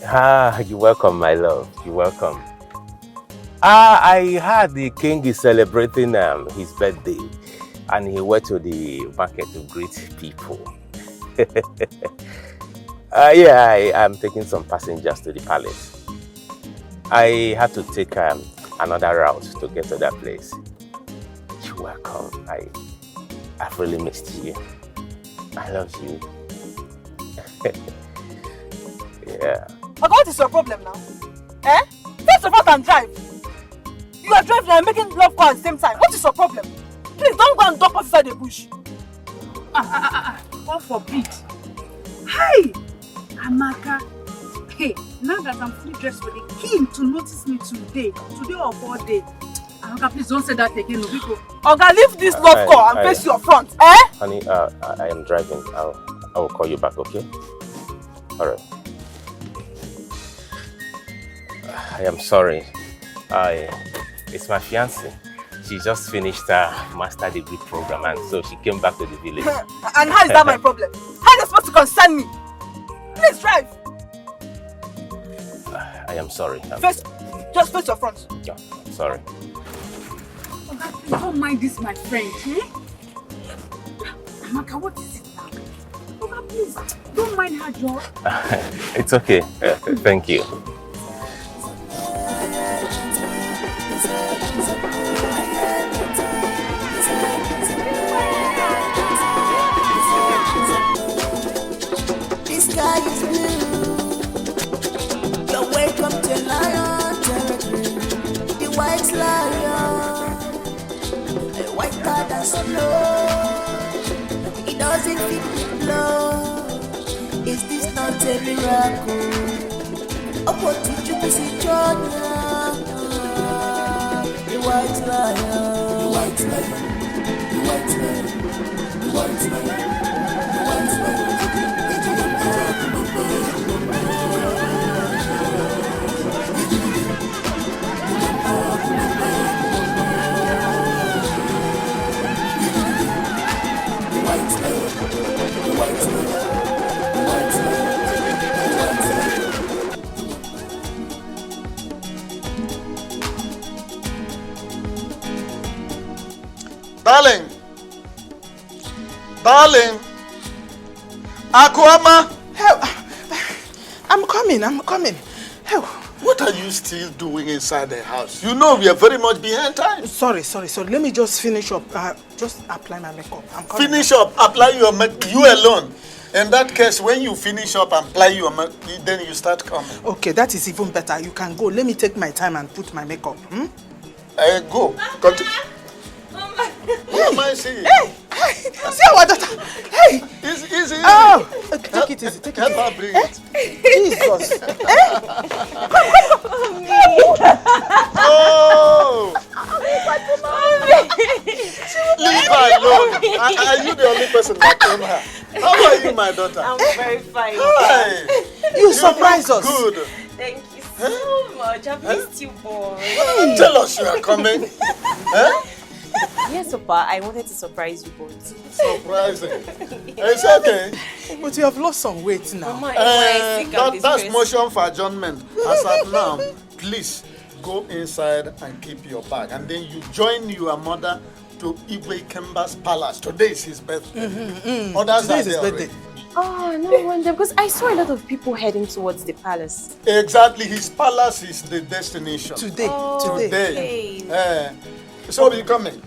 Ah, you're welcome, my love. You're welcome. I heard the king is celebrating his birthday, and he went to the market to greet people. Yeah, I am taking some passengers to the palace. I had to take another route to get to that place. You're welcome. I've really missed you. I love you. Yeah. But what is your problem now? Eh? First of all, can drive. You are driving and making love call at the same time. What is your problem? Please don't go and dump us inside the bush. God forbid. Hey, Amaka. Hey, now that I'm fully dressed for the king to notice me today or all day. Amaka, please don't say that again, Obiko. Oga, leave this love call and face your front, eh? Honey, I am driving. I will call you back, okay? All right. I am sorry. It's my fiancée. She just finished her master degree program, and so she came back to the village. And how is that my problem? How is that supposed to concern me? Please drive. I am sorry. Just face your front. Yeah, I'm sorry. Oga, please don't mind this, my friend. Eh? Amaka, what is it now? Oga, please don't mind her, Joe. It's okay. Thank you. The sky is blue. You're welcome to lion territory. The white lion, a white cat and slow. It doesn't fit the blow. Is this not a miracle? Oh, what did you see, John? The white lion, the white lion, the white lion, the white lion, the white lion. Darling, Akuama. I'm coming. What are you still doing inside the house? You know we are very much behind time. Sorry. Let me just finish up. Just apply my makeup. I'm coming. Finish up, apply your makeup, you alone. In that case, when you finish up and apply your makeup, then you start coming. Okay, that is even better. You can go. Let me take my time and put my makeup. Go. What am I saying? Hey! See our daughter! Hey! Easy. Oh! Take it easy. Help her bring it. Jesus! Oh! Leave her alone. Are you the only person that came here? How are you, my daughter? I'm very fine. Hi. You surprise us. Good. Thank you so much. I've missed you, boy. Tell us you are coming. Yes, Papa. I wanted to surprise you both. Surprising. It's okay. But you have lost some weight now. Mama, that's motion for adjournment. As at now, please go inside and keep your bag. And then you join your mother to Iyke Kemba's palace. Today is his birthday. Others Today are is his there birthday. already. Oh, no wonder. Because I saw a lot of people heading towards the palace. Exactly. His palace is the destination. Today. Okay. So will you coming?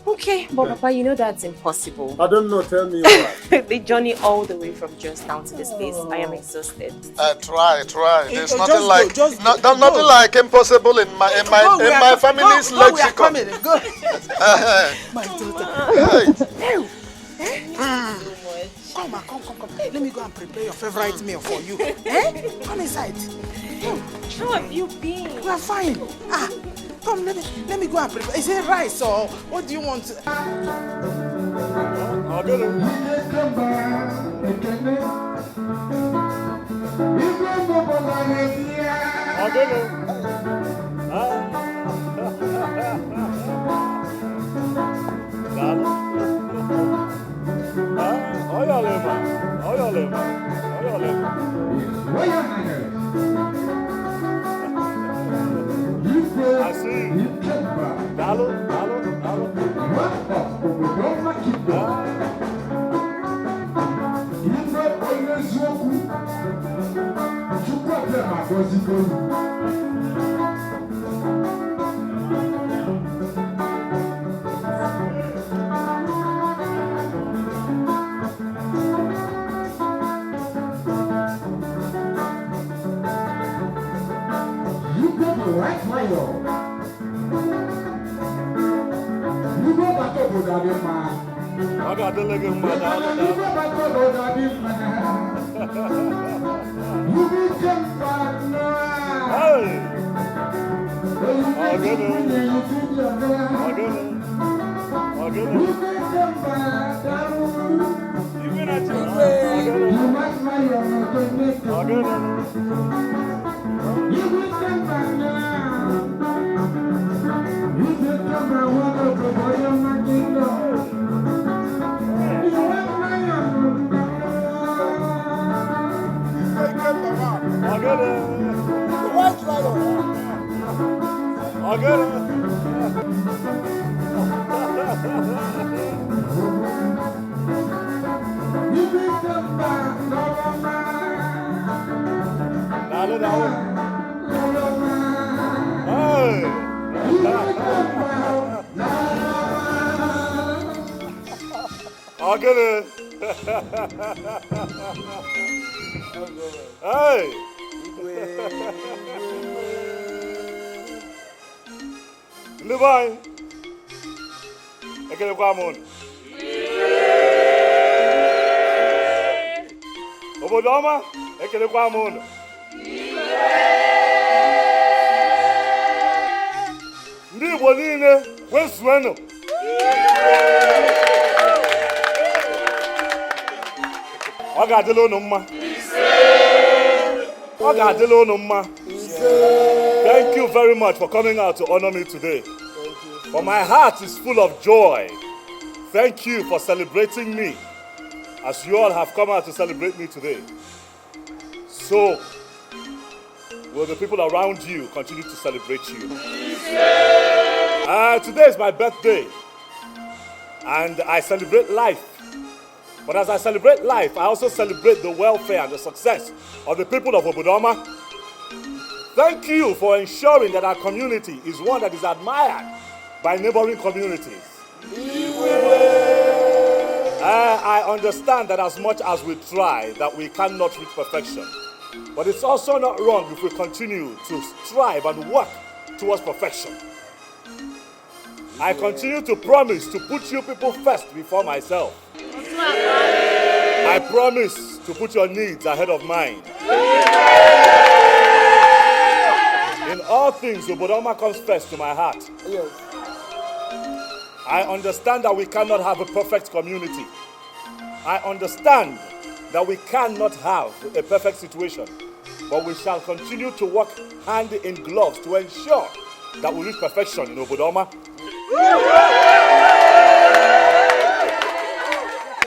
Okay, but Papa, you know that's impossible. I don't know. Tell me why. The journey all the way from just down to this place. I am exhausted. Try. There's nothing nothing like impossible in my family's lexicon. Go. My daughter. Come. Let me go and prepare your favorite meal for you. Come inside. How have you been? We are fine. Come, let me go and prepare. Is it rice or what do you want? Thank you very much for coming out to honor me today. For my heart is full of joy. Thank you for celebrating me as you all have come out to celebrate me today. So, will the people around you continue to celebrate you? Today is my birthday and I celebrate life. But as I celebrate life, I also celebrate the welfare and the success of the people of Obodoma. Thank you for ensuring that our community is one that is admired by neighboring communities. I understand that as much as we try, that we cannot reach perfection. But it's also not wrong if we continue to strive and work towards perfection. I continue to promise to put you people first before myself. I promise to put your needs ahead of mine. In all things, Obodoma comes first to my heart. Yes. I understand that we cannot have a perfect community. I understand that we cannot have a perfect situation. But we shall continue to work hand in gloves to ensure that we reach perfection in Obodoma.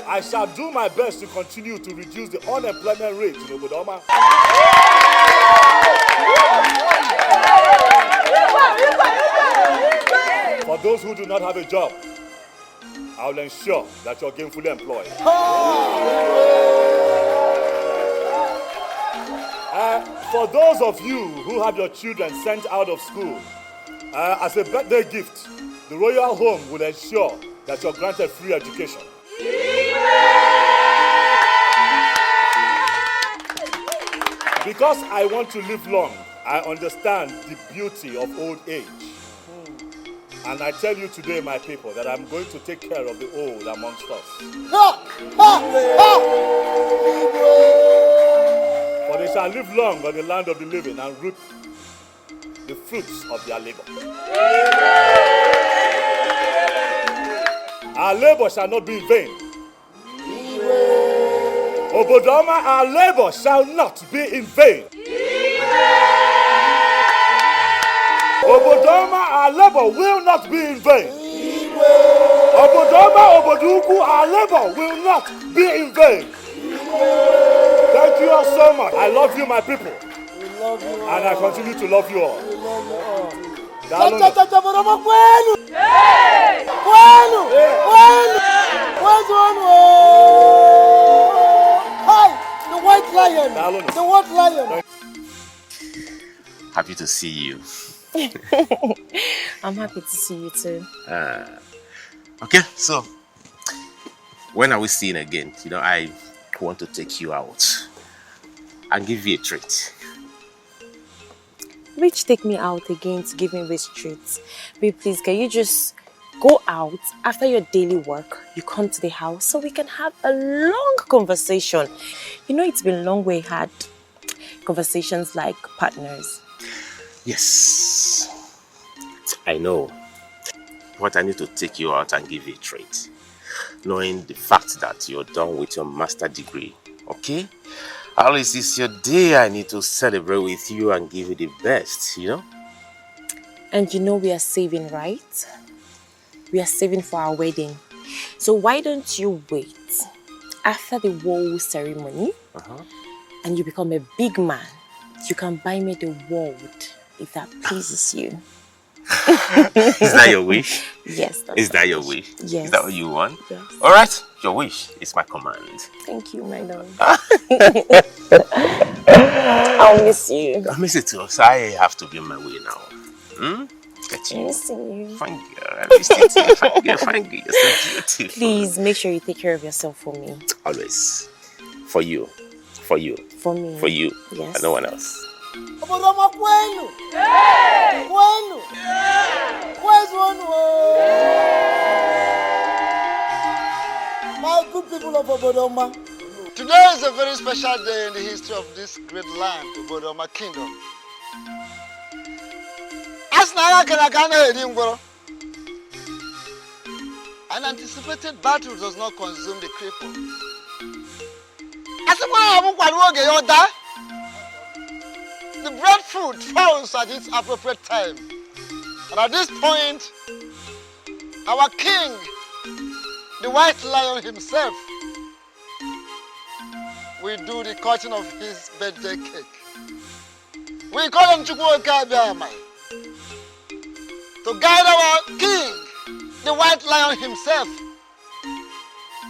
I shall do my best to continue to reduce the unemployment rate in Obodoma. For those who do not have a job, I will ensure that you're gainfully employed. For those of you who have your children sent out of school, as a birthday gift, the Royal Home will ensure that you're granted free education. Because I want to live long, I understand the beauty of old age. And I tell you today, my people, that I'm going to take care of the old amongst us. For they shall live long on the land of the living and reap the fruits of their labor. Our labor shall not be in vain. Obodoma, our labor shall not be in vain. Obodoma, our labor will not be in vain. Obodoma, Oboduku, our labor will not be in vain. Thank you all so much. I love you, my people. And I continue to love you all. The white lion. The white lion. Happy to see you. I'm happy to see you too. Okay, so when are we seeing again? You know, I want to take you out and give you a treat. Which take me out again to give me which treats? Babe, please, can you just go out after your daily work? You come to the house so we can have a long conversation. You know, it's been long we had conversations like partners. Yes, I know. But I need to take you out and give you a treat. Knowing the fact that you're done with your master degree, okay? Alice, it's your day. I need to celebrate with you and give you the best, you know? And you know we are saving, right? We are saving for our wedding. So why don't you wait after the whole ceremony and you become a big man? You can buy me the world if that pleases you. Is that your wish? Yes. Is that your wish? Yes. Is that what you want? Yes. All right, your wish is my command. Thank you, my love. I'll miss you. I miss it too, so I have to be on my way now. Get you. I'm missing you. Fine girl, I missed you too. Fine girl, you're so beautiful. Please, make sure you take care of yourself for me. Always. For you. For you. For me. For you. Yes. And no one else. My good people of Obodoma, today is a very special day in the history of this great land, Obodoma Kingdom. An anticipated battle does not consume the cripple. The breadfruit falls at its appropriate time. And at this point, our king, the white lion himself, will do the cutting of his birthday cake. We call him Chukwuka Biamai to guide our king, the white lion himself.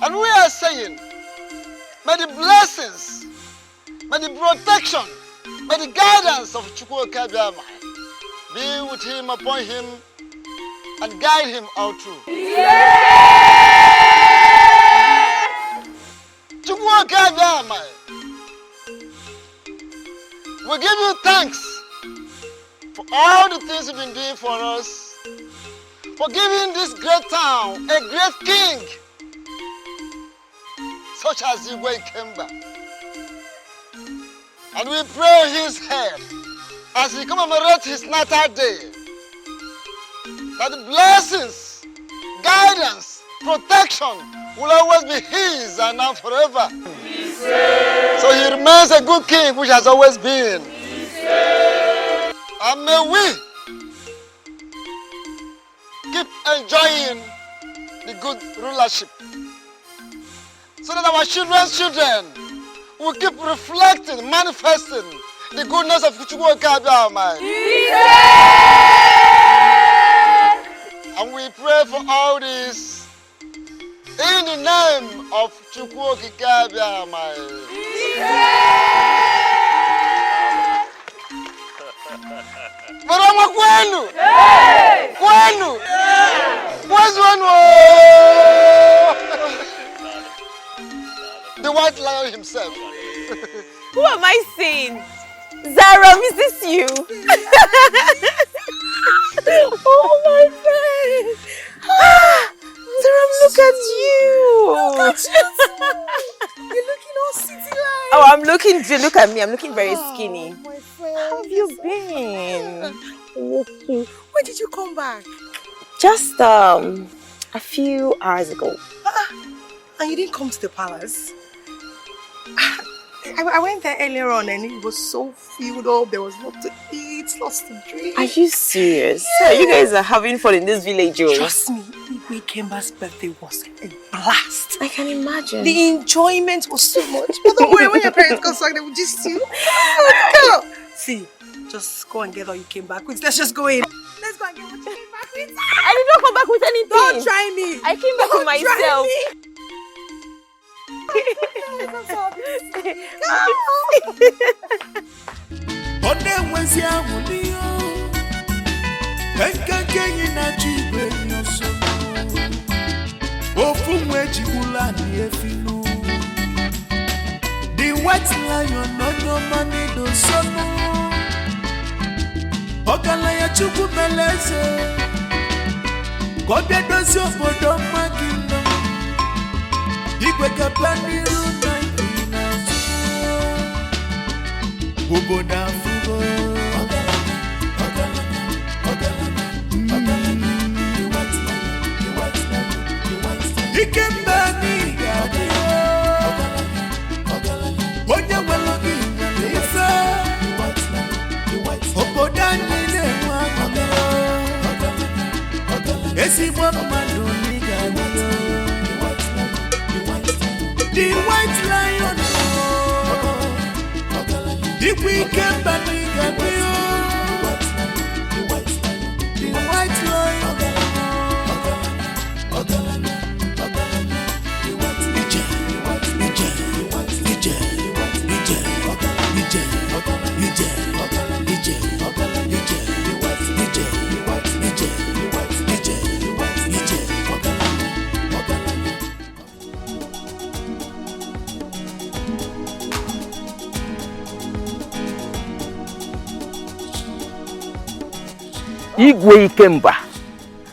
And we are saying, may the blessings, may the protection, may the guidance of Chukwuka Biamai be with him, upon him, and guide him all through. Chukwuka Biamai, we give you thanks for all the things you've been doing for us, for giving this great town a great king, such as Iyke. And we pray his head as he commemorates his natal day, that the blessings, guidance, protection will always be his and now forever. So he remains a good king, which has always been. And may we keep enjoying the good rulership, so that our children's children will keep reflecting, manifesting the goodness of Chukwuka Biamai. And we pray for all this in the name of Chukwuka Biamai. Marama kwenu! Kwenu! Where's one? The white lion himself. Who am I seeing? Zara, is this you? Oh my God! Zara, look at you! Look at you! You're looking all city-like. Oh, look at me. I'm looking very skinny. My friend. How have you been? When did you come back? Just a few hours ago. And you didn't come to the palace? I went there earlier on and it was so filled up. There was lot to eat, lots to drink. Are you serious? Yeah. So you guys are having fun in this village, oh? Trust me, Iyke's birthday was a blast. I can imagine. The enjoyment was so much. But don't worry, when your parents come back, they will just you. Go. See, just go and get all you came back with. Let's just go in. Let's go and get what you came back with. I did not come back with anything. Don't try me. I came back with myself. I'm so happy. nsogbu ọgaranya Chukwu meleze ka ọ bịa dozie obodo mma gị nọ igwe gaba n'iru na ibi n'azụ obodo afụgo ike mba n'iga onye nwere gị ife obodo anyị na-enwe akụkọ ezigbo mmadụ n'iga the white lion ikwu ike mba n'iga the white lion Igwe Ikemba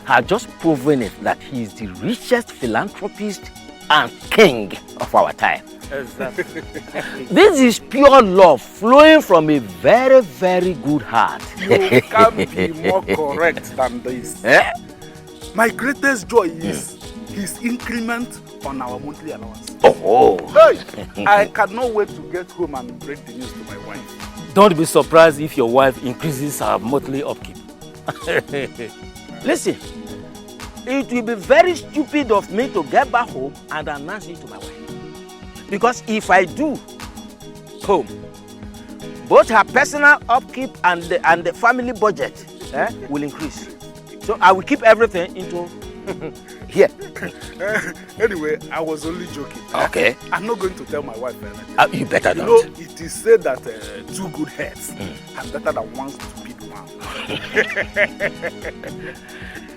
has just proven it that he is the richest philanthropist and king of our time. Exactly. This is pure love flowing from a very, very good heart. You can't be more correct than this. Eh? My greatest joy is his increment on our monthly allowance. Oh. Hey, I cannot wait to get home and break the news to my wife. Don't be surprised if your wife increases her monthly upkeep. Listen, it will be very stupid of me to get back home and announce it to my wife. Because if I do home, both her personal upkeep and the family budget will increase. So I will keep everything into here. Anyway, I was only joking. Okay. I'm not going to tell my wife anything. You better not. You know, it is said that two good heads are better than one stupid one.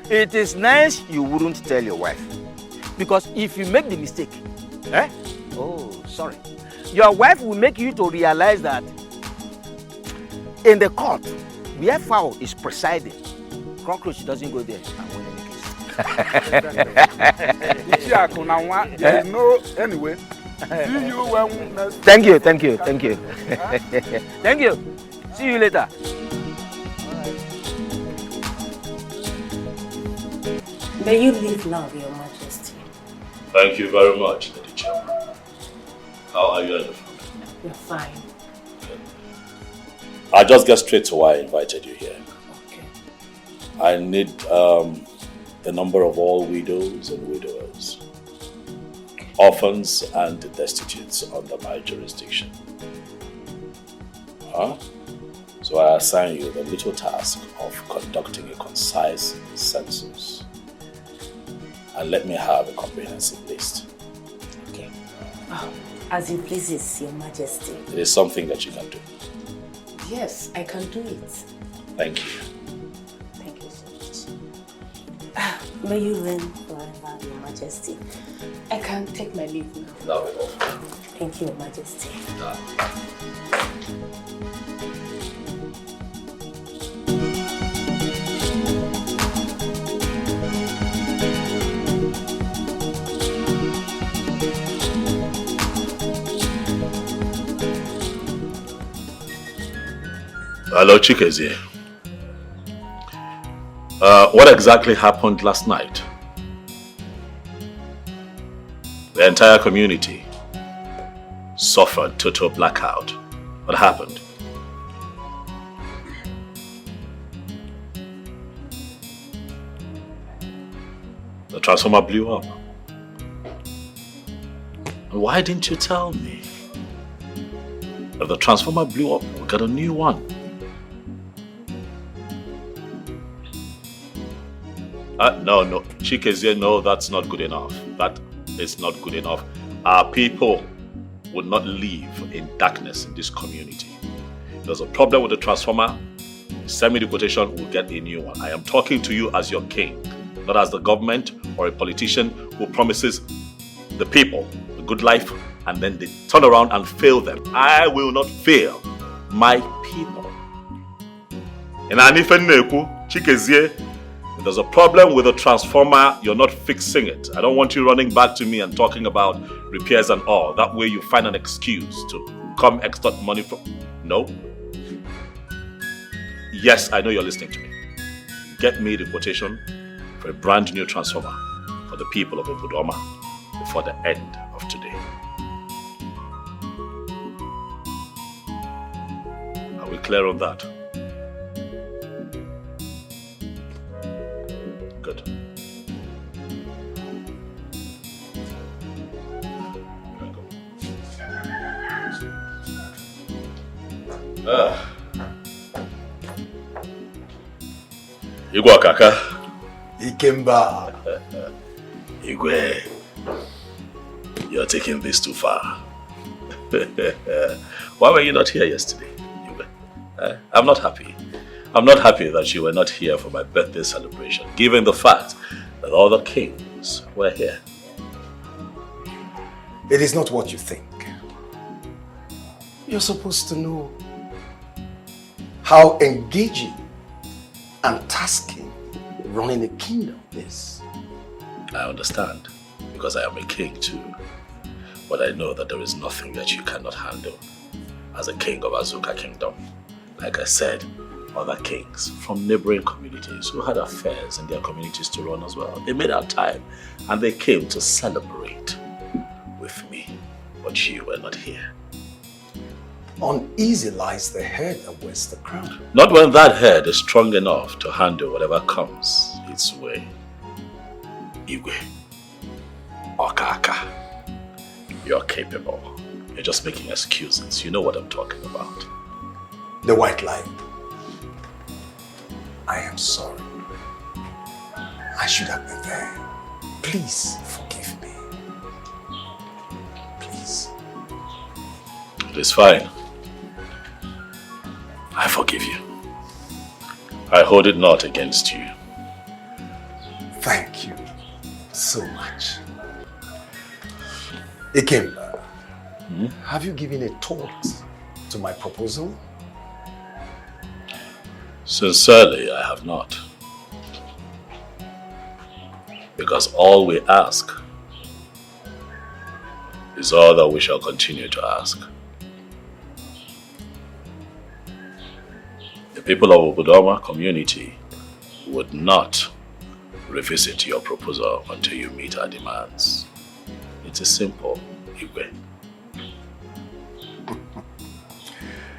It is nice you wouldn't tell your wife. Because if you make the mistake, your wife will make you to realize that in the court, where fowl is presiding, cockroach doesn't go there and win any case. There is no anyway. See you when next. Thank you. Thank you. See you later. May you live long, Your Majesty. Thank you very much, Lady Chairman. How are you, Elephant? You're fine. Okay. I'll just get straight to why I invited you here. Okay. I need the number of all widows and widowers, orphans and destitutes under my jurisdiction. So I assign you the little task of conducting a concise census. And let me have a comprehensive list. Okay. As it pleases, Your Majesty. It is something that you can do. Yes, I can do it. Thank you. Thank you so much. May you reign forever, Your Majesty. I can take my leave now. That will. Thank you, Your Majesty. Hello, Chikezie. What exactly happened last night? The entire community suffered total blackout. What happened? The transformer blew up. Why didn't you tell me? If the transformer blew up, we got a new one. No, Chikezie, no, that's not good enough. That is not good enough. Our people would not live in darkness in this community. If there's a problem with the transformer, send me the quotation, we'll get a new one. I am talking to you as your king, not as the government or a politician who promises the people a good life and then they turn around and fail them. I will not fail my people. In Anifeneku, Chikezie, if there's a problem with the transformer, you're not fixing it. I don't want you running back to me and talking about repairs and all. That way you find an excuse to come extort money from... No. Yes, I know you're listening to me. Get me the quotation for a brand new transformer for the people of Obudoma before the end of today. Are we clear on that? Good. Igwe Kaka. Ikemba. Igwe, you're taking this too far. Why were you not here yesterday, Igwe? I'm not happy. I'm not happy that you were not here for my birthday celebration, given the fact that all the kings were here. It is not what you think. You're supposed to know how engaging and tasking running a kingdom is. I understand, because I am a king too. But I know that there is nothing that you cannot handle as a king of Azuka Kingdom. Like I said, other kings from neighboring communities who had affairs in their communities to run as well. They made our time and they came to celebrate with me. But you were not here. Uneasy lies the head that wears the crown. Not when that head is strong enough to handle whatever comes its way. Igwe, Okaka, you're capable. You're just making excuses. You know what I'm talking about. The white lion. I am sorry. I should have been there. Please forgive me. Please. It is fine. I forgive you. I hold it not against you. Thank you so much. Iyke, have you given a thought to my proposal? Sincerely, I have not. Because all we ask is all that we shall continue to ask. The people of Obudoma community would not revisit your proposal until you meet our demands. It is simple, Iyke.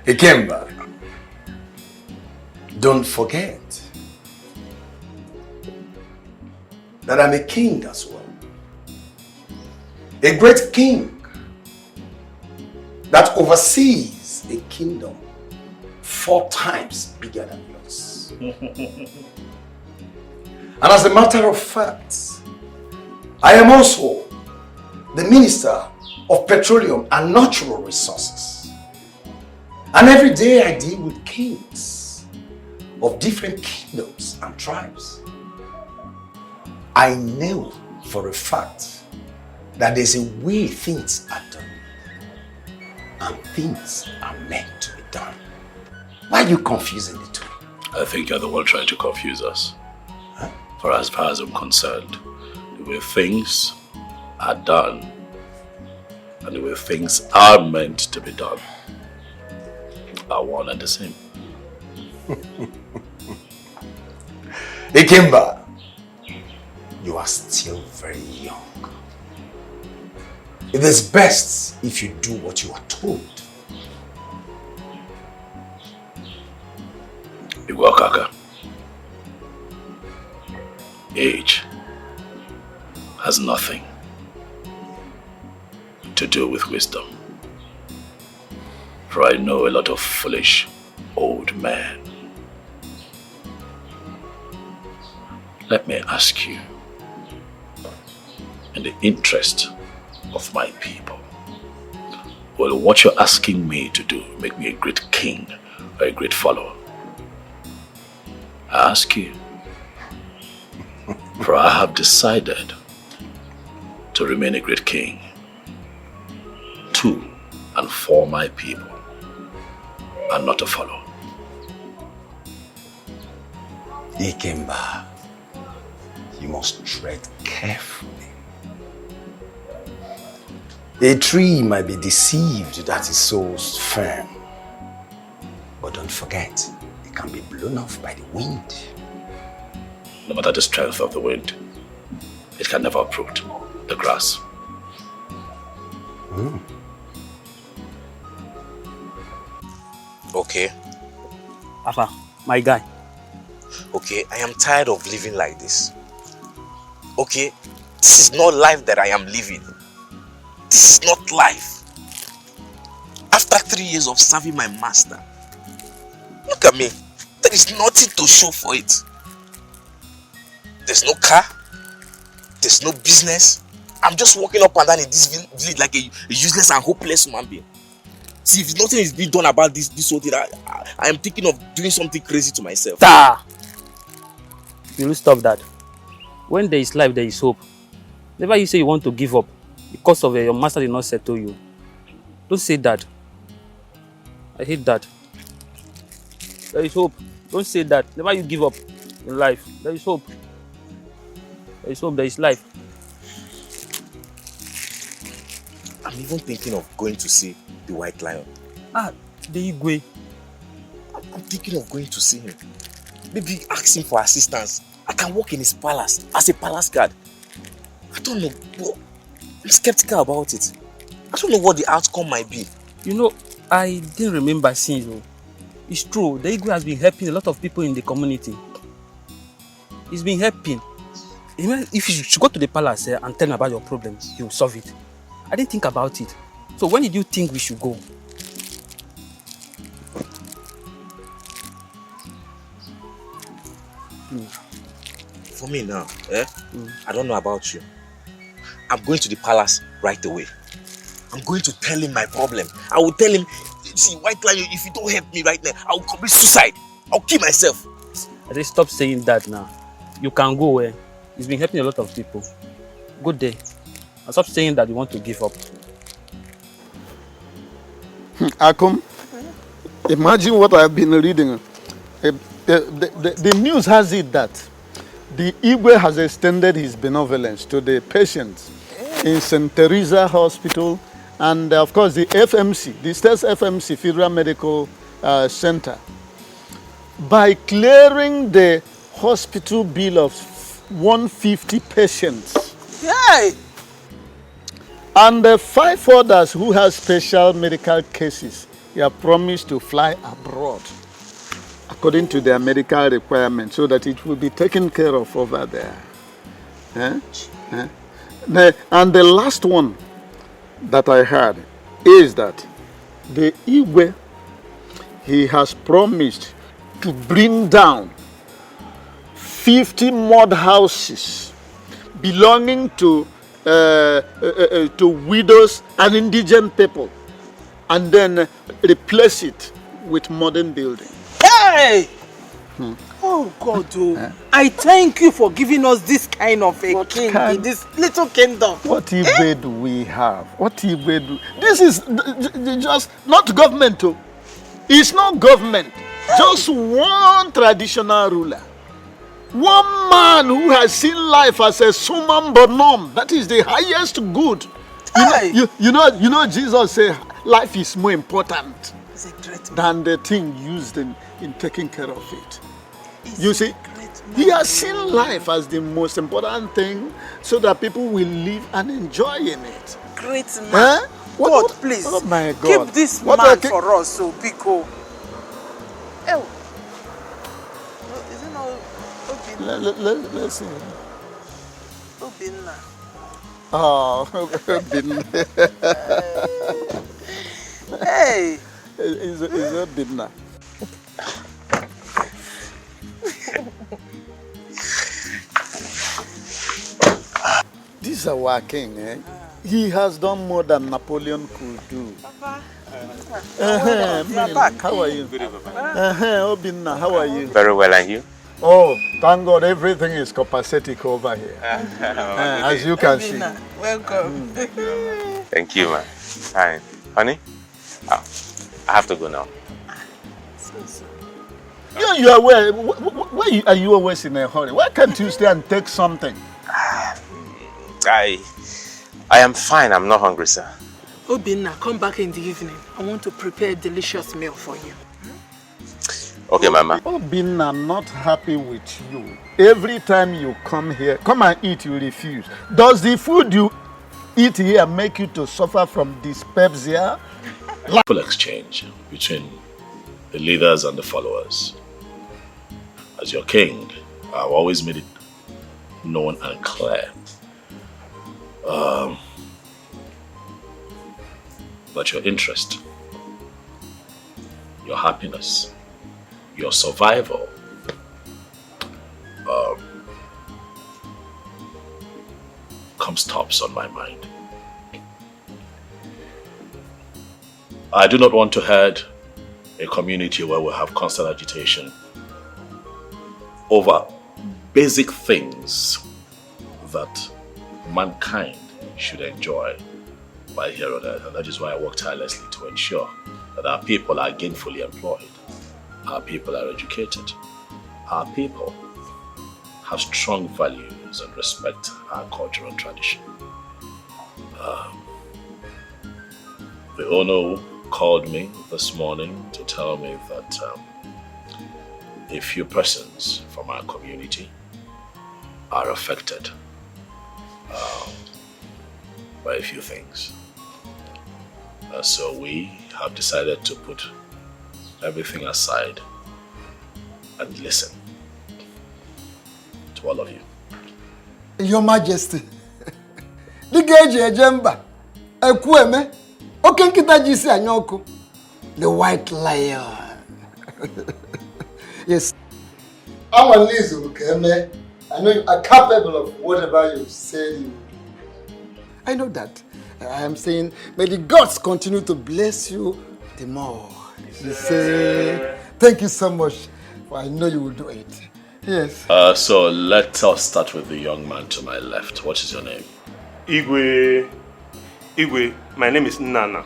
Iyke, don't forget that I'm a king as well. A great king that oversees a kingdom 4 times bigger than yours. And as a matter of fact, I am also the Minister of Petroleum and Natural Resources. And every day I deal with kings of different kingdoms and tribes. I know for a fact that there's a way things are done and things are meant to be done. Why are you confusing the two? I think you're the one trying to confuse us. Huh? For as far as I'm concerned, the way things are done and the way things are meant to be done are one and the same. Iyke, you are still very young. It is best if you do what you are told. Igwe Okaka, age has nothing to do with wisdom. For I know a lot of foolish old men. Let me ask you, in the interest of my people, will what you're asking me to do make me a great king or a great follower? I ask you, for I have decided to remain a great king to and for my people. and not to follow. Ikemba, you must tread carefully. A tree might be deceived that is so firm, but don't forget, it can be blown off by the wind. No matter the strength of the wind, it can never uproot the grass. Okay. Papa, my guy. Okay, I am tired of living like this. Okay, this is not life that I am living. This is not life. After 3 years of serving my master, look at me. There is nothing to show for it. There's no car. There's no business. I'm just walking up and down in this village like a useless and hopeless human being. See, if nothing is being done about this whole thing, I am thinking of doing something crazy to myself. You will stop that. When there is life, there is hope. Never you say you want to give up because of your master did not settle you. Don't say that. I hate that. There is hope. Don't say that. Never you give up in life. There is hope. There is hope. There is life. I'm even thinking of going to see the White Lion. The Iyke. I'm thinking of going to see him. Maybe ask him for assistance. I can work in his palace as a palace guard. I don't know, but I'm skeptical about it. I don't know what the outcome might be. You know, I didn't remember seeing you. It's true, the Iyke has been helping a lot of people in the community. He's been helping. If you should go to the palace and tell him about your problems, he will solve it. I didn't think about it. So when did you think we should go? For me now, I don't know about you. I'm going to the palace right away. I'm going to tell him my problem. I will tell him, see, White Lion, if you don't help me right now, I will commit suicide. I'll kill myself. I say stop saying that now. You can go where? He's been helping a lot of people. Go there. And stop saying that you want to give up. Akum, imagine what I've been reading. The news has it that the Iyke has extended his benevolence to the patients in St. Teresa Hospital and of course the FMC, the State's FMC, Federal Medical Center, by clearing the hospital bill of 150 patients. Yay! And the 5 others who have special medical cases, they are promised to fly abroad according to their medical requirements so that it will be taken care of over there. And the last one that I heard is that the Iyke, he has promised to bring down 50 mud houses belonging to widows and indigent people and then replace it with modern buildings. Hey! Oh God, I thank you for giving us this kind of a king in this little kingdom. What Iyke do we have? What Iyke do? This is just not government. It's not government. Just one traditional ruler. One man who has seen life as a summum bonum. That is the highest good. You know, Jesus said life is more important than the thing used in taking care of it. You see, he has seen life as the most important thing so that people will live and enjoy in it. Great man. God, please, oh my God. keep this man for us, so Biko. Oh. Is it not Obinna? Let's see. Obinna. Oh, Obinna. Hey. Is Obinna? This is our king, eh? He has done more than Napoleon could do. Papa. How are you? Obinna, how are you? Very well, and you? Oh, thank God, everything is copacetic over here. As you can see. Welcome. Thank you, man. Fine. Honey? Oh, I have to go now. You are where? Why are you always in a hurry? Why can't you stay and take something? I am fine. I'm not hungry, sir. Obinna, come back in the evening. I want to prepare a delicious meal for you. Okay, Mama. Obinna, I'm not happy with you. Every time you come here, come and eat, you refuse. Does the food you eat here make you to suffer from dyspepsia? Full exchange between the leaders and the followers. As your king, I've always made it known and clear that your interest, your happiness, your survival comes tops on my mind. I do not want to head a community where we have constant agitation over basic things that mankind should enjoy while here on earth. And that is why I work tirelessly to ensure that our people are gainfully employed, our people are educated, our people have strong values and respect our culture and tradition. The owner called me this morning to tell me that a few persons from our community are affected by a few things. So we have decided to put everything aside and listen to all of you. Your Majesty, the Geji Ejemba, Ekweme, Okenkitaji Anyoko, the White Lion. Yes. I'm a Lizu, Keme. I know you are capable of whatever you say you do. I know that. I am saying, may the gods continue to bless you the more. You say, thank you so much, for I know you will do it. Yes. So let us start with the young man to my left. What is your name? Iyke, my name is Nana.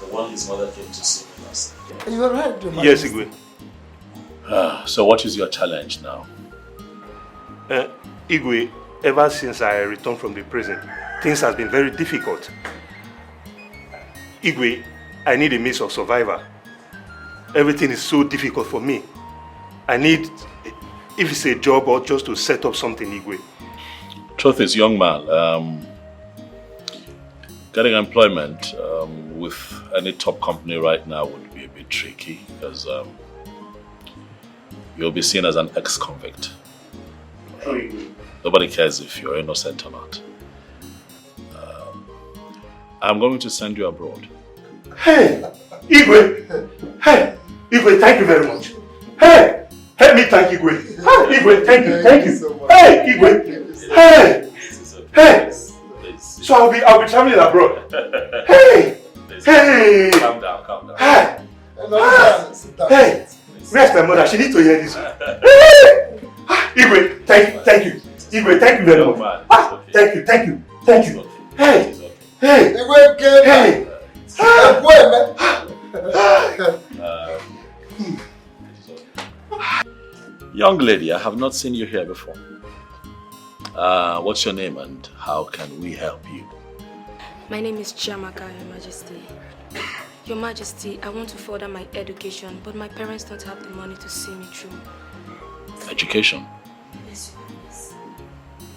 The one his mother came to see last. You are right, Your Yes, Majesty. Iyke. So what is your challenge now? Iyke, ever since I returned from the prison, things have been very difficult. Iyke, I need a means of survival. Everything is so difficult for me. I need, if it's a job or just to set up something, Iyke. Truth is, young man, getting employment with any top company right now would be a bit tricky because you'll be seen as an ex-convict. Nobody cares if you're innocent or not. I'm going to send you abroad. Hey, Iyke! Hey, Iyke, thank you very much. Hey, help me thank Iyke. Hey, Iyke, thank you. So hey, Iyke. Hey, hey. So I'll be traveling abroad. Hey, hey. Calm down. Hey, hey. Where's my mother? She needs to hear this. Iyke, thank you. Iyke, thank you very much. Thank you. Hey, hey, hey. Young lady, I have not seen you here before. What's your name and how can we help you? My name is Chiamaka, Your Majesty. Your Majesty, I want to further my education, but my parents don't have the money to see me through. Education? Yes, yes.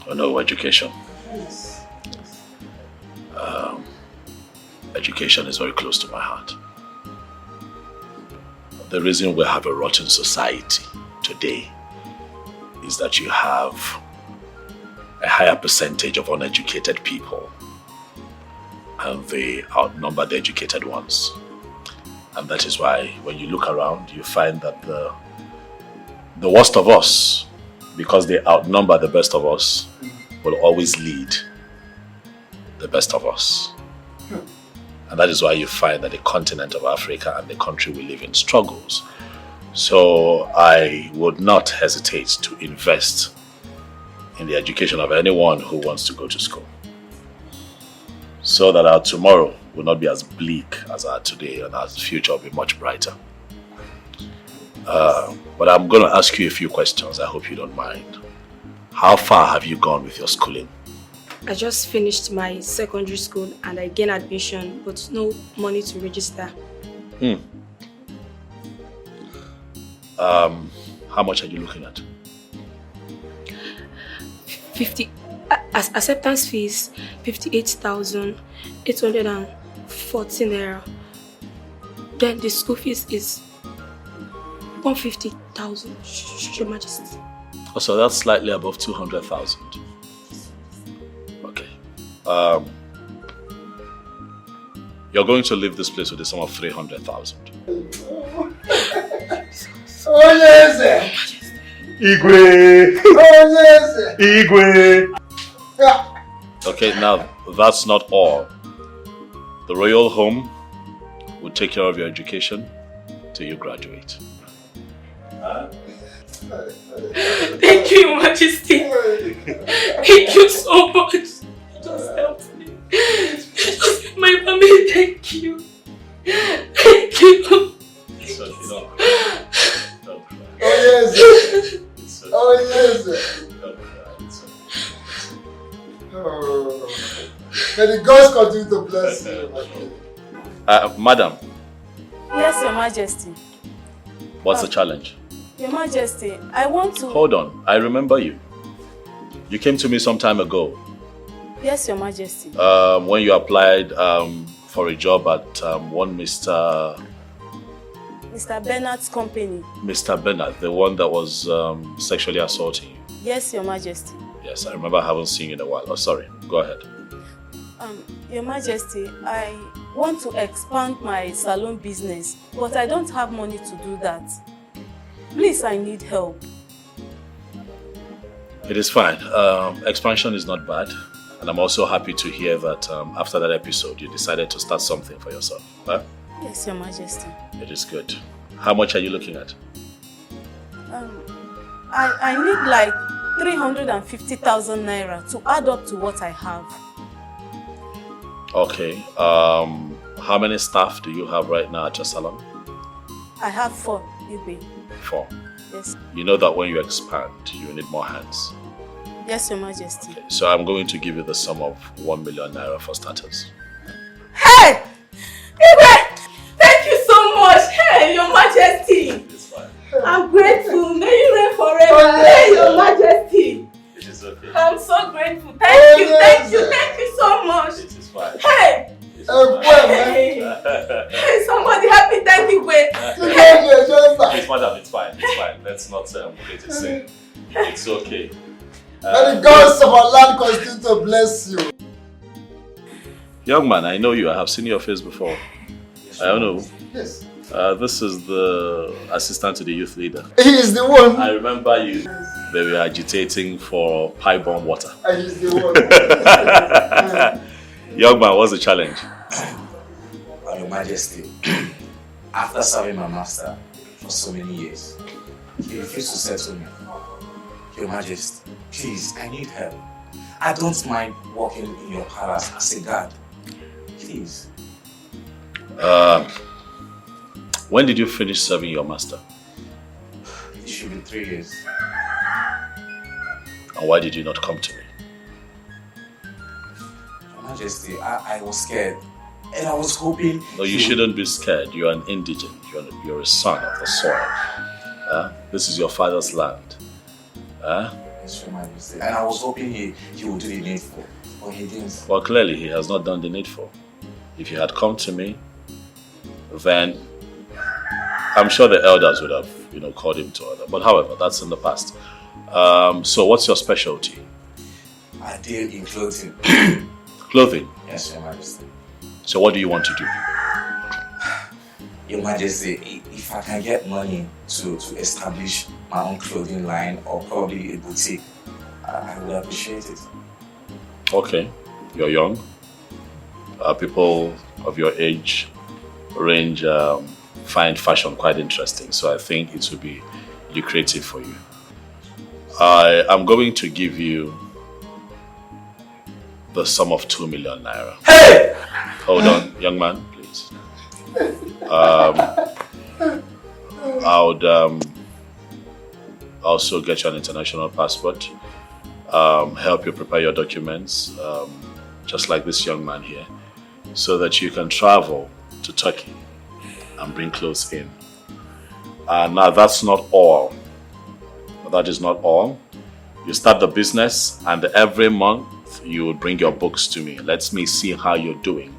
Oh no, education. Yes. Education is very close to my heart. The reason we have a rotten society today is that you have a higher percentage of uneducated people and they outnumber the educated ones. And that is why when you look around, you find that the worst of us, because they outnumber the best of us, will always lead the best of us. And that is why you find that the continent of Africa and the country we live in struggles. So I would not hesitate to invest in the education of anyone who wants to go to school, so that our tomorrow will not be as bleak as our today and our future will be much brighter. But I'm going to ask you a few questions. I hope you don't mind. How far have you gone with your schooling? I just finished my secondary school and I gained admission, but no money to register. How much are you looking at? 50 acceptance fees 58,814 naira. Then the school fees is 150,000, Your Majesty. Oh, so that's slightly above 200,000. Okay. You're going to leave this place with a sum of 300,000. Oh yes! Iyke! Oh yes! Iyke! Okay, now that's not all. The royal home will take care of your education till you graduate. Thank you, Your Majesty. Thank you so much. You just helped me. My family, thank you. Thank you. It's okay, don't cry. Oh yes! Oh yes! Don't cry. It's okay. Oh. May the gods continue to bless you. Madam, Yes, Your Majesty. what's the challenge? Your Majesty, I want to... Hold on, I remember you. You came to me some time ago Yes, Your Majesty. when you applied for a job at one Mr. Bernard's company. Mr. Bernard, the one that was sexually assaulting you. Yes, Your Majesty. Yes, I remember I haven't seen you in a while. Oh, sorry. Go ahead. Your Majesty, I want to expand my salon business, but I don't have money to do that. Please, I need help. It is fine. Expansion is not bad. And I'm also happy to hear that after that episode, you decided to start something for yourself. Huh? Yes, Your Majesty. It is good. How much are you looking at? I need like 350,000 naira to add up to what I have. Okay. How many staff do you have right now at your salon? I have 4, Iyke. 4. Yes. You know that when you expand, you need more hands. Yes, Your Majesty. Okay, so I'm going to give you the sum of 1 million naira for starters. Hey! Iyke! Thank you so much! Hey, Your Majesty! It's fine. I'm grateful. May you reign forever. Hey, Your Majesty! It is okay. I'm so grateful. Thank you so much. It is fine. Hey! Hey, somebody help me thank you, Iyke. It's madam, it's fine. It's fine. Let's not get it sing. It's okay. May the gods of our land continue to bless you. Young man, I know you. I have seen your face before. I don't know. Yes. This is the assistant to the youth leader. He is the one. I remember you. They were agitating for pipe-bomb water. He is the one. Young man, what's the challenge? Your Majesty, after serving my master for so many years, he refused to settle me. Your Majesty, please, I need help. I don't mind working in your palace as a guard. Please. When did you finish serving your master? It should be 3 years. And why did you not come to me? Your Majesty, I was scared. And I was hoping... No, you shouldn't be scared. You're an indigent. You're a son of the soil. This is your father's land. Yes, Your Majesty. And I was hoping he would do the needful. But he didn't. Well, clearly he has not done the needful. If you had come to me, then I'm sure the elders would have, called him to order. But however, that's in the past. So what's your specialty? I deal in clothing. Clothing? Yes, Your Majesty. So what do you want to do? Your Majesty, if I can get money to establish my own clothing line or probably a boutique, I would appreciate it. Okay, you're young. People of your age range find fashion quite interesting, so I think it will be lucrative for you. I am going to give you the sum of 2 million naira. Hey! Hold on, young man, please. I would also get you an international passport, help you prepare your documents, just like this young man here, so that you can travel to Turkey and bring clothes in. Now that's not all. That is not all. You start the business and every month you will bring your books to me. Let me see how you're doing.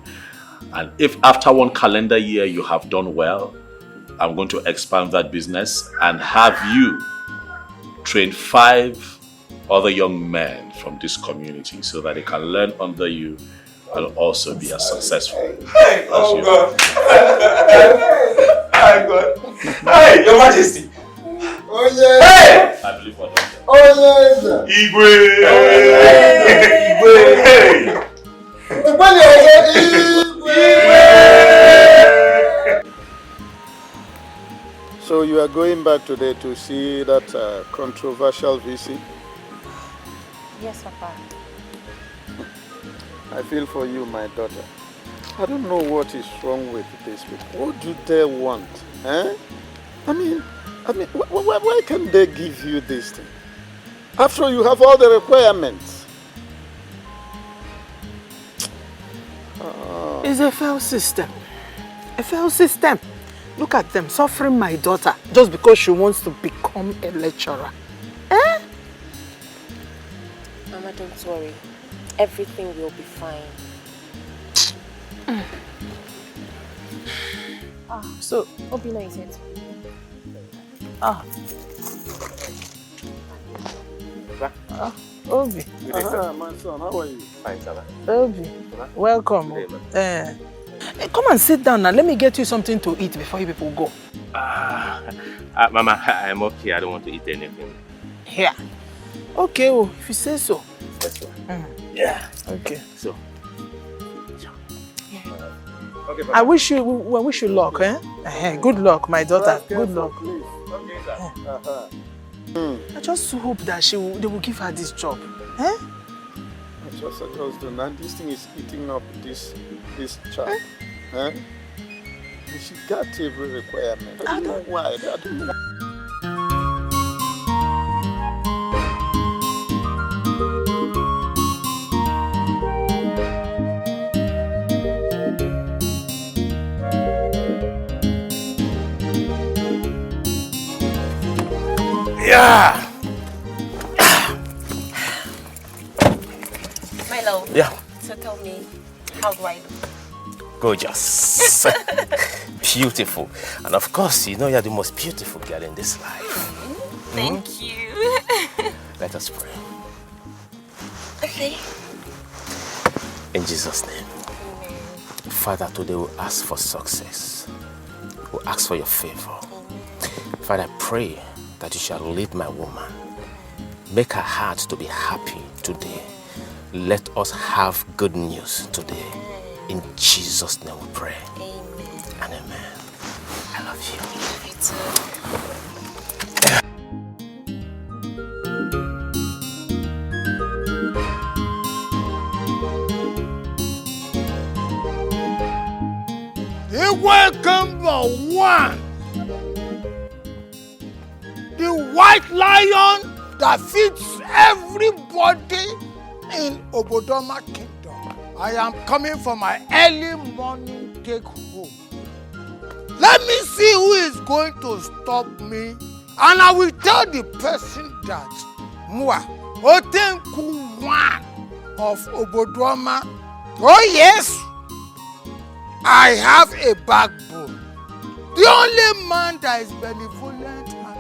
And if after one calendar year you have done well, I'm going to expand that business and have you train 5 other young men from this community so that they can learn under you and also be as successful as you. God. Hey, God. Hey, Your Majesty. Oh, yes. Hey! I believe what Oh, yes. Igwe. So you are going back today to see that controversial VC? Yes, Papa. I feel for you, my daughter. I don't know what is wrong with these people. What do they want? Eh? I mean, why can't they give you this thing? After all, you have all the requirements. It's a failed system. A failed system. Look at them suffering my daughter just because she wants to become a lecturer. Eh? Mama, don't worry. Everything will be fine. So, Obina is it? Obi. My son, how are you? Fine, sir. Obi, welcome. Come and sit down now. Let me get you something to eat before you people go. Mama, I'm okay. I don't want to eat anything. Here. Okay, oh, if you say so. That's all. Yeah. Okay. So. Okay, I wish you luck, eh? Good luck, my daughter. Good luck. Okay, sir. I just hope that they will give her this job. Eh? I just do now. This thing is eating up this child. Eh? She got every requirement. I don't know why. I don't know. Yeah. My love. Yeah. So tell me, how do I look? Gorgeous. Beautiful. And of course, you know you're the most beautiful girl in this life. Thank you. Let us pray. Okay. In Jesus' name. Amen. Father, today we ask for success. We ask for your favor. Father, I pray that you shall lead my woman. Make her heart to be happy today. Let us have good news today. In Jesus' name we pray. Amen. And amen. I love you. I love you too. Welcome for one. The white lion that feeds everybody in Obodoma Kingdom. I am coming for my early morning take home. Let me see who is going to stop me, and I will tell the person that Mua Otenku one of Obodoma. Oh yes, I have a backbone. The only man that is benevolent and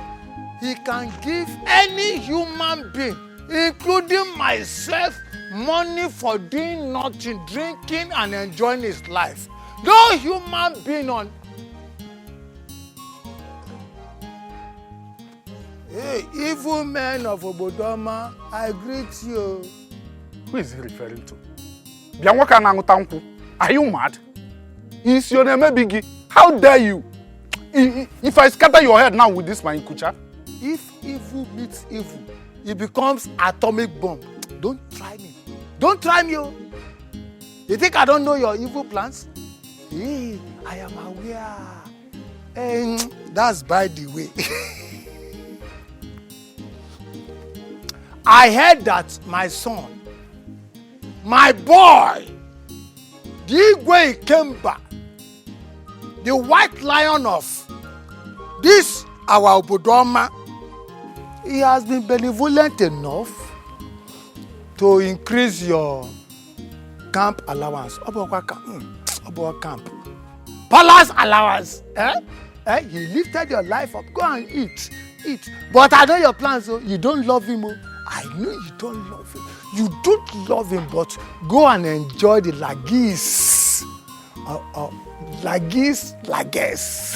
he can give any human being, including myself, money for doing nothing, drinking and enjoying his life. No human being on... Hey, evil men of Obodoma, I greet you. Who is he referring to? Are you mad? Is your name Biggie? How dare you? If I scatter your head now with this my kucha? If evil meets evil, it becomes atomic bomb. Don't try me. Don't try me. Oh. You think I don't know your evil plans? Hey, I am aware. That's by the way. I heard that my son, my boy, the Igwe Ikemba, the white lion of this our Obodoma, he has been benevolent enough to increase your camp allowance. Obo camp. Palace allowance. He lifted your life up. Go and eat. But I know your plans, so you don't love him. I know you don't love him. You don't love him, but go and enjoy the lagis. Lagis.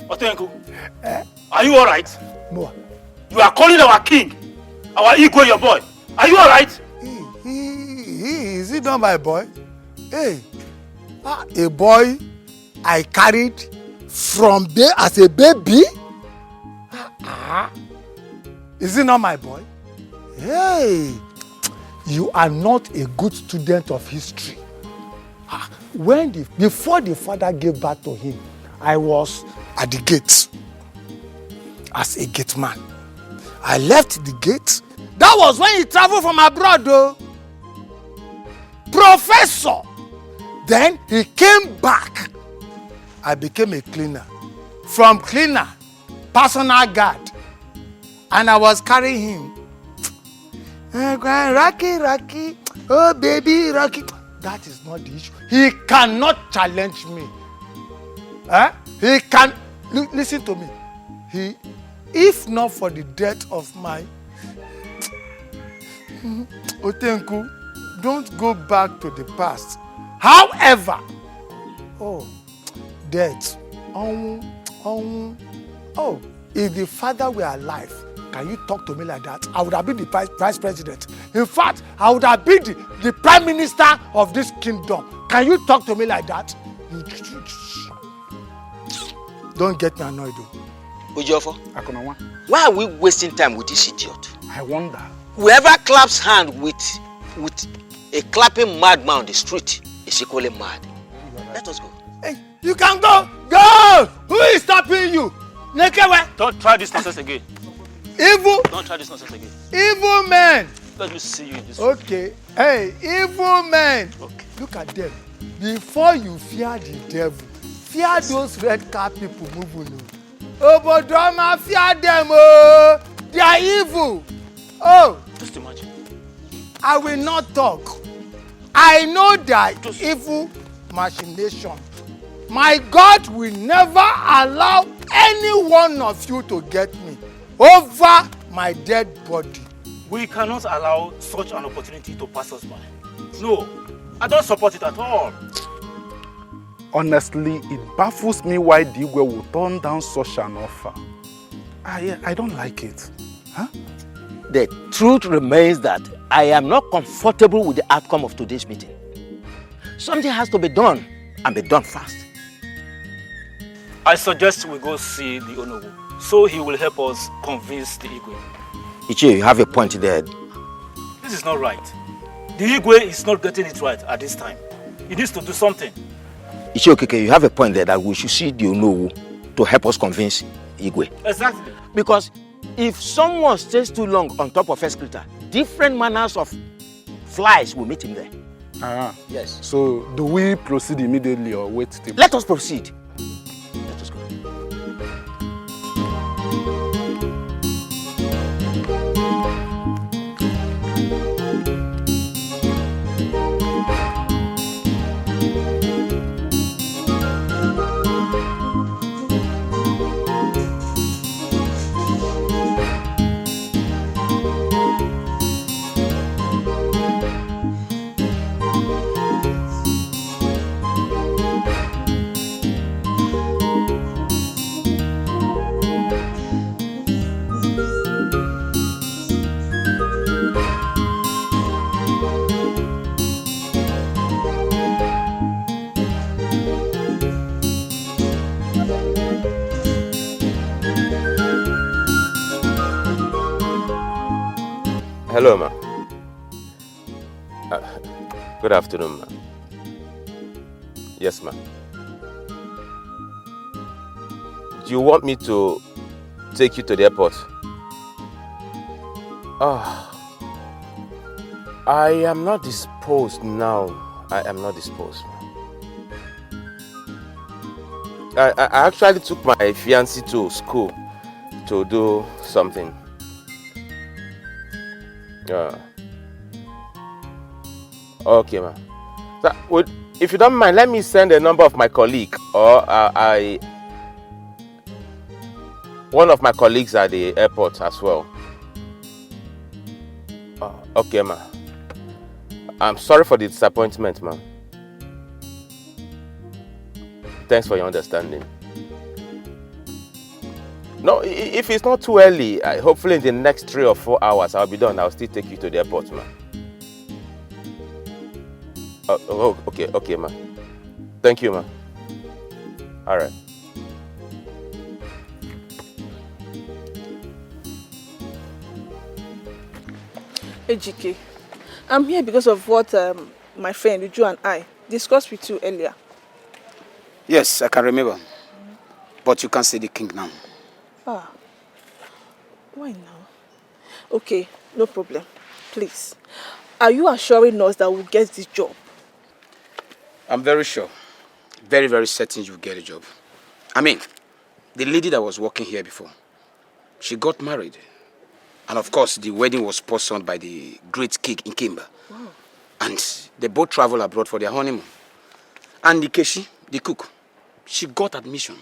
Otenko, are you alright? Moa. You are calling our king, our Iyke, your boy. Are you alright? Is he not my boy? Hey, a boy I carried from there as a baby? Is he not my boy? Hey, you are not a good student of history. Before the father gave birth to him, I was at the gate as a gate man. I left the gate. That was when he traveled from abroad, though. Professor. Then he came back. I became a cleaner. From cleaner, personal guard. And I was carrying him. Rocky, oh baby, Rocky. That is not the issue. He cannot challenge me. He can, listen to me. If not for the death of my Otenku, don't go back to the past. However, death. If the father were alive, can you talk to me like that? I would have been the vice president. In fact, I would have been the prime minister of this kingdom. Can you talk to me like that? Don't get me annoyed, though. Ujofo, why are we wasting time with this idiot? I wonder. Whoever claps hand with a clapping madman on the street is equally mad. Let us go. Hey, you can go! Go! Who is stopping you? Nekewe! Don't try this nonsense again. Evil! Don't try this nonsense again. Evil men! Let me see you in this. Okay. Hey, evil men! Okay. Look at them. Before you fear the devil, fear those red car people moving. Obodoma, fear them. They are evil. Just imagine. I will not talk. I know that evil machination. My God will never allow any one of you to get me over my dead body. We cannot allow such an opportunity to pass us by. No, I don't support it at all. Honestly, it baffles me why Igwe will turn down such an offer. I don't like it. The truth remains that I am not comfortable with the outcome of today's meeting. Something has to be done, and be done fast. I suggest we go see the Onowu, so he will help us convince the Igwe. Iyke, you have a point there. This is not right. The Igwe is not getting it right at this time. He needs to do something. Iyke, you have a point there that we should see the Onowu to help us convince Igwe. Exactly. Because if someone stays too long on top of excreta, different manners of flies will meet him there. Yes. So, do we proceed immediately or wait till... Let us proceed. Let us go. Hello, ma. Good afternoon, ma. Yes, ma. you want me to take you to the airport? I am not disposed now. I am not disposed. I actually took my fiancée to school to do something. Okay, ma. So, if you don't mind, let me send a number of my colleague, or one of my colleagues at the airport as well. Okay, ma. I'm sorry for the disappointment, ma. Thanks for your understanding. No, if it's not too early, hopefully in the next 3 or 4 hours I'll be done. I'll still take you to the airport, ma. Okay, ma. Thank you, ma. All right. Iyke, I'm here because of what my friend Uju and I discussed with you earlier. Yes, I can remember. But you can't say the king now. Why now? Okay, no problem. Please, are you assuring us that we'll get this job? I'm very sure. Very, very certain you'll get a job. I mean, the lady that was working here before, she got married. And of course, the wedding was sponsored by the great king in Kimba. Wow. And they both traveled abroad for their honeymoon. And Ikeshi, the cook, she got admission.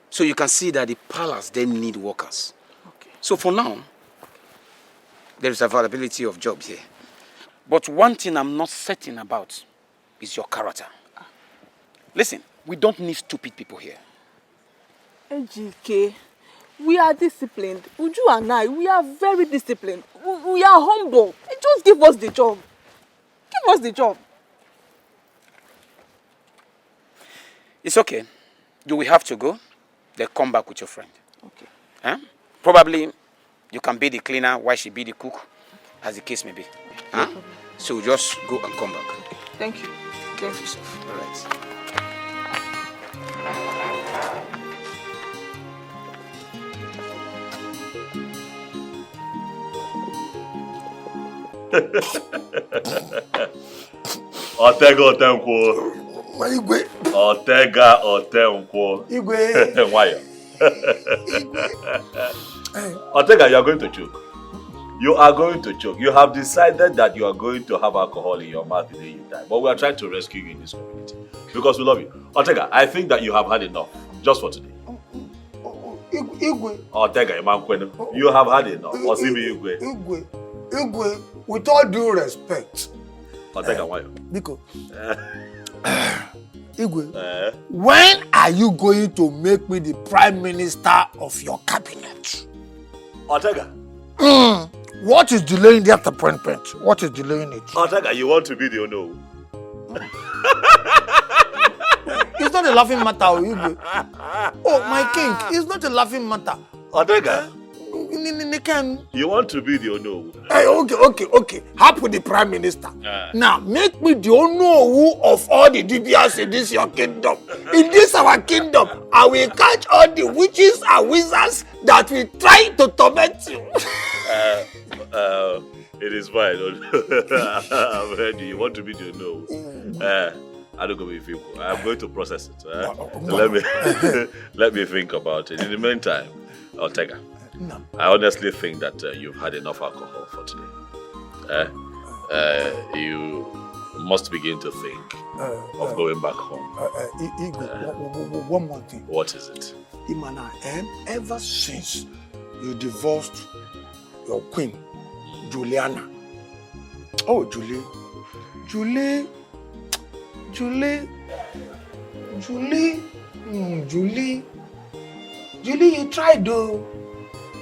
So you can see that the palace, they need workers. Okay. So for now, there is availability of jobs here. But one thing I'm not certain about is your character. Listen, we don't need stupid people here. Iyke, we are disciplined. Uju and I, we are very disciplined. We are humble. Just give us the job. Give us the job. It's okay. You will have to go. Then come back with your friend. Okay. Huh? Probably you can be the cleaner while she be the cook, as the case may be. Huh? So just go and come back. Thank you. Thank you, sir. All right. Otega Okonkwo. Igwe. Otega Okonkwo. Igwe. Why? Otega, you are going to choke. You are going to choke. You have decided that you are going to have alcohol in your mouth the day you die. But we are trying to rescue you in this community because we love you. Otega, I think that you have had enough just for today. Igwe. Otega, you have had enough. Igwe, with all due respect. Otega, why? Because Igwe, when are you going to make me the Prime Minister of your cabinet? Otega. What is delaying the appointment? What is delaying it? Otega, you want to be the Ono? It's not a laughing matter, Igwe. Oh, my king, it's not a laughing matter. Otega. You want to be the Ono? Hey, okay. Happy the Prime Minister. Now, make me the Ono of all the DBS in this your kingdom. In this our kingdom, I will catch all the witches and wizards that will try to torment you. It is fine. I'm ready. You want to be the Ono? I don't go with you. I'm going to process it. Let me think about it. In the meantime, Otega. No. I honestly think that you've had enough alcohol for today. You must begin to think of going back home. One more thing. What is it? Imana, ever since you divorced your queen, Juliana. Oh, Julie, you tried though.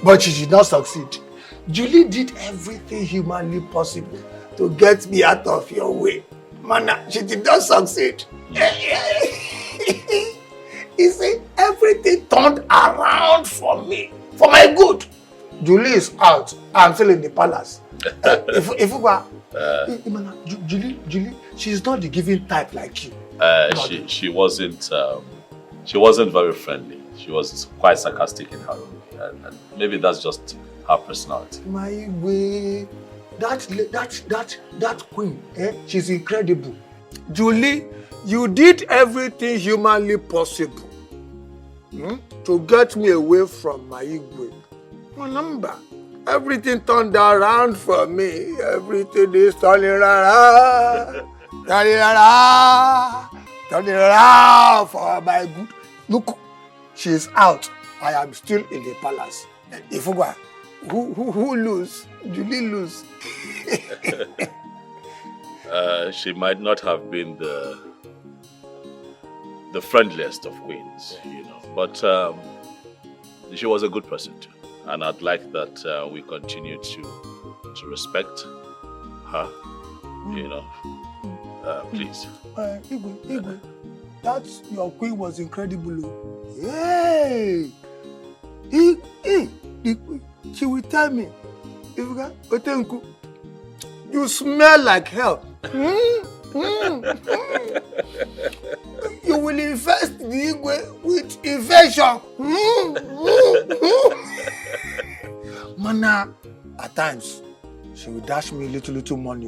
But she did not succeed. Julie did everything humanly possible to get me out of your way. Mana, she did not succeed. You see, everything turned around for me, for my good. Julie is out. I'm still in the palace. Julie, she's not the giving type like you. She wasn't very friendly. She was quite sarcastic in her way, and maybe that's just her personality. My way, that queen, she's incredible. Julie, you did everything humanly possible to get me away from my Igwe. Remember, everything turned around for me. Everything is turning around. Turning around for my good. Look, she is out. I am still in the palace. Ifugwa, who lose? Julie lose. She might not have been the friendliest of queens, you know, but she was a good person too, and I'd like that we continue to respect her, you know. Please. Igwe, that's your queen was incredible. Hey, she will tell me, Okonkwo, you smell like hell. You will infest the Igwe with infection. Mana, at times, she will dash me little money.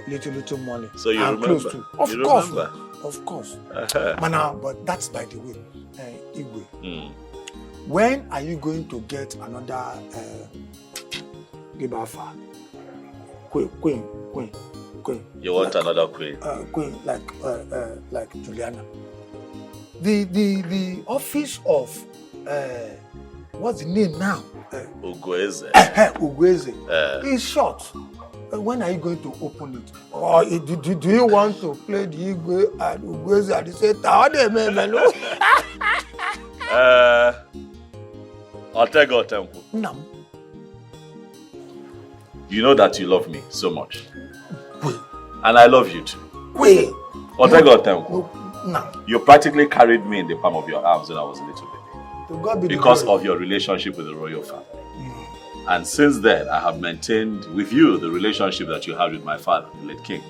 Little money. So you I'm remember? Close to. Of course. Mana, but that's by the way. Igwe, when are you going to get another Gibafa? Queen. You want another queen? Queen, like Juliana. The office of what's the name now? Ugweze. Ugweze. It's short. When are you going to open it? Or do you want to play the Igwe and Ugweze at the same time? Okonkwo. No. You know that you love me so much. And I love you too. Okonkwo. No. You practically carried me in the palm of your arms when I was a little baby. Because of your relationship with the royal family. And since then, I have maintained with you the relationship that you had with my father, the late king.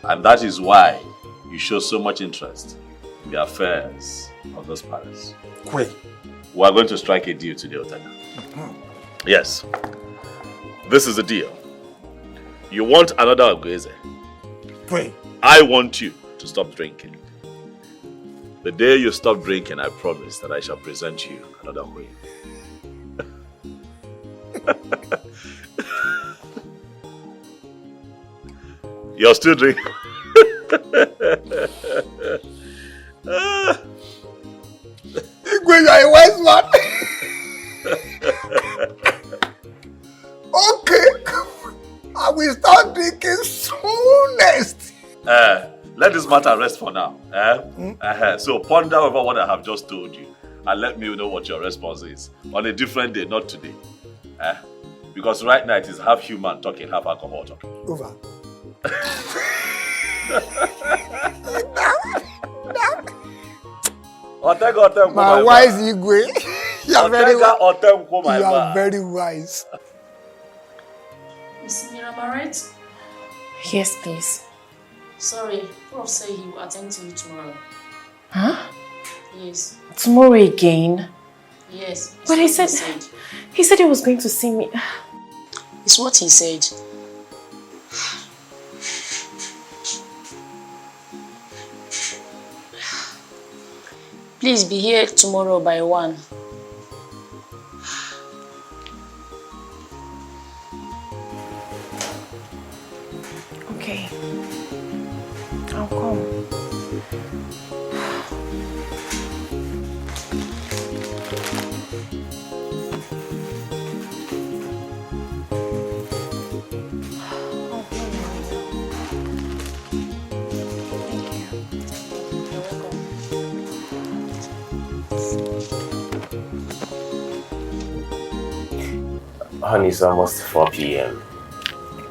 And that is why you show so much interest in the affairs of this palace. We are going to strike a deal today, Okonkwo. Yes. This is a deal. You want another Ugweze. I want you to stop drinking. The day you stop drinking, I promise that I shall present you another queen. You're still drinking. Igwe, you're a wise man. Okay. I will start drinking soonest. Let this matter rest for now. So ponder over what I have just told you and let me know what your response is. On a different day, not today. Because right now it is half human talking, half alcohol talking. Over. My wise Igwe. You are very wise. Miss Mira, am I right? Yes, please. Sorry, Prof said he will attend to you tomorrow. Huh? Yes. Tomorrow again? Yes. But he said he was going to see me. It's what he said. Please be here tomorrow by 1. Okay. I'll come. Honey, it's almost 4 p.m.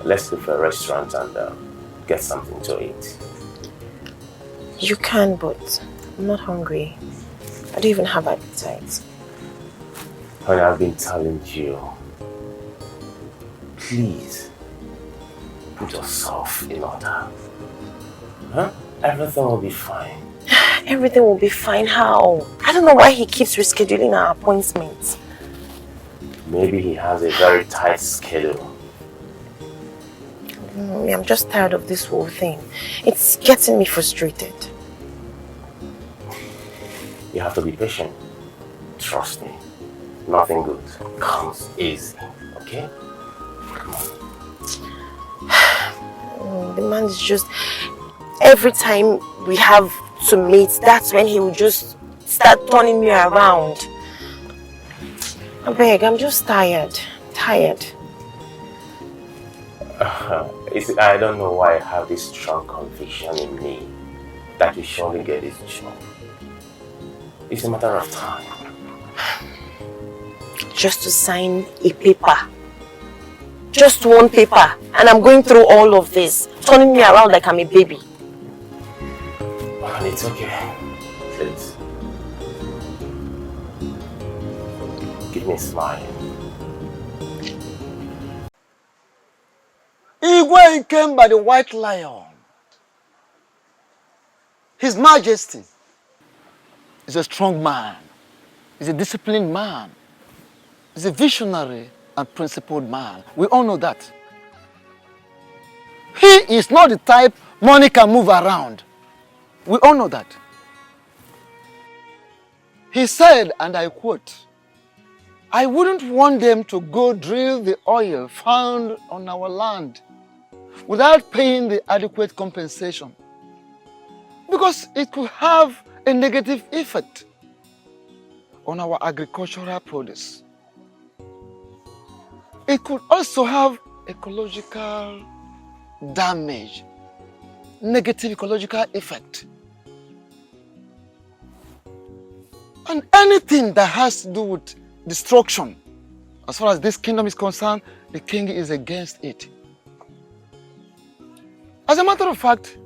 Let's look for a restaurant and get something to eat. You can, but I'm not hungry. I don't even have appetite. Honey, I've been telling you. Please, put yourself in order. Huh? Everything will be fine. Everything will be fine. How? I don't know why he keeps rescheduling our appointments. Maybe he has a very tight schedule. I'm just tired of this whole thing. It's getting me frustrated. You have to be patient. Trust me. Nothing good comes easy. Okay? Come on. The man is just... Every time we have to meet, that's when he will just start turning me around. I beg, I'm just tired. Tired. I don't know why I have this strong conviction in me that we surely get this job. It's a matter of time. Just to sign a paper. Just one paper. And I'm going through all of this. Turning me around like I'm a baby. And it's okay. Please. Give me a smile. Iyke came by the White Lion. His Majesty is a strong man. He's a disciplined man. He's a visionary and principled man. We all know that. He is not the type money can move around. We all know that. He said, and I quote, "I wouldn't want them to go drill the oil found on our land without paying the adequate compensation, because it could have a negative effect on our agricultural produce. It could also have ecological damage, negative ecological effect. And anything that has to do with destruction, as far as this kingdom is concerned, the king is against it." As a matter of fact,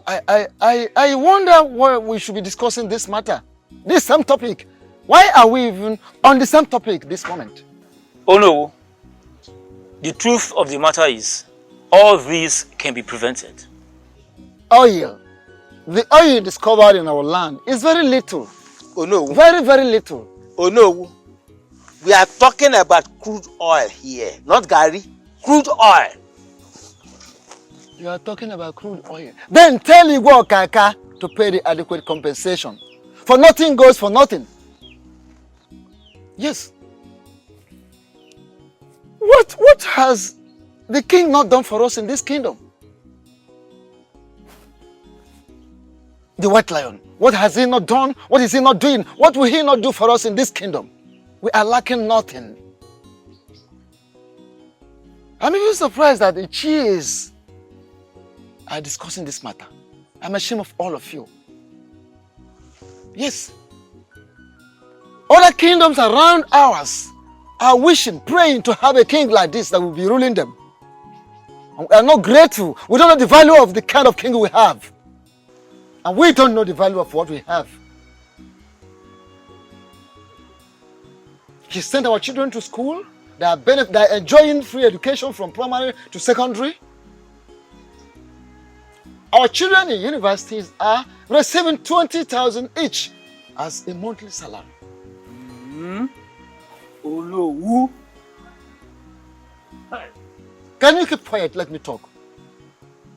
I wonder why we should be discussing this matter, this same topic. Why are we even on the same topic this moment? Oh no, the truth of the matter is, all this can be prevented. Oil. The oil discovered in our land is very little. Oh no. Very, very little. Oh no. We are talking about crude oil here, not Gary. Crude oil. You are talking about crude oil. Then tell Igwe Okaka to pay the adequate compensation. For nothing goes for nothing. Yes. What has the king not done for us in this kingdom? The White Lion. What has he not done? What is he not doing? What will he not do for us in this kingdom? We are lacking nothing. I'm even surprised that the chiefs are discussing this matter. I'm ashamed of all of you. Yes. Other kingdoms around ours are wishing, praying to have a king like this that will be ruling them. And we are not grateful. We don't know the value of the kind of king we have. And we don't know the value of what we have. He sent our children to school. They are enjoying free education from primary to secondary. Our children in universities are receiving 20,000 each as a monthly salary. Oh no, who? Can you keep quiet? Let me talk.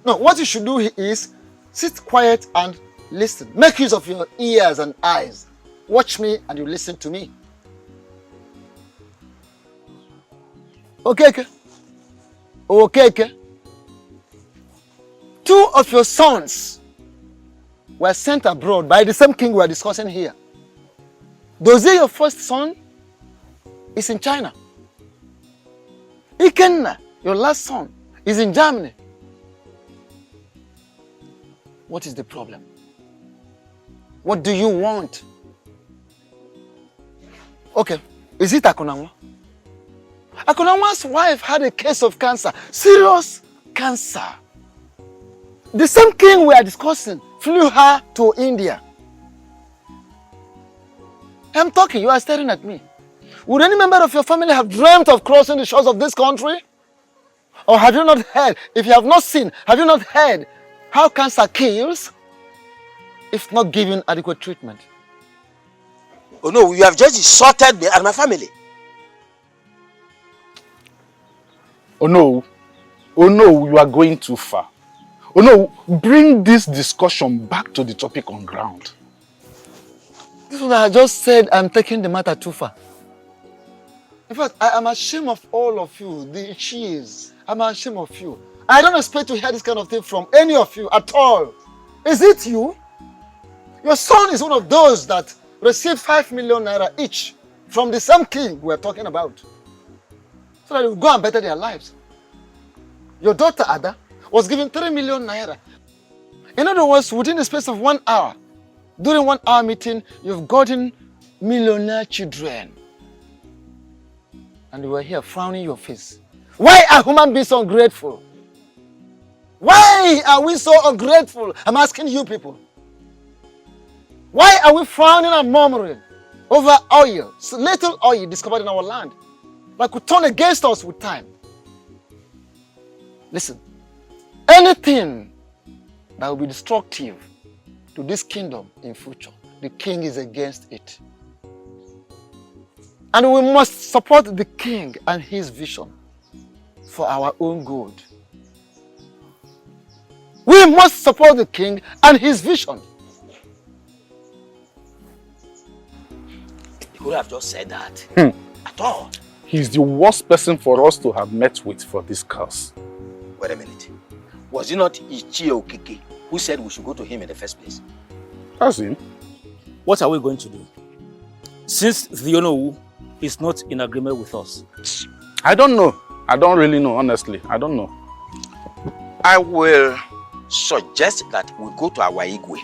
No, what you should do is sit quiet and listen. Make use of your ears and eyes. Watch me and you listen to me. Okay. Two of your sons were sent abroad by the same king we are discussing here. Dozie, your first son, is in China. Iyke, your last son, is in Germany. What is the problem? What do you want? Okay, is it Akonanwa? Akonanwa's wife had a case of cancer, serious cancer. The same king we are discussing flew her to India. I'm talking, you are staring at me. Would any member of your family have dreamt of crossing the shores of this country? Or have you not heard, if you have not seen, have you not heard how cancer kills? if not given adequate treatment. Oh no, you have just insulted me and my family. Oh no, you are going too far. Oh no, bring this discussion back to the topic on ground. This is what I just said. I'm taking the matter too far. In fact, I am ashamed of all of you, the cheese. I'm ashamed of you. I don't expect to hear this kind of thing from any of you at all. Is it you? Your son is one of those that received 5 million naira each from the same king we're talking about, so that they will go and better their lives. Your daughter Ada was given 3 million naira. In other words, within the space of 1 hour, during 1 hour meeting, you've gotten millionaire children. And you were here frowning your face. Why are human beings so ungrateful? Why are we so ungrateful? I'm asking you people. Why are we frowning and murmuring over oil, so little oil discovered in our land, that could turn against us with time? Listen, anything that will be destructive to this kingdom in future, the king is against it. And we must support the king and his vision for our own good. We must support the king and his vision. You could have just said that. At all. He's the worst person for us to have met with for this cause. Wait a minute. Was it not Iyke who said we should go to him in the first place? That's him. What are we going to do? Since the Onowu is not in agreement with us. I don't know. I don't really know, honestly. I don't know. I will suggest that we go to our Iyke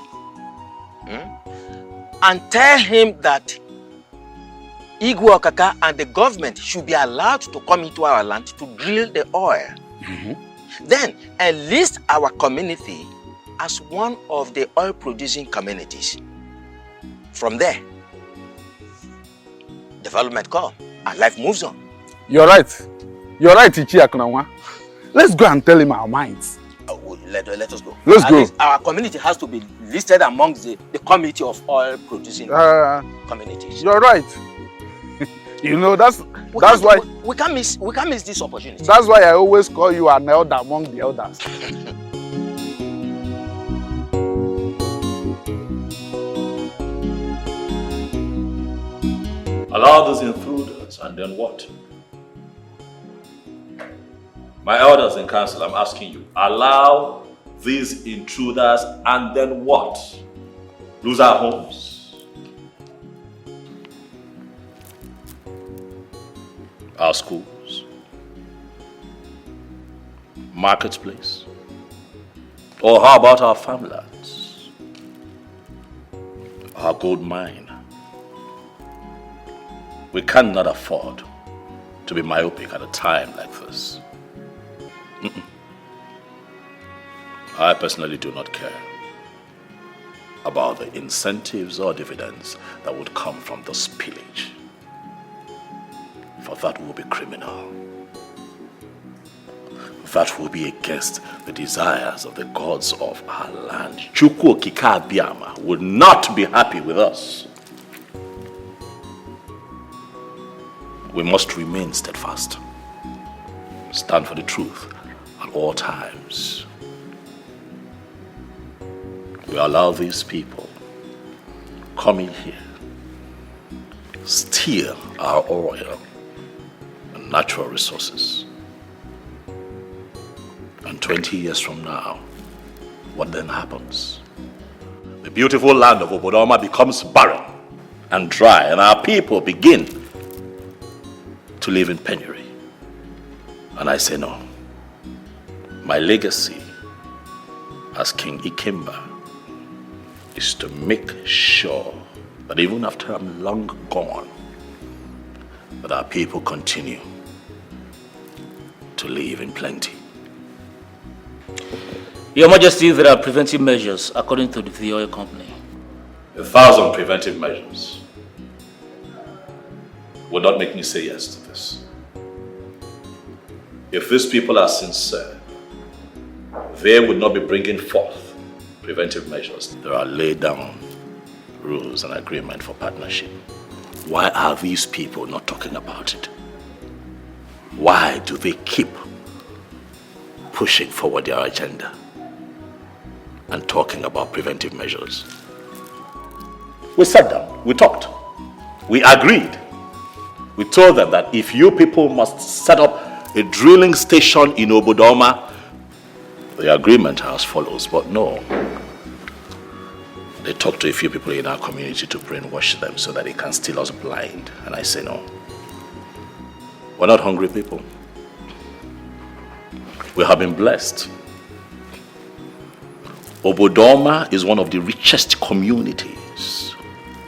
and tell him that Igwe Okaka and the government should be allowed to come into our land to drill the oil. Then enlist our community as one of the oil producing communities. From there, development comes and life moves on. You're right. You're right, Ichi Akunawa. Let's go and tell him our minds. Let us go. Let's At go. least our community has to be listed amongst the committee of oil producing communities. You're right. You know, that's why we can't miss this opportunity. That's why I always call you an elder among the elders. Allow these intruders, and then what? My elders in council, I'm asking you, allow these intruders, and then what? Lose our homes. Our schools, marketplace, or how about our farmlands, our gold mine? We cannot afford to be myopic at a time like this. I personally do not care about the incentives or dividends that would come from the spillage. For that will be criminal. That will be against the desires of the gods of our land. Chukwu Okike Abiyama would not be happy with us. We must remain steadfast. Stand for the truth at all times. We allow these people coming here, steal our oil and natural resources. And 20 years from now, what then happens? The beautiful land of Obodoma becomes barren and dry, and our people begin to live in penury. And I say no. My legacy as King Ikemba is to make sure that even after I'm long gone, that our people continue to live in plenty. Your Majesty, there are preventive measures according to the oil company. 1,000 preventive measures would not make me say yes to this. If these people are sincere, they would not be bringing forth preventive measures. There are laid down rules and agreement for partnership. Why are these people not talking about it? Why do they keep pushing forward their agenda and talking about preventive measures? We sat down, we talked, we agreed. We told them that if you people must set up a drilling station in Obodoma, the agreement as follows, but no. They talked to a few people in our community to brainwash them so that they can steal us blind. And I say no. We're not hungry people. We have been blessed. Obodoma is one of the richest communities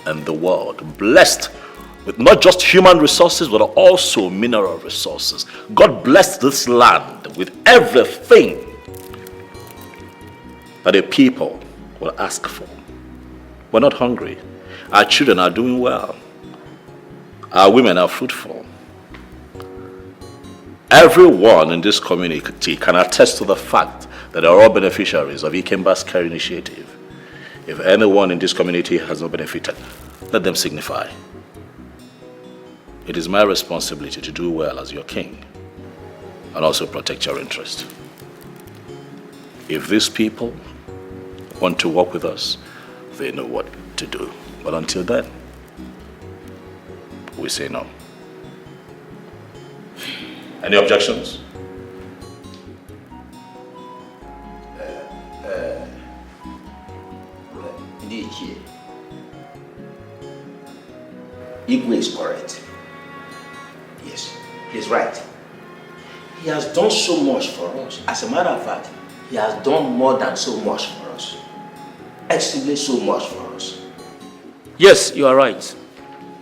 in the world. Blessed with not just human resources, but also mineral resources. God blessed this land with everything that a people will ask for. We're not hungry. Our children are doing well. Our women are fruitful. Everyone in this community can attest to the fact that they are all beneficiaries of Ikemba's care initiative. If anyone in this community has not benefited, let them signify. It is my responsibility to do well as your king and also protect your interest. If these people want to work with us, they know what to do. But until then, we say no. Any objections? Iyke is correct. Yes, he's right. He has done so much for us. As a matter of fact, he has done more than so much for us. Extremely so much for us. Yes, you are right.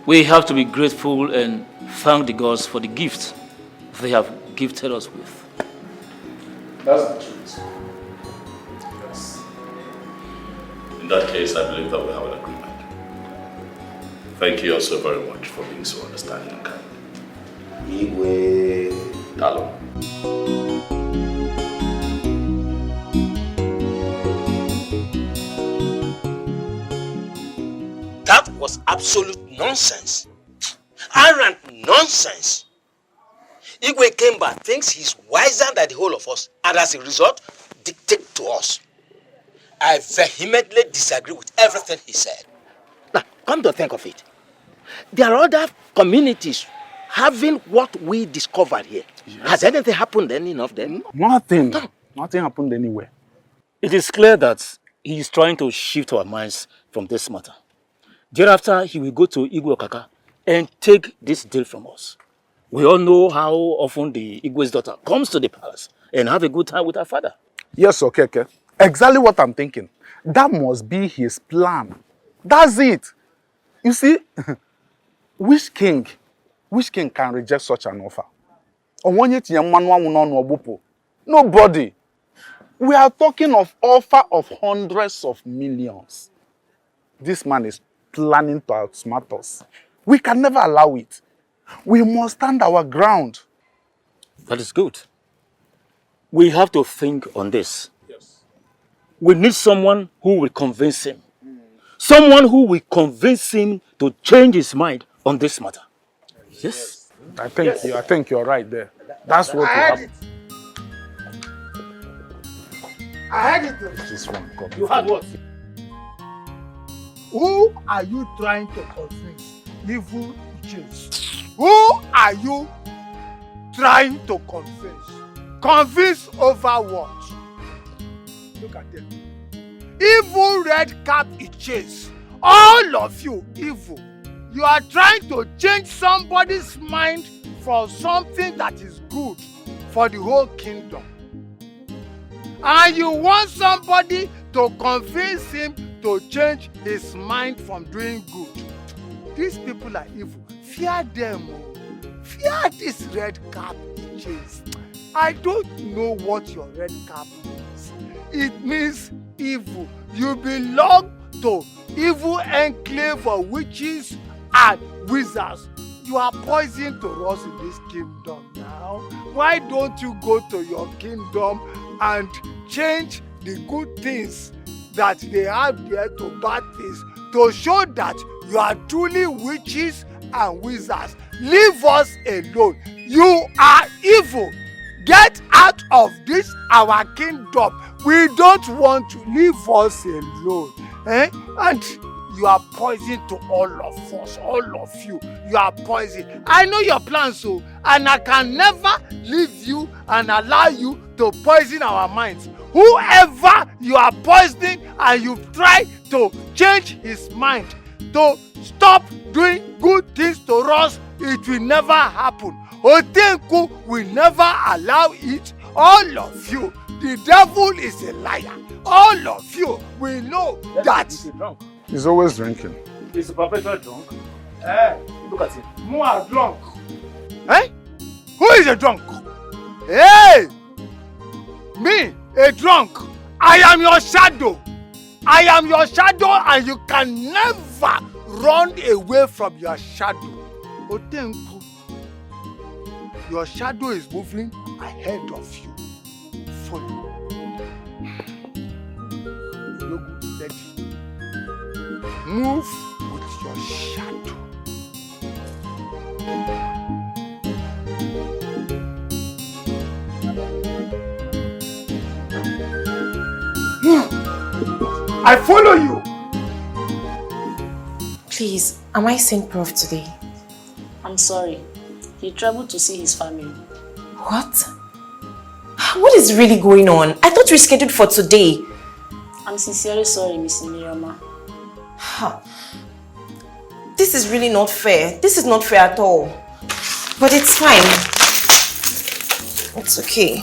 We have to be grateful and thank the gods for the gift they have gifted us with. That's the truth. Yes. In that case, I believe that we have an agreement. Thank you also very much for being so understanding and kind. Iyke. Dalo. That was absolute nonsense. Arrant nonsense. Iyke came back, thinks he's wiser than the whole of us, and as a result, dictates to us. I vehemently disagree with everything he said. Now, come to think of it, there are other communities having what we discovered here. Yes. Has anything happened to any of them? Nothing. No. Nothing happened anywhere. It is clear that he is trying to shift our minds from this matter. Thereafter, he will go to Iyke Okaka and take this deal from us. We all know how often the Igwe's daughter comes to the palace and have a good time with her father. Yes, okay. Exactly what I'm thinking. That must be his plan. That's it. You see, which king can reject such an offer? Nobody. We are talking of offer of hundreds of millions. This man is planning to outsmart us. We can never allow it. We must stand our ground. That is good. We have to think on this. Yes. We need someone who will convince him. Someone who will convince him to change his mind on this matter. Yes. I think you're right there. That's what will happen. I heard it. This one, God. You heard what? Who are you trying to convince? Evil Jews. Who are you trying to convince? Convince over what? Look at them. Evil red cap Iyke. All of you evil. You are trying to change somebody's mind for something that is good for the whole kingdom. And you want somebody to convince him to change his mind from doing good. These people are evil. Fear them. Fear this red cap Iyke. I don't know what your red cap means. It means evil. You belong to evil enclave of witches and wizards. You are poison to us in this kingdom now. Why don't you go to your kingdom and change the good things that they have there to bad things to show that you are truly witches and wizards. Leave us alone. You are evil. Get out of this our kingdom. We don't want to leave us alone. And you are poison to all of us, all of you. You are poison. I know your plans, so, and I can never leave you and allow you to poison our minds. Whoever you are poisoning and you try to change his mind to stop doing good things to us, it will never happen. Otenku will never allow it. All of you, the devil is a liar. All of you will know that. He's always drinking. He's a perpetual drunk. Look at him. Who are drunk? Who is a drunk? Hey! Me, a drunk. I am your shadow. I am your shadow and you can never run away from your shadow. Otenku, your shadow is moving ahead of you. Follow. Steady. Move with your shadow. I follow you. Please, am I seeing Prof today? I'm sorry. He traveled to see his family. What? What is really going on? I thought we scheduled for today. I'm sincerely sorry, Miss Miriama. This is really not fair. This is not fair at all. But it's fine. It's okay.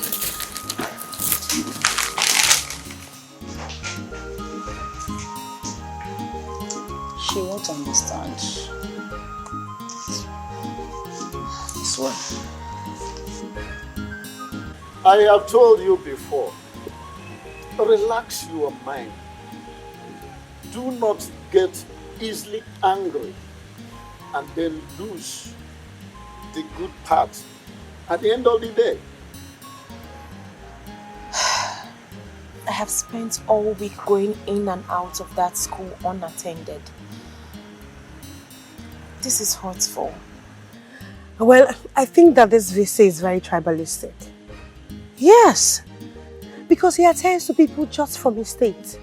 She won't understand. I swear. I have told you before, relax your mind. Do not get easily angry and then lose the good part at the end of the day. I have spent all week going in and out of that school unattended. This is hurtful. Well, I think that this visa is very tribalistic. Yes, because he attends to people just from his state,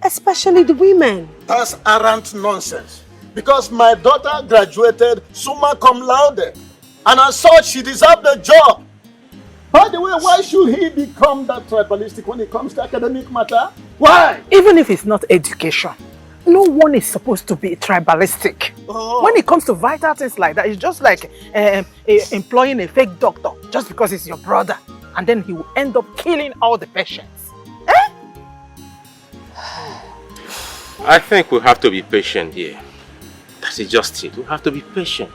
especially the women. That's arrant nonsense. Because my daughter graduated summa cum laude, and as such, she deserved the job. By the way, why should he become that tribalistic when it comes to academic matter? Why? Even if it's not education, no one is supposed to be tribalistic. Oh. When it comes to vital things like that, it's just like employing a fake doctor just because it's your brother, and then he will end up killing all the patients. I think we have to be patient here. That's just it. We have to be patient.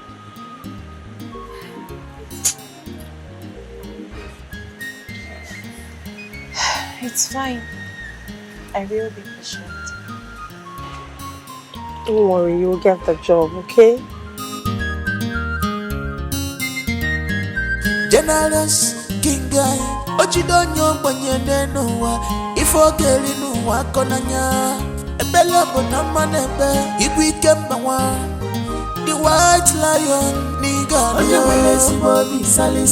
It's fine. I will be patient. Don't worry, you'll get the job, okay? Generous king guy, Ochidonyo Banyane Noah, Ifogeli Noah Konanya, Ebella Bonamanebe, Iyke the White Lion, Nigga, Onyewelesi Bobby, Sally,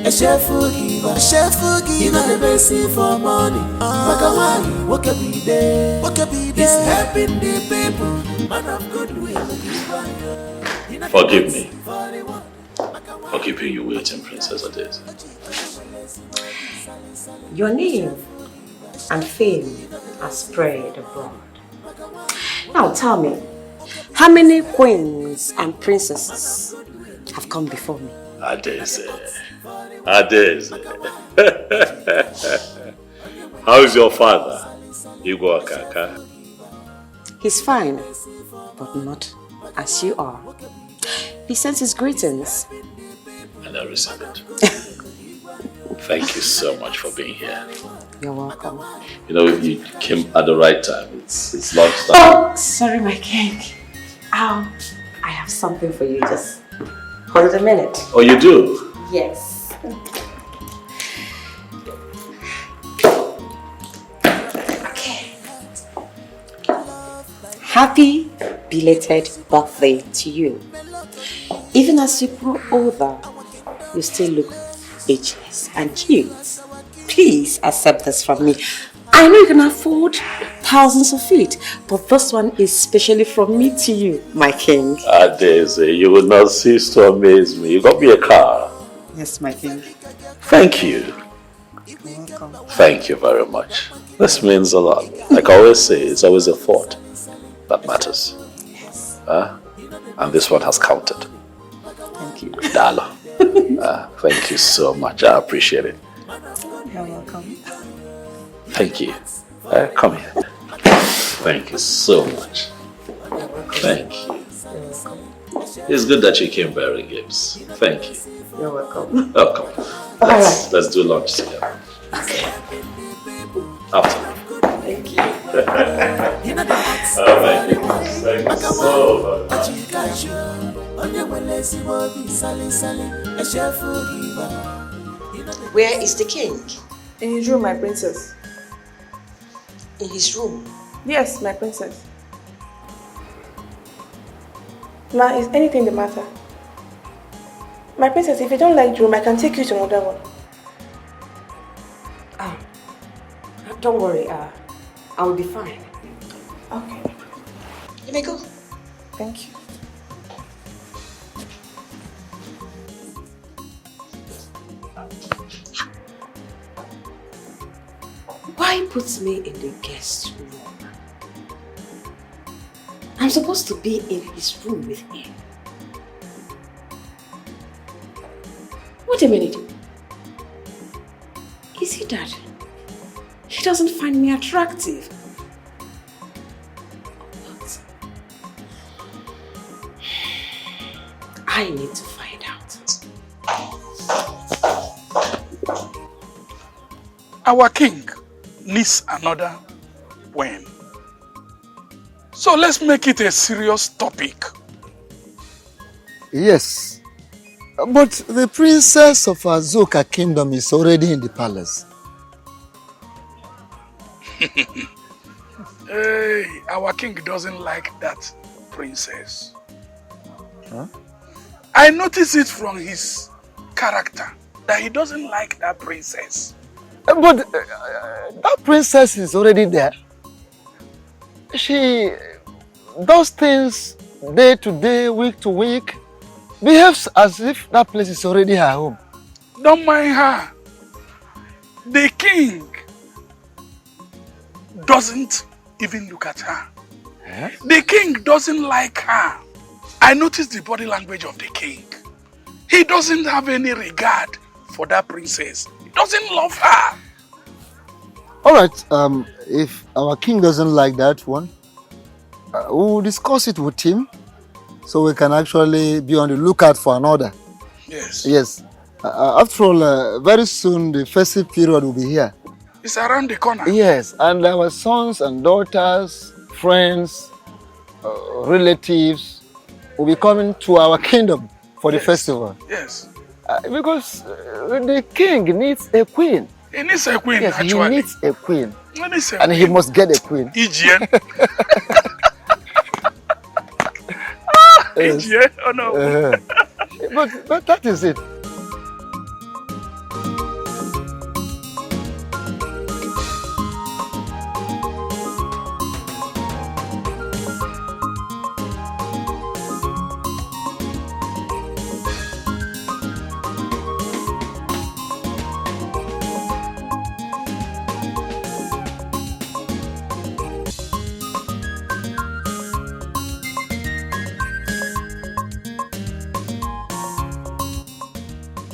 a chef who give, you know the best for money. Wakawai, wakabi day, he's helping the people, man of goodwill. Forgive me for keeping you waiting, Princess Adeze. Your name and fame are spread abroad. Now tell me, how many queens and princesses have come before me? Adeze. How's your father, Igwe Okaka? He's fine, but not as you are. He sends his greetings. And I receive it. Thank you so much for being here. You're welcome. You know, you came at the right time. It's lunchtime. Oh, sorry, my king. I have something for you. Just hold it a minute. Oh, you do? Yes. Okay. happy belated birthday to you. Even as you grow older, you still look ageless and cute. Please accept this from me. I know you can afford thousands of it, but this one is specially from me to you, my king. Daisy, you will not cease to amaze me. You got me a car. Yes, my king. Thank you. You're welcome. Thank you very much. This means a lot. Like I always say, it's always a thought that matters. Yes. And this one has counted. Thank you. Dalo. Thank you so much. I appreciate it. You're welcome. Thank you. Come here. Thank you so much. Thank you. It's good that you came bearing gifts. Thank you. You're welcome. Welcome. Let's do lunch together. Okay. After. Thank you. Thank you. Thank you so much. Where is the king? In his room, my princess. In his room? Yes, my princess. Ma, is anything the matter? My princess, if you don't like the room, I can take you to another one. Don't worry, I'll be fine. Okay. You may go. Thank you. Why put me in the guest room? I'm supposed to be in his room with him. Wait a minute. Is it that he doesn't find me attractive? What? I need to find out. Our king needs another queen. So let's make it a serious topic. Yes. But the princess of Azuka kingdom is already in the palace. Hey, our king doesn't like that princess. Huh? I notice it from his character that he doesn't like that princess. But that princess is already there. She does things day to day, week to week, behaves as if that place is already her home. Don't mind her. The king doesn't even look at her. Eh? The king doesn't like her. I noticed the body language of the king. He doesn't have any regard for that princess. He doesn't love her. All right, if our king doesn't like that one, we'll discuss it with him so we can actually be on the lookout for another. Yes. Yes. After all, very soon the festive period will be here. It's around the corner. Yes, and our sons and daughters, friends, relatives will be coming to our kingdom for the festival. Yes. Because the king needs a queen. He needs a queen, yes, actually. He needs a queen. He needs a and queen. He must get a queen. Iyke. Yes. Iyke? Oh no. But that is it.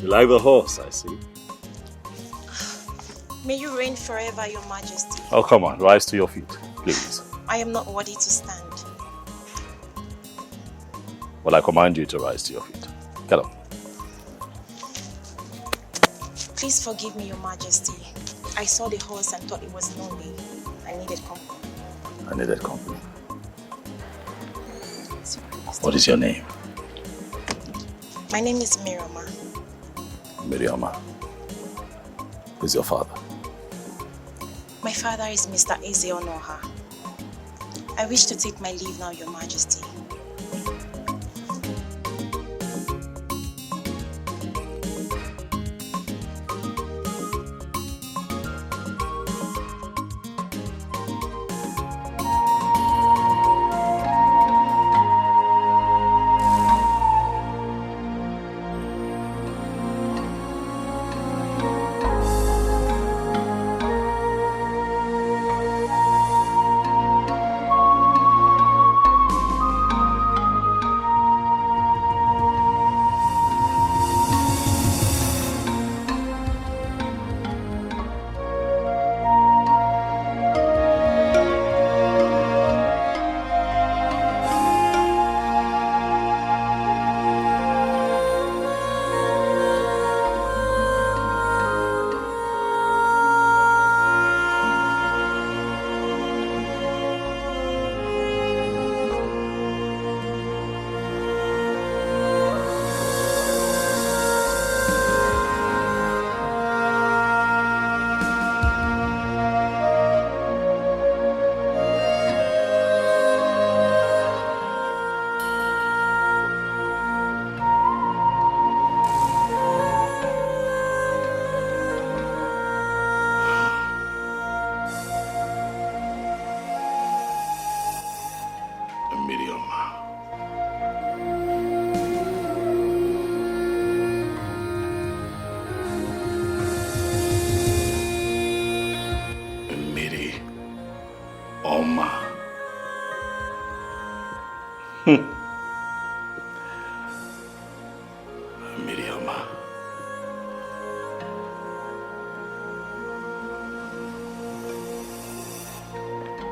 You like the horse, I see. May you reign forever, Your Majesty. Oh, come on, rise to your feet, please. I am not worthy to stand. Well, I command you to rise to your feet. Get up. Please forgive me, Your Majesty. I saw the horse and thought it was lonely. I needed company. I needed company. What is your name? My name is Miriama. Miriama. Who's your father? My father is Mr. Noah. I wish to take my leave now, Your Majesty.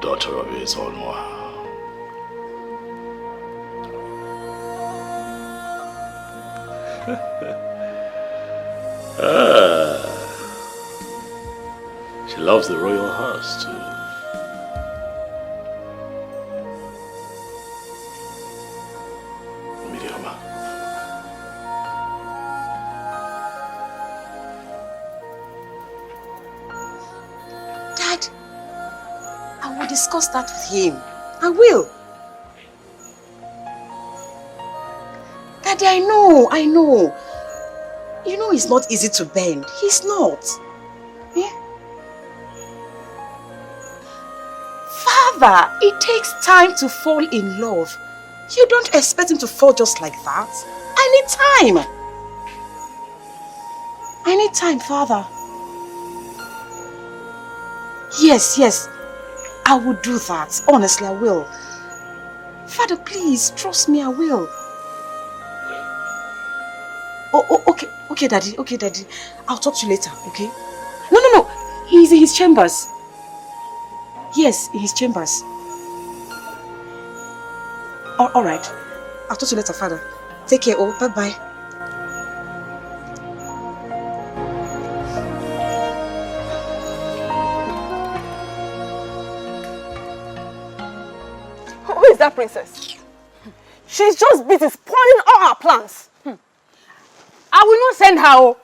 Daughter of his own one. She loves the royal horse too. Dad, I will discuss that with him. I will. Daddy, I know. You know it's not easy to bend. He's not. Yeah? Father, it takes time to fall in love. You don't expect him to fall just like that. I need time. I need time, Father. Yes. I will do that. Honestly, I will. Father, please, trust me, I will. Okay, Daddy. I'll talk to you later, okay? No. He's in his chambers. Yes, in his chambers. All right. I'll talk to you later, Father. Take care. Oh, bye-bye. Who is that princess? She's just busy spoiling all our plans. I will not send her.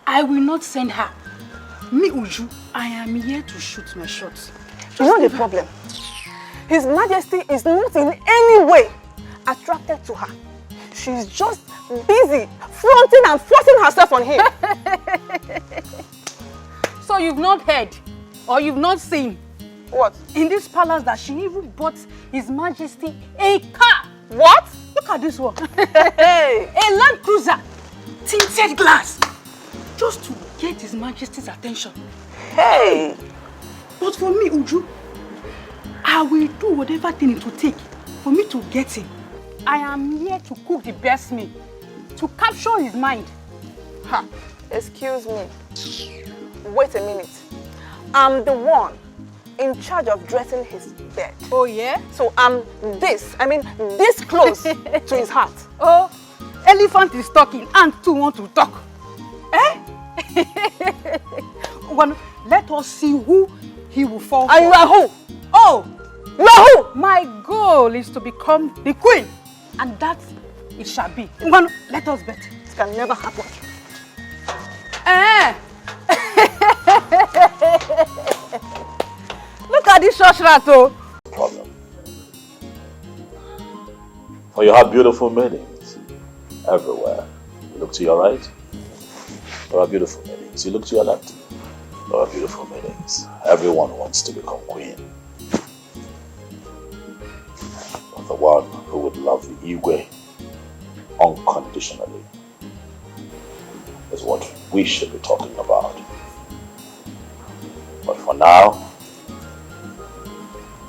I will not send her. Me, Uju, I am here to shoot my shots. You know the problem? His Majesty is not in any way attracted to her. She's just busy flaunting and forcing herself on him. So you've not heard or you've not seen what? In this palace that she even bought His Majesty a car. What? Look at this one. Hey. A Land Cruiser. Tinted glass. Just to get His Majesty's attention. Hey. But for me, Uju, I will do whatever thing it will take for me to get him. I am here to cook the best meal, to capture his mind. Ha! Excuse me. Wait a minute. I'm the one in charge of dressing his bed. Oh yeah? So I'm this close to his heart. Oh, elephant is talking and two want to talk. Eh? Well, let us see who he will fall for. And you are who? Oh! You are who? My goal is to become the queen. And that it shall be. Well, let us bet. It can never happen. Eh? Look at this short rat, oh. Problem. For you have beautiful maidens everywhere. You look to your right, there are beautiful maidens. You look to your left, there are beautiful maidens. Everyone wants to become queen. But the one who would love the Iyke unconditionally is what we should be talking about. But for now,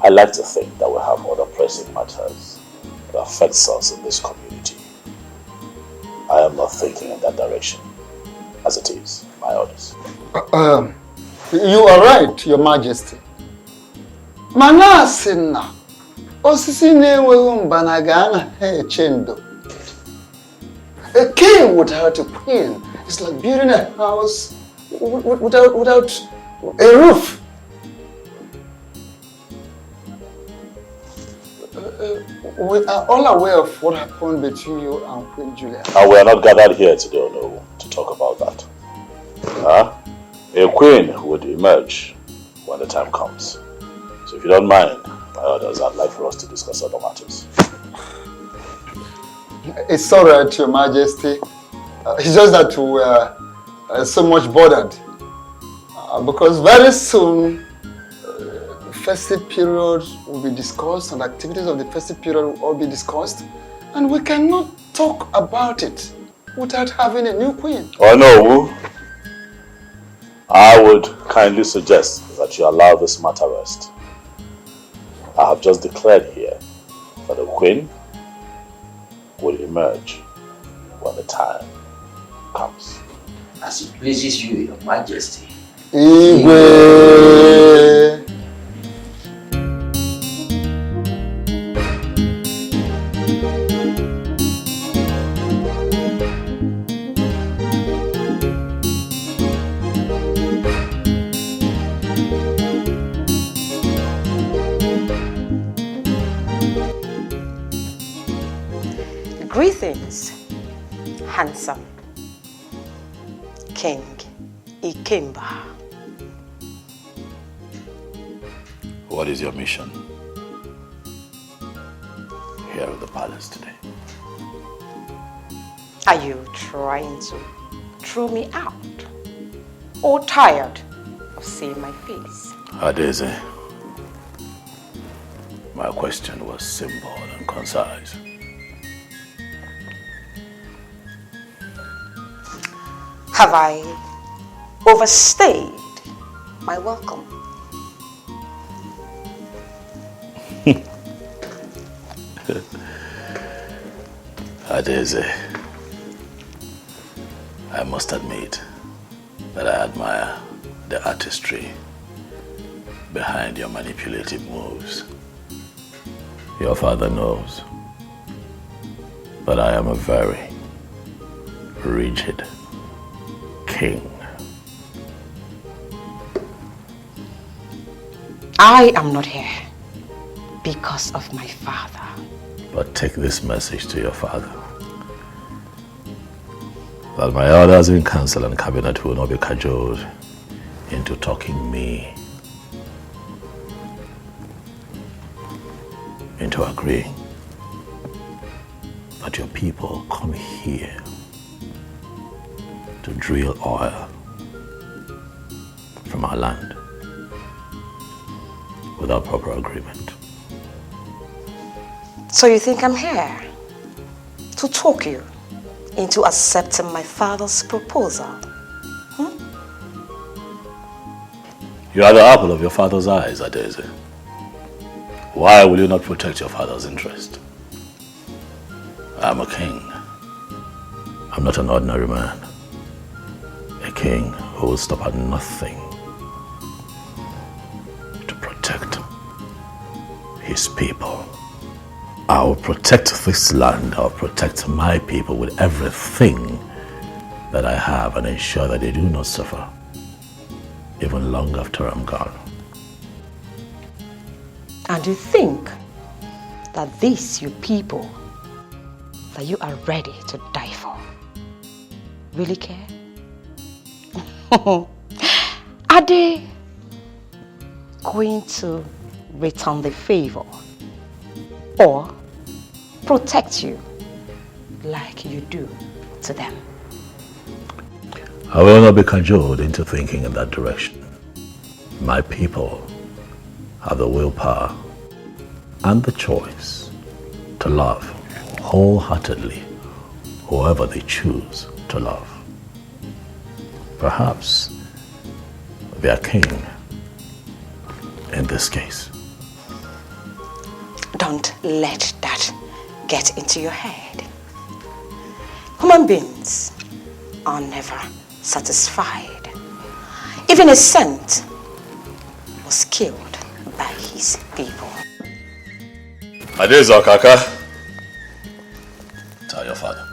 I like to think that we have other pressing matters that affects us in this community. I am not thinking in that direction, as it is, my orders. You are right, Your Majesty. Manasina, osisi newe banagana chendo. A king without a queen is like building a house without a roof. We are all aware of what happened between you and Queen Julia. And we are not gathered here today, no, to talk about that. A queen would emerge when the time comes. So if you don't mind, my orders, I'd like for us to discuss other matters. It's all right, Your Majesty. It's just that we are so much bothered. Because very soon, festive period will be discussed and activities of the festive period will all be discussed. And we cannot talk about it without having a new queen. Oh no, I would kindly suggest that you allow this matter rest. I have just declared here that the queen will emerge when the time comes. As it pleases you, Your Majesty. Iyke. Greetings, handsome King Iyke. What is your mission here at the palace today? Are you trying to throw me out? Or tired of seeing my face? Adeze, my question was simple and concise. Have I overstayed my welcome? Adeze, I must admit that I admire the artistry behind your manipulative moves. Your father knows, but I am a very rigid king. I am not here because of my father. But take this message to your father, that my orders in council and cabinet will not be cajoled into talking me into agreeing that your people come here to drill oil from our land without proper agreement. So you think I'm here to talk you into accepting my father's proposal? You are the apple of your father's eyes, Adeze. Why will you not protect your father's interest? I am a king. I'm not an ordinary man. A king who will stop at nothing to protect his people. I will protect this land. I'll protect my people with everything that I have and ensure that they do not suffer, even long after I'm gone. And you think that these you people that you are ready to die for really care? Are they going to return the favor? Or protect you like you do to them. I will not be cajoled into thinking in that direction. My people have the willpower and the choice to love wholeheartedly whoever they choose to love. Perhaps their king in this case. Don't let that get into your head. Human beings are never satisfied. Even a saint was killed by his people. Adeza Kaka. Tell your father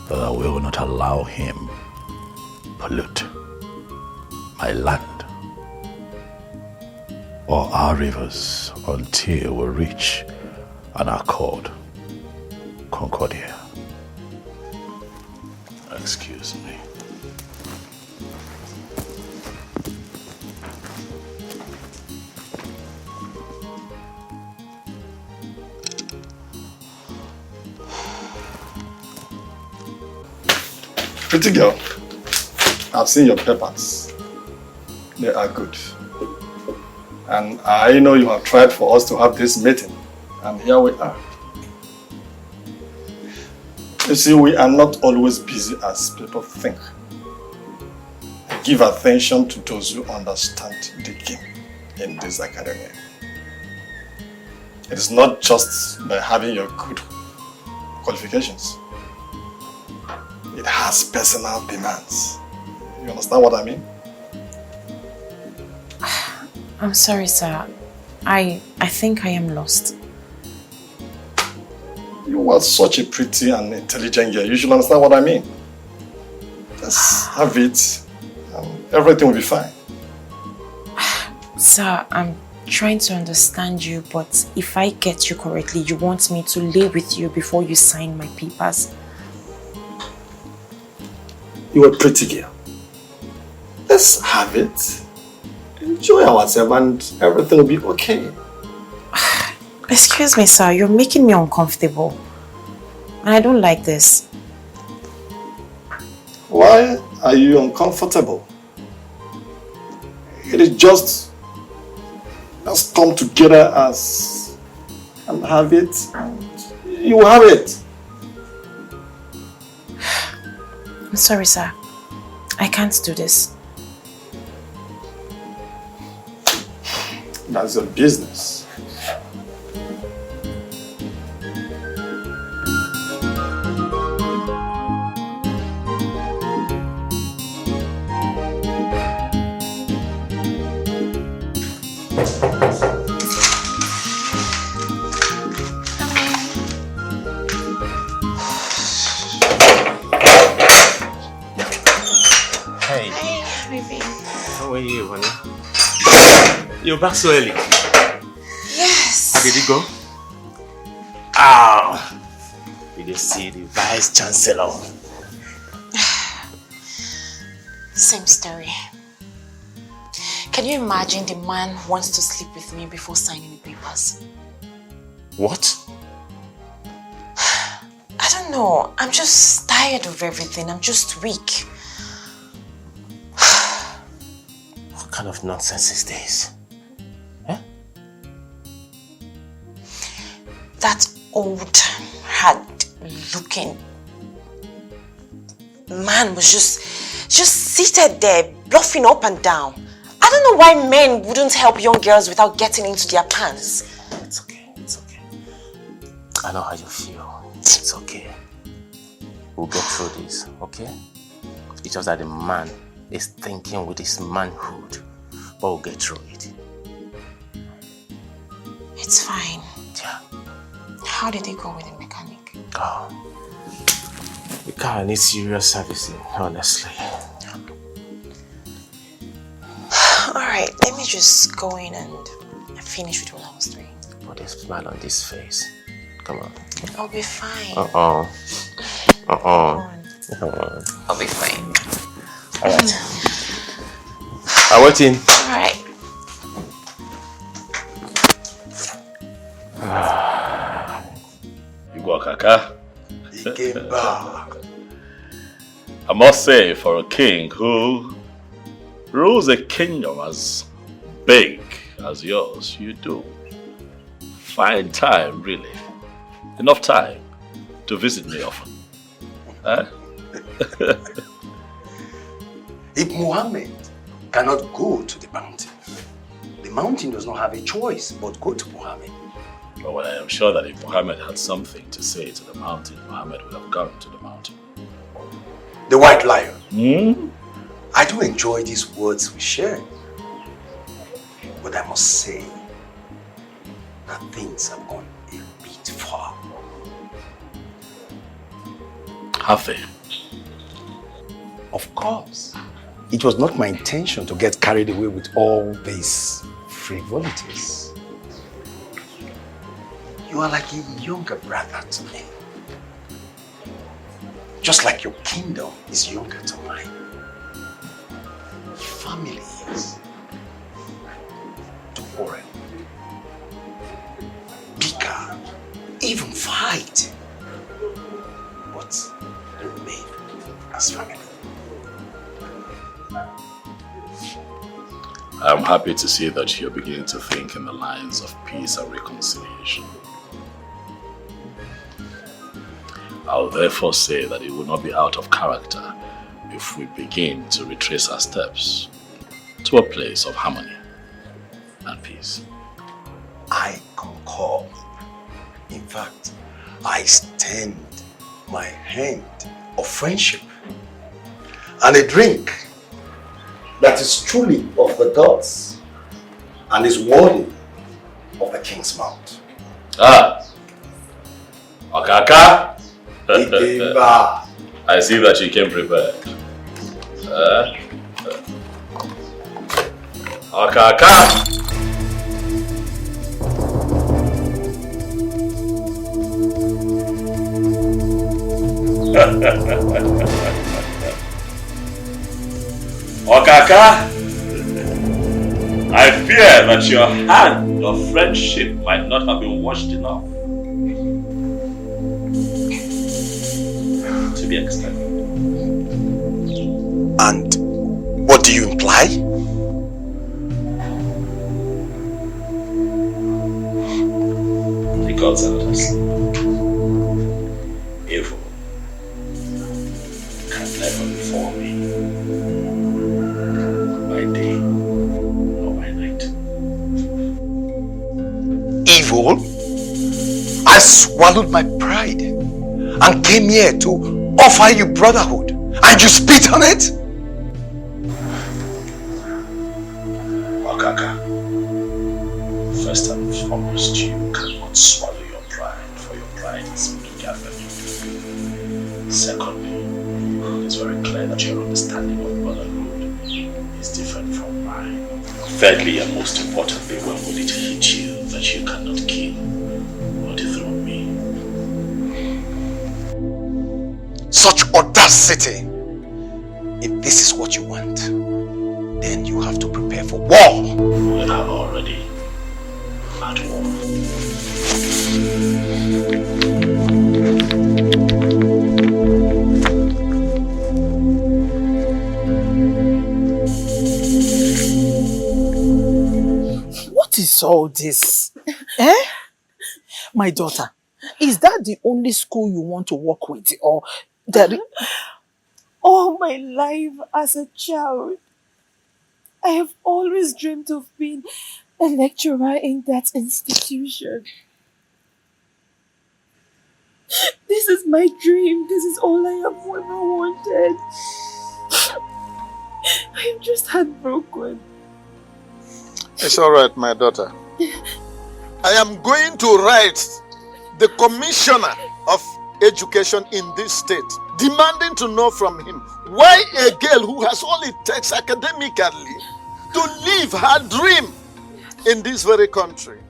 that I will not allow him pollute my land or our rivers until we reach an accord. Concordia. Excuse me. Pretty girl, I've seen your papers. They are good. And I know you have tried for us to have this meeting. And here we are. You see, we are not always busy as people think. Give attention to those who understand the game in this academy. It is not just by having your good qualifications. It has personal demands. You understand what I mean? I'm sorry, sir. I think I am lost. You are such a pretty and intelligent girl. You should understand what I mean. Just have it, and everything will be fine. Sir, I'm trying to understand you, but if I get you correctly, you want me to lay with you before you sign my papers. You are a pretty girl. Let's have it. Enjoy ourselves and everything will be okay. Excuse me, sir. You're making me uncomfortable. And I don't like this. Why are you uncomfortable? It is just, let's come together as and have it. And you will have it. I'm sorry, sir. I can't do this. That's your business. How are you, honey? You're back so early. Yes. How did it go? Ah, did you see the Vice Chancellor? Same story. Can you imagine the man wants to sleep with me before signing the papers? What? I don't know. I'm just tired of everything. I'm just weak. What kind of nonsense is this? Huh? That old, hard-looking man was just seated there, bluffing up and down. I don't know why men wouldn't help young girls without getting into their pants. It's okay, it's okay. I know how you feel. It's okay. We'll get through this, okay? It's just that the man is thinking with his manhood, but we'll get through it. It's fine. Yeah. How did it go with the mechanic? Oh, the car needs serious servicing, honestly. Alright, let me just go in and finish with what I was doing. Put a smile on this face. Come on. I'll be fine. Come on. I'll be fine. Alright. I'm waiting. Alright. Okaka. He came back. I must say, for a king who rules a kingdom as big as yours, you do find time, really. Enough time to visit me often. Huh? If Muhammad cannot go to the mountain does not have a choice but go to Muhammad. But well, I am sure that if Muhammad had something to say to the mountain, Muhammad would have gone to the mountain. The white lion. Hmm? I do enjoy these words we share. But I must say that things have gone a bit far. Have they? Of course. It was not my intention to get carried away with all these frivolities. You are like a younger brother to me. Just like your kingdom is younger to mine. Families to quarrel, bicker, even fight, but remain as family. I'm happy to see that you're beginning to think in the lines of peace and reconciliation. I'll therefore say that it will not be out of character if we begin to retrace our steps to a place of harmony and peace. I concur. In fact, I extend my hand of friendship and a drink that is truly of the gods and is worthy of the king's mouth. Ah! Okaka! Ikemba. I see that you came prepared. Okaka! Okaka, I fear that your hand of friendship might not have been washed enough to be extended. And what do you imply? The gods are not asleep. Evil can never befall me. By day or by night. Evil? I swallowed my pride and came here to offer you brotherhood, and you spit on it? Okaka, first and foremost, you cannot swallow your pride, for your pride is bigger than you. Secondly, it's very clear that your understanding of brotherhood is different from mine. Thirdly, and most importantly, when will it hit you that you cannot kill or dethrone me? Such audacity! If this is what you want, then you have to prepare for war. We are already at war. What is all this? Eh? My daughter, is that the only school you want to work with? Or that... All my life as a child, I have always dreamed of being a lecturer in that institution. This is my dream. This is all I have ever wanted. I am just heartbroken. It's all right, my daughter. I am going to write the commissioner of education in this state, demanding to know from him why a girl who has all it takes academically to live her dream in this very country,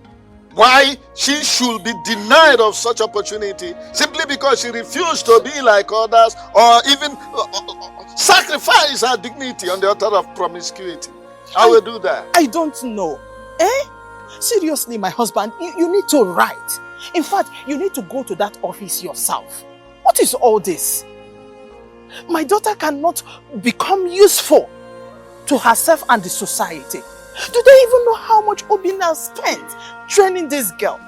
why she should be denied of such opportunity simply because she refused to be like others or even sacrifice her dignity on the altar of promiscuity. I will do that. I don't know. Eh? Seriously, my husband, you need to write. In fact, you need to go to that office yourself. What is all this? My daughter cannot become useful to herself and the society. Do they even know how much Obinna spent training this girl?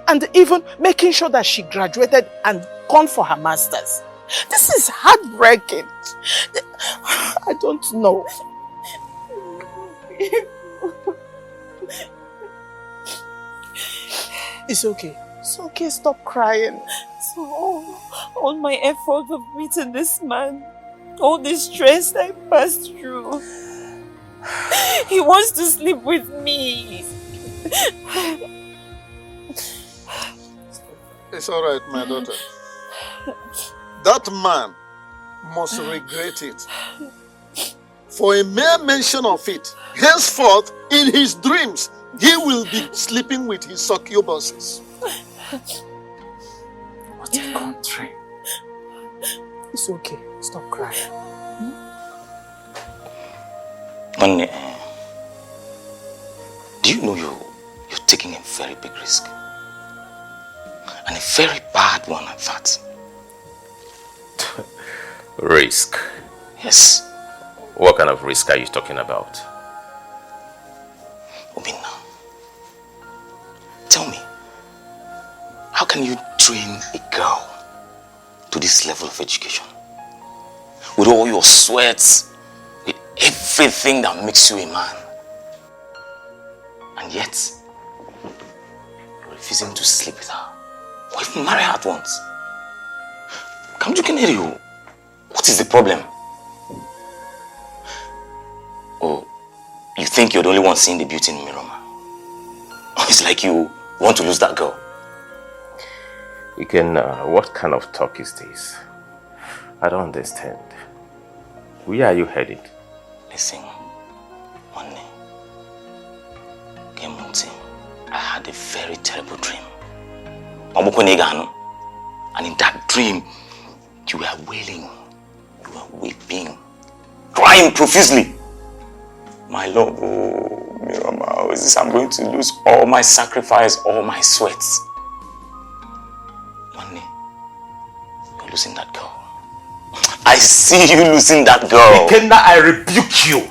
And even making sure that she graduated and gone for her master's. This is heartbreaking. I don't know. It's okay. It's okay. Stop crying. So, all my effort of meeting this man, all the stress I passed through, he wants to sleep with me. It's all right, my daughter. That man must regret it. For a mere mention of it, henceforth, in his dreams, he will be sleeping with his succubuses. What a country. It's okay. Stop crying. Money, do you know you're taking a very big risk? And a very bad one at that. Risk? Yes. What kind of risk are you talking about? Obinna, tell me, how can you train a girl to this level of education? With all your sweats, with everything that makes you a man. And yet, you're refusing to sleep with her. Or even marry her at once. Kamjukeneri, what is the problem? Oh, you think you're the only one seeing the beauty in Miroma? It's like you want to lose that girl. Iyke, what kind of talk is this? I don't understand. Where are you headed? Listen, Money, I had a very terrible dream. And in that dream, you were wailing, you were weeping, crying profusely. My love, oh, Miroma, how is this? I'm going to lose all my sacrifice, all my sweats. Money, you're losing that girl. I see you losing that girl. Iyke, I rebuke you.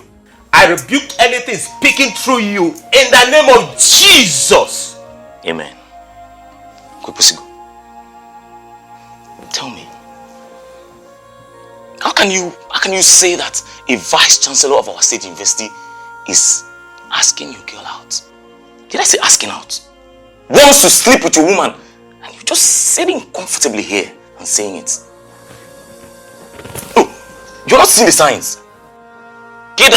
I rebuke anything speaking through you in the name of Jesus. Amen. Tell me, how can you say that a vice chancellor of our state university is asking your girl out? Did I say asking out? Wants to sleep with your woman, and you're just sitting comfortably here and saying it. Oh, you're not seeing the signs. I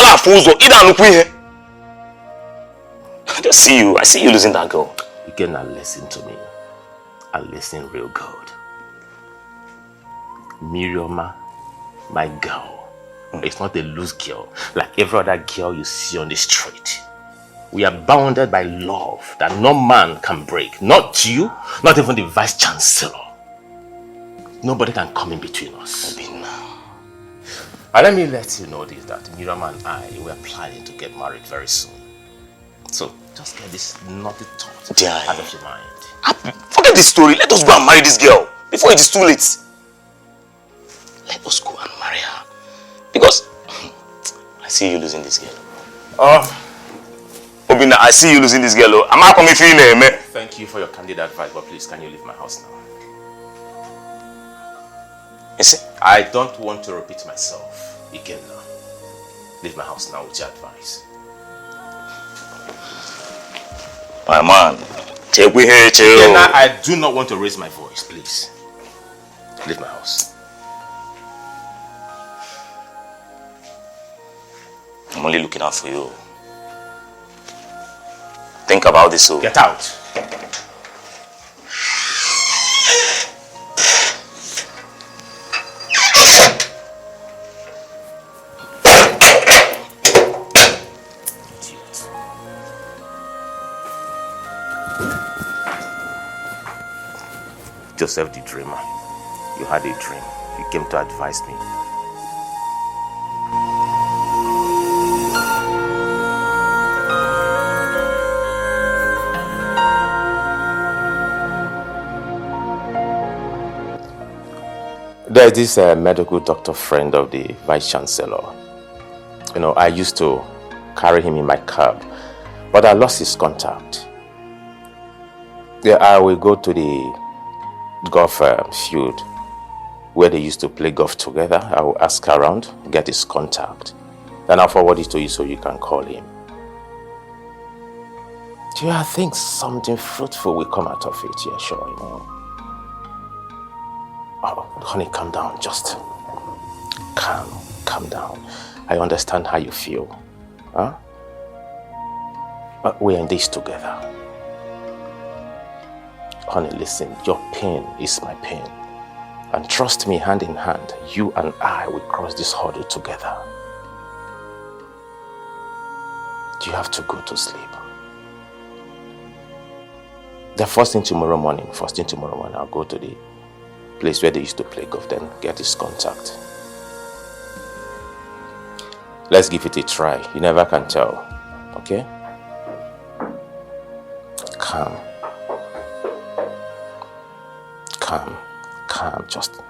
just see you. I see you losing that girl. Iyke, now listen to me. And listen real good. Mirioma, my girl, is not a loose girl like every other girl you see on the street. We are bounded by love that no man can break. Not you, not even the vice chancellor. Nobody can come in between us. And let me let you know this, that Mirioma and I, we are planning to get married very soon. So just get this naughty thought out of your mind. Forget this story. Let us go and marry this girl before it is too late. Let us go and marry her. Because I see you losing this girl. Obinna, I see you losing this girl. Am I coming for you, man? Thank you for your candid advice, but please, can you leave my house now? You see? I don't want to repeat myself. Iyke, leave my house now with your advice. My man, take we here, Iyke, I do not want to raise my voice, please. Leave my house. I'm only looking out for you. Think about this. So get out. Joseph the dreamer, you had a dream. You came to advise me. There's this medical doctor friend of the Vice Chancellor. You know, I used to carry him in my cab, but I lost his contact. Yeah, I will go to the golf field where they used to play golf together. I will ask around, get his contact. Then I'll forward it to you so you can call him. Yeah, I think something fruitful will come out of it. Yeah, sure, you know. Oh, honey, calm down. Just calm down. I understand how you feel. Huh? But we're in this together. Honey, listen, your pain is my pain. And trust me, hand in hand, you and I will cross this hurdle together. You have to go to sleep. The first thing tomorrow morning, I'll go to the place where they used to play golf, then get his contact. Let's give it a try. You never can tell. Okay? Calm. Just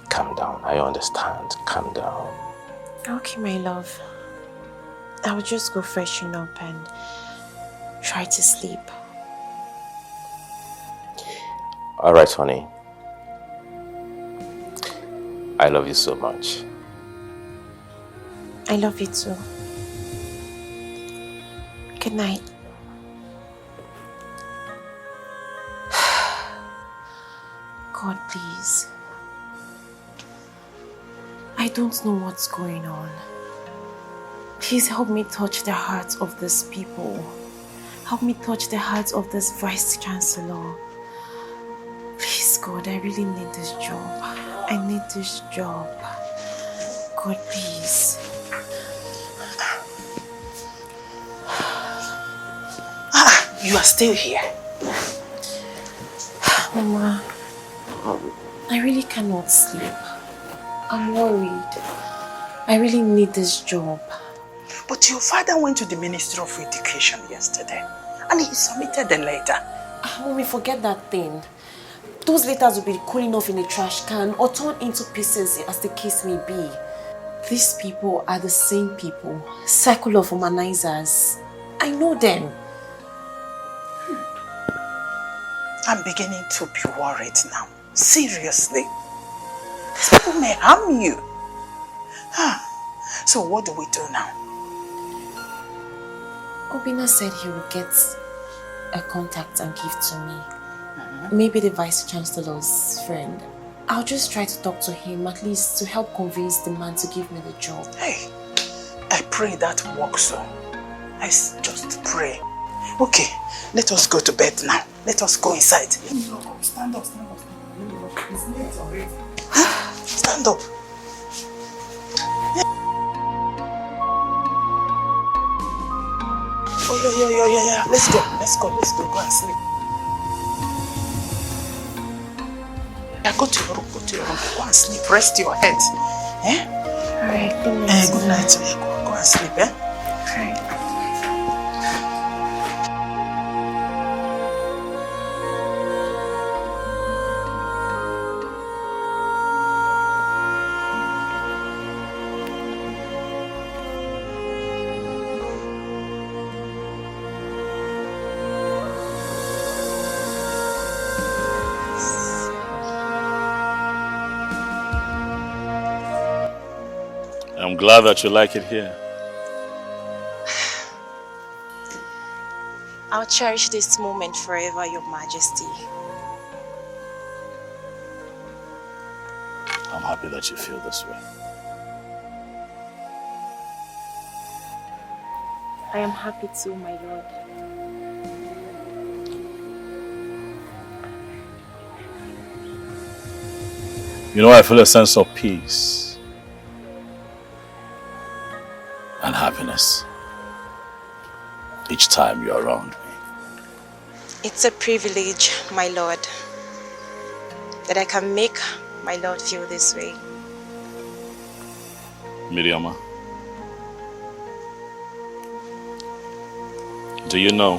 calm down. I understand. Calm down. Okay, my love. I will just go freshen up and try to sleep. All right, honey. I love you so much. I love you too. Good night. God, please. I don't know what's going on. Please help me touch the hearts of these people. Help me touch the hearts of this Vice Chancellor. Please, God, I really need this job. I need this job. God, please. You are still here. Mama, I really cannot sleep. I'm worried. I really need this job. But your father went to the Ministry of Education yesterday and he submitted a letter. When we forget that thing, those letters will be cooling off in a trash can or torn into pieces as the case may be. These people are the same people, circle of humanizers. I know them. I'm beginning to be worried now. Seriously. These people may harm you. So what do we do now? Obina said he will get a contact and give to me. Maybe the Vice Chancellor's friend. I'll just try to talk to him, at least to help convince the man to give me the job. Hey, I pray that works so. I just pray. Okay, let us go to bed now. Let us go inside. No, stand up. It's late already. Stand up. Oh, yeah. Let's go. Go and sleep. Yeah, go to your room. Go and sleep. Rest your head. Eh? Alright, good night. Good night. Go and sleep, eh? Alright. I'm glad that you like it here. I'll cherish this moment forever, Your Majesty. I'm happy that you feel this way. I am happy too, my lord. You know, I feel a sense of peace and happiness each time you're around me. It's a privilege, my lord, that I can make my lord feel this way. Miriama, do you know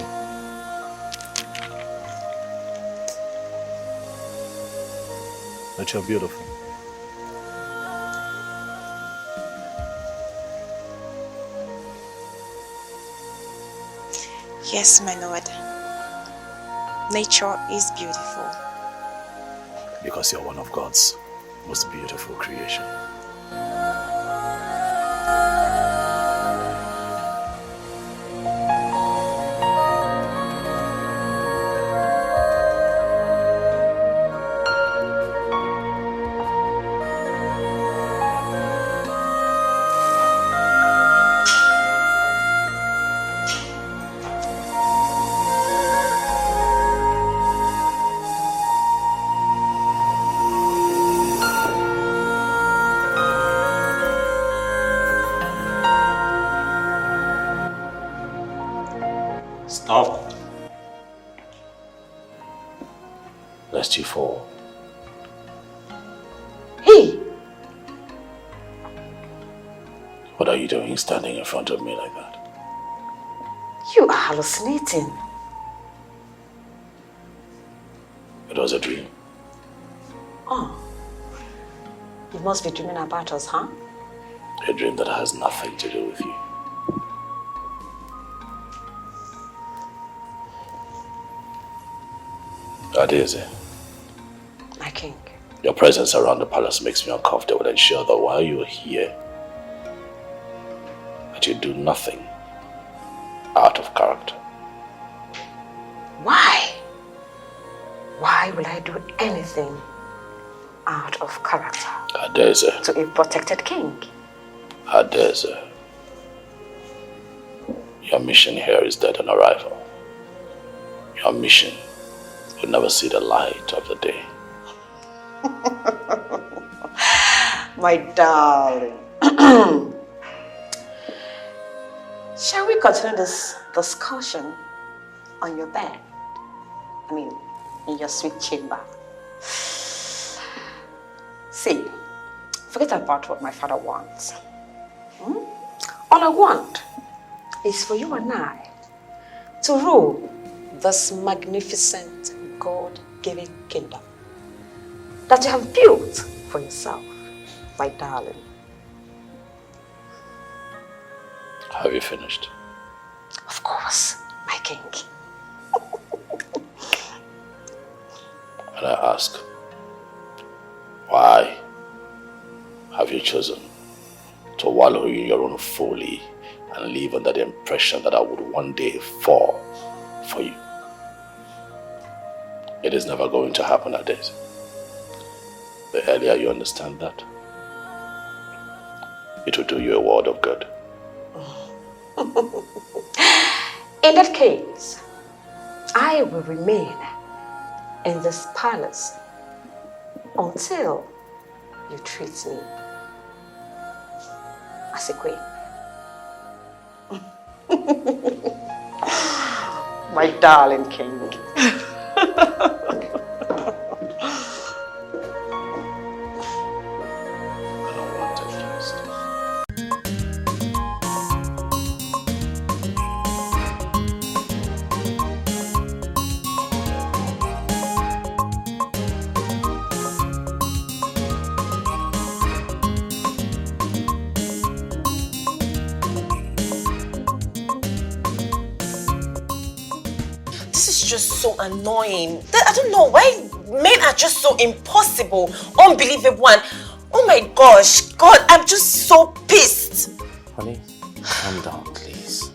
that you're beautiful? Yes, my lord. Nature is beautiful. Because you're one of God's most beautiful creation. Stop. Lest you fall. Hey! What are you doing standing in front of me like that? You are hallucinating. It was a dream. Oh. You must be dreaming about us, huh? A dream that has nothing to do with you. Adeze. My king. Your presence around the palace makes me uncomfortable. Ensure that while you are here, that you do nothing out of character. Why? Why will I do anything out of character? Adeze. To a protected king. Adeze. Your mission here is dead on arrival. Your mission will never see the light of the day. My darling. Shall we continue this discussion on your bed? I mean, in your sweet chamber. See, forget about what my father wants. All I want is for you and I to rule this magnificent God-given kingdom that you have built for yourself, my darling. Have you finished? Of course, my king. And I ask, why have you chosen to wallow in your own folly and live under the impression that I would one day fall for you? It is never going to happen like this. The earlier you understand that, it will do you a world of good. In that case, I will remain in this palace until you treat me as a queen. My darling king. Just so annoying. I don't know why men are just so impossible, unbelievable, and oh my gosh, God, I'm just so pissed. Honey, calm down, please.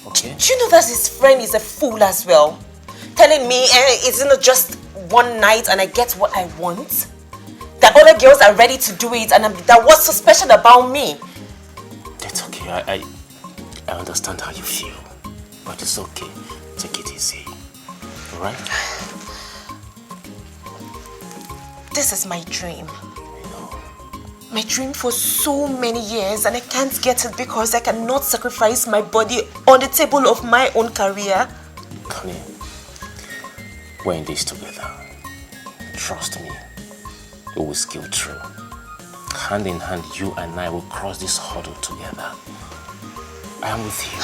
Okay? Do you know that his friend is a fool as well? Telling me it's not just one night and I get what I want? That other girls are ready to do it and that what's so special about me? It's okay. I understand how you feel, but it's okay. Take it easy. Alright? This is my dream. My dream for so many years, and I can't get it because I cannot sacrifice my body on the table of my own career. Honey, we're in this together. Trust me, we will scale through. Hand in hand, you and I will cross this hurdle together. I am with you.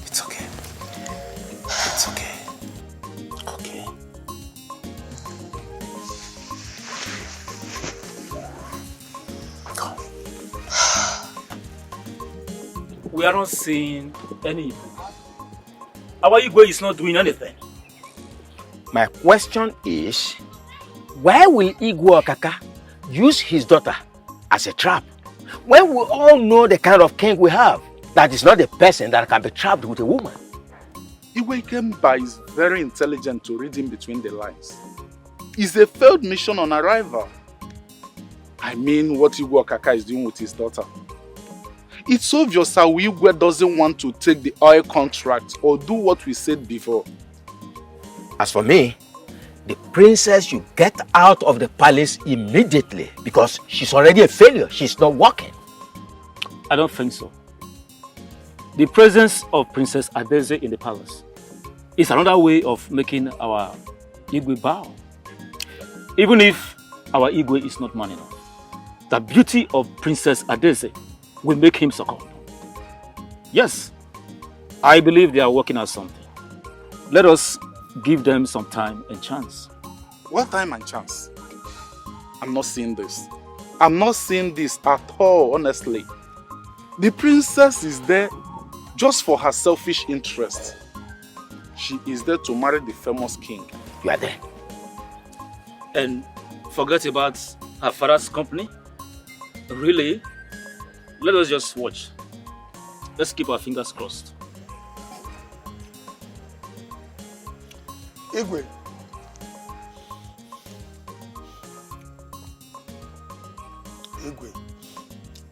It's okay. It's okay. Okay. Come. we are not seeing any improvement. Our Igwe is not doing anything. My question is, why will Igwe Okaka use his daughter as a trap when we all know the kind of king we have? That is not the person that can be trapped with a woman. Iyke is very intelligent to read in between the lines. It's a failed mission on arrival. I mean what Igwe Okaka is doing with his daughter. It's obvious how Igwe doesn't want to take the oil contract or do what we said before. As for me, the princess should get out of the palace immediately because she's already a failure. She's not working. I don't think so. The presence of Princess Adeze in the palace is another way of making our Igwe bow. Even if our Igwe is not man enough, the beauty of Princess Adeze will make him succumb. Yes, I believe they are working on something. Let us give them some time and chance. What time and chance? I'm not seeing this. I'm not seeing this at all, honestly. The princess is there just for her selfish interest. She is there to marry the famous king. You are there. And forget about her father's company? Really? Let us just watch. Let's keep our fingers crossed. Igwe.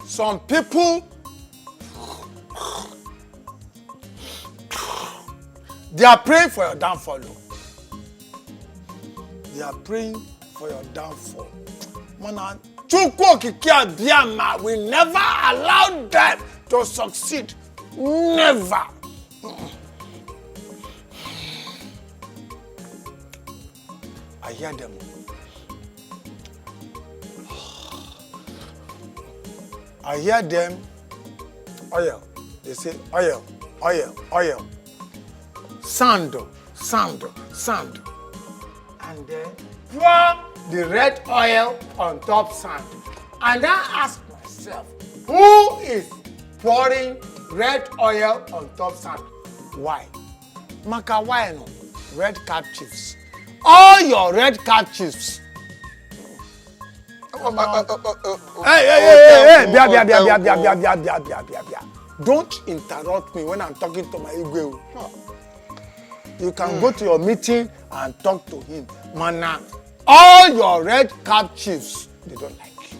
Some people, they are praying for your downfall. They are praying for your downfall. Mana Chukwu Okike Abiyama will never allow them to succeed. Never. I hear them. I hear them. Oil. They say oil, oil, oil. Sand, sand, sand. And then pour the red oil on top sand. And I ask myself, who is pouring red oil on top sand? Why? Maka why no? Red cap chiefs. All your red cap chiefs. Hey, bia. Don't interrupt me when I'm talking to my Igwe. You can go to your meeting and talk to him. Mana, all your red cap chiefs, they don't like you.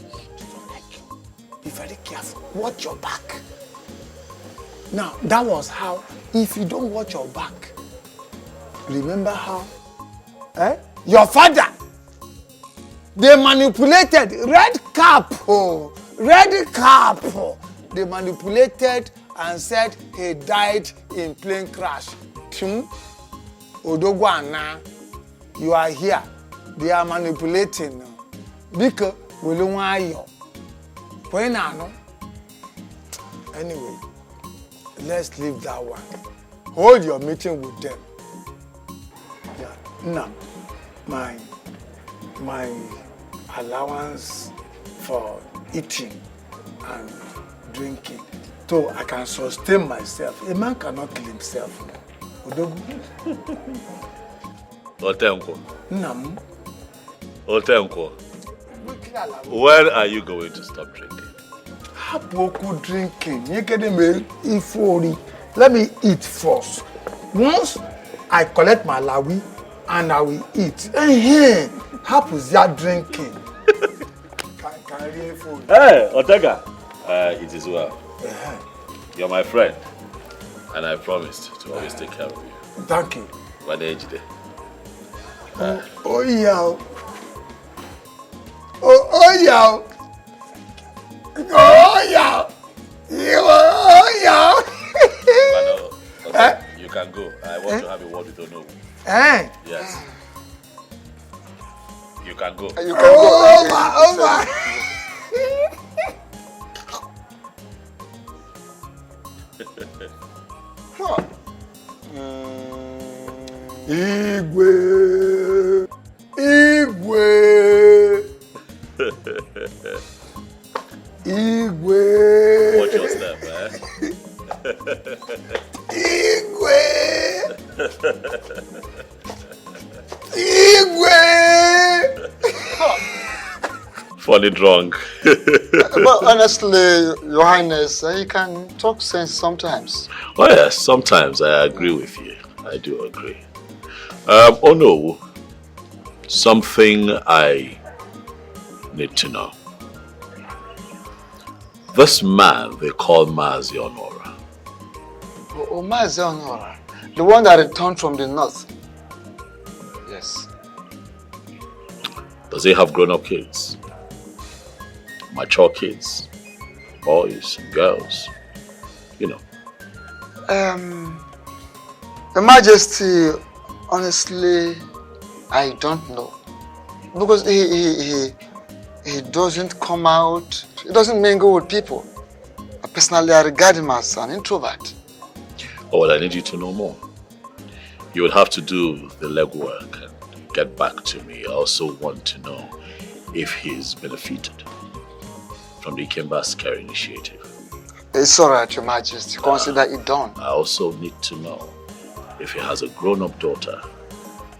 They don't like you. Be very careful. Watch your back. Now, that was how, if you don't watch your back, remember how your father, they manipulated red cap. They manipulated and said he died in plane crash. Odogwana, you are here. They are manipulating. Because we don't want you. Anyway, let's leave that one. Hold your meeting with them. Yeah. Now, my allowance for eating and drinking, so I can sustain myself. A man cannot kill himself. Otenko. Nam. Otenko. When are you going to stop drinking? Hapoku drinking. Let me eat first. Once I collect my lawi and I will eat. Happens ya drinking. Hey, Otega. It is well. You're my friend. And I promised to always take care of you. Thank you. What age day? Oh yeah. Oh yeah. Oh yeah. Okay, you can go. I want to have a word with Onowu. Yes. You can go. You can go. Oh my. Igwe. Watch your step, Funny drunk. But honestly, Your Highness, you can talk sense sometimes. Oh yes, sometimes I agree with you. I do agree. Oh no, something I need to know. This man they call Mazi Honora. Oh, Mazi Honora, the one that returned from the north. Yes. Does he have grown-up kids? Mature kids? Boys, girls? You know. Your Majesty, honestly, I don't know. Because he doesn't come out, he doesn't mingle with people. Personally, I regard him as an introvert. Oh, well, I need you to know more. You would have to do the legwork and get back to me. I also want to know if he's benefited from the Ikemba's Care initiative. It's alright, Your Majesty. Consider it done. I also need to know if he has a grown-up daughter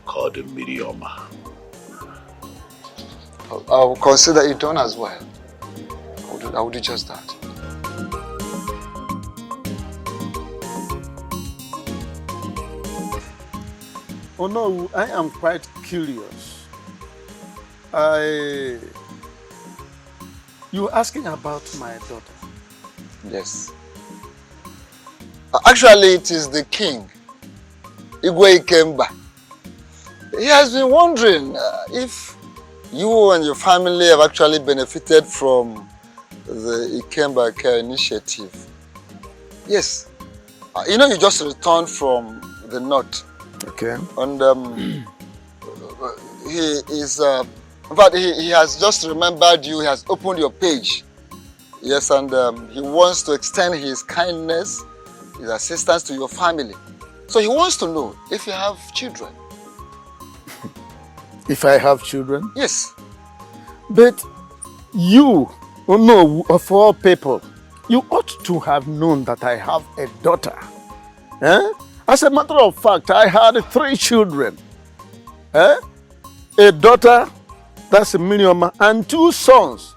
called Mirioma. I will consider it done as well. I will do just that. Oh no, I am quite curious. You asking about my daughter? Yes. Actually, it is the king, Igwe Ikemba. He has been wondering if you and your family have actually benefited from the Ikemba Care initiative. Yes. You just returned from the north. Okay. And he is, in fact, he has just remembered you, he has opened your page. Yes, and he wants to extend his kindness, his assistance to your family. So he wants to know if you have children. If I have children? Yes. But you, oh no, of all people, you ought to have known that I have a daughter. Eh? As a matter of fact, I had 3 children. A daughter, that's Miriam, and 2 sons.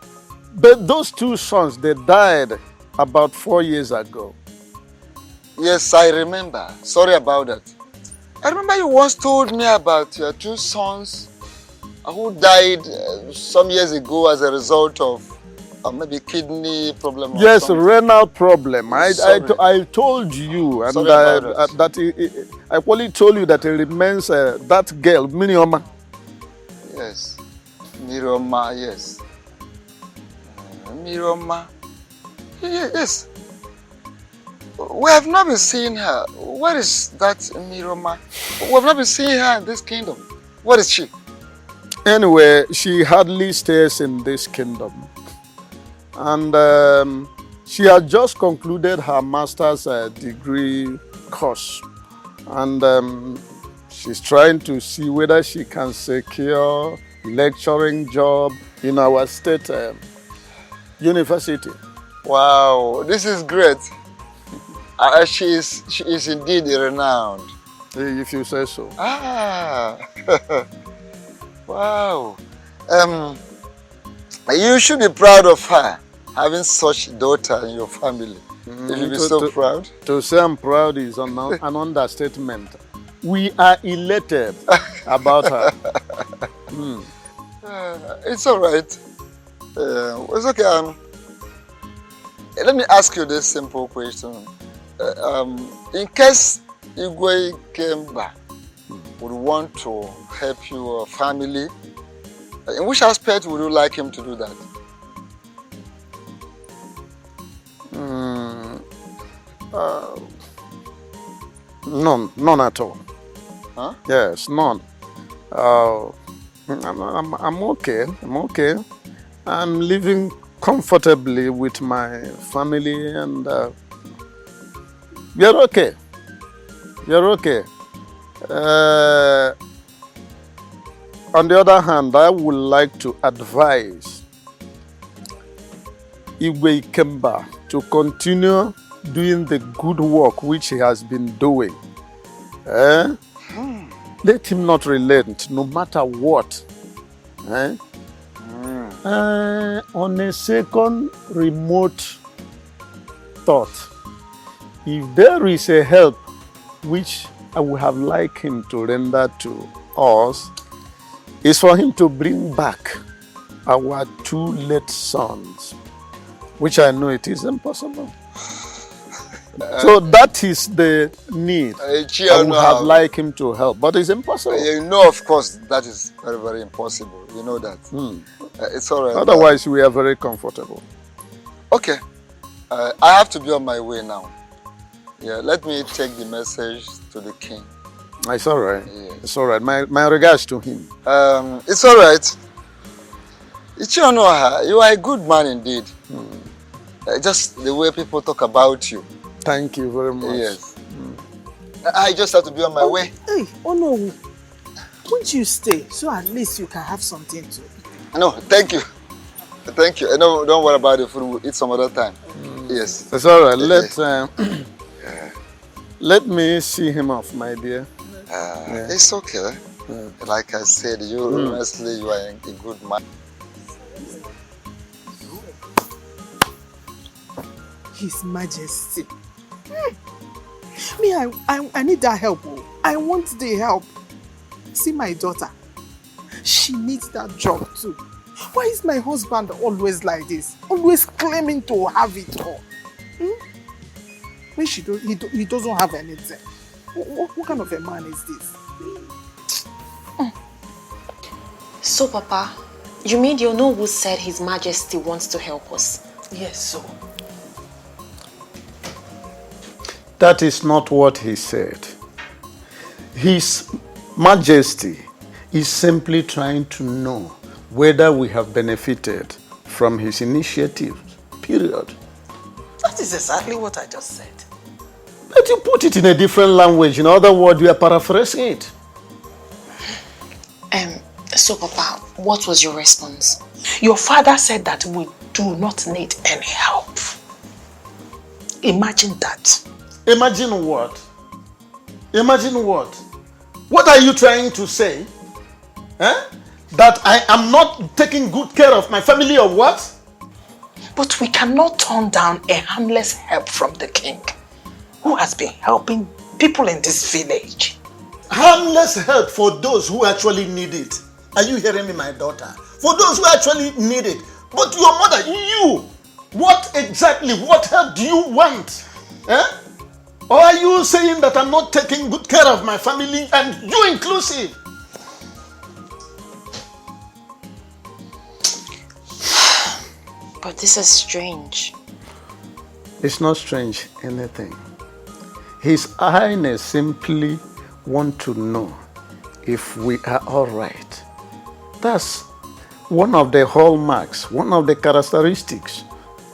But those 2 sons, they died about 4 years ago. Yes, I remember. Sorry about that. I remember you once told me about your 2 sons who died some years ago as a result of maybe kidney problem. Yes, renal problem. I told you, and I only told you that it remains that girl, Miriam. Yes, Miriam, yes. Miriam, yes. We have not been seeing her. Where is that Miriam? We have not been seeing her in this kingdom. Where is she? Anyway, she hardly stays in this kingdom. And she had just concluded her master's degree course. And she's trying to see whether she can secure lecturing job in our state university. Wow, this is great. She is indeed renowned. If you say so. Ah, wow. You should be proud of her, having such a daughter in your family. You should be so proud. To say I'm proud is an understatement. We are elated about her. It's all right. It's okay. Let me ask you this simple question. In case Igwe Ikemba would want to help your family, in which aspect would you like him to do that? None at all. Huh? Yes, none. I'm okay. I'm okay. I'm living comfortably with my family, and we're okay. We're okay. On the other hand, I would like to advise Igwe Ikemba to continue doing the good work which he has been doing. Let him not relent, no matter what. On a second remote thought, if there is a help which I would have liked him to render to us, is for him to bring back our 2 late sons, which I know it is impossible. So that is the need. I would have liked him to help, but it's impossible. You know, of course, that is very, very impossible. You know that. It's all right. Otherwise, we are very comfortable. Okay. I have to be on my way now. Yeah, let me take the message to the king. It's all right. Yes. It's all right. My regards to him. It's all right. Ichionoha, you are a good man indeed. Just the way people talk about you. Thank you very much. Yes. I just have to be on my way. Hey, oh no. Won't you stay so at least you can have something to eat? No, thank you. Thank you. No, don't worry about the food. We'll eat some other time. Yes. It's all right. Let me see him off, my dear. It's okay. Like I said, honestly, you are a good man. His Majesty. Me, I need that help. I want the help. See my daughter. She needs that job too. Why is my husband always like this? Always claiming to have it all. When he doesn't have anything. What kind of a man is this? So, Papa, you mean you know who said His Majesty wants to help us? Yes, so. That is not what he said. His Majesty is simply trying to know whether we have benefited from his initiative, period. That is exactly what I just said. But you put it in a different language. In other words, you are paraphrasing it. So, Papa, what was your response? Your father said that we do not need any help. Imagine that. Imagine what? Imagine what? What are you trying to say? That I am not taking good care of my family or what? But we cannot turn down a harmless help from the king, who has been helping people in this village. Harmless help for those who actually need it. Are you hearing me, my daughter? For those who actually need it. But your mother, you, what help do you want? Or are you saying that I'm not taking good care of my family and you inclusive? But this is strange. It's not strange, anything. His Highness simply want to know if we are all right. That's one of the hallmarks, one of the characteristics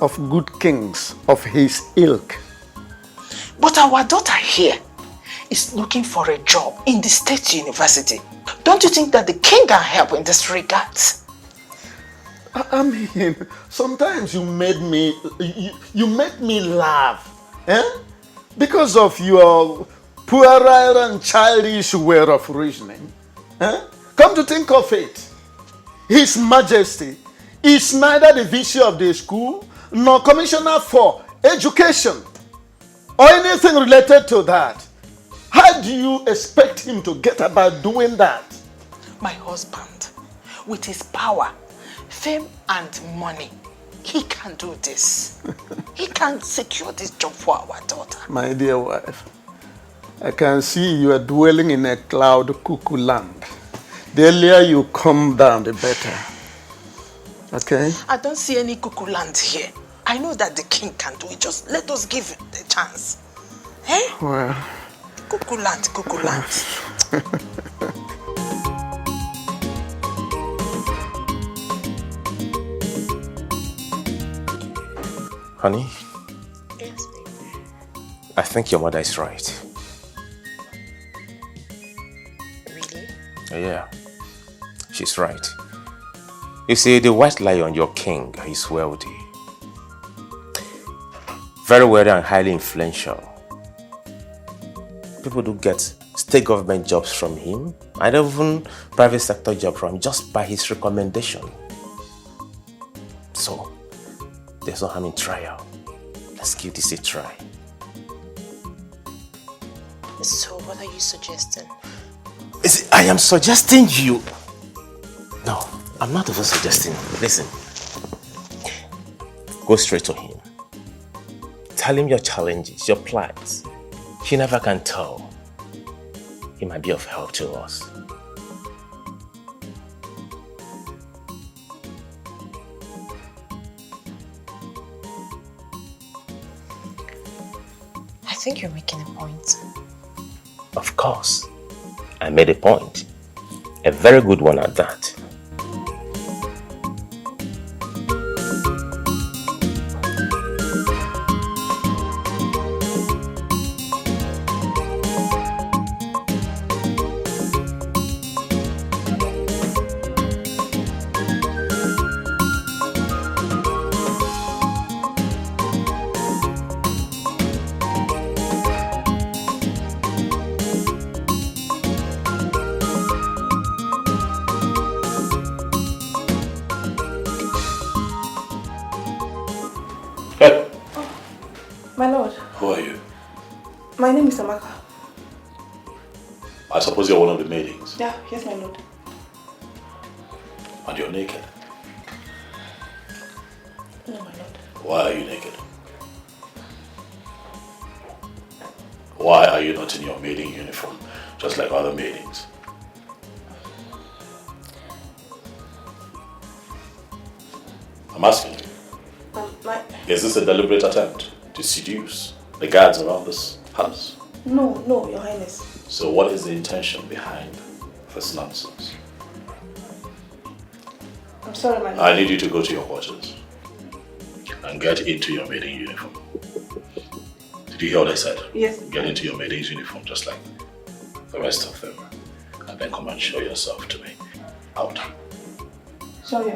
of good kings of his ilk. But our daughter here is looking for a job in the state university. Don't you think that the king can help in this regard? I mean, sometimes you make me laugh, because of your puerile and childish way of reasoning. Come to think of it, His Majesty is neither the VC of the school nor Commissioner for Education or anything related to that. How do you expect him to get about doing that? My husband, with his power, fame and money, he can do this. He can secure this job for our daughter. My dear wife, I can see you are dwelling in a cloud cuckoo land. The earlier you come down, the better. Okay? I don't see any cuckoo land here. I know that the king can do it. Just let us give it the chance. Well. Cuckoo land, cuckoo land. Honey? Yes, baby. I think your mother is right. Really? Yeah, she's right. You see, the white lion, your king, is wealthy. Very wealthy and highly influential. People do get state government jobs from him, and even private sector jobs from him just by his recommendation. So, there's no harm in trial. Let's give this a try. So what are you suggesting? I am suggesting you. No, I'm not even suggesting. Listen. Go straight to him. Tell him your challenges, your plights. He never can tell. He might be of help to us. I think you're making a point. Of course. I made a point. A very good one at that. My lord. Who are you? My name is Amaka. I suppose you're one of the maidens. Yeah, yes, my lord. And you're naked. No, my lord. Why are you naked? Why are you not in your maiden uniform, just like other maidens? I'm asking you. Is this a deliberate attempt to seduce the guards around this house? No, your highness. So what is the intention behind this nonsense? I'm sorry, my lord. I need you to go to your quarters and get into your maiden uniform. Did you hear what I said? Yes. Get into your maiden's uniform just like the rest of them. And then come and show yourself to me. Out. Sorry.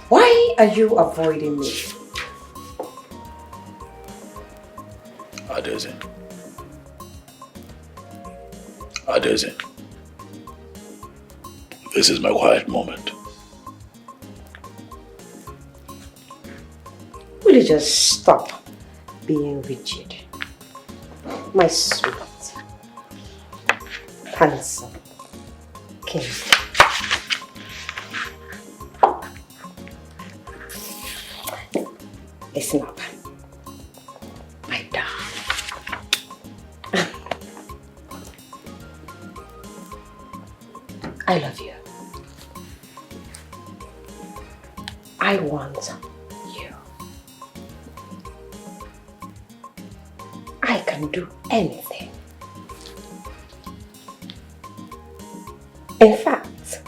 Why are you avoiding me? Adeze. This is my quiet moment. Will you just stop being rigid? My sweet, handsome king. Listen up, my darling. I love you. I want you. I can do anything. In fact,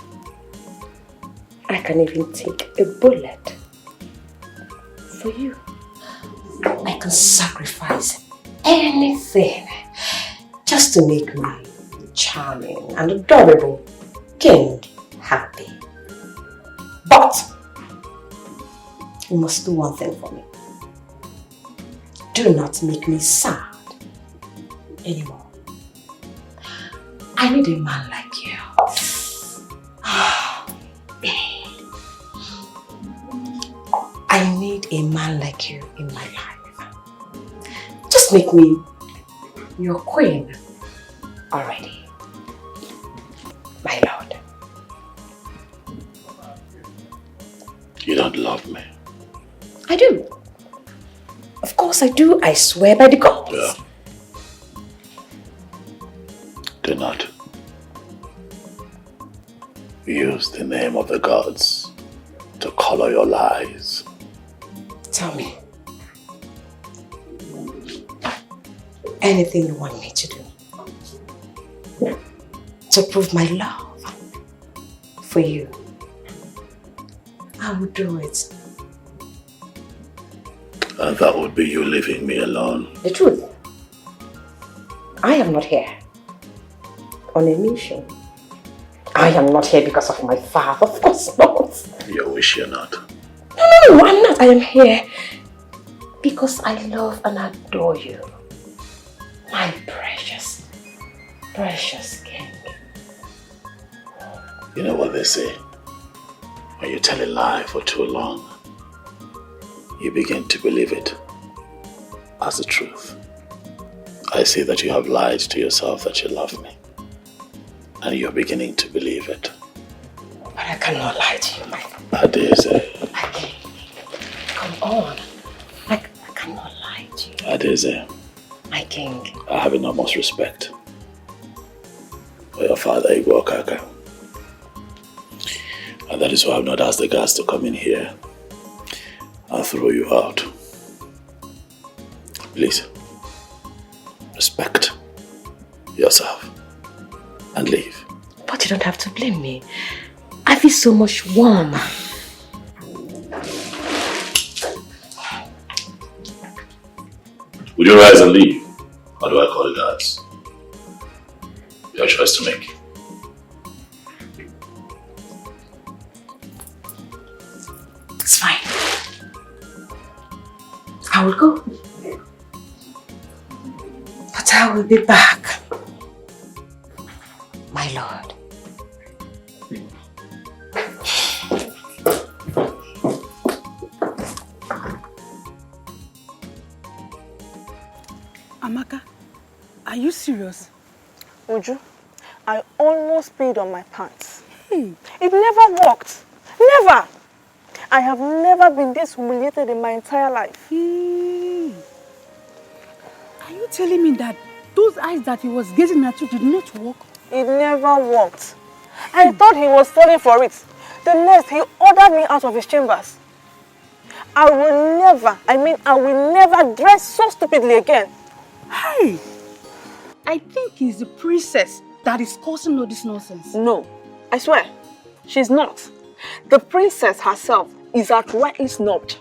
I can even take a bullet for you. I can sacrifice anything just to make my charming and adorable king happy. But you must do one thing for me. Do not make me sad anymore. I need a man like you. I need a man like you in my life. Just make me your queen already, my lord. You don't love me. I do. Of course I do. I swear by the gods. Yeah. Do not use the name of the gods to color your lies. Tell me. Anything you want me to do to prove my love for you. I will do it. And that would be you leaving me alone. The truth. I am not here on a mission. I am not here because of my father. Of course not. You wish you're not. No, I'm not. I am here because I love and adore you. My precious, precious king. You know what they say? When you tell a lie for too long, you begin to believe it as the truth. I see that you have lied to yourself that you love me. And you're beginning to believe it. But I cannot lie to you, my Adeze. Come on. I cannot lie to you. Adeze. My king. I have enormous respect for your father, Igwe Okaka. And that is why I've not asked the guards to come in here and throw you out. Please, respect yourself and leave. But you don't have to blame me. I feel so much warmer. Would you rise and leave? Or do I call the guards? Your choice to make. It's fine. I will go. But I will be back. My lord. Amaka, are you serious? Uju, I almost peed on my pants. It never worked. Never! I have never been this humiliated in my entire life. Are you telling me that those eyes that he was gazing at you did not work? It never worked. I thought he was falling for it. The next, he ordered me out of his chambers. I will never dress so stupidly again. Hey! I think he's the princess that is causing all this nonsense. No, I swear, she's not. The princess herself is outrightly snubbed.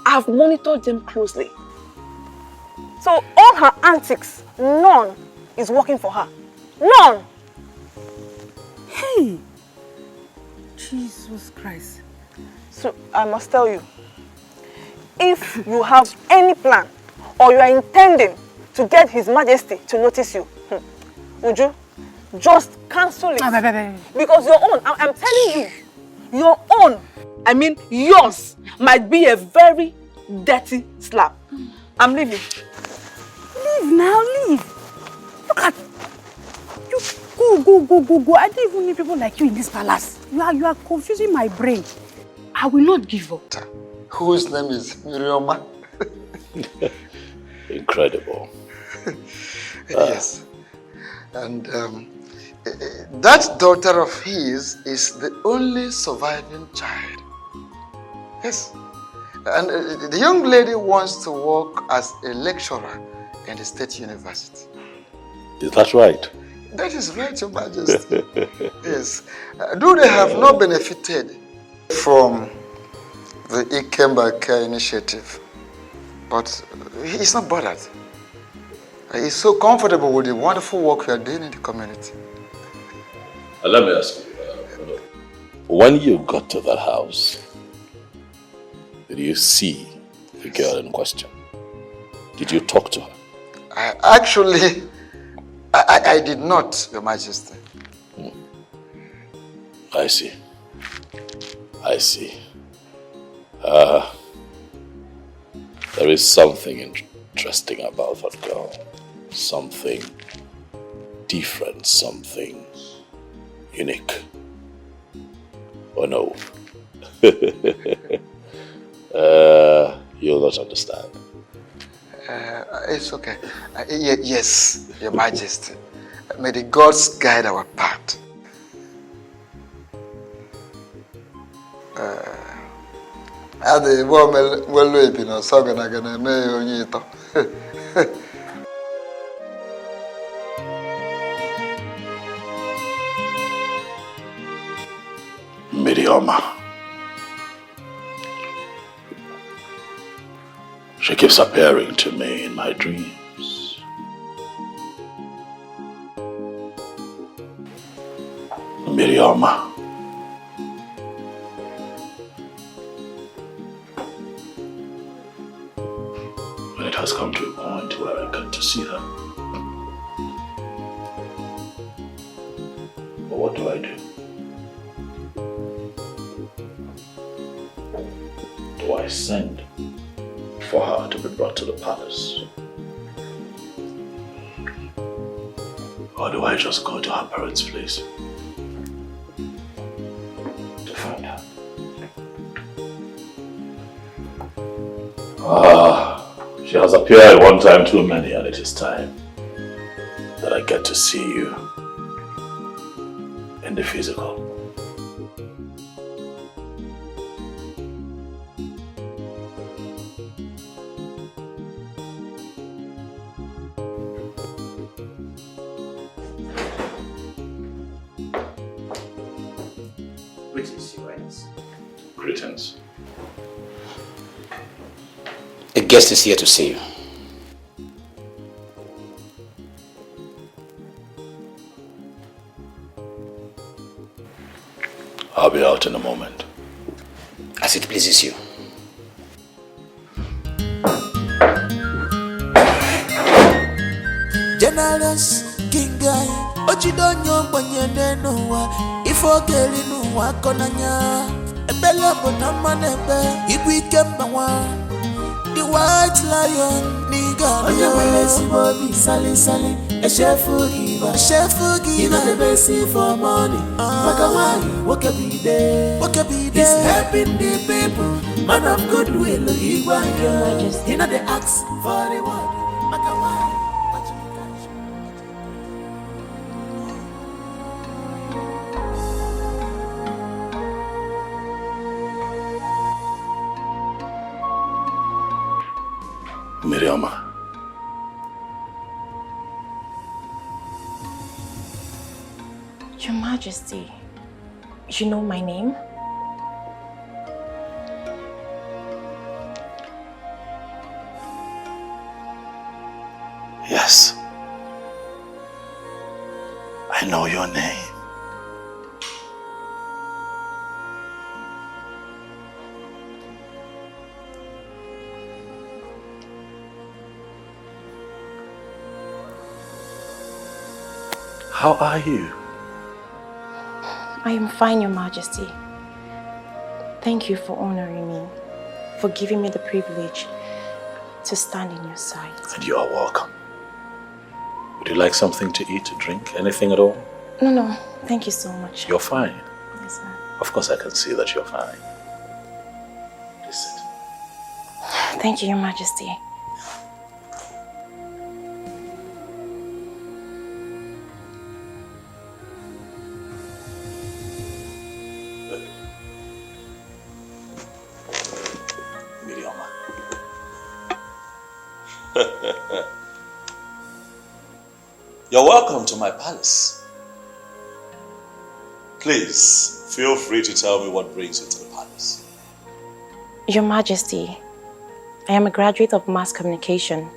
I've monitored them closely. So all her antics, none is working for her. None! Hey! Jesus Christ. So I must tell you, if you have any plan or you are intending to get His Majesty to notice you, would you just cancel it? Because your own, I'm telling you, your own, I mean yours, might be a very dirty slap. I'm leaving. Leave now, leave. Look at you. Go. I don't even need people like you in this palace. You are confusing my brain. I will not give up. Whose name is Mirioma? Incredible. Yes. And that daughter of his is the only surviving child. Yes. And the young lady wants to work as a lecturer in the State University. Is that right? That is right, Your Majesty. Yes. Though they have not benefited from the Iyke initiative, but he's not bothered. He's so comfortable with the wonderful work we are doing in the community. Let me ask you, when you got to that house, did you see the girl in question? Did you talk to her? I did not, Your Majesty. I see. There is something interesting about that girl. Something different, something unique. Oh no. You'll not understand. It's okay. Yes, Your Majesty. May the gods guide our path. Adi well ebi na saga na gana me onye ito. Mirioma, She keeps appearing to me in my dreams. Miriama. When it has come to a point where I get to see her. But what do I do? Do I send for her to be brought to the palace? Or do I just go to her parents' place? She has appeared one time too many, and it is time that I get to see you in the physical. Greetings, Your Highness. Greetings. A guest is here to see you. I'll be out in a moment. As it pleases you. Generous King Guy, Ochidonyo Banyane Noah, Ifogeli Noah Konanya, Ebella Bonamanebe, Iyke Mbawa. The white lion, nigga. Oh, yeah, when they see Bobby, Sally, a chef giver, you know the best for money. Makawai, what can be there? He's helping the people, man of goodwill. Iyke, you know the axe for the world. Makawai. Miriama. Your Majesty, you know my name? Yes. I know your name. How are you? I am fine, Your Majesty. Thank you for honoring me, for giving me the privilege to stand in your sight. And you are welcome. Would you like something to eat, to drink, anything at all? No, thank you so much. You're fine. Yes, sir. Of course I can see that you're fine. Please sit. Thank you, Your Majesty. You're welcome to my palace. Please, feel free to tell me what brings you to the palace. Your Majesty, I am a graduate of mass communication.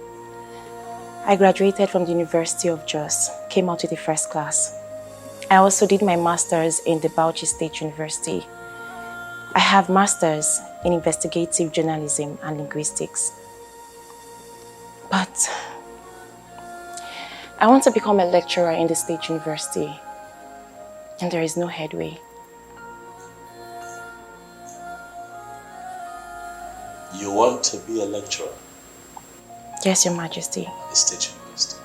I graduated from the University of Jos, came out with the first class. I also did my master's in the Bauchi State University. I have master's in investigative journalism and linguistics. But I want to become a lecturer in the State University, and there is no headway. You want to be a lecturer Yes, Your Majesty. at the State University?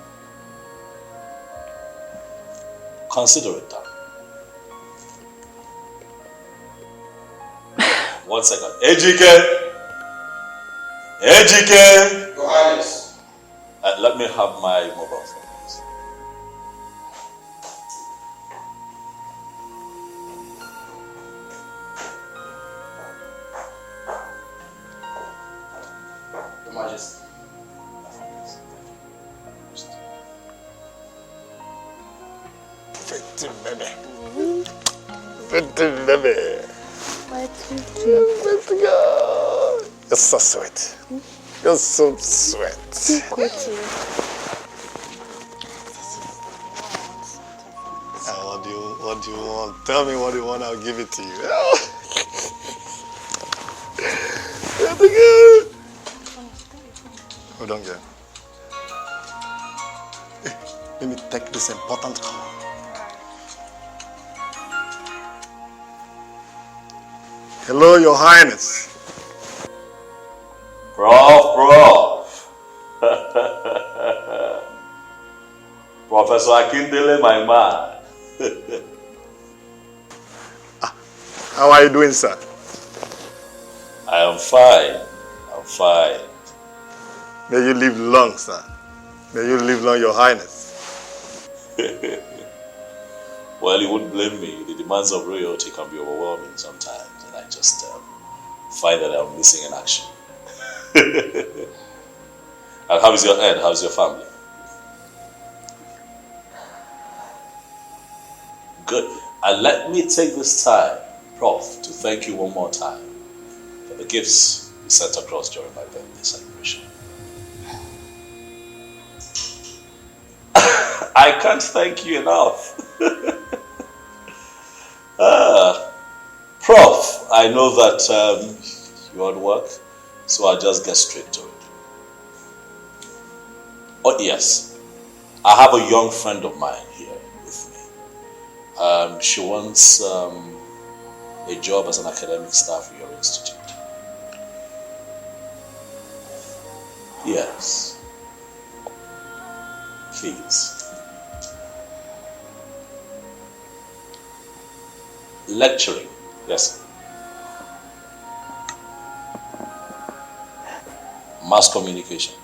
Consider it done. 1 second. Iyke! Your Highness. Let me have my mobile phone, please. Your Majesty. Baby. Let's go. You're so sweet. You're so sweet. What do you want? Tell me what you want, I'll give it to you. Hold on, girl. Let me take this important call. Hello, Your Highness. Prof. Professor Akindele, my man. How are you doing, sir? I am fine. I'm fine. May you live long, sir. May you live long, Your Highness. Well, you wouldn't blame me. The demands of royalty can be overwhelming sometimes, and I just find that I'm missing in action. And how is your end? How's your family? Good. And let me take this time, Prof, to thank you one more time for the gifts you sent across during my birthday celebration. I can't thank you enough. Prof, I know that you're at work, so I'll just get straight to it. Oh yes, I have a young friend of mine here with me. She wants a job as an academic staff at your institute. Yes. Please. Lecturing, yes. Mass communication,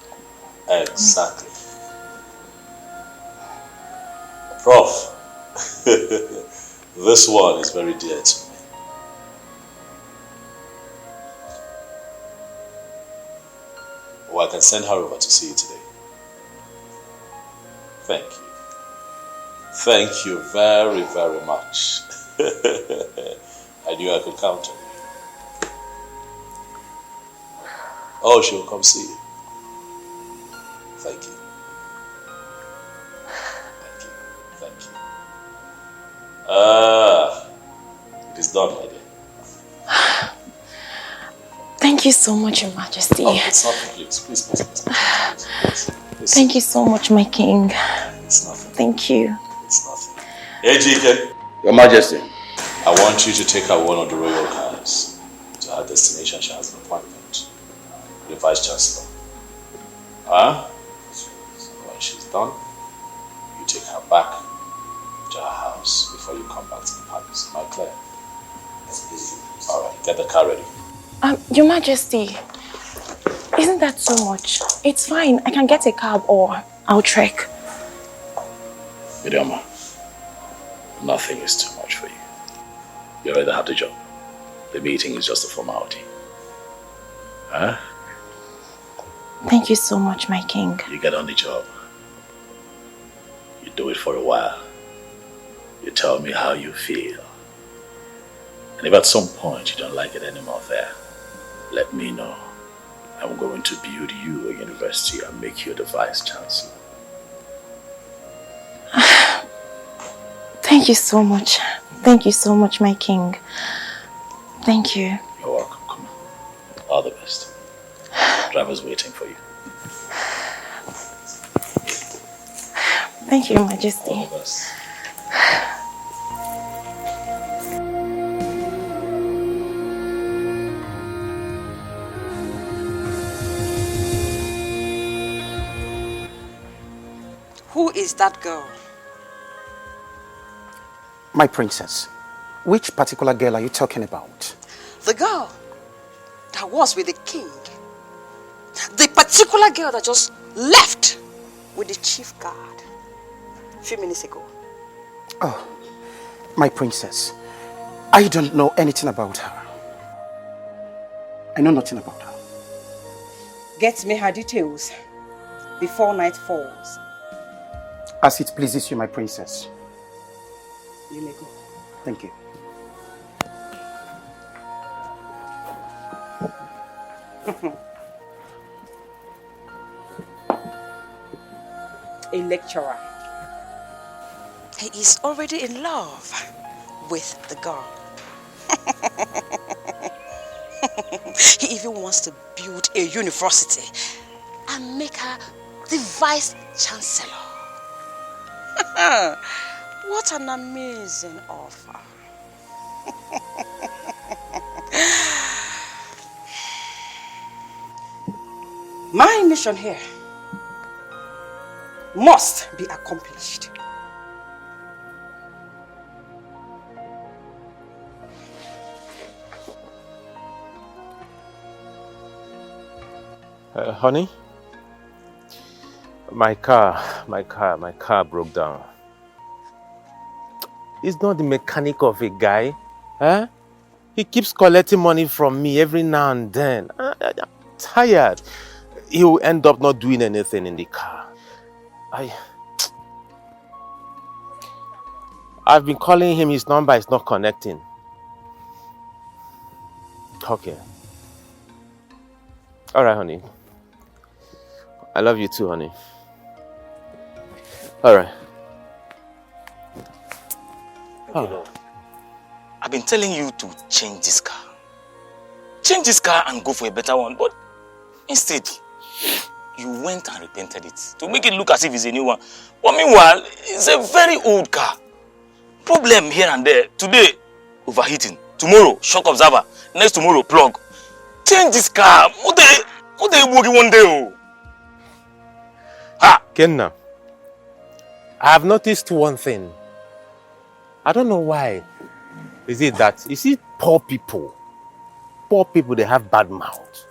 exactly. Prof, this one is very dear to me. Well, I can send her over to see you today. Thank you. Thank you very, very much. I knew I could count on you. Oh, she'll come see you. Thank you. Thank you. Thank you. It is done, my dear. Thank you so much, Your Majesty. Oh, it's nothing, please. Please. Thank you so much, my king. It's nothing. Thank you. It's nothing. Hey, Iyke. Your Majesty. I want you to take her one of the royal cars to her destination. She has an appointment with the Vice Chancellor. When she's done, you take her back to her house before you come back to the palace. Am I clear? Alright, get the car ready. Your Majesty, isn't that so much? It's fine. I can get a cab or I'll trek. Idioma, nothing is too much for you. You already have the job. The meeting is just a formality. Huh? Thank you so much, my king. You get on the job. You do it for a while. You tell me how you feel. And if at some point you don't like it anymore there, let me know. I'm going to build you a university and make you the Vice Chancellor. Thank you so much. Thank you so much, my king. Thank you. You're welcome. Come on. All the best. Driver's waiting for you. Thank you, Your Majesty. All the best. Who is that girl? My princess, which particular girl are you talking about? The girl that was with the king. The particular girl that just left with the chief guard a few minutes ago. Oh, my princess, I don't know anything about her. I know nothing about her. Get me her details before night falls. As it pleases you, my princess. You may go. Thank you. a lecturer. He is already in love with the girl. He even wants to build a university and make her the vice chancellor. What an amazing offer. My mission here must be accomplished. Honey, my car broke down. He's not the mechanic of a guy. Huh? He keeps collecting money from me every now and then. I'm tired. He will end up not doing anything in the car. I've been calling him, his number is not connecting. Okay. Alright, honey. I love you too, honey. Alright. Oh. I've been telling you to change this car. Change this car and go for a better one, but instead, you went and repainted it to make it look as if it's a new one. But meanwhile, it's a very old car. Problem here and there. Today, overheating. Tomorrow, shock absorber. Next tomorrow, plug. Change this car. What are you working one day? Kenna, I have noticed one thing. I don't know why. Is it that, you see, poor people, they have bad mouth.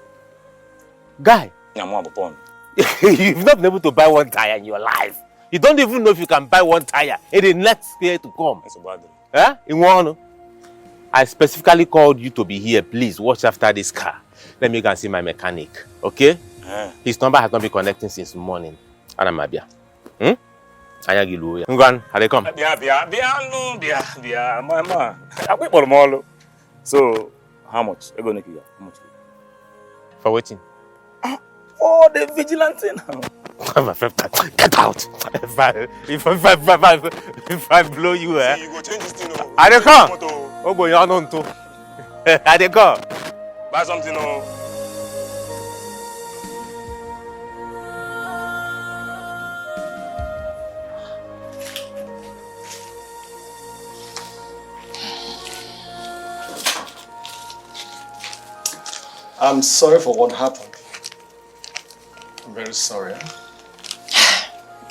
Guy, you've not been able to buy one tire in your life. You don't even know if you can buy one tire in the next year to come. That's a bad thing. Huh? In one, I specifically called you to be here. Please watch after this car. Let me go and see my mechanic. Okay? His number has not been connecting since morning. Anamabia. Ayagilu. Ngwan, how they come? Mama. I wait for more. So, how much? How much? For waiting. For the vigilante now. Get out. If I blow you, eh? You go change this thing. I dey come. Oh boy, you know too. I dey come. Buy something. I'm sorry for what happened. I'm very sorry.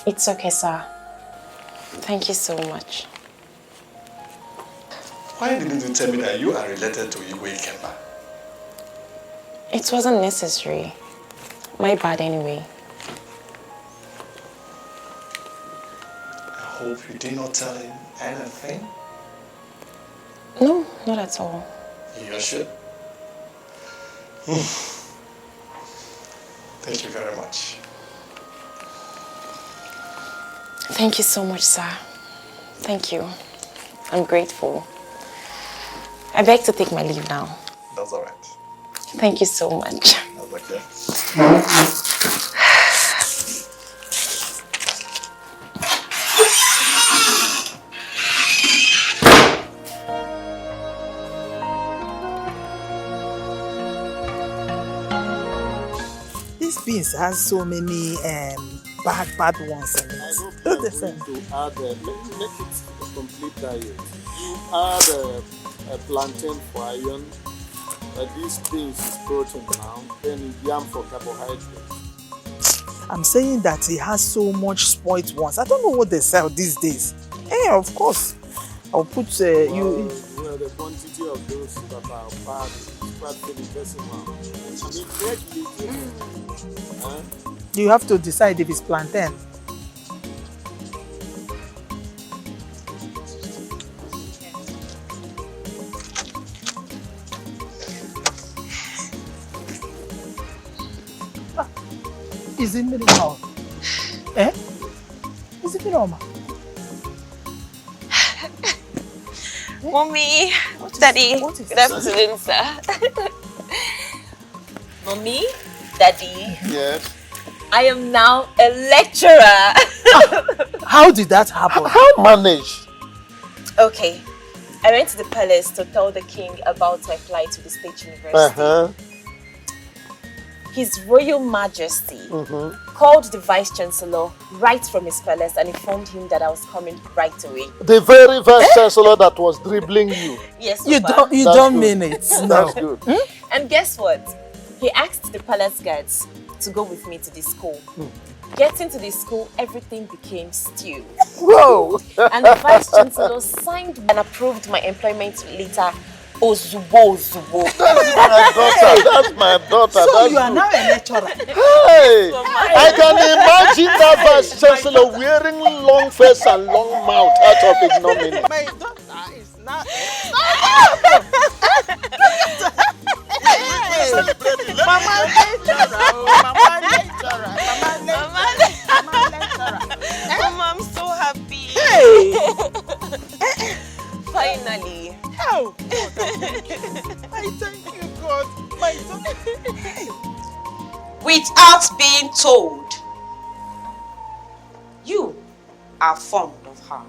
It's okay, sir. Thank you so much. Why didn't you tell me that you are related to Iyke? It wasn't necessary. My bad anyway. I hope you did not tell him anything. No, not at all. You're sure? Thank you very much. Thank you so much, sir. Thank you. I'm grateful. I beg to take my leave now. That's all right. Thank you so much. That's okay. This beans has so many bad ones in it. I hope you're going to add, make it a complete diet. You add a plantain for iron, this beans is protein now, then yam for carbohydrates. I'm saying that it has so much spoiled ones. I don't know what they sell these days. Yeah, of course. I'll put you. Well, the quantity of those that are bad is quite finitesimal. I mean, You have to decide if it's plantain. Is it normal? Eh? Is it normal? Mommy, Daddy, good afternoon, sir. Mommy, Daddy. Yes. I am now a lecturer. How did that happen? How managed? Okay, I went to the palace to tell the king about my flight to the State University. His Royal Majesty called the Vice Chancellor right from his palace and informed him that I was coming right away. The very Vice Chancellor that was dribbling you. Yes, You Papa. don't mean it. No. That's good. And guess what? He asked the palace guards to go with me to the school. Getting to the school, everything became stew. Whoa! And the Vice Chancellor signed and approved my employment letter. Ozubo. That's my daughter. So That's you are good. now a lecturer. Hey! I can imagine that Vice Chancellor wearing long face and long mouth out of ignominy. My daughter is not. Mama lecturer. Mama, I'm so happy. Hey! Finally. Oh, God, I thank you, God. My daughter. Without being told, you are fond of her.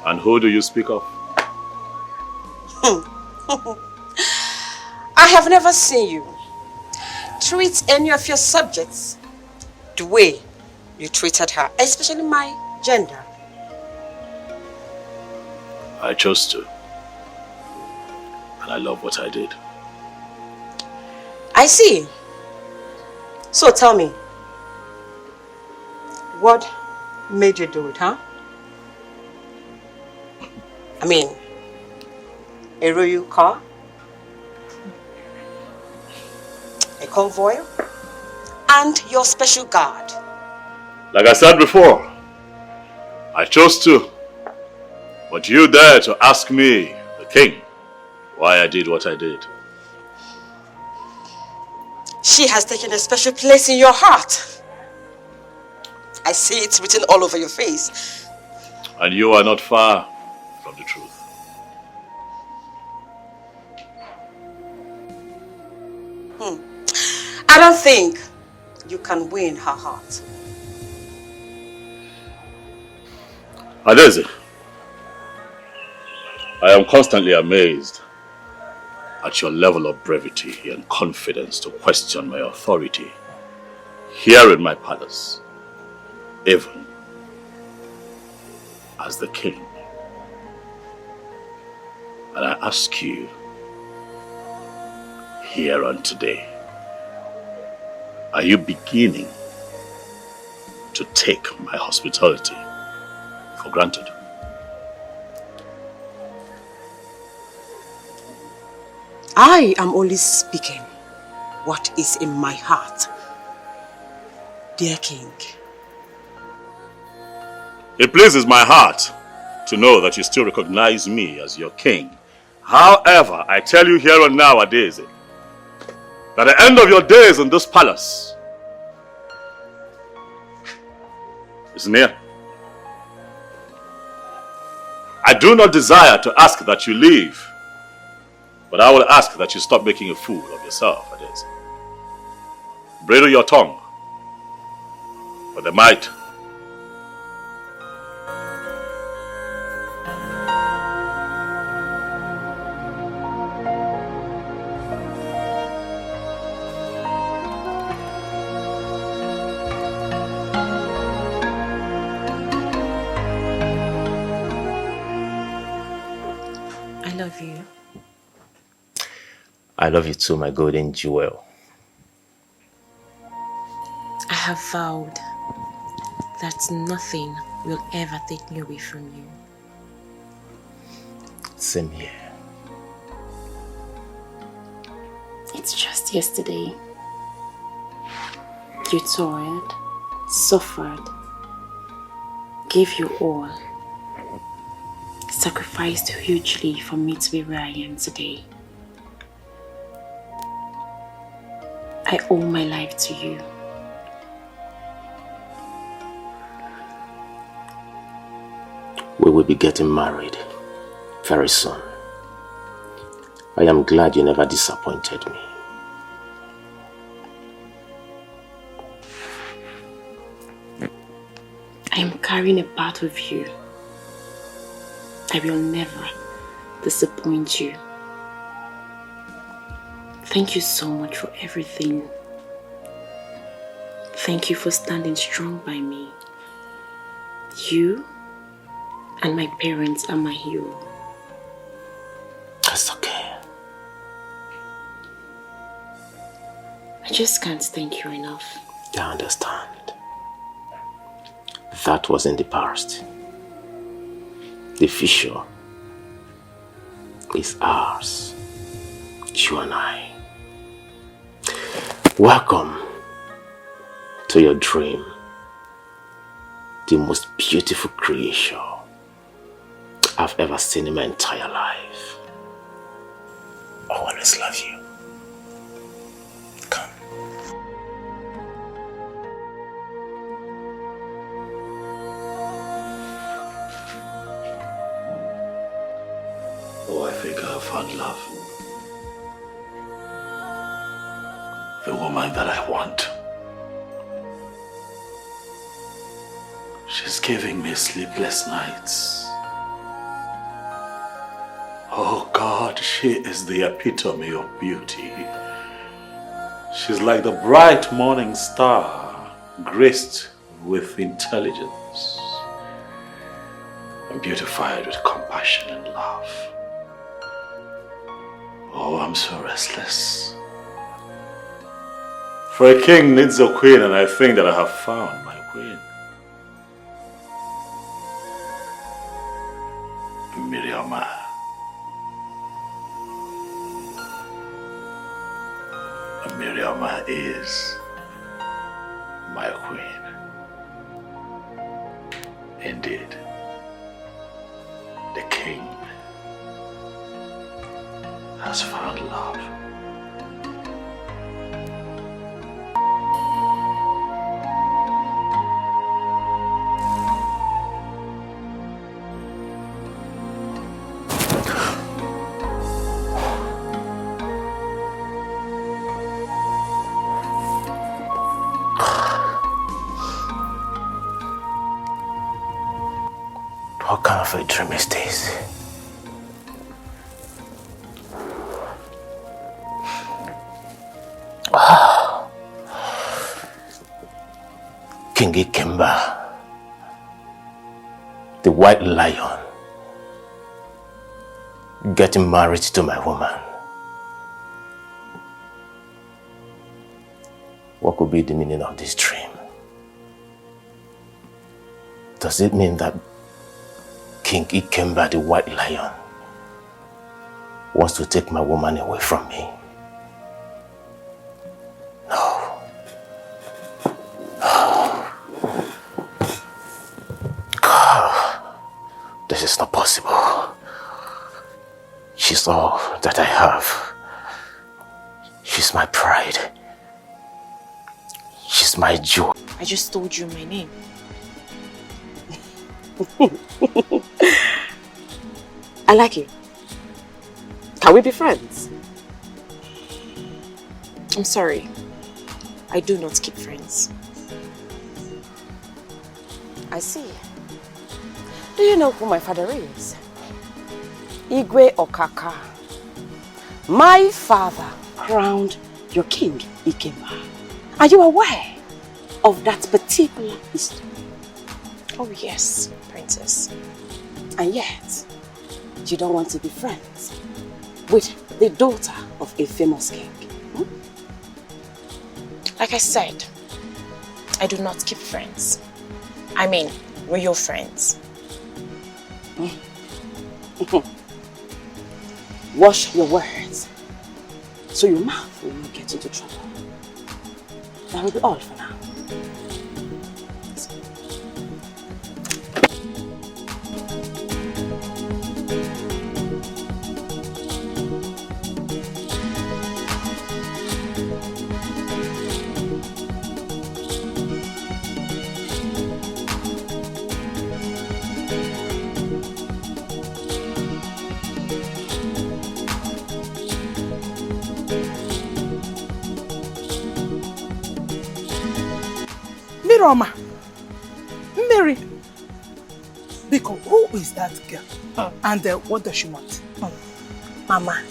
And who do you speak of? I have never seen you treat any of your subjects the way you treated her, especially my gender. I chose to. And I love what I did. I see. So tell me, what made you do it, huh? I mean, a royal car? A convoy? And your special guard? Like I said before, I chose to. But you dare to ask me, the king, why I did what I did. She has taken a special place in your heart. I see it written all over your face. And you are not far from the truth. I don't think you can win her heart. Adeze, I am constantly amazed at your level of brevity and confidence to question my authority here in my palace, even as the king. And I ask you here and today, are you beginning to take my hospitality for granted? I am only speaking what is in my heart, dear king. It pleases my heart to know that you still recognize me as your king. However, I tell you here and now, Adeze, that the end of your days in this palace is near. I do not desire to ask that you leave, but I will ask that you stop making a fool of yourself, Adeze. Bridle your tongue, for the might. I love you. I love you too, my golden jewel. I have vowed that nothing will ever take me away from you. Same here. It's just yesterday. You toiled, suffered, gave your all, sacrificed hugely for me to be where I am today. I owe my life to you. We will be getting married very soon. I am glad you never disappointed me. I am carrying a part of you. I will never disappoint you. Thank you so much for everything. Thank you for standing strong by me. You and my parents are my hero. That's okay. I just can't thank you enough. I understand. That was in the past. The future is ours. You and I. Welcome to your dream. The most beautiful creation I've ever seen in my entire life. I always love you. Come. Oh, I think I have found love. The woman that I want. She's giving me sleepless nights. Oh God, she is the epitome of beauty. She's like the bright morning star, graced with intelligence and beautified with compassion and love. Oh, I'm so restless. For a king needs a queen, and I think that I have found my queen. Miriama. Miriama is my queen. Indeed, the king has found love. What kind of a dream is this? King Ikemba, the white lion, getting married to my woman. What could be the meaning of this dream? Does it mean that King Ikemba, the white lion, wants to take my woman away from me? No. God, this is not possible. She's all that I have. She's my pride. She's my joy. I just told you my name. I like you. Can we be friends? I'm sorry. I do not keep friends. I see. Do you know who my father is? Igwe Okaka. My father crowned your king, Ikemba. Are you aware of that particular history? Oh yes, princess. And yet, you don't want to be friends with the daughter of a famous king. Hmm? Like I said, I do not keep friends. I mean, real friends. Wash your words so your mouth will not get into trouble. That will be all for now. Miroma. Mary. Biko, who is that girl? And what does she want? Mama,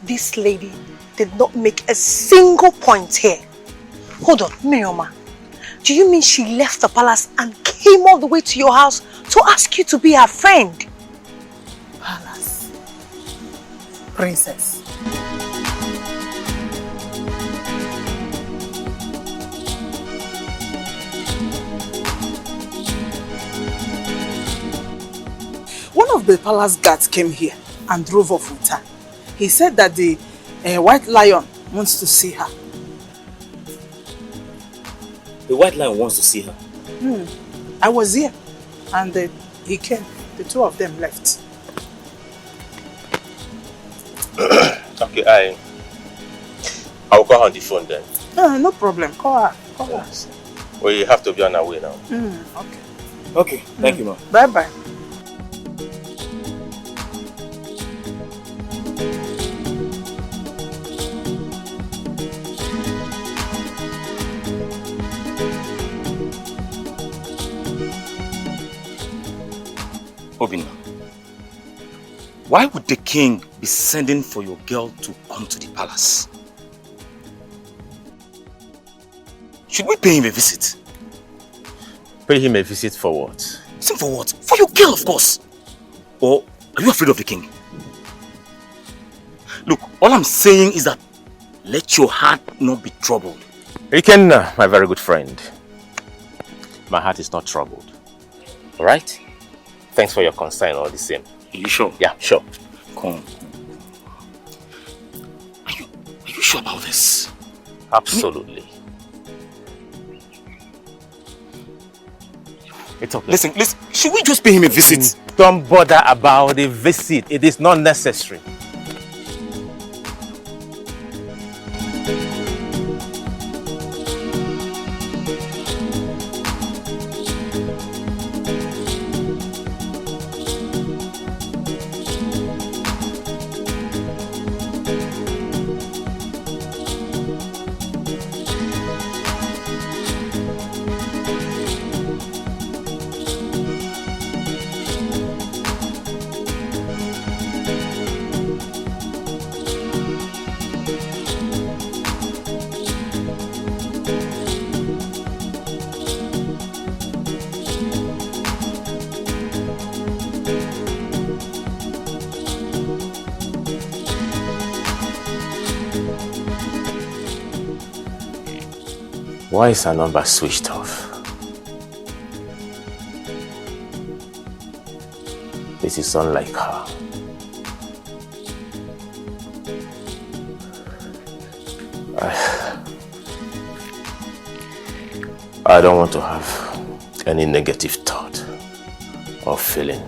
this lady did not make a single point here. Hold on, Mirioma. Do you mean she left the palace and came all the way to your house to ask you to be her friend? Palace. Princess. One of the palace guards came here and drove off with her. He said that the white lion wants to see her. The white lion wants to see her? I was here and he came. The two of them left. Okay, I'll call her on the phone then. No problem. Call her. Call her. We have to be on our way now. Okay. Okay, thank you, ma'am. Bye-bye. Obinna, why would the king be sending for your girl to come to the palace? Should we pay him a visit? Pay him a visit for what? Listen, for what? For your girl, of course. Or are you afraid of the king? Look, all I'm saying is that let your heart not be troubled. Iyke, my very good friend. My heart is not troubled. Alright? Thanks for your concern all the same. Are you sure? Yeah, sure. Come. Are you sure about this? Absolutely. It's okay. Listen, should we just pay him a visit? Don't bother about the visit. It is not necessary. Why is her number switched off? This is unlike her. I don't want to have any negative thought or feeling.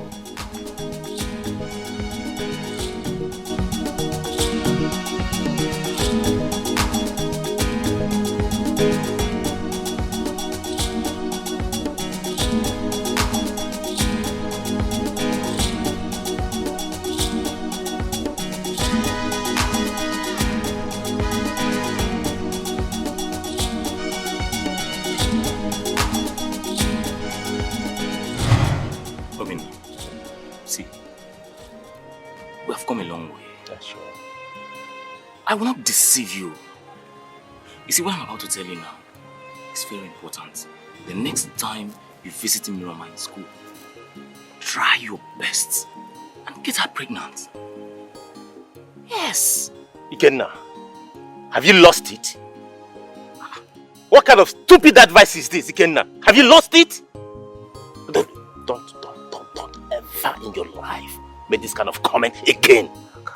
I will not deceive you. You see, what I'm about to tell you now is very important. The next time you visit Miroma in school, try your best and get her pregnant. Yes. Iyke, have you lost it? What kind of stupid advice is this, Iyke? Have you lost it? Don't ever in your life make this kind of comment again.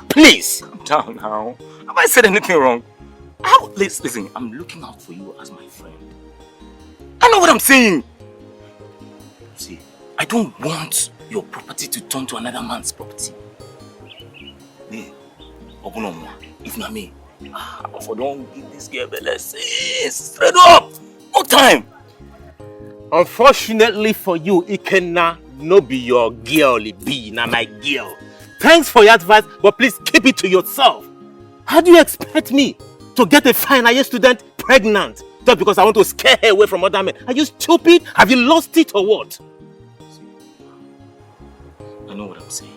Please. Calm down now. Have I said anything wrong? Listen, I'm looking out for you as my friend. I know what I'm saying. See, I don't want your property to turn to another man's property. If not me, I don't give this girl the lesson. Straight up. No time. Unfortunately for you, Iyke no be your girl, be na my girl. Thanks for your advice, but please keep it to yourself. How do you expect me to get a final year student pregnant Just because I want to scare her away from other men. Are you stupid? Have you lost it or what? I know what I'm saying.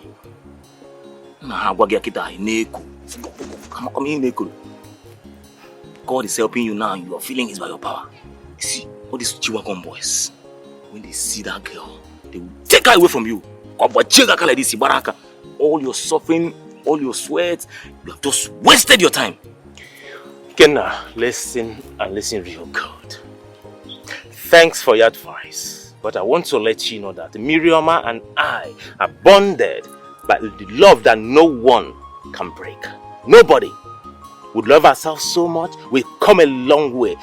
God is helping you now and you are feeling it by your power. You see, all these Chiwagon boys, when they see that girl, they will take her away from you. All your suffering, all your sweat, you have just wasted your time. Kenna, listen and listen real good. Thanks for your advice, but I want to let you know that Miriama and I are bonded by the love that no one can break. Nobody would love ourselves so much. We've come a long way.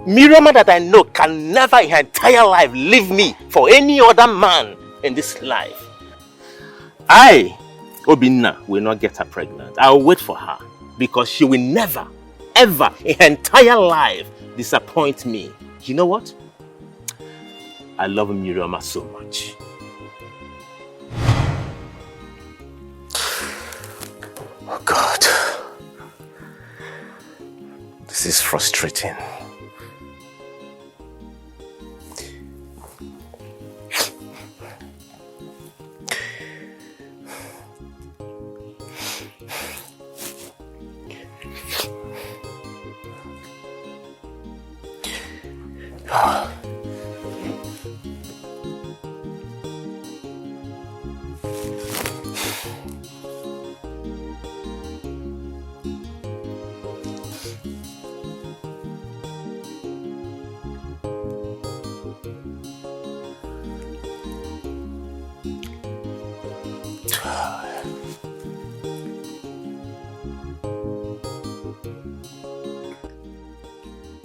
Miriama that I know can never in her entire life leave me for any other man in this life. I, Obinna, will not get her pregnant. I'll wait for her because she will never, ever in her entire life disappoint me. You know what? I love Miriama so much. Oh God. This is frustrating.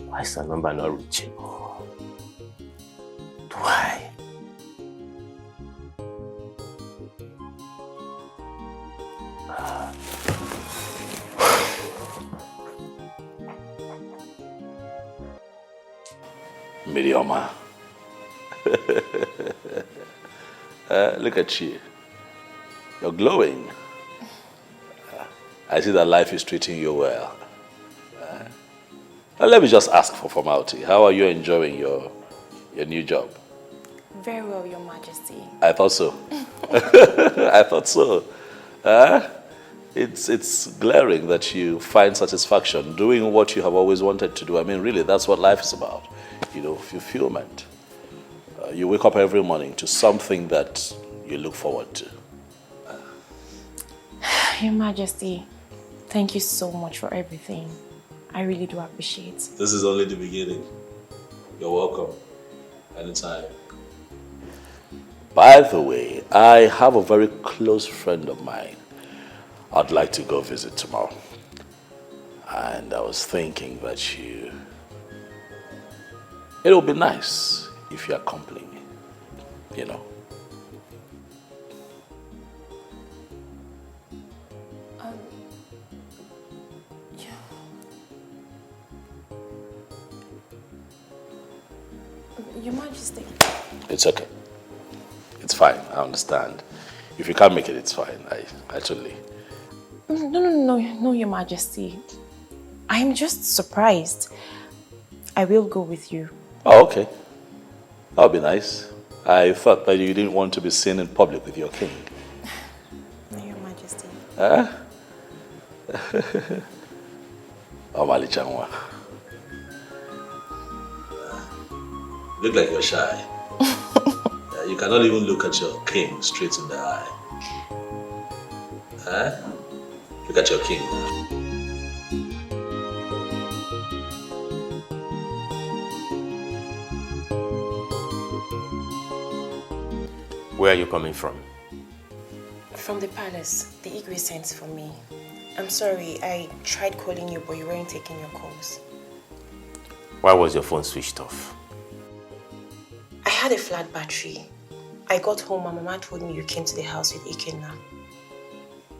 Why is the number not reachable? Why? Miriama. Look at you. You're glowing. I see that life is treating you well. Now let me just ask for formality. How are you enjoying your new job? Very well, Your Majesty. I thought so. I thought so. It's glaring that you find satisfaction doing what you have always wanted to do. I mean, really, that's what life is about. You know, fulfillment. You wake up every morning to something that you look forward to. Your Majesty, thank you so much for everything. I really do appreciate it. This is only the beginning. You're welcome. Anytime. By the way, I have a very close friend of mine I'd like to go visit tomorrow. And I was thinking that it would be nice if you accompany me, you know. Your Majesty. It's okay. It's fine. I understand. If you can't make it, it's fine. I actually... No, Your Majesty. I'm just surprised. I will go with you. Oh, okay. That would be nice. I thought that you didn't want to be seen in public with your king. No, Your Majesty. Huh? Omali Changwa. You look like you're shy. You cannot even look at your king straight in the eye. Huh? Look at your king. Where are you coming from? From the palace. The Iyke sent for me. I'm sorry, I tried calling you, but you weren't taking your calls. Why was your phone switched off? I had a flat battery. I got home and Mama told me you came to the house with Iyke now.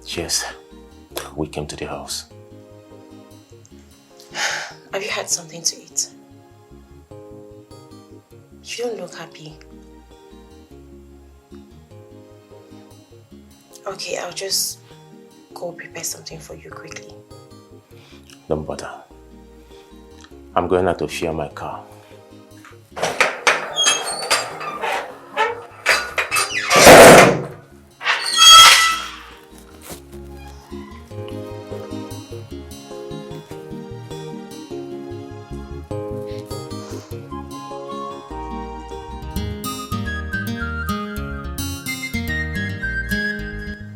Yes, we came to the house. Have you had something to eat? You don't look happy. Okay, I'll just go prepare something for you quickly. Don't bother. I'm going out to share my car.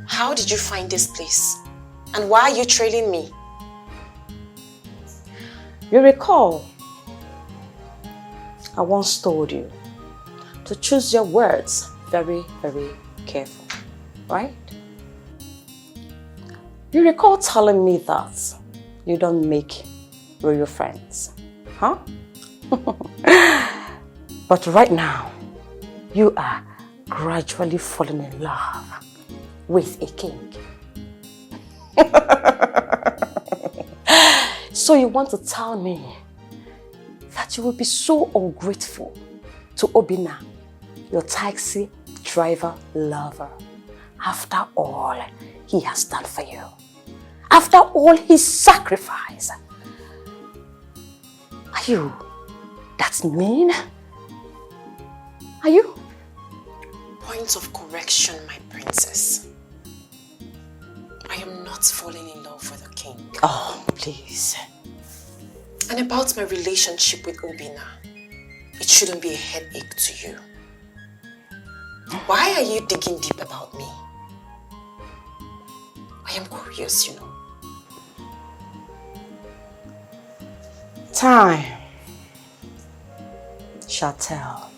How did you find this place? And why are you trailing me? You recall, I once told you to choose your words very, very careful, right? You recall telling me that you don't make real friends, huh? But right now, you are gradually falling in love with a king. So you want to tell me that you will be so ungrateful to Obinna, your taxi driver lover, after all he has done for you, after all his sacrifice? Are you that mean? Are you? Point of correction, my princess. I am not falling in love with the king. Oh, please. And about my relationship with Obinna, it shouldn't be a headache to you. Why are you digging deep about me? I am curious, you know. Time shall tell.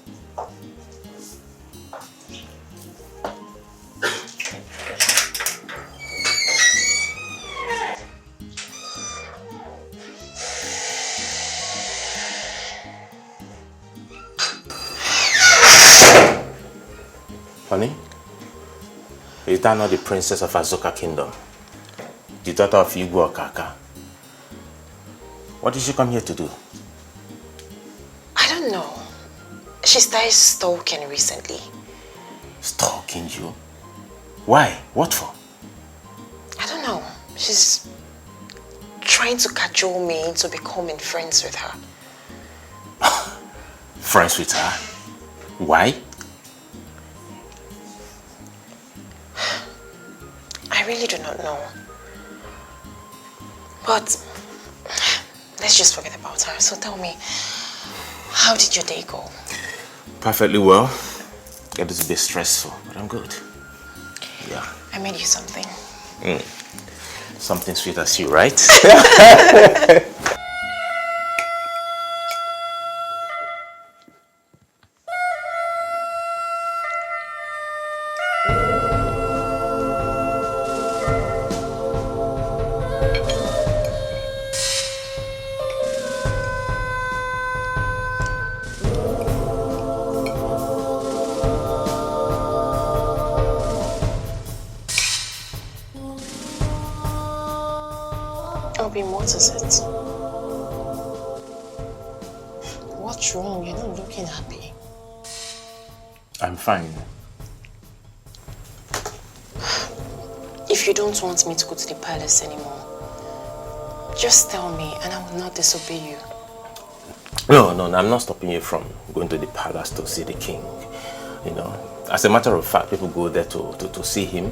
Honey, is that not the princess of Azuka Kingdom? The daughter of Igwe Okaka? What did she come here to do? I don't know. She started stalking recently. Stalking you? Why? What for? I don't know. She's trying to cajole me into becoming friends with her. Friends with her? Why? I really do not know. But let's just forget about her. So tell me, how did your day go? Perfectly well. It is a bit stressful, but I'm good. Yeah. I made you something. Something sweet as you, right? What is it? What's wrong? You're not looking happy. I'm fine. If you don't want me to go to the palace anymore, just tell me and I will not disobey you. No, I'm not stopping you from going to the palace to see the king. You know, as a matter of fact, people go there to see him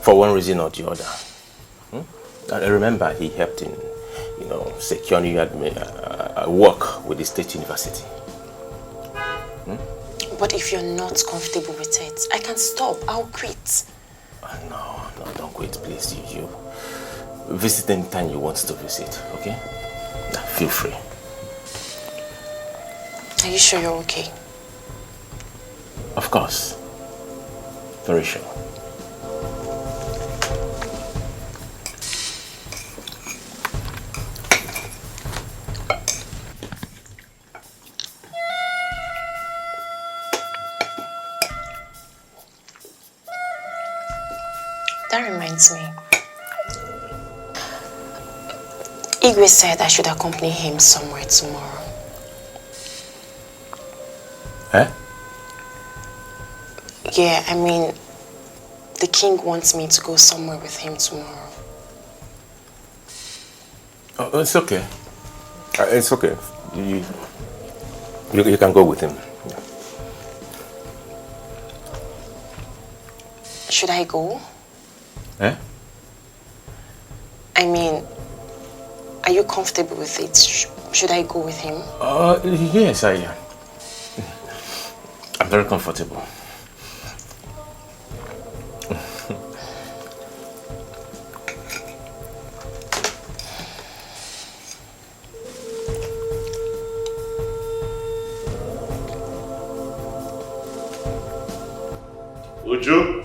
for one reason or the other. I remember he helped in, securing you a work with the state university. But if you're not comfortable with it, I can stop. I'll quit. No, don't quit, please. You visit anytime you want to visit, okay? Feel free. Are you sure you're okay? Of course. Very sure. That reminds me. Iyke said I should accompany him somewhere tomorrow. Eh? Yeah, I mean, the king wants me to go somewhere with him tomorrow. Oh, it's okay. It's okay. You can go with him. Should I go? Eh? I mean, are you comfortable with it? Should I go with him? Yes, I'm very comfortable. Uju?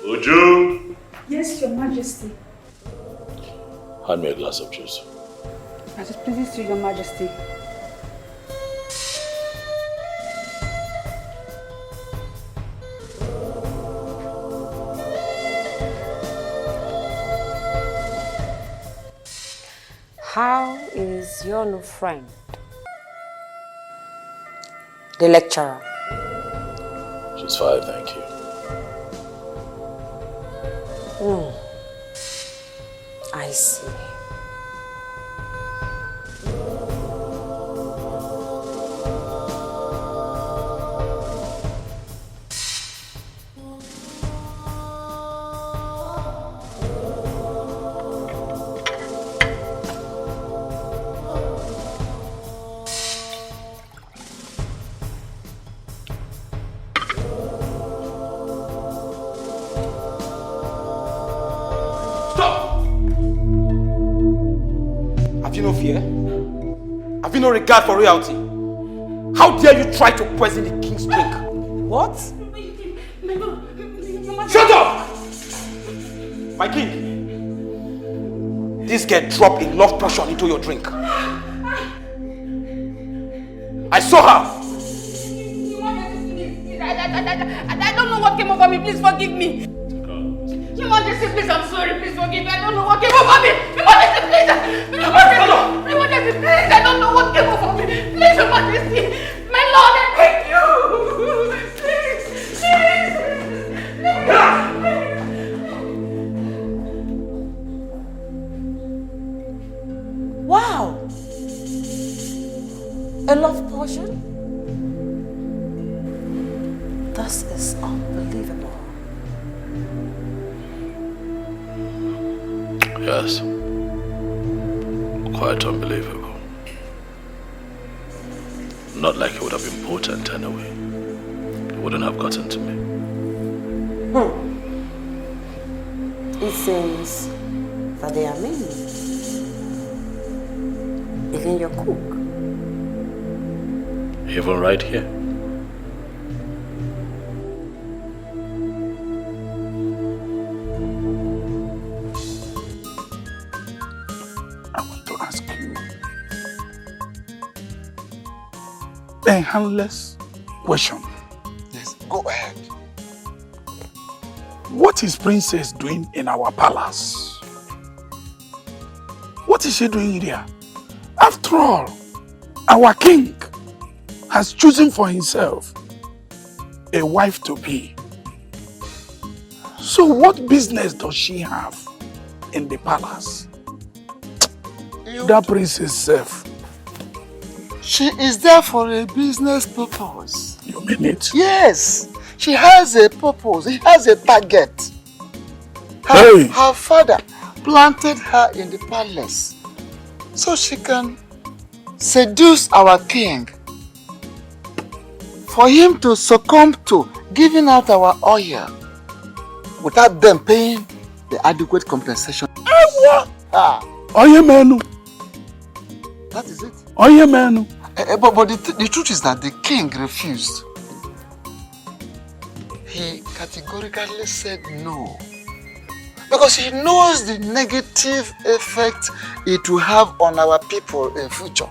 Uju? Yes, Your Majesty. Hand me a glass of juice. As it pleases you, Your Majesty. How is your new friend? The lecturer. She's fine, thank you. I see. Have you no regard for royalty? How dare you try to poison the king's drink? What? Shut up! My king, this girl dropped a love potion into your drink. I saw her. I don't know what came over me. Please forgive me. Your Majesty, please, I'm sorry. Please forgive me. I don't know what came over me. Your Majesty, please. Your Majesty, please. I don't know what came over me. Please, Your Majesty. My Lord, I beg you. Please. Wow! A love potion? This is unbelievable. Yes. Quite unbelievable. Not like it would have been potent anyway. It wouldn't have gotten to me. It seems that they are many. Even your cook. Even right here. A handless question. Yes, go ahead. What is Princess doing in our palace? What is she doing here? After all, our king has chosen for himself a wife to be. So what business does she have in the palace? That princess self. She is there for a business purpose. You mean it? Yes. She has a purpose. She has a target. Her father planted her in the palace so she can seduce our king for him to succumb to giving out our oil without them paying the adequate compensation. Oye menu. That is it. Oye menu. But the truth is that the king refused. He categorically said no. Because he knows the negative effect it will have on our people in future.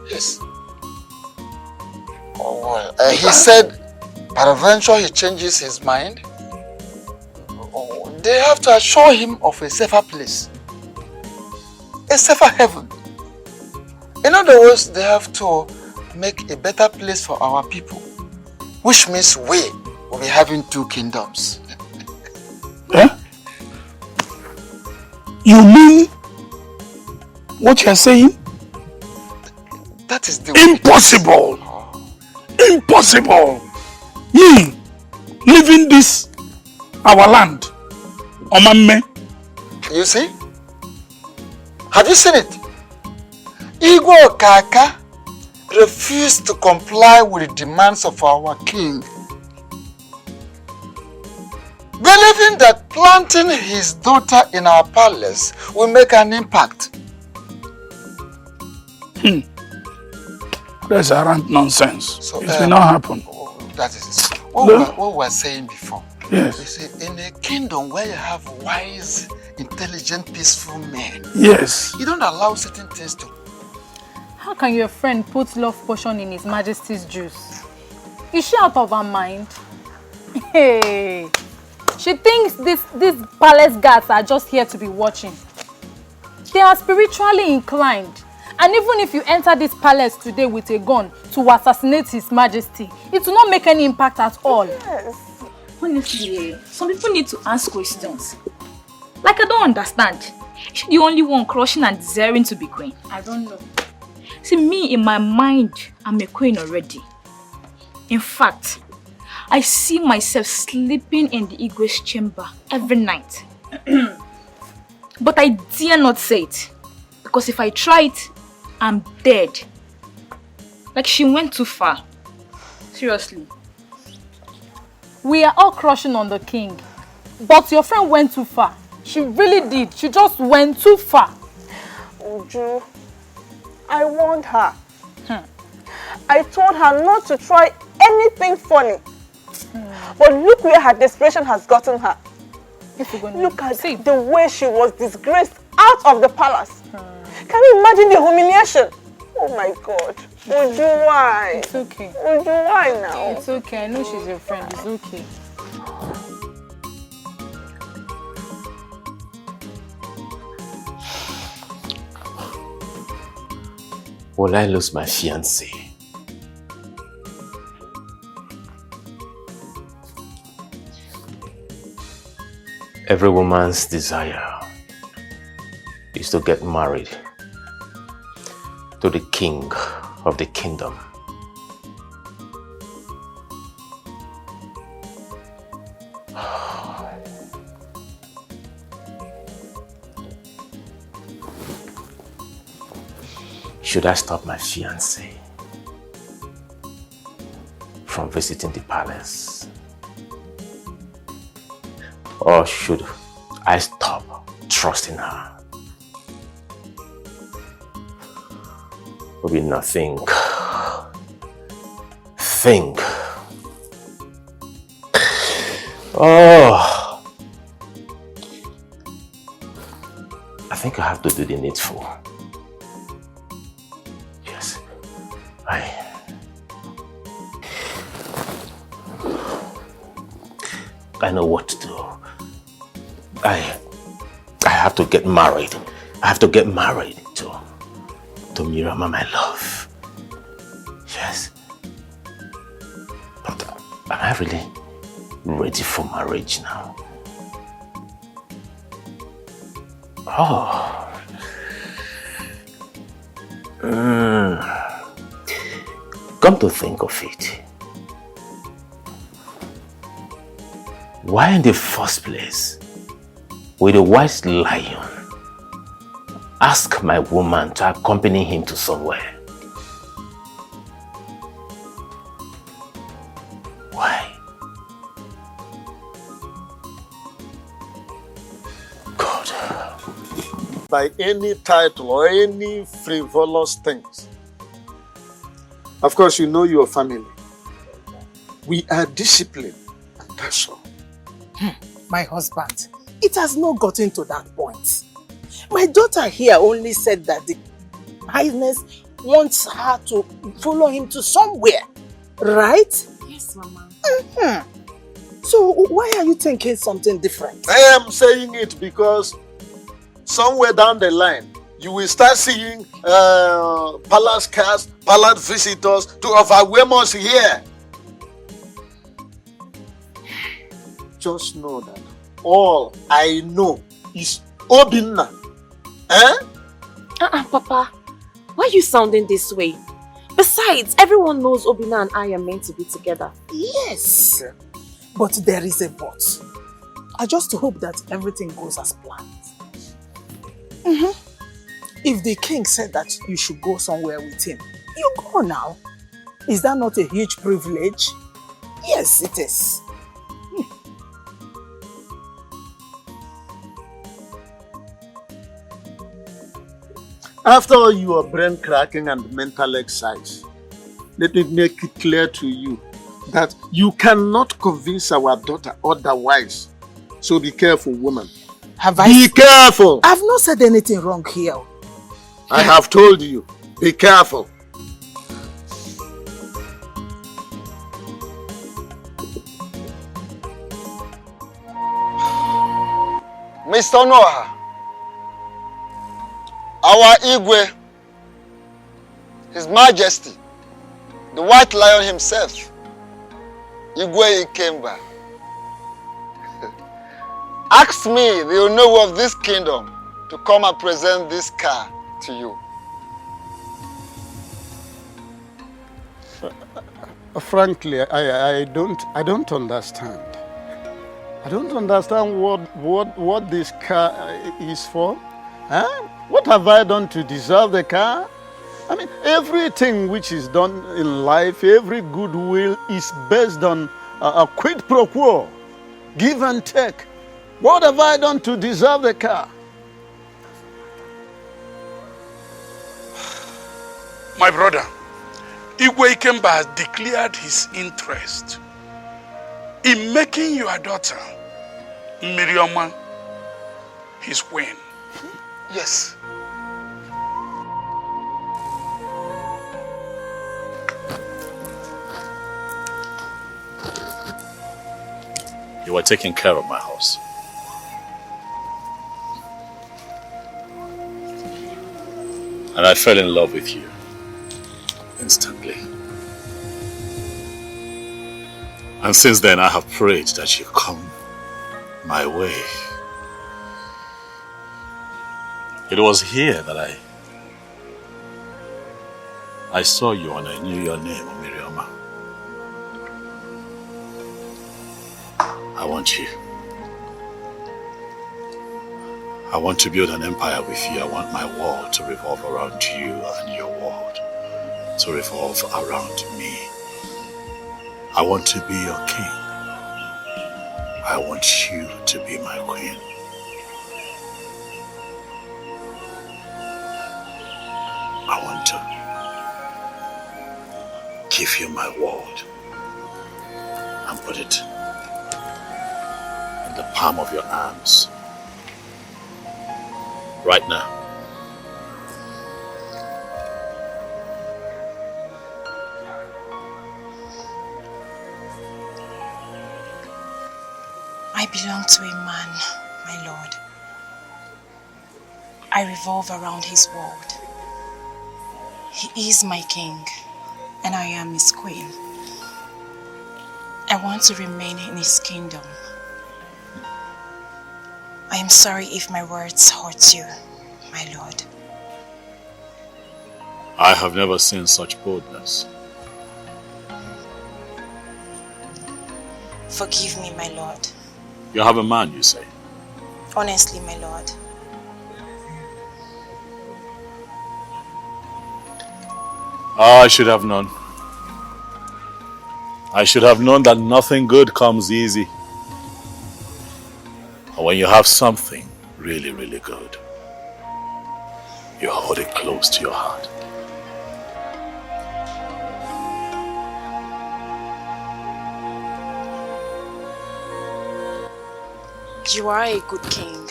Yes. Oh, well, he said, peradventure he changes his mind. They have to assure him of a safer place. A safer heaven. In other words, they have to make a better place for our people. Which means we will be having 2 kingdoms. Eh? You mean what you're saying? That is the impossible. Impossible. Me leaving this our land. Omame. You see? Have you seen it? Igwe Okaka refused to comply with the demands of our king, believing that planting his daughter in our palace will make an impact. That's around nonsense. So, it will not happen. That is what we were saying before. Yes. You see, in a kingdom where you have wise, intelligent, peaceful men, yes, you don't allow certain things to. How can your friend put love potion in His Majesty's juice? Is she out of her mind? Hey, she thinks these palace guards are just here to be watching. They are spiritually inclined. And even if you enter this palace today with a gun to assassinate His Majesty, it will not make any impact at all. Yes. Honestly, some people need to ask questions. Like, I don't understand. Is she the only one crushing and desiring to be queen? I don't know. See, me, in my mind, I'm a queen already. In fact, I see myself sleeping in the Igwe's chamber every night. But I dare not say it. Because if I try it, I'm dead. Like, she went too far. Seriously. We are all crushing on the king. But your friend went too far. She really did. She just went too far. Uju, I warned her. I told her not to try anything funny. But look where her desperation has gotten her. Look at the way she was disgraced out of the palace. Can you imagine the humiliation? Oh my God. Uju, why? It's okay. Uju, why now? It's okay. I know she's your friend. It's okay. Will I lose my fiancé? Every woman's desire is to get married to the king of the kingdom. Should I stop my fiancé from visiting the palace? Or should I stop trusting her? Maybe nothing. Think. Oh. I think I have to do the needful. Yes. I know what to do. I have to get married. I have to get married to Mirama, my love. Yes. But am I really ready for marriage now? Oh. Come to think of it, why in the first place would a white lion ask my woman to accompany him to somewhere? Why? God. By any title or any frivolous things. Of course, you know your family. We are disciplined, and that's all. My husband, it has not gotten to that point. My daughter here only said that the Highness wants her to follow him to somewhere, right? Yes, Mama. So why are you thinking something different? I am saying it because somewhere down the line, you will start seeing palace cast, palace visitors to overwhelm us here. Just know that all I know is Obinna. Eh? Papa, why are you sounding this way? Besides, everyone knows Obina and I are meant to be together. Yes. Okay. But there is a but. I just hope that everything goes as planned. If the king said that you should go somewhere with him, you go now. Is that not a huge privilege? Yes, it is. After all your brain cracking and mental exercise, let me make it clear to you that you cannot convince our daughter otherwise. So be careful, woman. Be careful! I've not said anything wrong here. I have told you, be careful. Mr. Noah, our Iyke, His Majesty, the White Lion himself, Iyke Ikemba, asked me, the Onowu of this kingdom, to come and present this car to you. Frankly, I don't understand. I don't understand what this car is for. Huh? What have I done to deserve the car? I mean, everything which is done in life, every goodwill is based on a quid pro quo, give and take. What have I done to deserve the car? My brother, Iyke Ikemba has declared his interest in making your daughter, Mirioma, his queen. Yes. You were taking care of my house. And I fell in love with you instantly. And since then I have prayed that you come my way. It was here that I saw you and I knew your name, Mirioma. I want you. I want to build an empire with you. I want my world to revolve around you and your world to revolve around me. I want to be your king. I want you to be my queen. I want to give you my world and put it in the palm of your arms. Right now. I belong to a man, my lord. I revolve around his world. He is my king, and I am his queen. I want to remain in his kingdom. I am sorry if my words hurt you, my lord. I have never seen such boldness. Forgive me, my lord. You have a man, you say? Honestly, my lord. I should have known. I should have known that nothing good comes easy. And when you have something really, really good, you hold it close to your heart. You are a good king,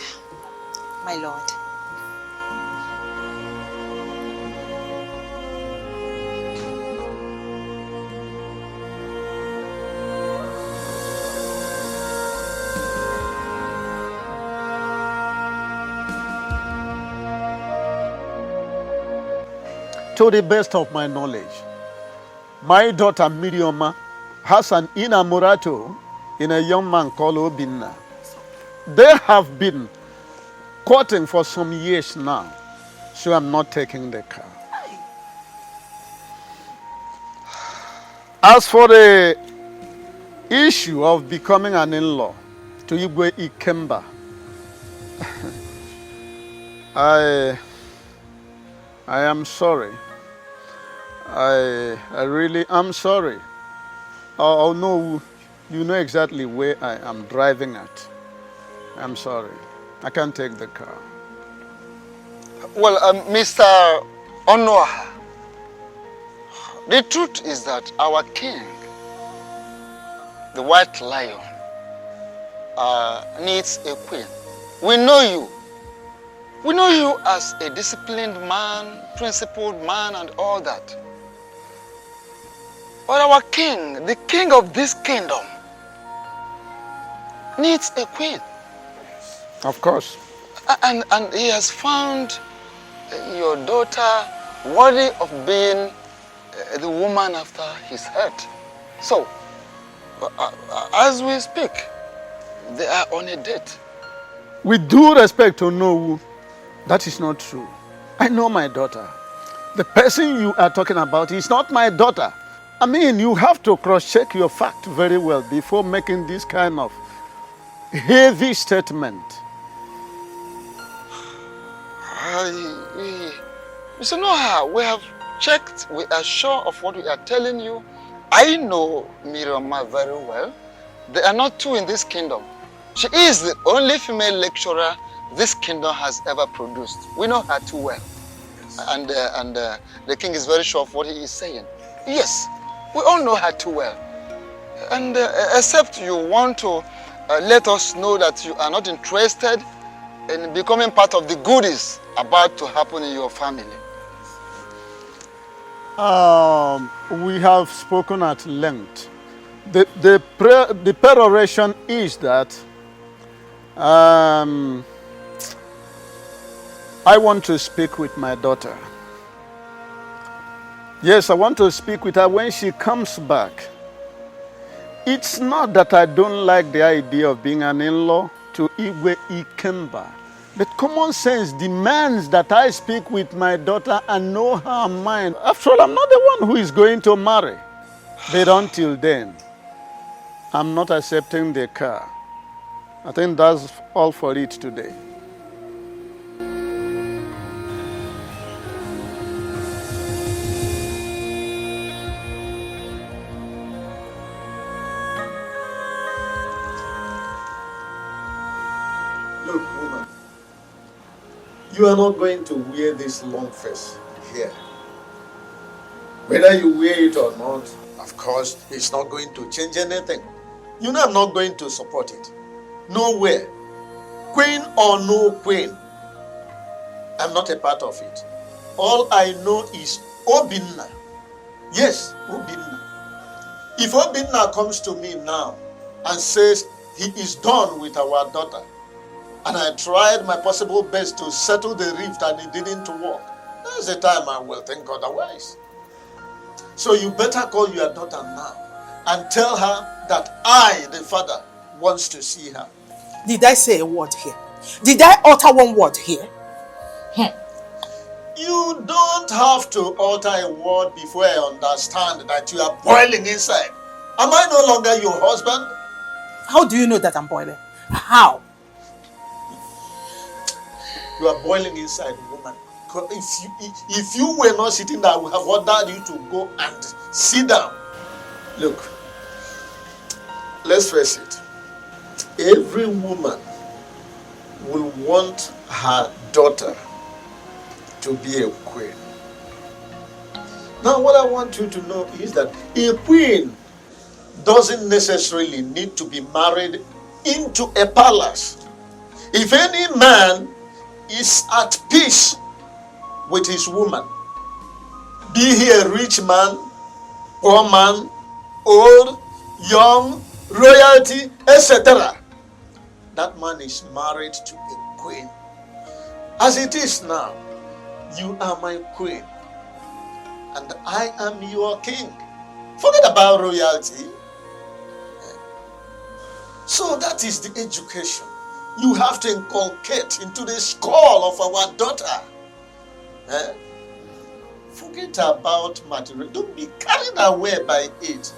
my lord. To the best of my knowledge, my daughter Mirioma has an inamorato in a young man called Obinna. They have been courting for some years now. So I'm not taking the car. As for the issue of becoming an in-law to Igwe Ikemba, I am sorry. I really am sorry. Oh no, you know exactly where I am driving at. I'm sorry. I can't take the car. Well, Mr. Onoha, the truth is that our king, the white lion, needs a queen. We know you. We know you as a disciplined man, principled man, and all that. But our king, the king of this kingdom, needs a queen. Of course. And he has found your daughter worthy of being the woman after his heart. So, as we speak, they are on a date. With due respect to Onowu, that is not true. I know my daughter. The person you are talking about is not my daughter. I mean, you have to cross-check your fact very well before making this kind of heavy statement. Mr. Noah, we have checked. We are sure of what we are telling you. I know Miriamma very well. There are not two in this kingdom. She is the only female lecturer this kingdom has ever produced. We know her too well. And the king is very sure of what he is saying. Yes, we all know her too well. And except you want to let us know that you are not interested in becoming part of the goodies about to happen in your family. We have spoken at length. The peroration is that I want to speak with my daughter. Yes, I want to speak with her when she comes back. It's not that I don't like the idea of being an in-law to Igwe Ikemba, but common sense demands that I speak with my daughter and know her mind. After all, I'm not the one who is going to marry. But until then, I'm not accepting the car. I think that's all for it today. Look, woman, you are not going to wear this long face here. Whether you wear it or not, of course, it's not going to change anything. You know I'm not going to support it. Nowhere. Queen or no queen, I'm not a part of it. All I know is Obinna. Yes, Obinna. If Obinna comes to me now and says he is done with our daughter, and I tried my possible best to settle the rift and it didn't work, there's a time I will think otherwise. So you better call your daughter now and tell her that I, the father, wants to see her. Did I say a word here? Did I utter one word here? You don't have to utter a word before I understand that you are boiling inside. Am I no longer your husband? How do you know that I'm boiling? How? You are boiling inside, woman. If you were not sitting there, I would have ordered you to go and sit down. Look, let's face it. Every woman will want her daughter to be a queen. Now, what I want you to know is that a queen doesn't necessarily need to be married into a palace. If any man is at peace with his woman, be he a rich man, poor man, old, young, royalty, etc., that man is married to a queen. As it is now, you are my queen, and I am your king. Forget about royalty. So that is the education you have to inculcate into the skull of our daughter. Eh? Forget about material. Don't be carried away by it.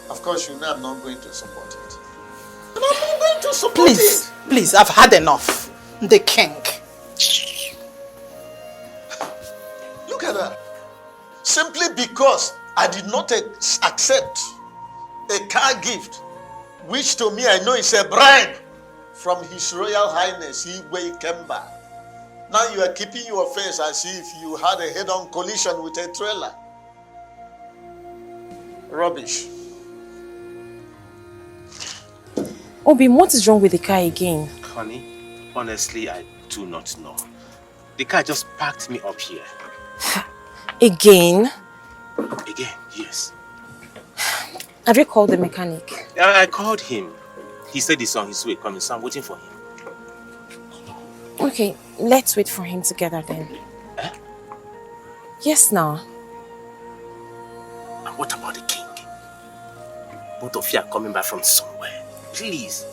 Of course, you know I'm not going to support it. And I'm not going to support it. Please, I've had enough. The king. Look at that. Simply because I did not accept a car gift, which to me I know is a bribe from His Royal Highness Iyke Kemba. Now you are keeping your face as if you had a head-on collision with a trailer. Rubbish. Obi, what is wrong with the car again? Honey, honestly, I do not know. The car just packed me up here. Again? Again, yes. Have you called the mechanic? I called him. He said he's on his way coming, so I'm waiting for him. Okay, let's wait for him together then. Eh? Yes, now. And what about the king? Both of you are coming back from somewhere. Please,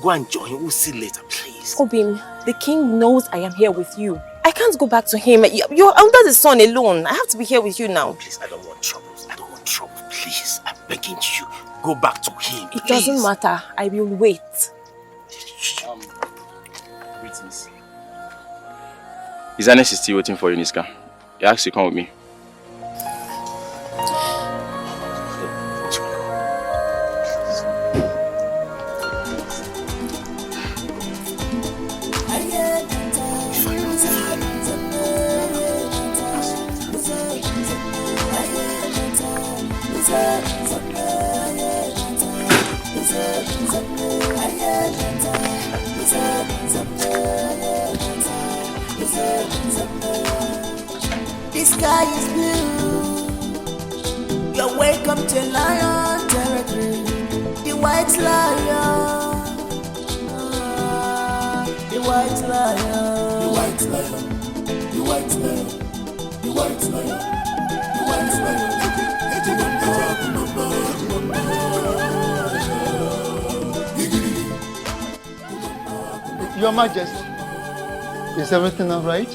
go and join. We'll see later, please. Obim, the king knows I am here with you. I can't go back to him. You're under the sun alone. I have to be here with you now. Oh, please, I don't want troubles. I don't want trouble. Please, I'm begging you. Go back to him, It please. doesn't matter. I will wait. Greetings. His Highness is still waiting for you in his car. He asked you to come with me. The sky is blue. You're welcome to lion territory. The white lion. The white lion. The white lion. The white lion. The white lion. The white lion. Your Majesty, is everything all right?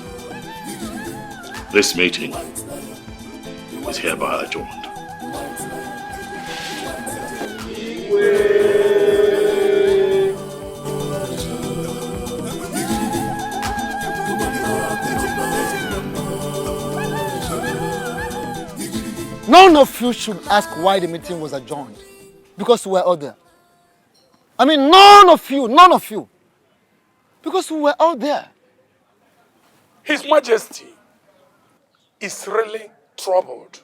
This meeting is hereby adjourned. None of you should ask why the meeting was adjourned. Because we were all there. I mean, none of you. Because we were all there. His Majesty is really troubled.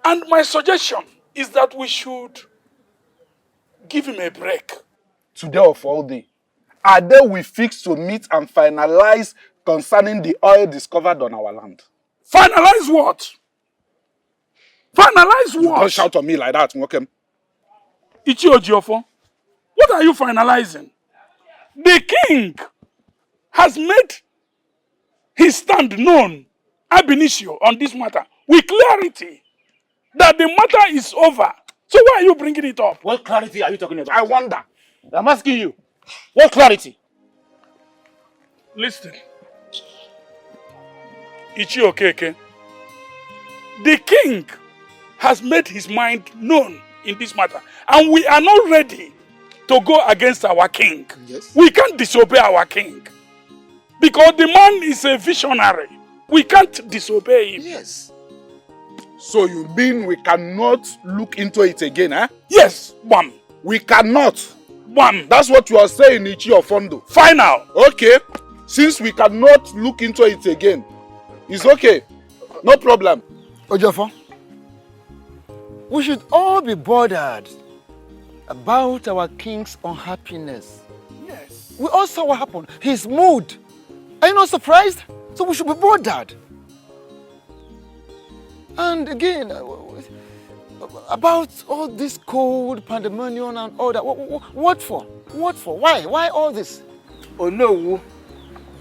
And my suggestion is that we should give him a break. Today of all day, a day we fix to meet and finalize concerning the oil discovered on our land. Finalize what? Finalize what? Don't shout on me like that, Nwokem. Ichi Ojiofo, what are you finalizing? The king has made his stand known, ab initio, on this matter with clarity that the matter is over. So why are you bringing it up? What clarity are you talking about? I wonder. I'm asking you. What clarity? Listen. Ichi Okeke, the king has made his mind known in this matter, and we are not ready to go against our king. Yes. We can't disobey our king because the man is a visionary. We can't disobey him. Yes. So you mean we cannot look into it again, eh? Yes, one. We cannot. One. That's what you are saying, Ichi Ofondo. Final. Okay. Since we cannot look into it again, it's okay. No problem. Ojiofo, we should all be bothered about our king's unhappiness. Yes. We all saw what happened. His mood. Are you not surprised? So we should be bothered. And again, about all this cold pandemonium and all that. What for? What for? Why? Why all this? Oh no.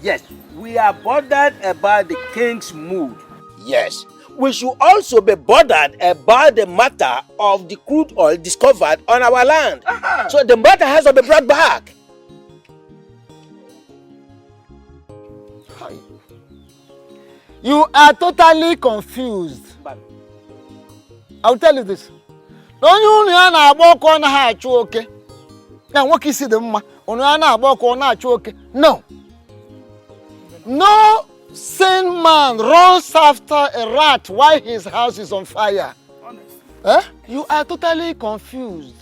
Yes, we are bothered about the king's mood. Yes, we should also be bothered about the matter of the crude oil discovered on our land. So the matter has to be brought back. You are totally confused. I'll tell you this. Don't you know walk on her choke? Now what is it the ma? Walk on her choke? No. No sane man runs after a rat while his house is on fire. Eh? You are totally confused.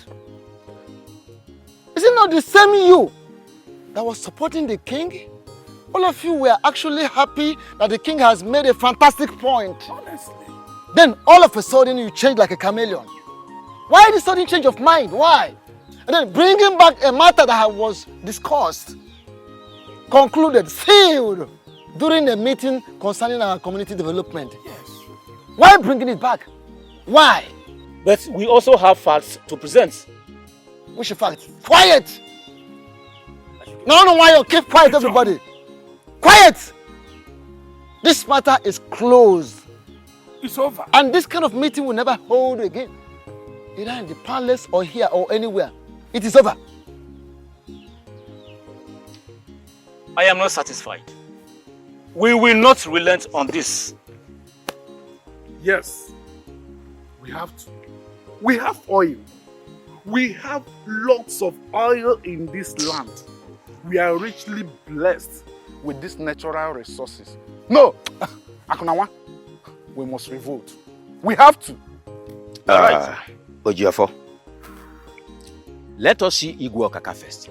Is it not the same you that was supporting the king? All of you were actually happy that the king has made a fantastic point. Honestly. Then all of a sudden you change like a chameleon. Why the sudden change of mind? Why? And then bringing back a matter that was discussed, concluded, sealed during a meeting concerning our community development. Yes. Why bringing it back? Why? But we also have facts to present. Which facts? Quiet! No, why you keep quiet, everybody? Quiet! This matter is closed. It's over. And this kind of meeting will never hold again. Either in the palace or here or anywhere. It is over. I am not satisfied. We will not relent on this. Yes, we have to. We have oil. We have lots of oil in this land. We are richly blessed with these natural resources. No, Akunawa, we must revolt. We have to. Right. Ojiofo, let us see Igwe Okaka first.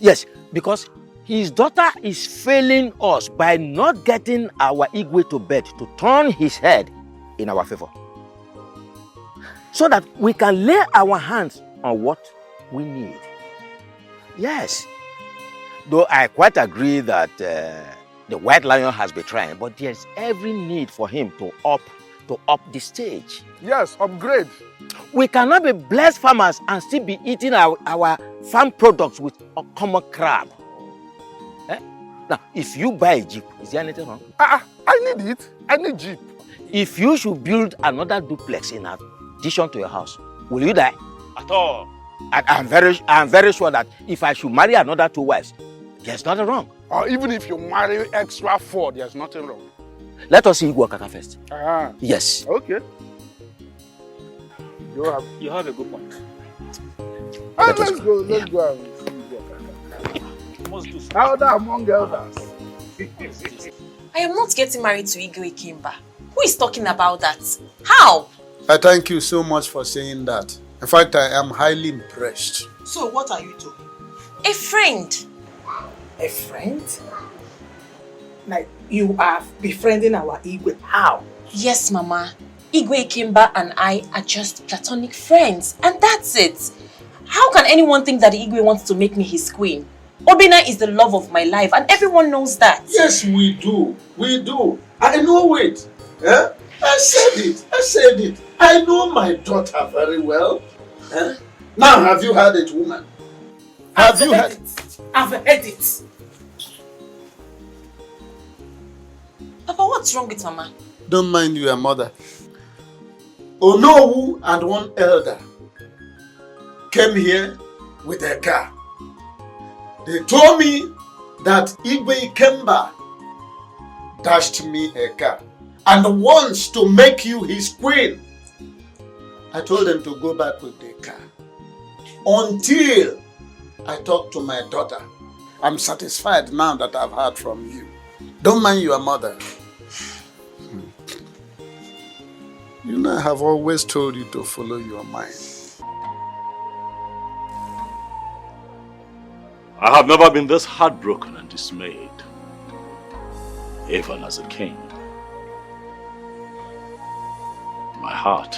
Yes, because his daughter is failing us by not getting our Igwe to bed to turn his head in our favor, so that we can lay our hands on what we need. Yes, though I quite agree that the White Lion has been trying, but there's every need for him to up the stage. Yes, upgrade. We cannot be blessed farmers and still be eating our farm products with a common crab. Eh? Now, if you buy a Jeep, is there anything wrong? I need it. I need Jeep. If you should build another duplex in addition to your house, will you die? At all. I'm very sure that if I should marry another 2 wives, there's nothing wrong. Or even if you marry extra 4, there's nothing wrong. Let us see Igwe Okaka first. Yes. Okay. You have a good point. Let's go. Let's go and see Igwe Okaka. Elder among elders. I am not getting married to Igwe Ikemba. Who is talking about that? How? I thank you so much for saying that. In fact, I am highly impressed. So what are you doing? A friend. A friend? Like you are befriending our Igwe. How? Yes, Mama. Igwe Ikemba and I are just platonic friends, and that's it. How can anyone think that Igwe wants to make me his queen? Obina is the love of my life, and everyone knows that. Yes, we do. We do. I know it. Eh? I said it. I know my daughter very well. Eh? Now, have you heard it, woman? Have you heard it? I've heard it. Papa, what's wrong with Mama? Don't mind your mother. Onowu and one elder came here with a car. They told me that Igwe Ikemba dashed me a car and wants to make you his queen. I told them to go back with the car until I talk to my daughter. I'm satisfied now that I've heard from you. Don't mind your mother. You know, I have always told you to follow your mind. I have never been this heartbroken and dismayed, even as a king. My heart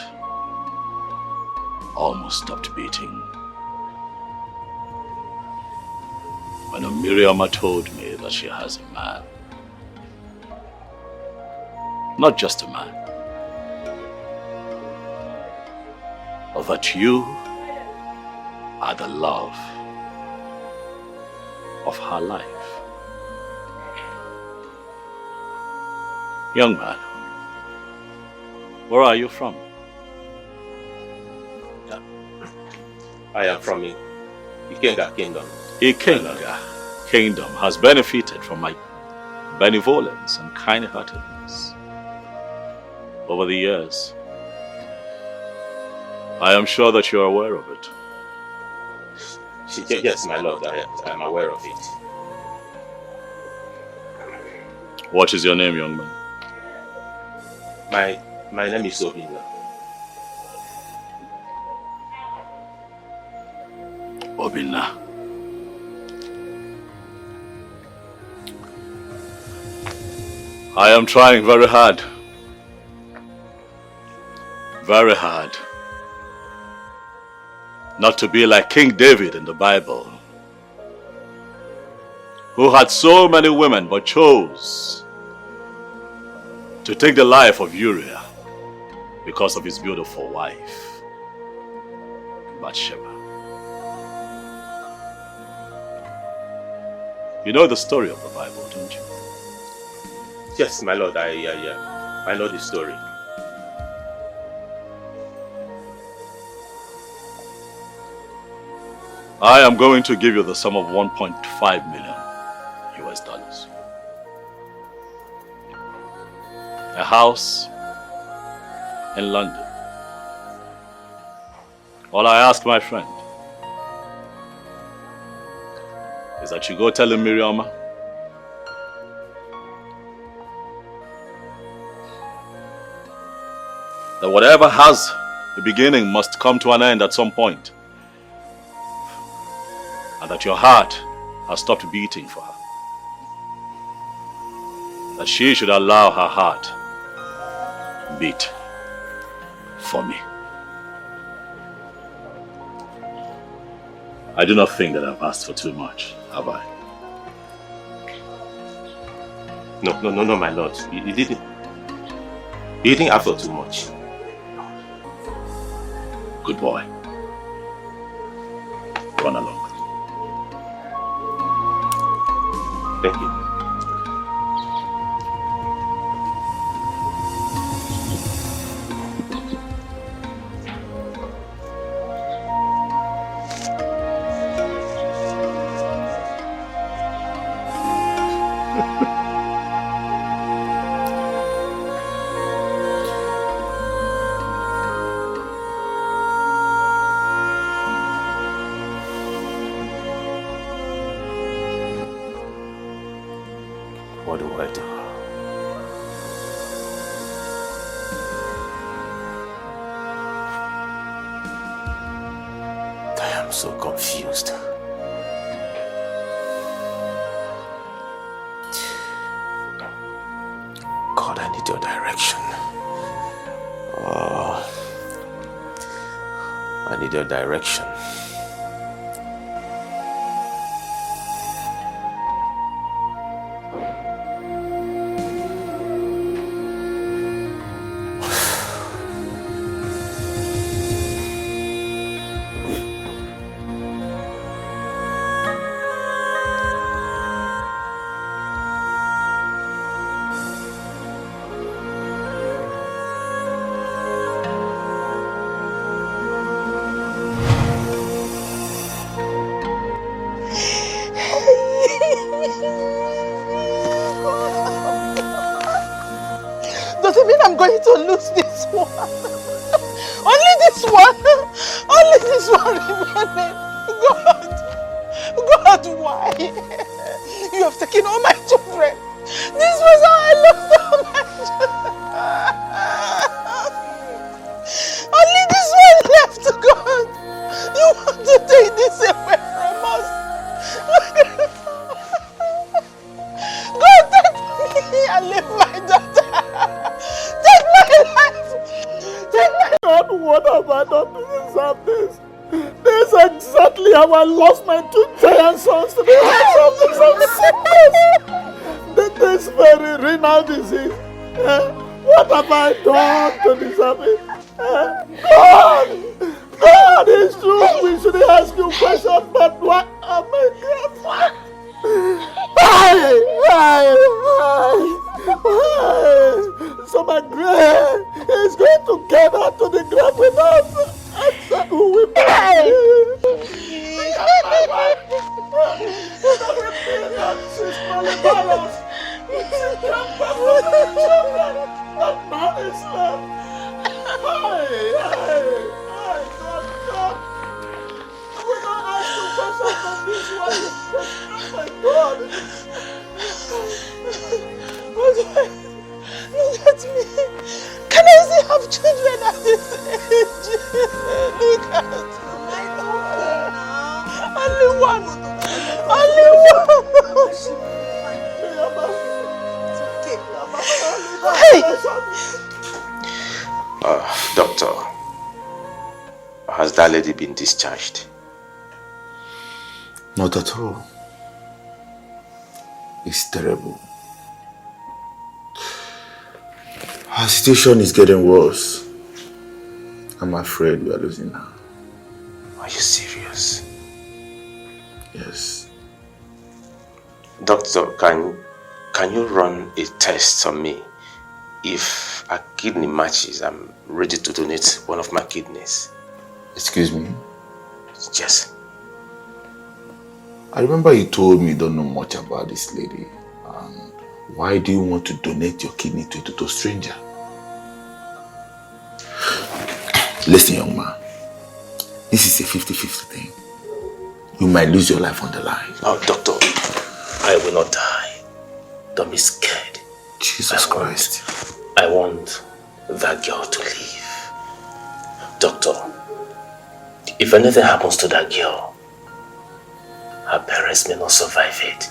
almost stopped beating when Miriama told me that she has a man. Not just a man, but that you are the love of her life. Young man, where are you from? I am from Ikenga Kingdom. Ikenga Kingdom has benefited from my benevolence and kind-heartedness. years. Over the years. I am sure that you are aware of it. Yes, my lord, I am aware of it. What is your name, young man? My name is Obinna. Obinna. I am trying very hard. Very hard. Not to be like King David in the Bible, who had so many women but chose to take the life of Uriah because of his beautiful wife, Bathsheba. You know the story of the Bible, don't you? Yes, my lord, I know the story. I am going to give you the sum of 1.5 million US dollars. A house in London. All I ask, my friend, is that you go tell Miriam that whatever has a beginning must come to an end at some point, and that your heart has stopped beating for her. That she should allow her heart beat for me. I do not think that I've asked for too much, have I? No, my lord. You didn't ask for too much. Good boy. Run along. Thank you. What do I do? I am so confused. God, I need your direction. Oh, I need your direction. Does it mean I'm going to lose this one? Only this one? Only this one remaining? God, why? You have taken all my children. This was how I lost all my children. Only this one left, God. You want to take this away from us? God, take me and leave my daughter. Take my life. Take my... God, what have I done to deserve this? This is exactly how I lost my two giant sons to the hands of sickness. This very renal disease. What have I done to deserve it? God, it's true. We shouldn't ask you questions, but what am I grateful? So my grave is going to get her to the grave with us. Who will be my wife? She's my balance. She can't Oh my God! Look at me! Can I still have children at this age? Look at me! Only one! Doctor, has that lady been discharged? Not at all. It's terrible. Her situation is getting worse. I'm afraid we are losing her. Are you serious? Yes. Doctor, can you run a test on me? If a kidney matches, I'm ready to donate one of my kidneys. Excuse me? Yes. I remember you told me you don't know much about this lady. And why do you want to donate your kidney to a total stranger? Listen, young man. This is a 50-50 thing. You might lose your life on the line. Oh, doctor, I will not die. Don't be scared. Jesus Christ. I want that girl to live. Doctor, if anything happens to that girl, her parents may not survive it.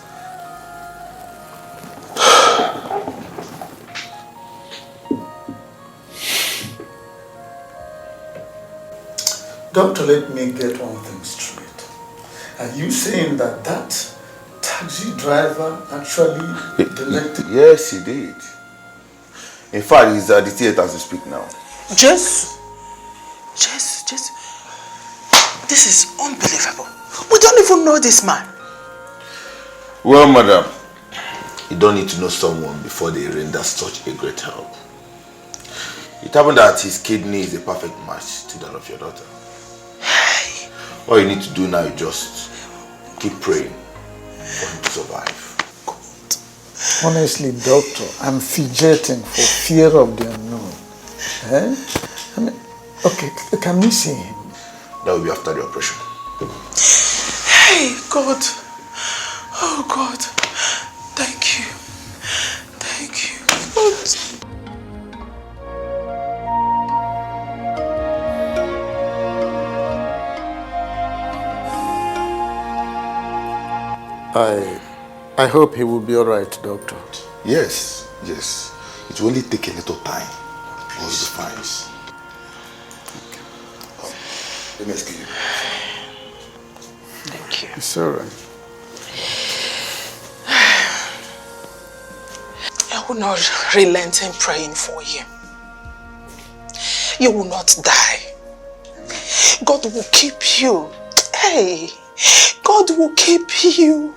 Doctor, let me get one thing straight. Are you saying that taxi driver actually donated? Yes, he did. In fact, he's at the theater as we speak now. Jess, this is unbelievable. We don't even know this man. Well, madam, you don't need to know someone before they render such a great help. It happened that his kidney is a perfect match to that of your daughter. All you need to do now is just keep praying for him to survive. Honestly, doctor, I'm fidgeting for fear of the unknown. I mean, okay, can we see him? That will be after the operation. Hey, God. Oh, God. Thank you. Thank you, God. I hope he will be all right, doctor. Yes. It will only take a little time. All the fines. Let me excuse you. Thank you. It's all right. I will not relent in praying for you. You will not die. God will keep you. Hey, God will keep you.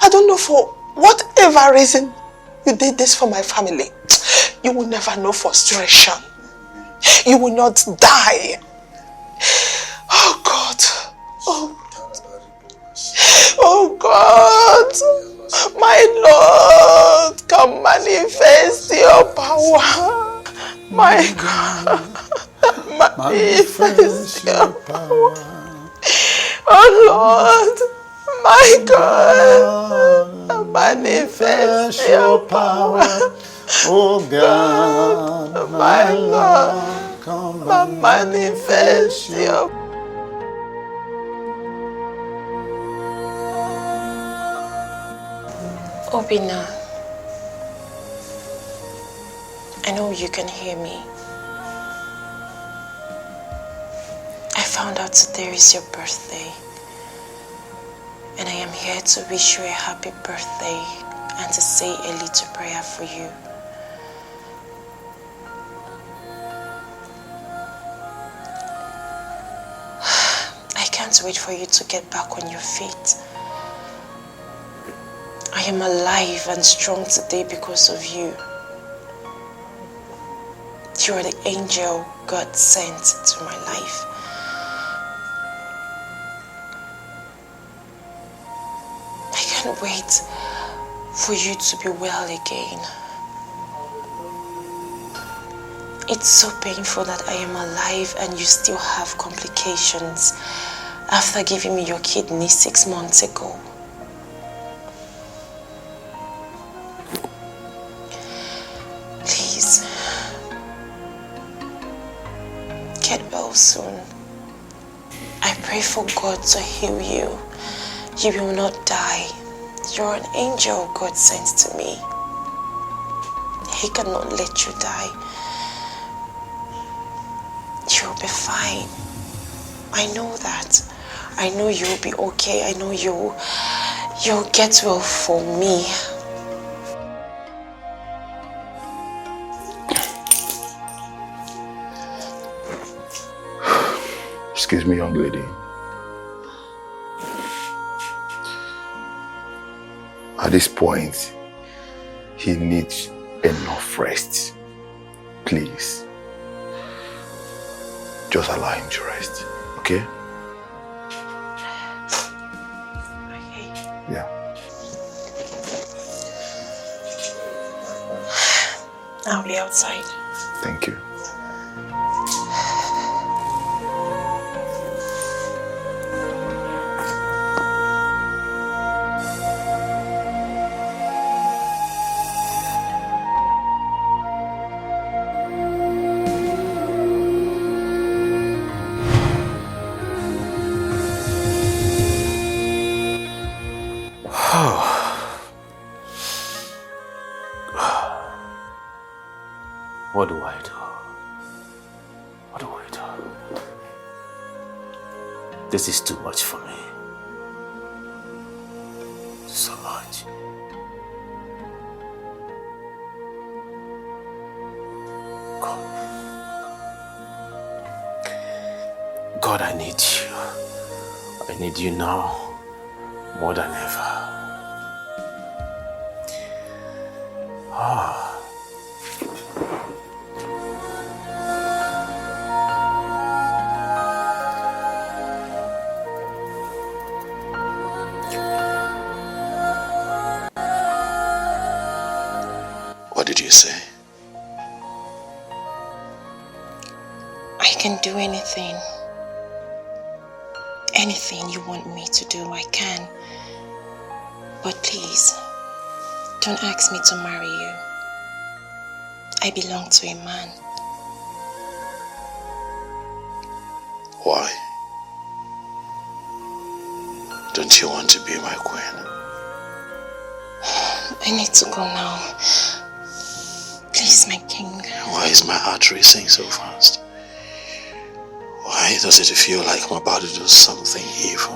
I don't know for whatever reason you did this for my family. You will never know frustration. You will not die. Oh God. Oh God. My Lord, come manifest your power. My God. Manifest your power. Oh Lord. My God, manifest your power. Oh God, my Lord, come manifest your power. Obina, I know you can hear me. I found out today is your birthday. And I am here to wish you a happy birthday and to say a little prayer for you. I can't wait for you to get back on your feet. I am alive and strong today because of you. You are the angel God sent to my life. I can't wait for you to be well again. It's so painful that I am alive and you still have complications. after giving me your kidney 6 months ago. Please, get well soon. I pray for God to heal you. You will not die. You're an angel God sent to me. He cannot let you die. You'll be fine. I know that. I know you'll be okay. I know you'll get well for me. Excuse me, young lady. At this point, he needs enough rest. Please. Just allow him to rest, okay? Okay. Yeah. I'll be outside. Thank you. What do I do? What do I do? This is too much for me. So much. God, I need you. I need you now more than ever. What did you say? I can do anything. Anything you want me to do, I can. But please, don't ask me to marry you. I belong to a man. Why? Don't you want to be my queen? I need to go now. Please, my king. Why is my heart racing so fast? Why does it feel like I'm about to do something evil?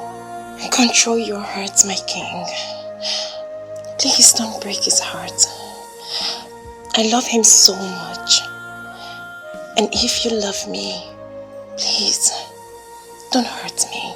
Control your heart, my king. Please don't break his heart. I love him so much. And if you love me, please, don't hurt me.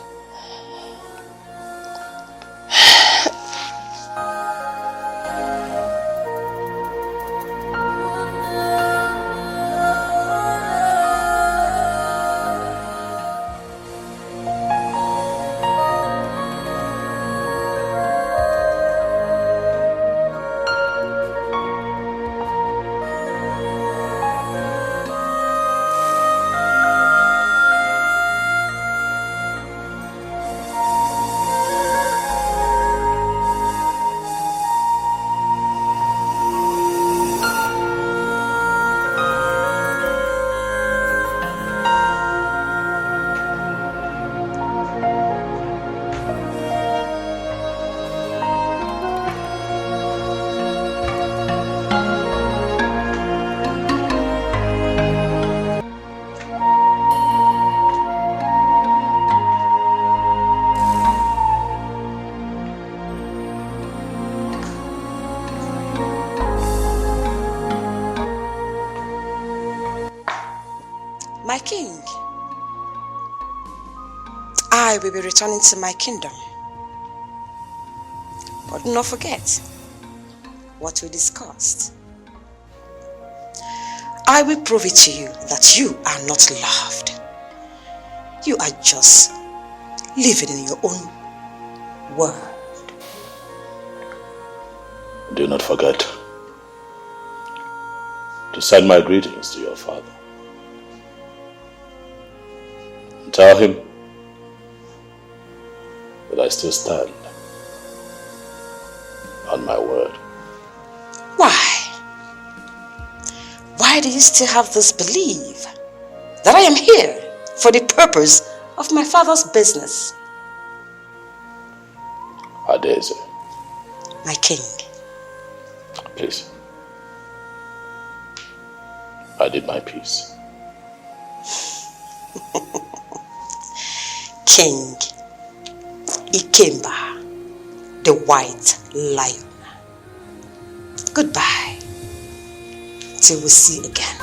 My king, I will be returning to my kingdom. But do not forget what we discussed. I will prove it to you that you are not loved. You are just living in your own world. Do not forget to send my greetings to your father. Tell him But I still stand on my word. Why? Why do you still have this belief that I am here for the purpose of my father's business? Adeze. My king. Please. I did my piece. King Ikemba, the White Lion. Goodbye. Till we see again.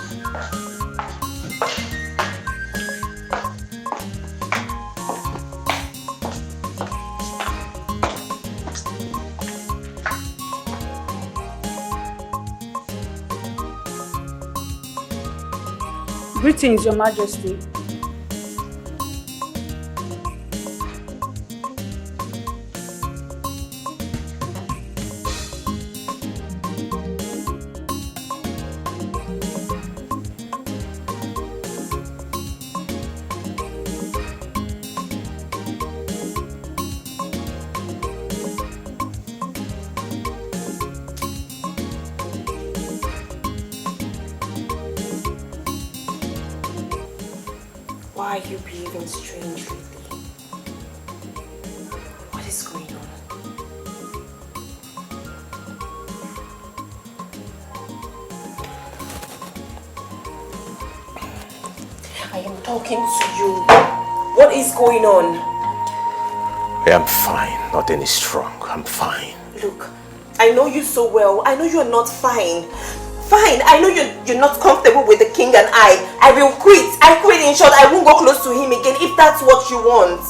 Greetings, Your Majesty. Why are you behaving strangely? What is going on? I am talking to you. What is going on? I am fine, not any strong. I'm fine. Look, I know you so well. I know you're not fine. Fine, I know you're not comfortable with the king and I will quit. I quit, in short. I won't go close to him again if that's what you want.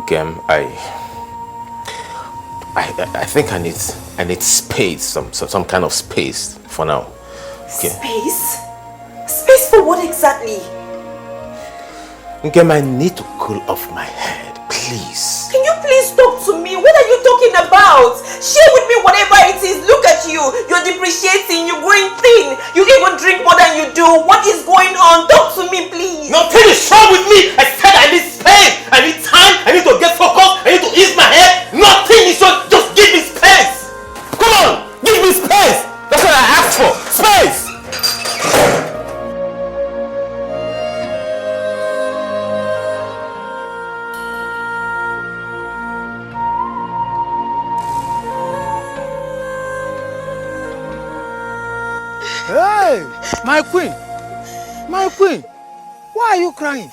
Gem, I think I need space, some kind of space for now. Okay. Space? Space for what exactly? Gem, I need to cool off my head, please. Can you please talk to me? What are you talking about? Share with me whatever it is. Look at you. You're depreciating. You're growing thin. You even drink more than you do. What is going on? Talk to me, please. Nothing is wrong with me. I said I need space. I need time. I need to get focused. I need to ease my head. Nothing is wrong. Just give me space. Come on. Give me space. That's what I asked for. Space. Hey, my queen, why are you crying?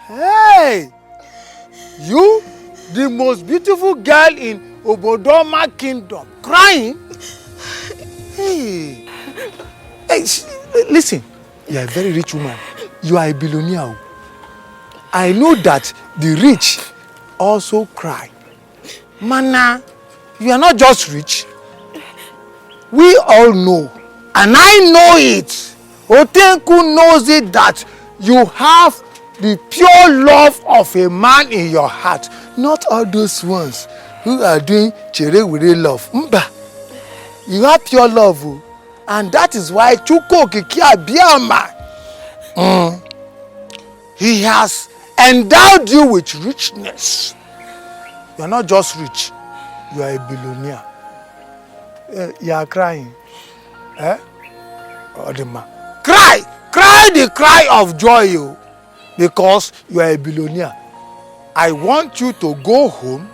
Hey, you, the most beautiful girl in Obodoma Kingdom, crying? Hey, listen, you are a very rich woman. You are a billionaire. I know that the rich also cry. Mana, you are not just rich. We all know. And I know it. Otenku knows it that you have the pure love of a man in your heart. Not all those ones who are doing chere were love. Mba. You have pure love. And that is why Chuko Kikia Biama, he has endowed you with richness. You are not just rich. You are a billionaire. You are crying. Eh? Odima. Cry the cry of joy, because you are a billionaire. I want you to go home,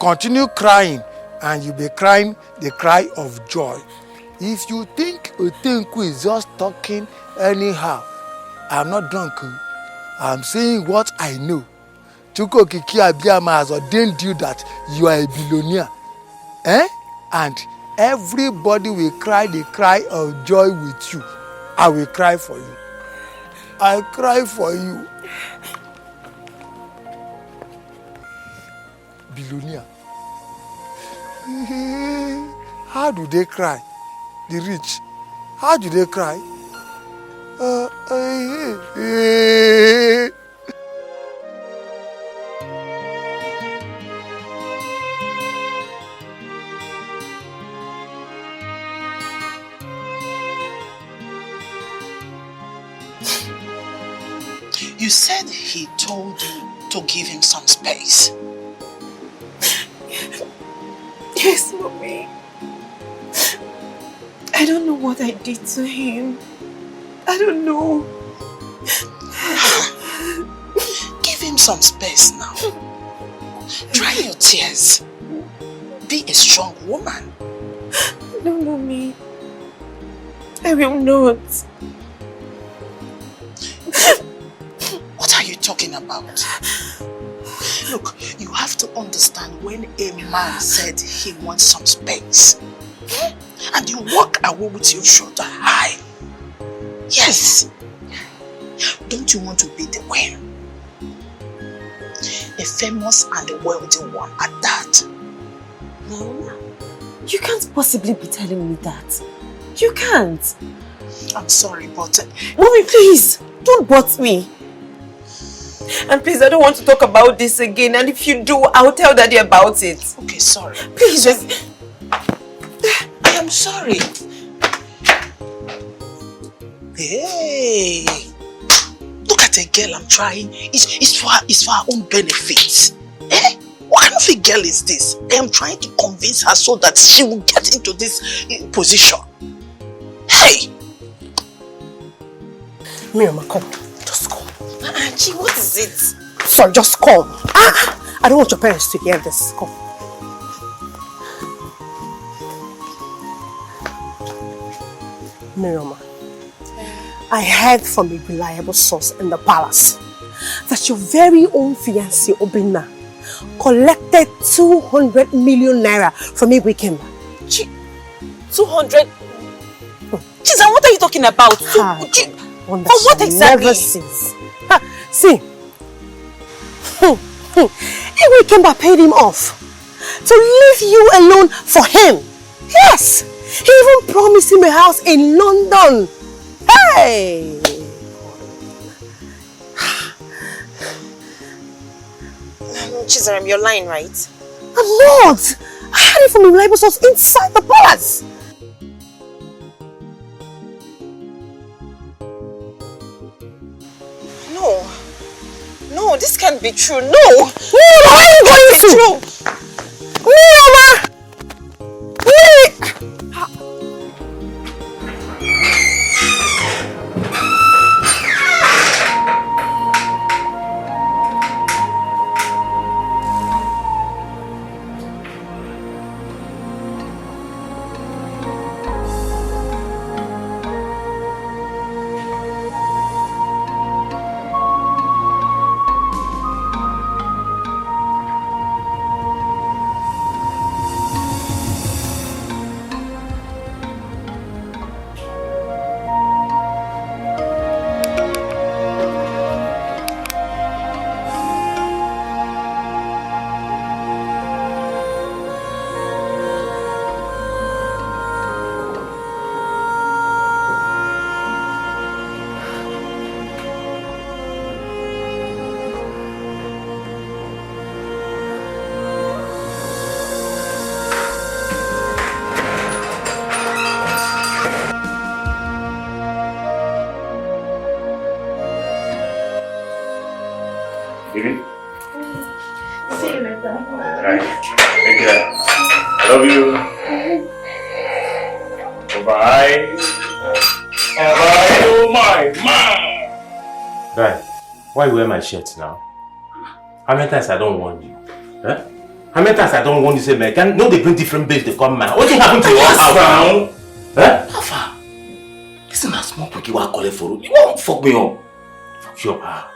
continue crying, and you'll be crying the cry of joy. If you think Otenku is just talking anyhow, I'm not drunk. I'm saying what I know. Chuko Kiki Abiyama has ordained you that you are a billionaire. And everybody will cry the cry of joy with you. I will cry for you. I cry for you. Billionaire. How do they cry? The rich. How do they cry? You said he told you to give him some space. Yes, Mommy. I don't know what I did to him. I don't know. Give him some space now. Dry your tears. Be a strong woman. No, Mommy. I will not. What are you talking about? Look, you have to understand when a man said he wants some space, and you walk away with your shoulder high. Yes. Don't you want to be the one? A famous and a wealthy one at that. No. You can't possibly be telling me that. You can't. I'm sorry, but... Mommy, please, don't butt me. And please, I don't want to talk about this again. And if you do, I'll tell Daddy about it. Okay, sorry. Please, just... I am sorry. Hey! Look at a girl I'm trying. It's for her own benefit. Eh? What kind of a girl is this? I am trying to convince her so that she will get into this position. Hey! Miriam, come. Just come. Auntie, what is it? Sorry, just come. I don't want your parents to hear this. Come. Miriam, I heard from a reliable source in the palace that your very own fiancé, Obinna, collected 200 million naira from Iyke Kemba. 200? Chiza, what are you talking about? For what exactly? Never cease. See, Iyke Kemba paid him off to leave you alone for him. Yes, he even promised him a house in London. Hey! Chizaram, you're lying, right? I'm not! I heard it from a reliable source inside the palace. No, this can't be true. No! Where are you going to? Mama! Why you wear my shirt now? How many times I don't warn you? Huh? How many times I don't warn you, say, man, no, they bring different babes to come, man. What thing happened to your house now? Huh? How far? Listen, that small quickie what I call it for you. You won't fuck me up. Fuck you up,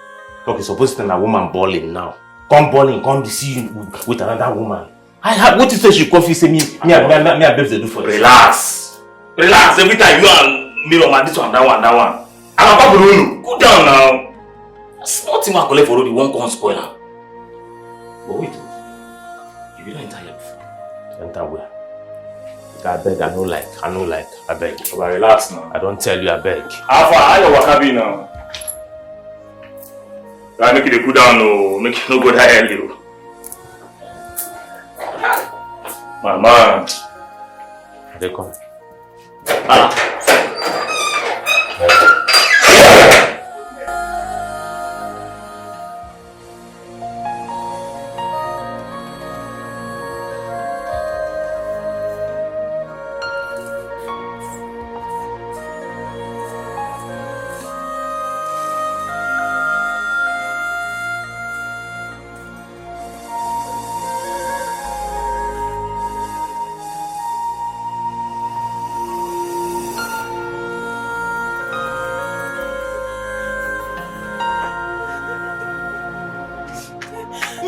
okay, suppose it's a woman balling now. Come balling, come to see you with another woman. What you say she coffee say me babes they do for you? Relax. Relax. Every time you and me man, this one, that one. I'm about to go down now. That's nothing I collect for road, you won't come spoil her. But wait, if you don't enter here before. Enter where? I beg, I don't like, I beg. But relax now. I don't tell you, I beg. How far? How your wakabi now? I make it cool down, no. Make it no go that early. My man. They come.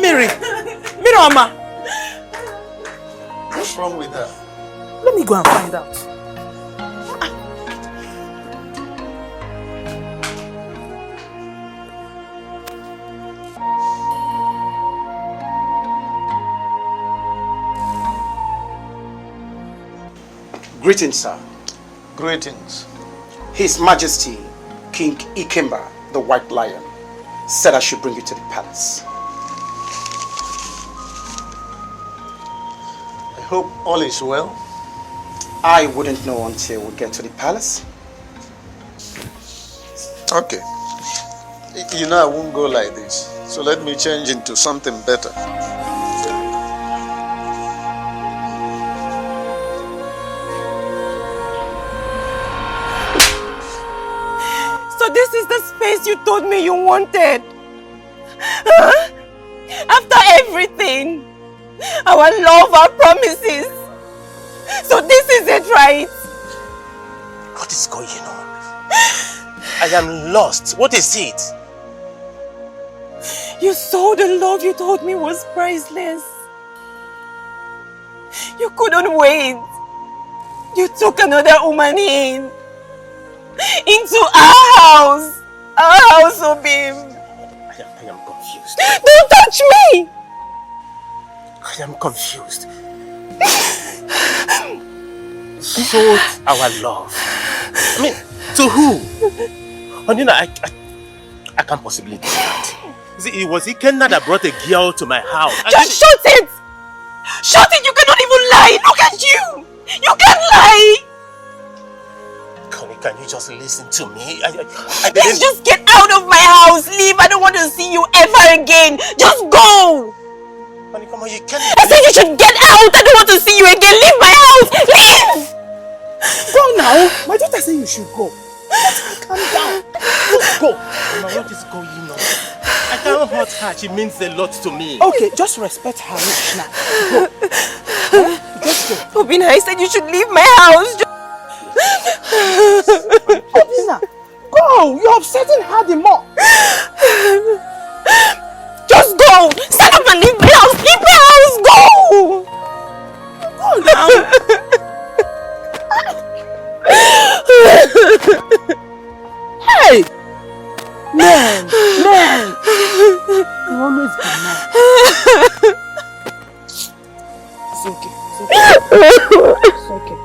Miri! Mirioma! What's wrong with her? Let me go and find out. Greetings, sir. Greetings. His Majesty, King Iyke, the White Lion, said I should bring you to the palace. I hope all is well. I wouldn't know until we get to the palace. Okay. You know I won't go like this. So let me change into something better. So this is the space you told me you wanted? Huh? After everything, our love, our promises. So this is it, right? What is going on? I am lost. What is it? You saw the love you told me was priceless. You couldn't wait. You took another woman into our house, Obim. I am confused. Don't touch me! I am confused. Sold our love. I mean, to who? Honey, I can't possibly do that. See, it was Ikenna that brought a girl to my house. Just shut it! Shut it! You cannot even lie! Look at you! You can't lie! Connie, can you just listen to me? Please just get out of my house! Leave! I don't want to see you ever again! Just go! Connie, come on, you can't... I said you should get out! I don't want to see you again! Leave my house! Leave! Go now! My daughter said you should go. Calm down. Just go. Mama, what is going on? I can't hurt her. She means a lot to me. Okay, just respect her wish now. Go. Huh? Just go. Obina, I said you should leave my house. Obina, go. You're upsetting her the more. Just go. Stand up and leave my house. Leave my house. Go. Go now. Hey! Man! You always be mad. It's okay. It's okay.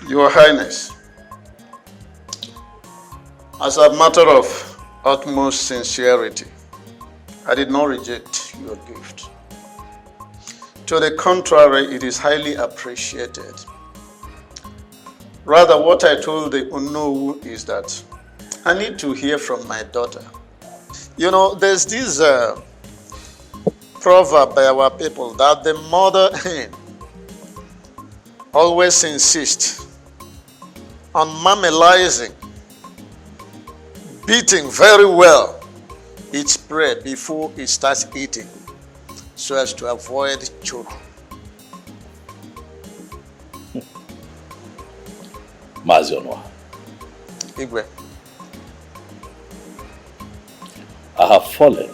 Your Highness, as a matter of utmost sincerity, I did not reject your gift. To the contrary, it is highly appreciated. Rather, what I told the Onowu is that I need to hear from my daughter. You know, there's this proverb by our people that the mother hen always insists on mamaizing, beating very well its prey before it starts eating, so as to avoid choking. Mazionwa. Igwe. I have fallen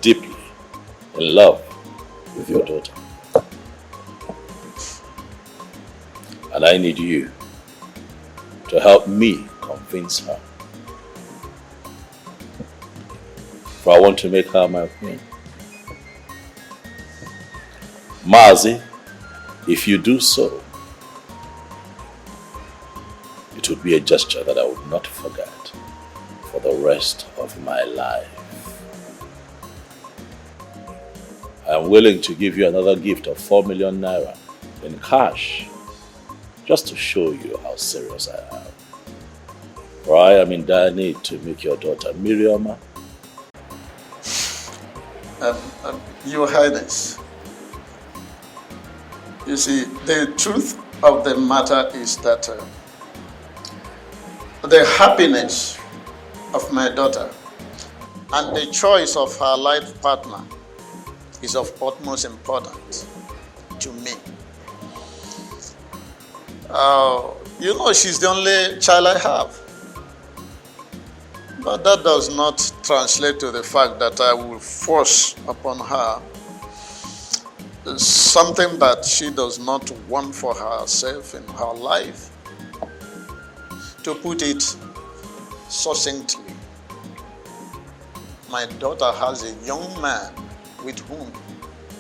deeply in love with your daughter. And I need you to help me convince her. For I want to make her my queen. Mazi, if you do so, it would be a gesture that I would not forget for the rest of my life. I am willing to give you another gift of 4 million naira in cash, just to show you how serious I am. For I am in dire need to make your daughter Miriam. Your Highness, you see, the truth of the matter is that the happiness of my daughter and the choice of her life partner is of utmost importance to me. You know, she's the only child I have. But that does not translate to the fact that I will force upon her something that she does not want for herself in her life. To put it succinctly, my daughter has a young man with whom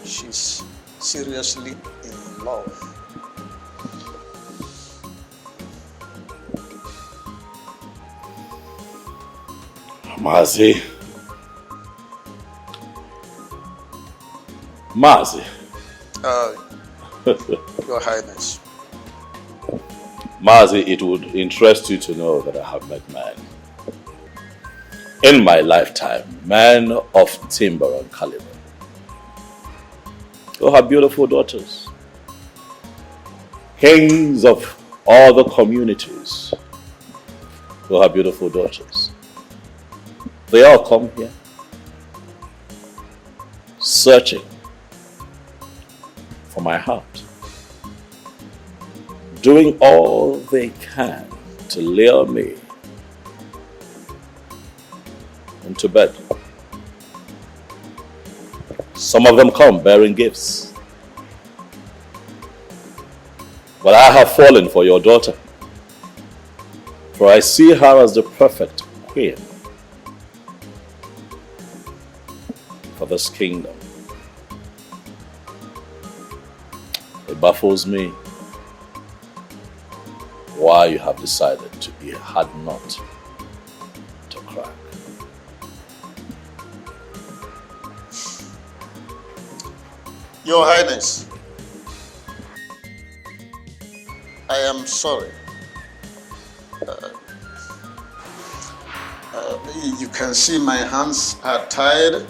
she's seriously in love. Mazi. Your Highness. Mazi, it would interest you to know that I have met men in my lifetime, men of timber and caliber, who have beautiful daughters, kings of all the communities who have beautiful daughters. They all come here searching for my heart, doing all they can to lure me into bed. Some of them come bearing gifts, but I have fallen for your daughter, for I see her as the perfect queen for this kingdom. It baffles me why you have decided to be a hard nut to crack. Your Highness, I am sorry. You can see my hands are tied.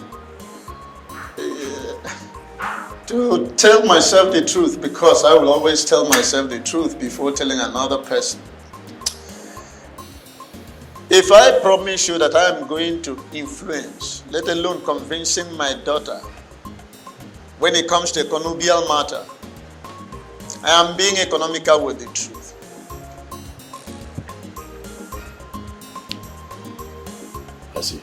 To tell myself the truth, because I will always tell myself the truth before telling another person. If I promise you that I am going to influence, let alone convincing my daughter, when it comes to economical matter, I am being economical with the truth. I see.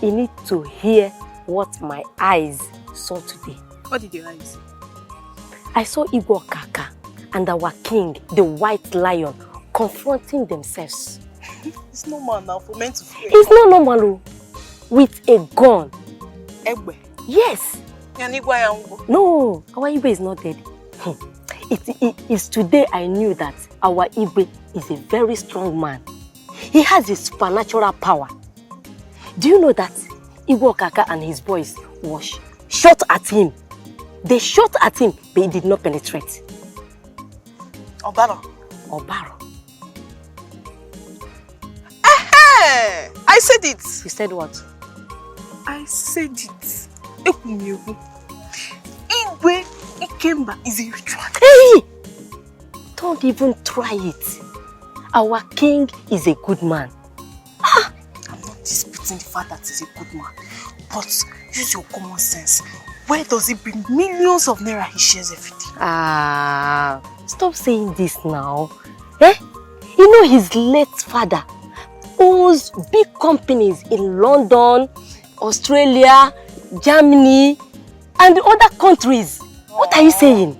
You need to hear what my eyes saw today. What did your eyes see? I saw Igwe Okaka and our king, the white lion, confronting themselves. It's normal now for men to fear. It's not normal. With a gun. Egbe? Yes. No, our Igwe is not dead. It's today I knew that our Igwe is a very strong man. He has a supernatural power. Do you know that Igwe Okaka and his boys was shot at him? They shot at him, but he did not penetrate. Obaro? Obaro. I said it. You said what? I said it. Igwe Ikemba is a ritual. Hey! Don't even try it. Our king is a good man. I'm not disputing the fact that he's a good man, but use your common sense. Where does he bring millions of naira he shares every day? Ah, stop saying this now. Eh? You know his late father owns big companies in London, Australia, Germany, and other countries. What are you saying?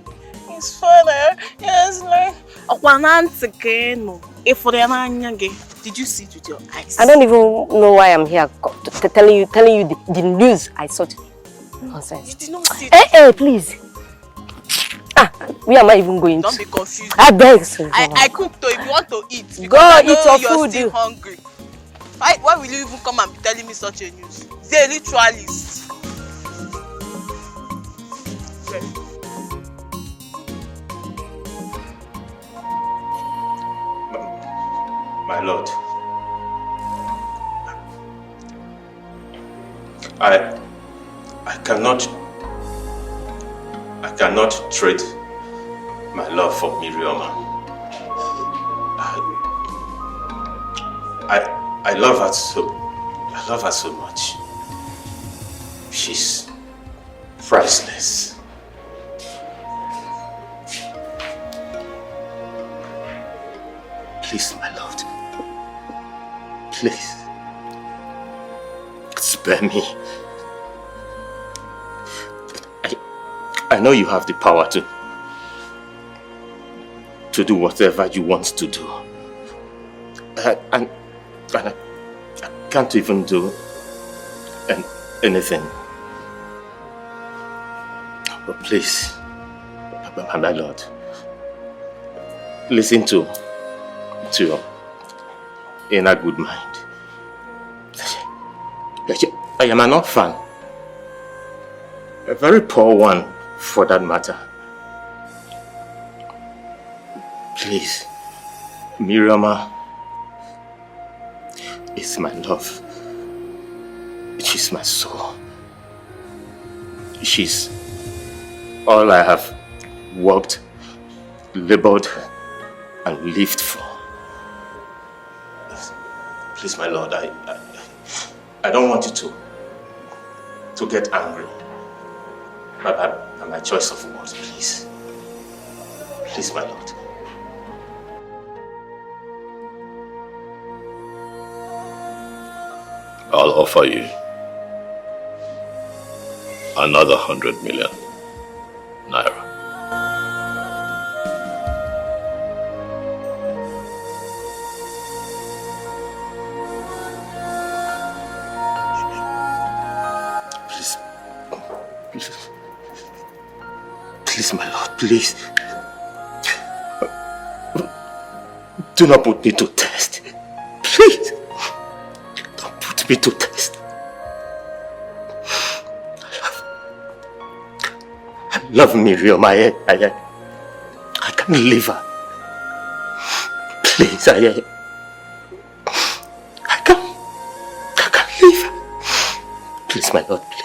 His father is like did you see it with your eyes? I don't even know why I'm here telling you the news I saw today. Nonsense. You did not see it. Hey, please. Where am I even going Don't to? be confused. I beg. I cooked though if you want to eat. Go eat your you're food. Still hungry. Why will you even come and be telling me such a news? They're literalists. My lord, I cannot trade my love for Miriama. I love her so much. She's priceless. Please, my lord. Please. Spare me. I know you have the power to do whatever you want to do. And I can't even do anything. But please, my lord, listen to your inner good mind. I am an orphan. A very poor one, for that matter. Please, Miriama is my love. She's my soul. She's all I have worked, labored, and lived for. Please, my lord, I don't want you to get angry by my choice of words, please. Please, my lord. I'll offer you another 100 million naira. Please, my lord, please. Do not put me to test. Please. Don't put me to test. I love Miriam. I can't leave her. Please, I can't leave her. Please, my lord, please.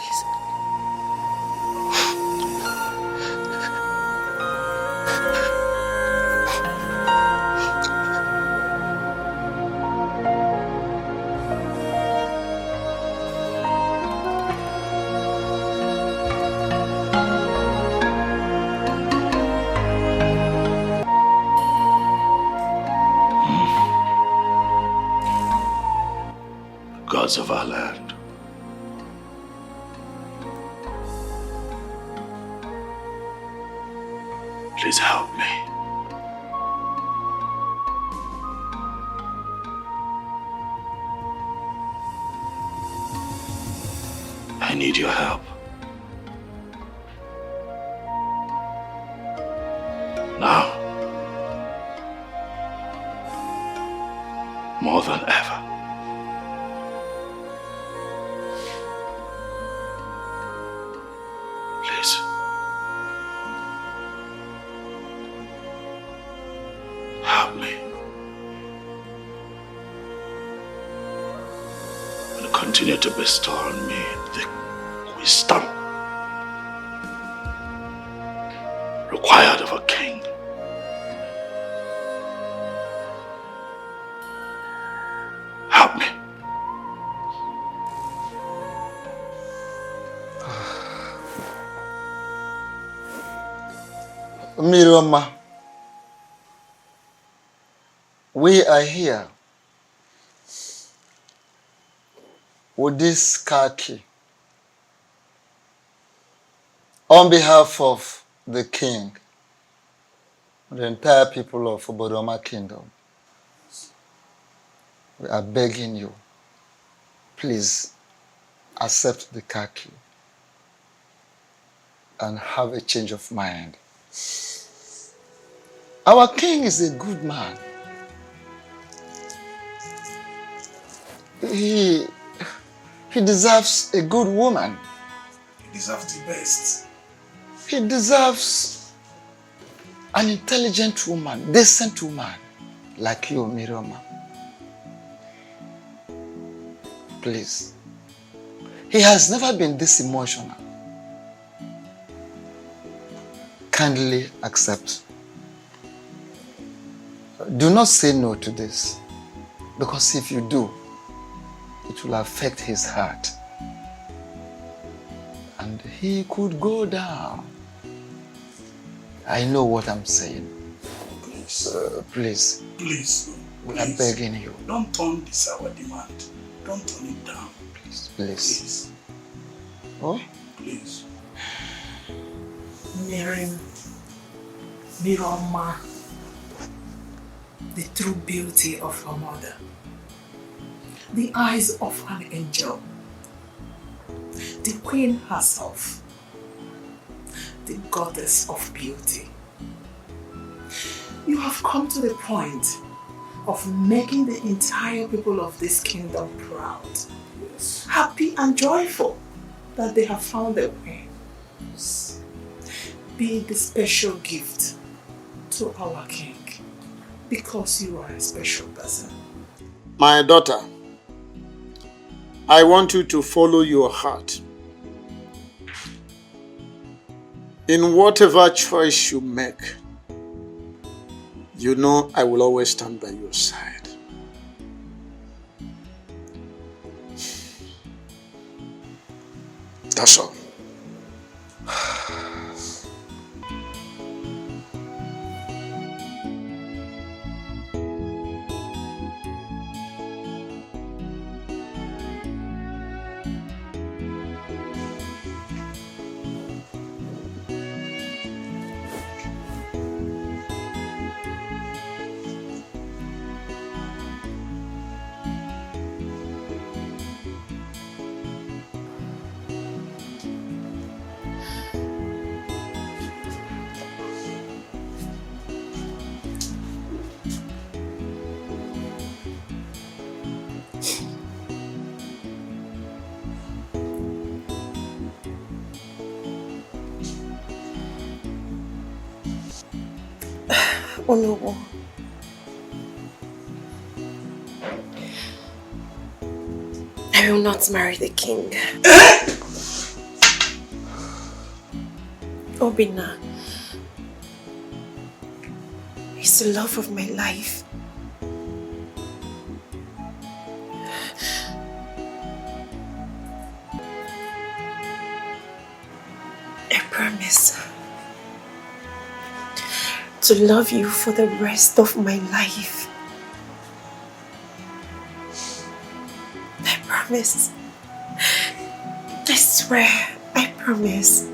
Gods of our land, please help me. I need your help. Now, more than ever. Please. Help me. And continue to bestow on me the wisdom required of a king. Help me. Miroma, we are here with this car key on behalf of the king, the entire people of Obodoma Kingdom. We are begging you, please accept the car key and have a change of mind. Our king is a good man. He deserves a good woman. He deserves the best. He deserves an intelligent woman, decent woman like you, Miroma. Please. He has never been this emotional. Kindly accept. Do not say no to this, because if you do, it will affect his heart. And he could go down. I know what I'm saying. Please. Please. Please. We are begging you. Don't turn this our demand. Don't turn it down. Please. Please. Oh? Please. Miroma, the true beauty of her mother, the eyes of an angel, the queen herself, the goddess of beauty. You have come to the point of making the entire people of this kingdom proud, happy and joyful that they have found their queen. Be the special gift to our king, because you are a special person. My daughter, I want you to follow your heart. In whatever choice you make, you know I will always stand by your side. That's all. Oh no. I will not marry the king. Obina, he's the love of my life. I promise to love you for the rest of my life. I promise. I swear, I promise.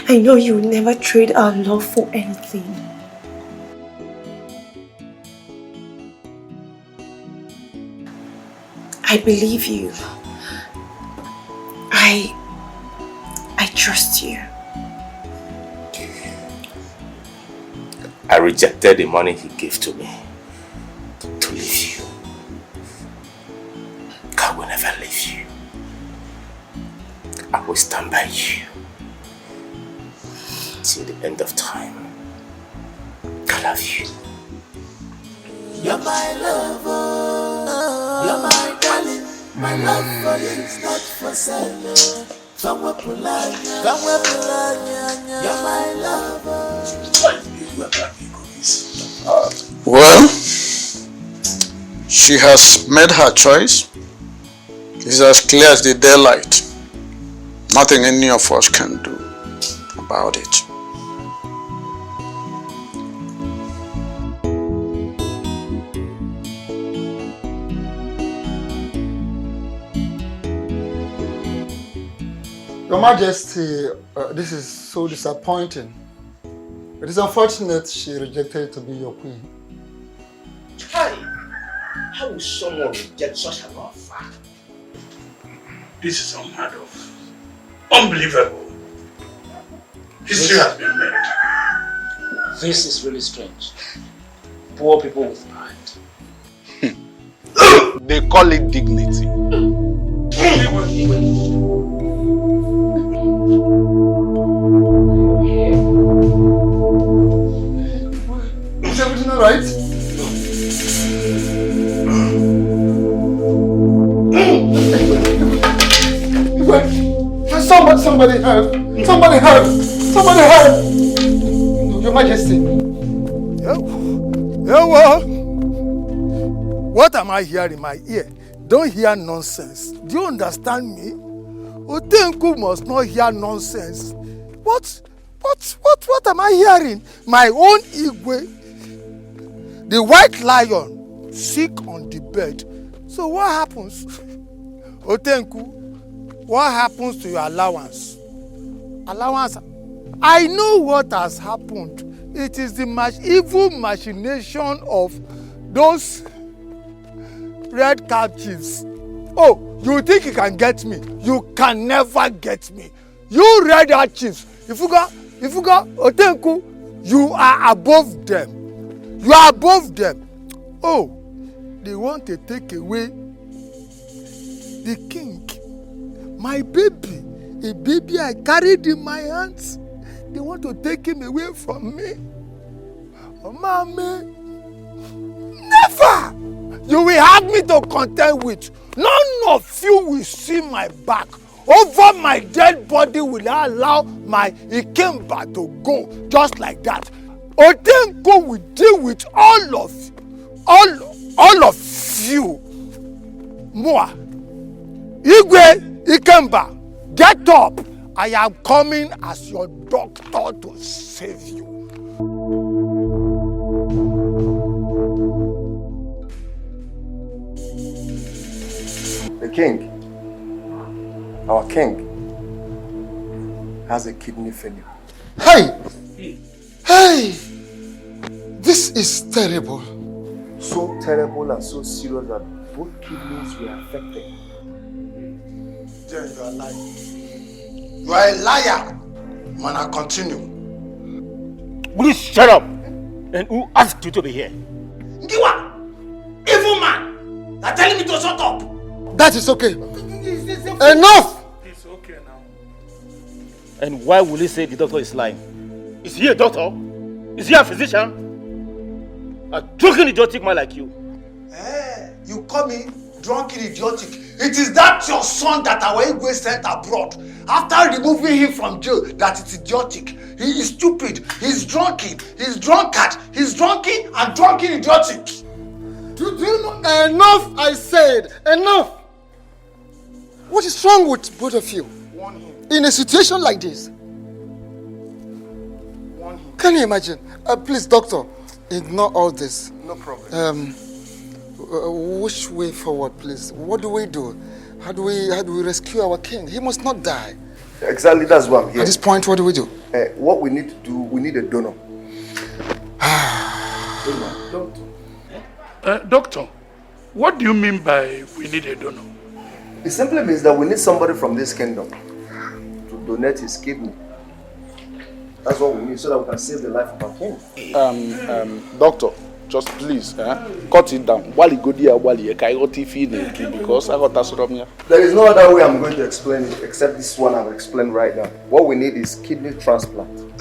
I know you will never trade our love for anything. I believe you. I trust you. I rejected the money he gave to me to leave you. I will never leave you. I will stand by you till the end of time. I love you. You're my lover, you're my darling. My love for you is not for sale. You're my lover. Well, she has made her choice. It's as clear as the daylight. Nothing any of us can do about it. Your Majesty, this is so disappointing. It is unfortunate she rejected to be your queen. Chai, how will someone reject such an offer? This is unheard of. Unbelievable. History has been made. This is really strange. Poor people with pride. They call it dignity. Is everything alright? Somebody help! Somebody help! Somebody help! Your Majesty. What am I hearing in my ear? Don't hear nonsense. Do you understand me? Otenku must not hear nonsense. What am I hearing? My own Igwe, the white lion, sick on the bed. So what happens? Otenku, what happens to your allowance? Allowance? I know what has happened. It is the evil machination of those red cap chiefs. Oh, you think you can get me? You can never get me. You red hat chiefs. If you go Otenku, you are above them. You are above them. Oh, they want to take away the king. My baby, a baby I carried in my hands. They want to take him away from me. Oh, mommy. Never! You will have me to contend with. None of you will see my back. Over my dead body will I allow my Ikemba to go just like that. Otenko will deal with all of you. Moa, Igwe, Ikemba, get up. I am coming as your doctor to save you. The king, our king, has a kidney failure. Hey! Hey! This is terrible. So terrible and so serious that both kidneys were affected. Then you are lying. You are a liar. Man, I continue. Please shut up. And who asked you to be here? Ngiwa! Evil man! They're telling me to shut up. That is okay. Enough! It's okay now. And why will he say the doctor is lying? Is he a doctor? Is he a physician? A drunken idiotic man like you. You call me drunken idiotic. It is that your son that our Igwe sent abroad. After removing him from jail, that it's idiotic. He is stupid. He's drunken. He's drunkard. He's drunken and drunken idiotic. Do you know? Enough, I said. Enough. What is wrong with both of you? In a situation like this? Can you imagine? Please, doctor, ignore all this. No problem. Which way forward, please? What do we do? How do we rescue our king? He must not die. Exactly, that's why I'm here. At this point, what do we do? What we need to do, we need a donor. Doctor, what do you mean by we need a donor? It simply means that we need somebody from this kingdom to donate his kidney. That's what we need so that we can save the life of our king. Doctor, just please, cut it down. While you go there, while you because I got that sort of here. There is no other way I'm going to explain it except this one I've explained right now. What we need is kidney transplant.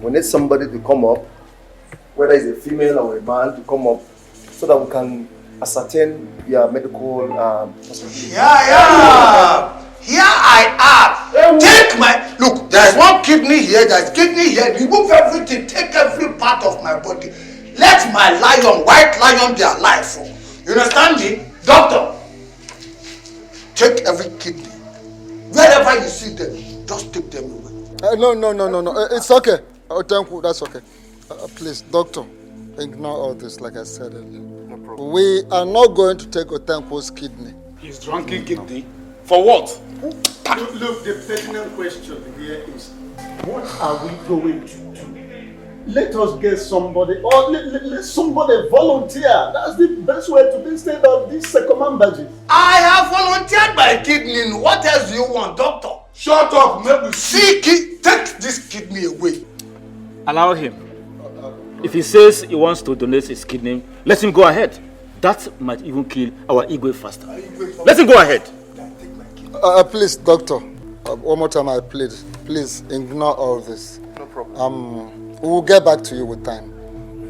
We need somebody to come up, whether it's a female or a man, to come up so that we can ascertain your medical possibility. Here I am. Take my... Look, there's one kidney here, there's kidney here. Remove everything, take every part of my body. Let my lion, white lion, be alive. You understand me? Doctor, take every kidney. Wherever you see them, just take them away. No. It's okay. Thank you. That's okay. Please, doctor, ignore all this, like I said earlier. No problem. We are not going to take Otenko's kidney. His drunken kidney? For what? Look, the pertinent question here is, what are we going to do? Let us get somebody, or let somebody volunteer. That's the best way to do instead of this command badges. I have volunteered my kidney. What else do you want, doctor? Shut up, make we see. Take this kidney away. Allow him. If he says he wants to donate his kidney, let him go ahead. That might even kill our Iyke faster. Let him go ahead. Please, doctor. One more time I plead. Please ignore all this. No problem. We'll get back to you with time.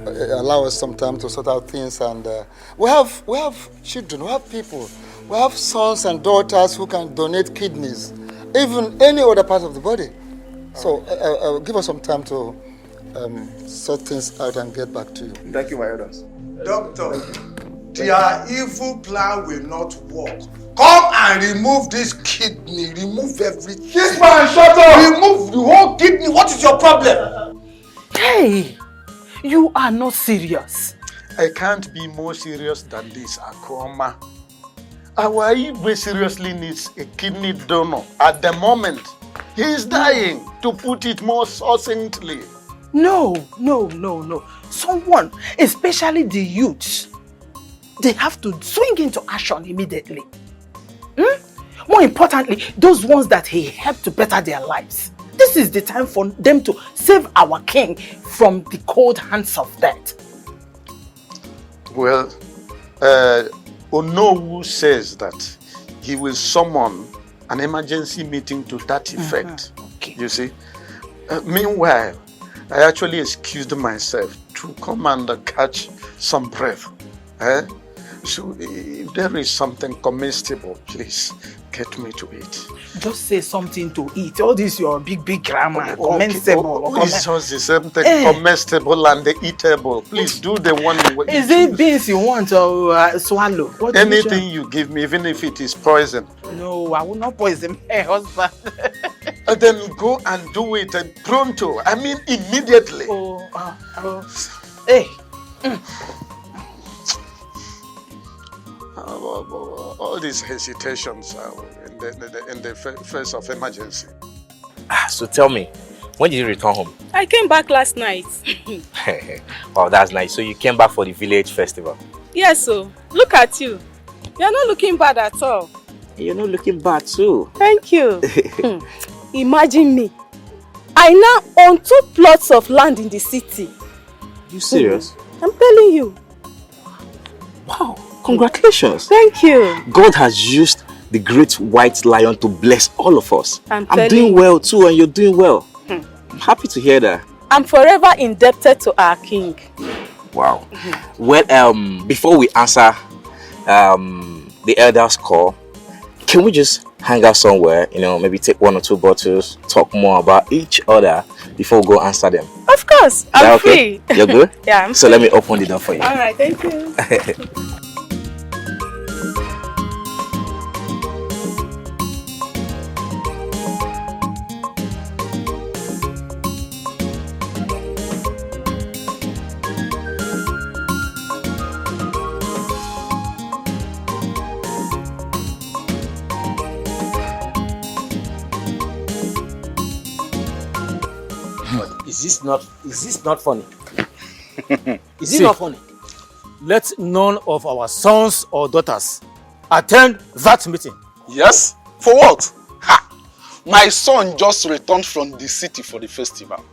Allow us some time to sort out things, and we have children, we have people, we have sons and daughters who can donate kidneys, even any other part of the body. So give us some time to sort things out and get back to you. Thank you, my elders. Doctor, their evil plan will not work. Come and remove this kidney. Remove everything. This man, shut up! Remove the whole kidney. What is your problem? Hey, you are not serious. I can't be more serious than this, Akoma. Our Iyke seriously needs a kidney donor at the moment. He is dying, to put it more succinctly. No. Someone, especially the youths, they have to swing into action immediately. More importantly, those ones that he helped to better their lives. This is the time for them to save our king from the cold hands of death. Well, Onowu says that he will summon an emergency meeting to that effect. Okay. You see? Meanwhile, I actually excused myself to come and catch some breath. So if there is something comestible, please get me to eat. Just say something to eat. All this your big grammar. Comestible. It's just the same thing. Comestible and the eatable. Please do the one. Is it beans you want or swallow? What anything you give me, even if it is poison. No, I will not poison my husband. Then go and do it pronto. I mean immediately. Hey. All these hesitations in the face of emergency. So tell me, when did you return home? I came back last night. Wow, that's nice. So you came back for the village festival? Yes, so look at you. You're not looking bad at all. You're not looking bad too. Thank you. Imagine me. I now own 2 plots of land in the city. You serious? I'm telling you. Wow. Congratulations. Thank you. God has used the great white lion to bless all of us. I'm doing well too, and you're doing well. I'm happy to hear that. I'm forever indebted to our king. Wow. Well, before we answer the elders' call, can we just hang out somewhere, maybe take 1 or 2 bottles, talk more about each other before we go answer them? Of course. I'm free. You're good? Yeah, I'm So free. let me open the door for you. All right, thank you. Is this not funny? Is it not funny? Let none of our sons or daughters attend that meeting. Yes? For what? My son just returned from the city for the festival.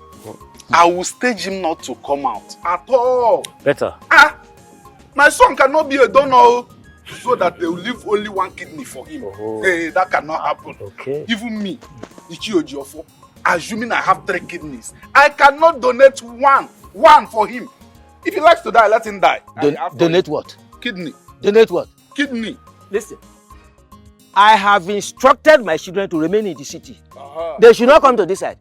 I will stage him not to come out at all. Better. My son cannot be a donor so that they will leave only 1 kidney for him. Hey, that cannot happen. Okay. Even me, Iyke Ojiofo, assuming I have 3 kidneys, I cannot donate one for him. If he likes to die, let him die. Donate what? Kidney. Donate what? Kidney. Listen, I have instructed my children to remain in the city. They should not come to this side.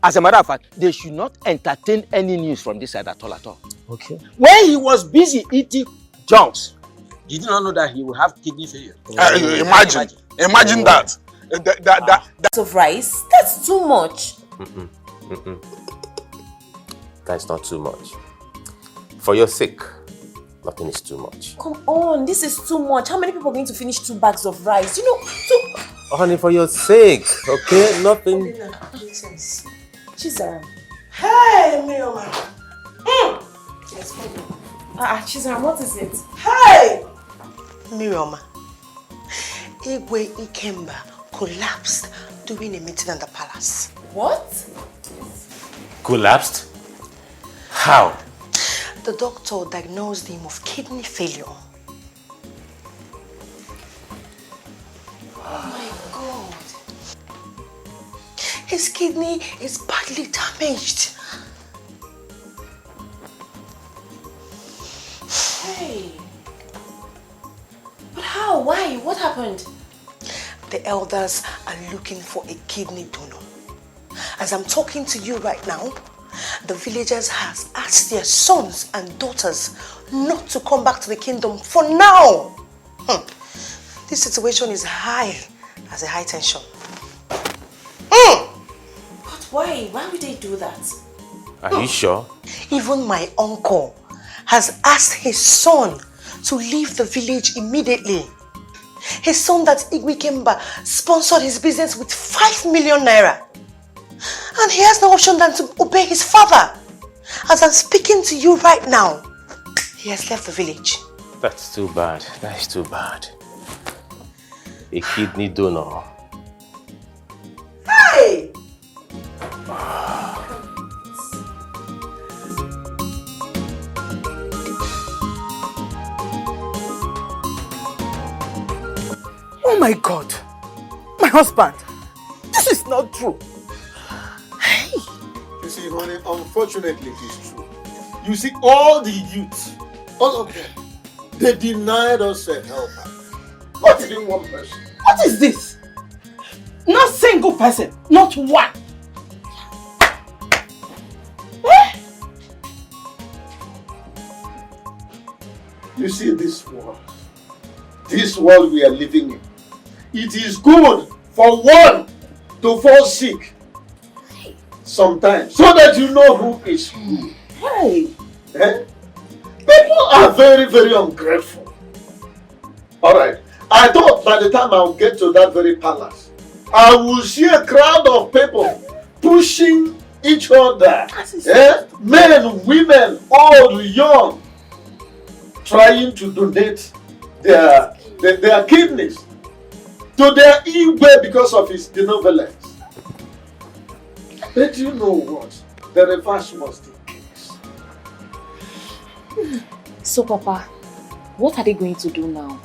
As a matter of fact, they should not entertain any news from this side at all. Okay. When he was busy eating junks, did you not know that he will have kidney failure? Imagine that. That's of rice? That's too much. That's not too much. For your sake, nothing is too much. Come on, this is too much. How many people are going to finish 2 bags of rice? Honey, for your sake, okay? Nothing. Chizaram. Hey, Miriam. Chizaram, what is it? Hey! Miriam, Igwe Ikemba collapsed during a meeting in the palace. What? Collapsed? How? The doctor diagnosed him of kidney failure. Oh my God. His kidney is badly damaged. Hey. But how? Why? What happened? The elders are looking for a kidney donor. As I'm talking to you right now, the villagers has asked their sons and daughters not to come back to the kingdom for now. This situation is high as a high tension. But why? Why would they do that? Are you sure? Even my uncle has asked his son to leave the village immediately. His son that Igwe Ikemba sponsored his business with 5 million naira. And he has no option than to obey his father. As I'm speaking to you right now, he has left the village. That's too bad. That is too bad. A kidney donor. Hey! Oh my God! My husband! This is not true! Hey! You see, honey, unfortunately it is true. You see, all the youths, all of them, they denied us a helper. Not even one person. What is this? Not single person, not one. You see this world we are living in, it is good for one to fall sick sometimes, so that you know who is who. Hey! People are very, very ungrateful. Alright, I thought by the time I will get to that very palace, I will see a crowd of people pushing each other. Men, women, old, young, trying to donate their kidneys to their Iyke because of his benevolence. But you know what? The reverse must take place. So, Papa, what are they going to do now?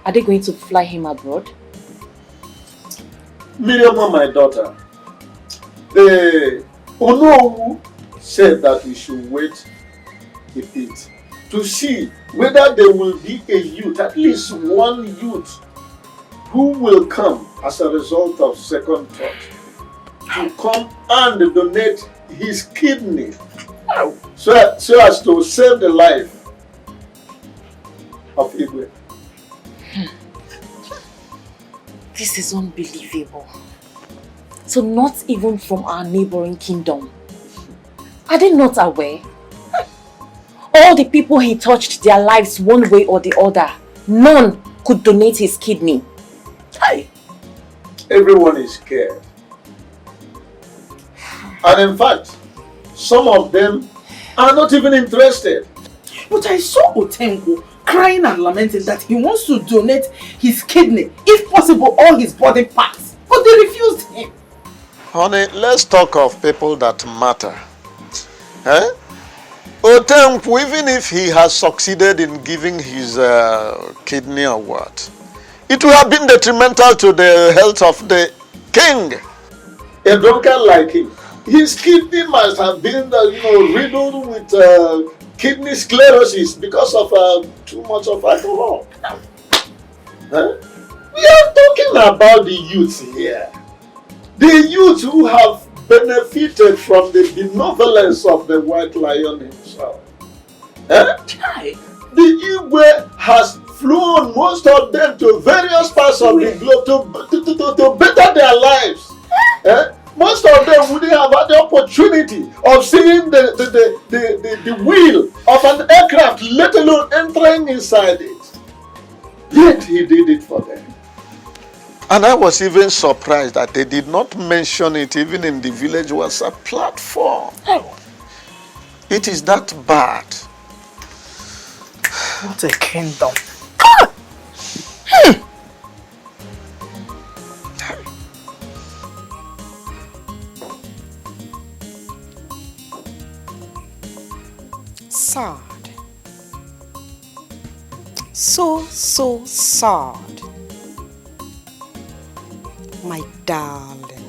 Are they going to fly him abroad? Miriam, my daughter, the Onowu said that we should wait a bit to see whether there will be a youth, at least one youth, who will come as a result of second thought to come and donate his kidney so as to save the life of Igwe. This is unbelievable. So not even from our neighboring kingdom. Are they not aware? All the people he touched their lives one way or the other, none could donate his kidney. Hi. Everyone is scared. And in fact, some of them are not even interested. But I saw Okonkwo crying and lamenting that he wants to donate his kidney, if possible all his body parts. But they refused him. Honey, let's talk of people that matter. Okonkwo, even if he has succeeded in giving his kidney or what, it would have been detrimental to the health of the king. A drunkard like him, his kidney must have been riddled with kidney sclerosis because of too much of alcohol. We are talking about the youths here. The youths who have benefited from the benevolence of the white lion himself. The Igwe has flown most of them to various parts of the globe to better their lives. Most of them wouldn't have had the opportunity of seeing the wheel of an aircraft, let alone entering inside it. Yet he did it for them. And I was even surprised that they did not mention it even in the village WhatsApp platform. Oh. It is that bad. What a kingdom. Sad. So sad. My darling.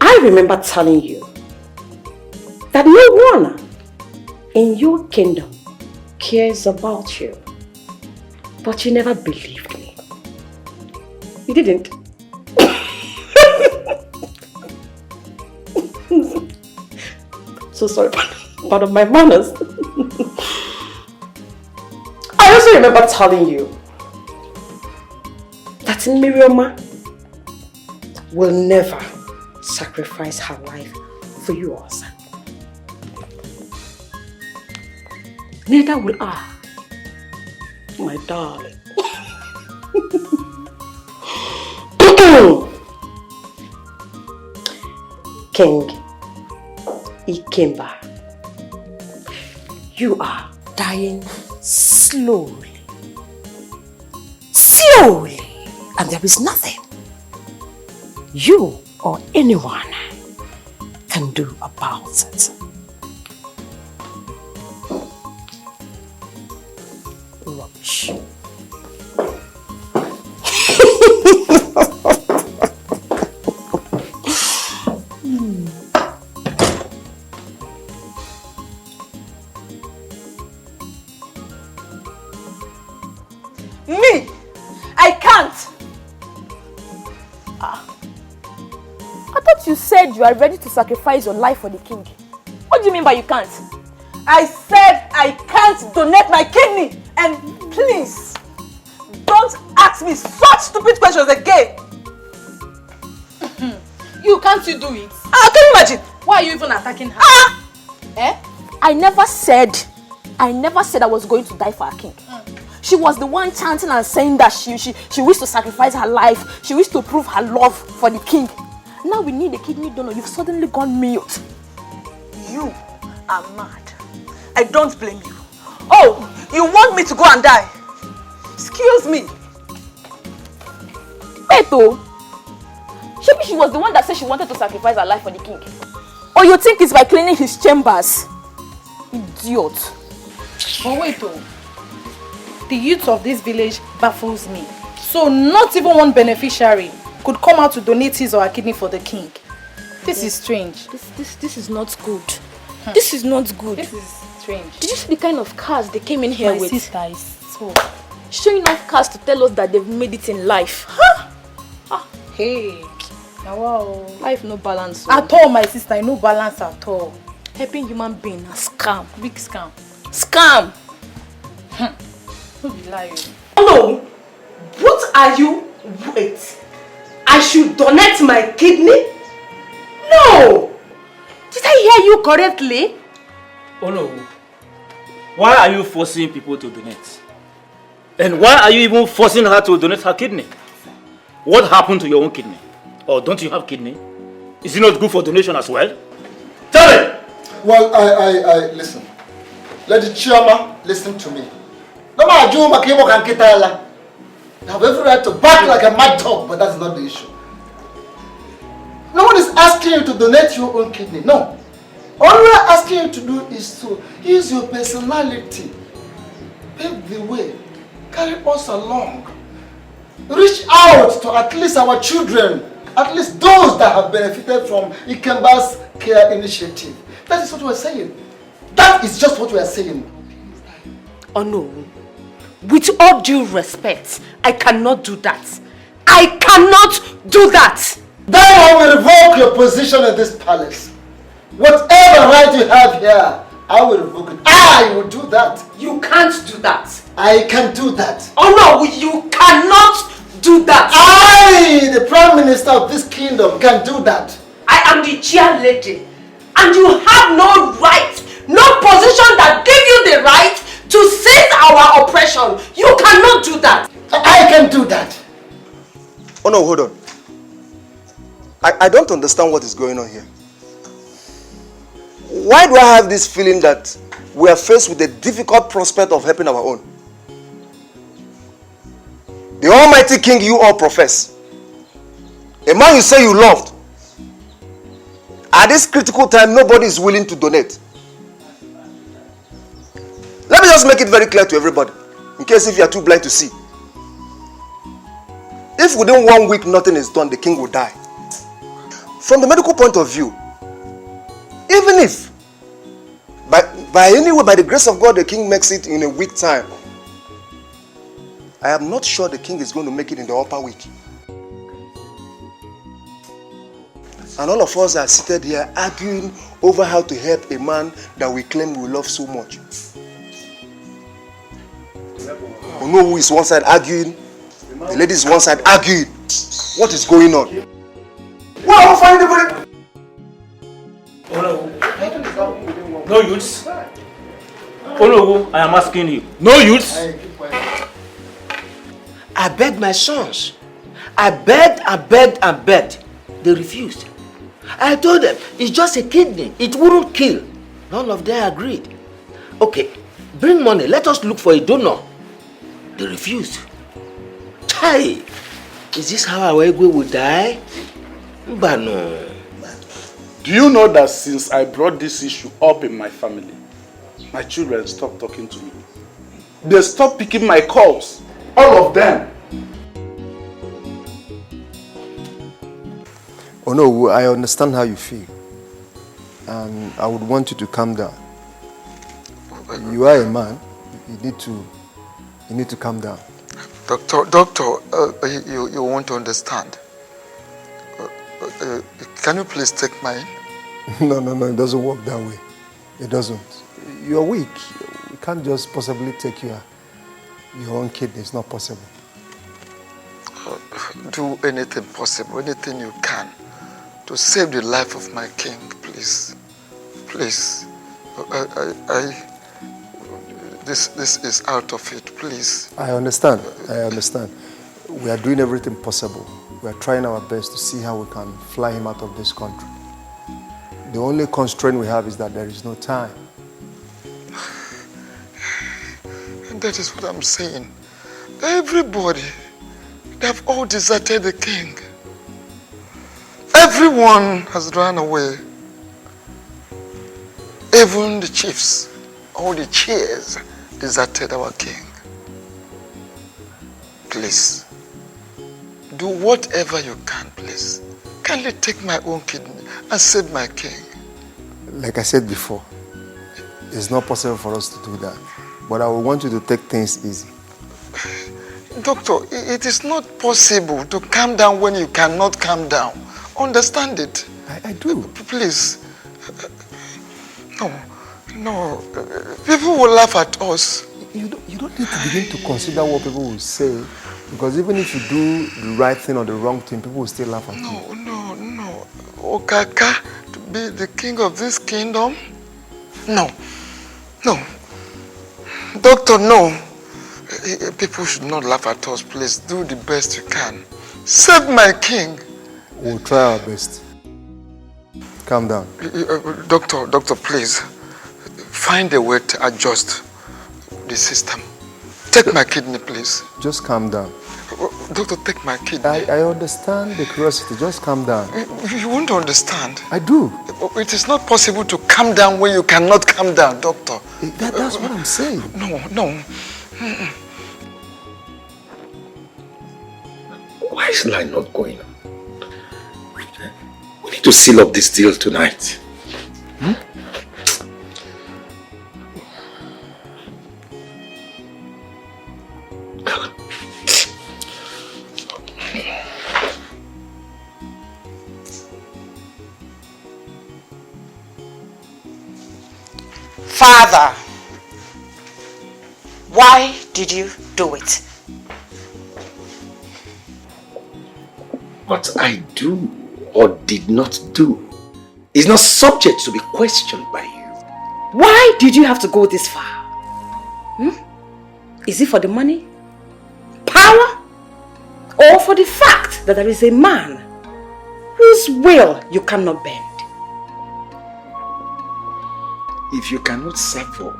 I remember telling you that no one in your kingdom cares about you. But you never believed me. You didn't. So sorry, pardon my manners. I also remember telling you that Miriama will never sacrifice her life for you, our son. Neither will I, my darling. King Ikemba, you are dying slowly. Slowly. And there is nothing you or anyone can do about it. Rubbish. Me? I can't. I thought you said you are ready to sacrifice your life for the king. What do you mean by you can't? I said I can't donate my kidney. And please, don't ask me such stupid questions again. You can't you do it? Can you imagine? Why are you even attacking her? Eh? I never said I was going to die for a king. She was the one chanting and saying that she wished to sacrifice her life. She wished to prove her love for the king. Now we need a kidney donor. You've suddenly gone mute. You are mad. I don't blame you. Oh, you want me to go and die? Excuse me. Wait though. Maybe she was the one that said she wanted to sacrifice her life for the king. Or you think it's by cleaning his chambers? Idiot. But wait though. The youth of this village baffles me. So not even one beneficiary could come out to donate his or her kidney for the king. This is strange. This is not good. This is not good. This is strange. Did you see the kind of cars they came in here with? My sister is so... Showing off cars to tell us that they've made it in life. Hey. Now, wow. Life no balance. At all, my sister, no balance at all. Helping human being a scam. Big scam. Scam. Who be lying? No. What are you? Wait. I should donate my kidney? No. Did I hear you correctly? Oh no. Why are you forcing people to donate? And why are you even forcing her to donate her kidney? What happened to your own kidney? Or don't you have kidney? Is it not good for donation as well? Tell me! Well, I listen. Let the chairman listen to me. No matter you have every right to bark like a mad dog, but that's not the issue. No one is asking you to donate your own kidney. No. All we are asking you to do is to use your personality, pave the way, carry us along, reach out to at least our children, at least those that have benefited from Ikemba's care initiative. That is what we are saying. That is just what we are saying. Oh no. With all due respect, I cannot do that. I cannot do that. Then I will revoke your position in this palace. Whatever right you have here, I will revoke it. I will do that. You can't do that. I can do that. Oh no, you cannot do that. I, the Prime Minister of this kingdom, can do that. I am the chair lady. And you have no right, no position that give you the right to cease our oppression. You cannot do that. I can do that. Oh no, hold on. I don't understand what is going on here. Why do I have this feeling that we are faced with the difficult prospect of helping our own? The Almighty King you all profess, a man you say you loved, at this critical time nobody is willing to donate. Let me just make it very clear to everybody, in case if you are too blind to see. If within 1 week nothing is done, the king will die. From the medical point of view, even if by any way, by the grace of God, the king makes it in a week time, I am not sure the king is going to make it in the upper week. And all of us are seated here arguing over how to help a man that we claim we love so much. We know who is one side arguing, the lady is one side arguing. What is going on? Wow, find the No youths. Olowo, I am asking you. No youths. I begged my sons. I begged. They refused. I told them it's just a kidney. It wouldn't kill. None of them agreed. Okay, bring money. Let us look for a donor. They refused. Chai, is this how our Igwe will die? Mbano. Do you know that since I brought this issue up in my family, my children stopped talking to me? They stopped picking my calls. All of them. Oh no, I understand how you feel. And I would want you to calm down. You are a man. You need to calm down. Doctor, you want to understand. Can you please take mine? No, it doesn't work that way. It doesn't. You're weak. We can't just possibly take your own kidney. It's not possible. Do anything possible, anything you can to save the life of my king, please. Please. This is out of it, please. I understand. We are doing everything possible. We are trying our best to see how we can fly him out of this country. The only constraint we have is that there is no time. And that is what I'm saying. Everybody, they have all deserted the king. Everyone has run away. Even the chiefs, all the cheers deserted our king. Please, do whatever you can, please. Kindly take my own kidney and save my king. Like I said before, it's not possible for us to do that. But I would want you to take things easy. Doctor, it is not possible to calm down when you cannot calm down. Understand it. I do. Please. No. People will laugh at us. You don't need to begin to consider what people will say. Because even if you do the right thing or the wrong thing, people will still laugh at you. No. Okaka to be the king of this kingdom? No. Doctor, no. People should not laugh at us. Please do the best you can. Save my king. We'll try our best. Calm down. Doctor, please. Find a way to adjust the system. Take my kidney, please. Just calm down. Doctor, take my kidney. I understand the curiosity. Just calm down. You won't understand. I do. It is not possible to calm down when you cannot calm down, doctor. That's what I'm saying. No. Why is line not going on? We need to seal up this deal tonight. Father, why did you do it? What I do or did not do is not subject to be questioned by you. Why did you have to go this far? Is it for the money, power, or for the fact that there is a man whose will you cannot bend? If you cannot suffer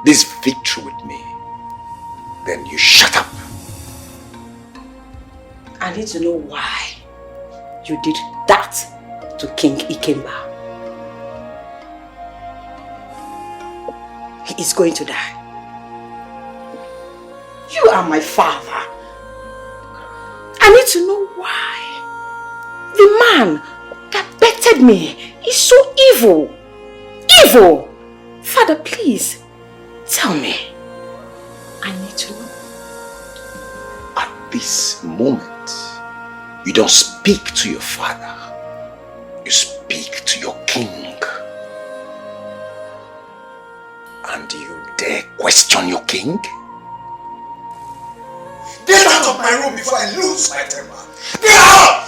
this victory with me, then you shut up. I need to know why you did that to King Ikemba. He is going to die. You are my father. I need to know why the man that bettered me is so evil. Evil! Father, please, tell me. I need to know. At this moment, you don't speak to your father. You speak to your king. And you dare question your king? Get out of my room before I lose my temper. Get out!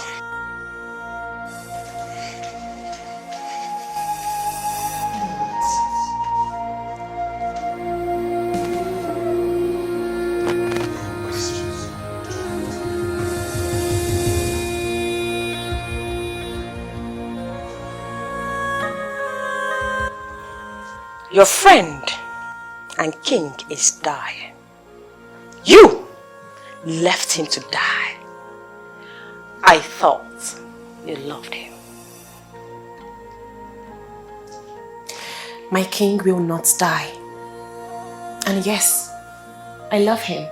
Your friend and king is dying. You left him to die. I thought you loved him. My king will not die. And yes, I love him.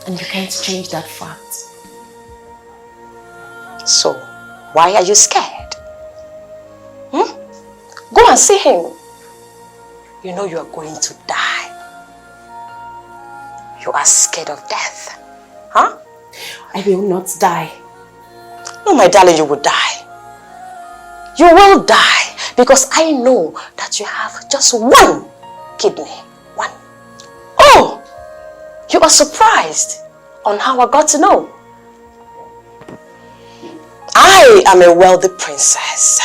And you can't change that fact. So, why are you scared? Go and see him. You know you are going to die. You are scared of death. Huh? I will not die. No, my darling, you will die. You will die because I know that you have just one kidney. One. Oh! You are surprised on how I got to know. I am a wealthy princess.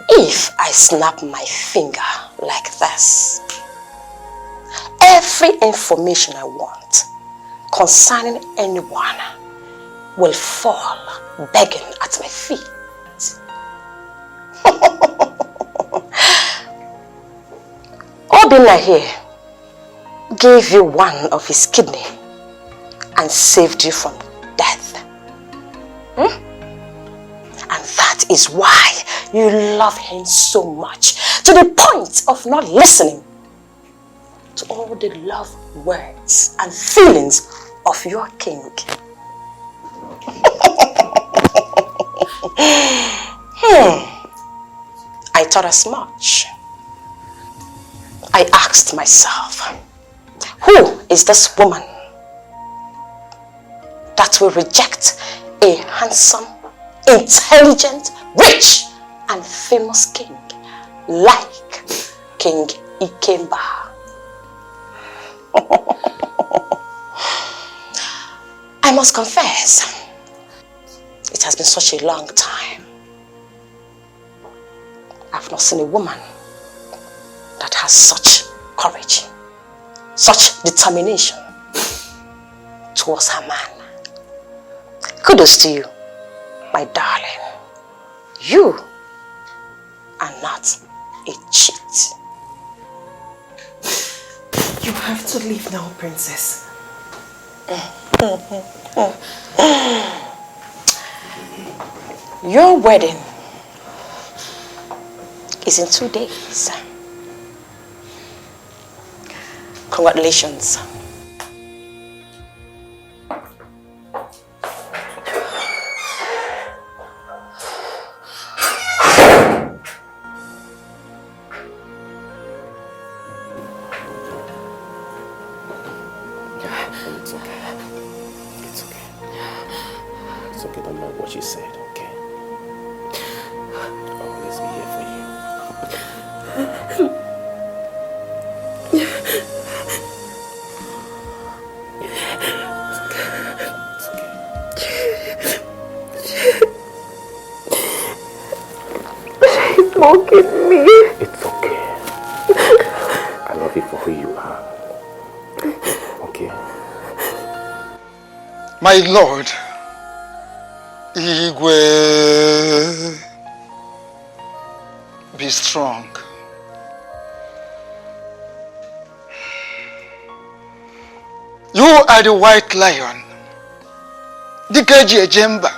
If I snap my finger like this, every information I want concerning anyone will fall begging at my feet. Obinna here gave you one of his kidney and saved you from death. And that is why you love him so much, to the point of not listening to all the love words and feelings of your king. I thought as much. I asked myself, who is this woman that will reject a handsome, intelligent, rich, and famous king like King Ikemba? I must confess, it has been such a long time. I've not seen a woman that has such courage, such determination towards her man. Kudos to you, my darling. You are not a cheat. You have to leave now, princess. Your wedding is in 2 days. Congratulations. It's okay. It's okay. It's okay, don't mind what she said, okay? I'll always be here for you. She's mocking me. It's okay. I love you for who you My lord, Igwe, be strong. You are the white lion, the Keji Ejemba.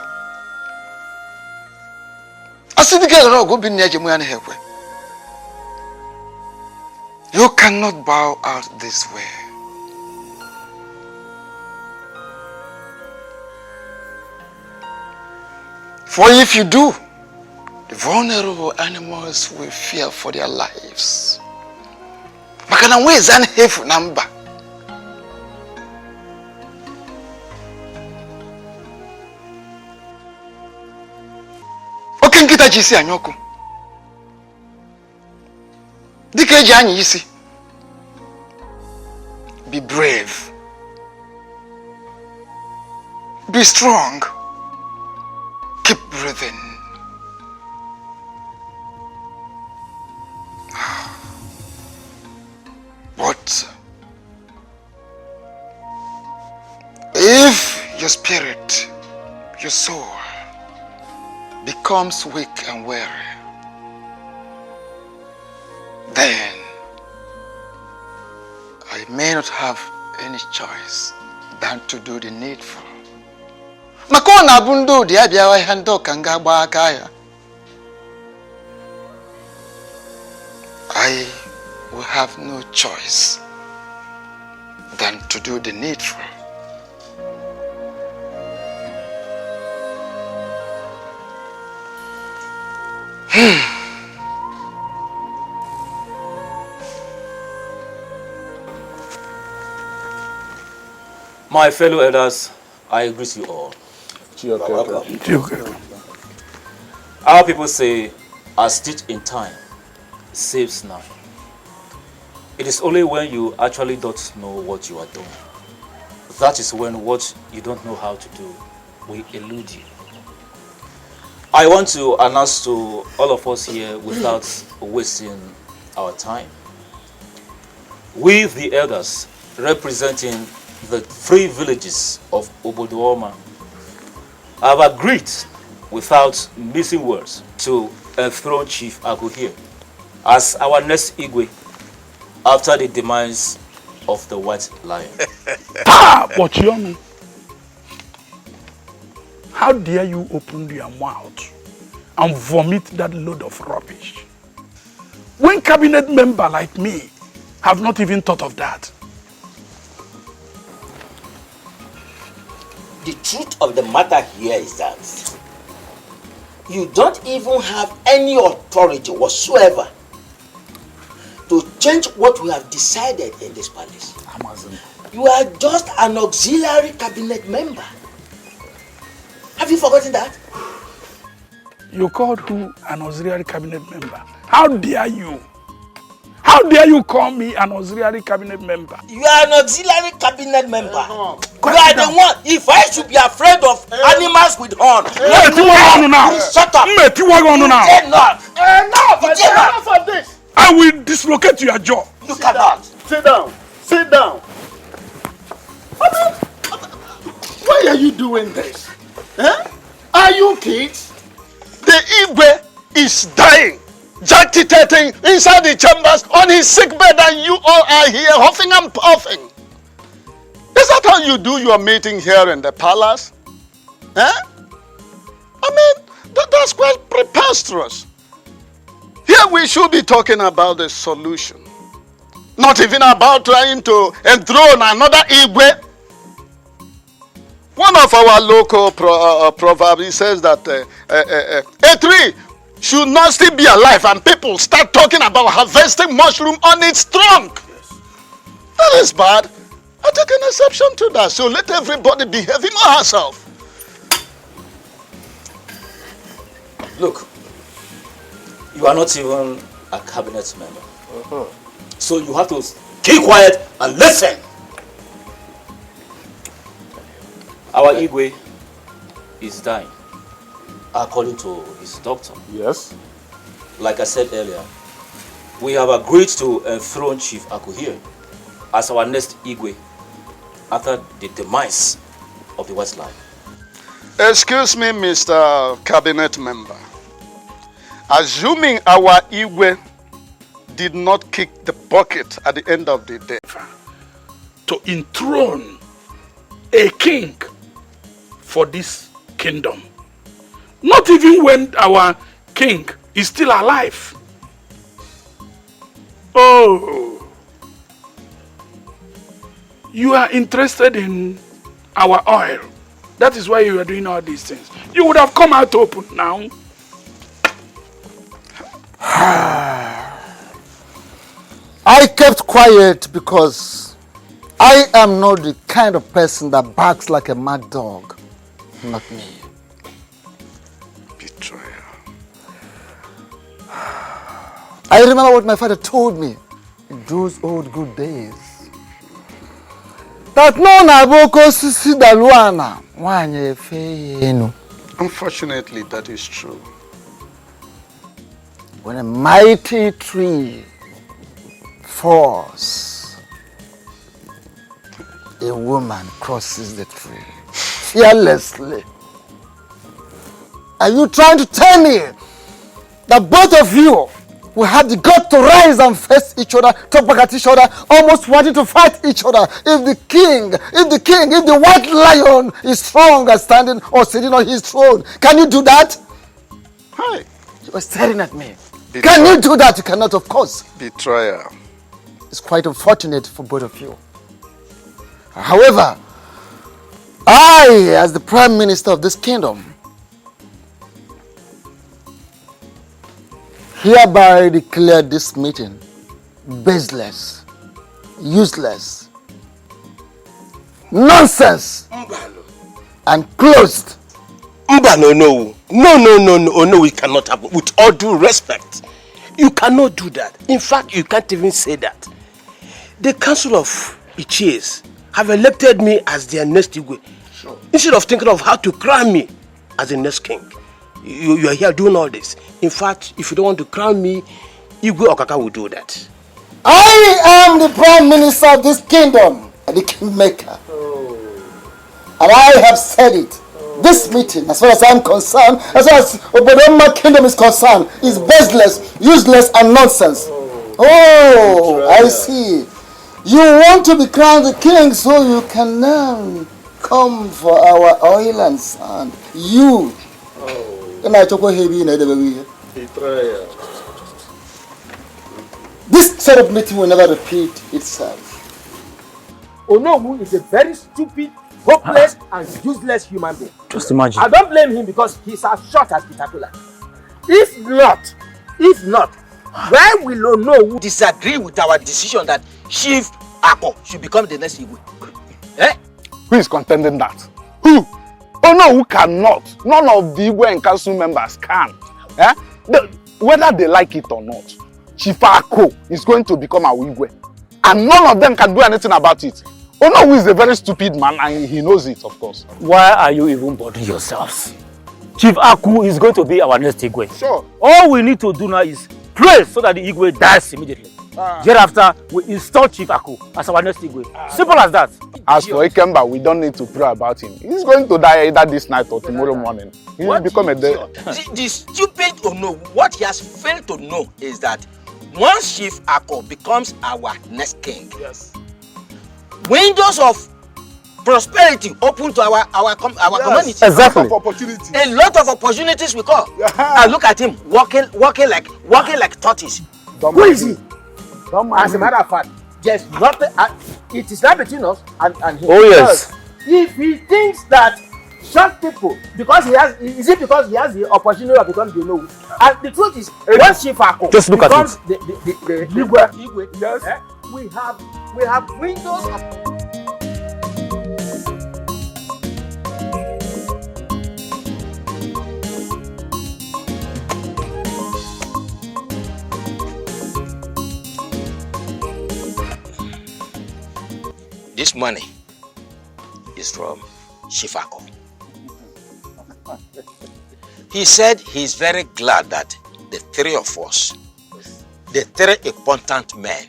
You cannot bow out this way. For if you do, the vulnerable animals will fear for their lives. Makana we is an hefu number. Okenkita jisi anyoku. Dike janyi yisi. Be brave. Be strong. Keep breathing. But if your spirit, your soul, becomes weak and weary, then I may not have any choice than to do the needful. Makona bundo diabia wa hando kanga bakaya. I will have no choice than to do the needful. My fellow elders, I greet you all. Our people say, a stitch in time saves none. It is only when you actually don't know what you are doing. That is when what you don't know how to do will elude you. I want to announce to all of us here without wasting our time. We, the elders, representing the 3 villages of Obodooma, have agreed without missing words to enthrone Chief Aguhie as our next Igwe after the demise of the White Lion. Bochiomi, how dare you open your mouth and vomit that load of rubbish? When cabinet member like me have not even thought of that. The truth of the matter here is that you don't even have any authority whatsoever to change what we have decided in this palace. You are just an auxiliary cabinet member. Have you forgotten that? You called who an auxiliary cabinet member? How dare you? How dare you call me an auxiliary cabinet member? You are an auxiliary cabinet member. You are the one. If I should be afraid of animals with horn, shut up. Enough of this. I will dislocate your jaw. You cannot. Sit down. Sit down. Why are you doing this? Huh? Are you kids? The Igwe is dying. Jactitating inside the chambers on his sick bed, and you all are here huffing and puffing. Is that how you do your meeting here in the palace? Huh? I mean, that's quite preposterous. Here we should be talking about the solution. Not even about trying to enthrone another Igwe. One of our local proverbs says that a tree should not still be alive and people start talking about harvesting mushroom on its trunk. Yes. That is bad. I take an exception to that. So let everybody behave him or herself. Look, you are not even a cabinet member. So you have to keep quiet and listen. Our Igwe is dying, according to his doctor. Yes. Like I said earlier, we have agreed to enthrone Chief Aguhie as our next Igwe after the demise of the Westland. Excuse me, Mr. Cabinet Member. Assuming our Iyke did not kick the bucket at the end of the day. To enthrone a king for this kingdom. Not even when our king is still alive. Oh, you are interested in our oil. That is why you are doing all these things. You would have come out open now. I kept quiet because I am not the kind of person that barks like a mad dog. Not me. Betrayal. I remember what my father told me in those old good days. That no naboko sisi daluana wanye feyenu. Unfortunately, that is true. When a mighty tree falls, a woman crosses the tree fearlessly. Are you trying to tell me that both of you will have the gut to rise and face each other, talk back at each other, almost wanting to fight each other? If the white lion is strong and standing or sitting on his throne, can you do that? Hi. You were staring at me. Betrayal. Can you do that? You cannot, of course. Betrayal. It's quite unfortunate for both of you. However, I, as the Prime Minister of this kingdom, hereby declare this meeting baseless, useless, nonsense, and closed. No, it cannot happen. With all due respect, you cannot do that. In fact, you can't even say that. The Council of Ichies have elected me as their next Iyke. Sure. Instead of thinking of how to crown me as the next king, you are here doing all this. In fact, if you don't want to crown me, Iyke Okaka will do that. I am the Prime Minister of this kingdom, the Kingmaker. And I have said it. This meeting, as far as I'm concerned, as far as Obodoma Kingdom is concerned, is baseless, useless, and nonsense. I see. You want to be crowned the king so you can now come for our oil and sand. You. This sort of meeting will never repeat itself. Onowu is a very stupid, hopeless, and useless human being. Just imagine. I don't blame him because he's as short as Peter. If not, why will Onowu disagree with our decision that Chief Ako should become the next Iyke? Who is contending that? Who? Onowu cannot. None of the Iyke and council members can. Whether they like it or not, Chief Ako is going to become our Iyke. And none of them can do anything about it. Onowu is a very stupid man and he knows it, of course. Why are you even bothering yourselves? Chief Aku is going to be our next Iyke. Sure. All we need to do now is pray so that the Iyke dies immediately. Thereafter, we install Chief Aku as our next Iyke. Simple as that. As for Ikemba, we don't need to pray about him. He's going to die either this night or tomorrow morning. He will become a dead. The stupid Onowu, what he has failed to know is that once Chief Ako becomes our next king, yes, windows of prosperity open to our community. Exactly. A lot of opportunities will come. And look at him walking like tortoise. Who is he? As a matter of fact, there's nothing. It is not between us and him. Oh yes. If he thinks that short people, because he has the opportunity of becoming the Onowu, and the truth is, once Chief Ako just look becomes at it. the Iyke, yes, we have windows of. This money is from Chief Ako. He said he's very glad that the three of us, the three important men,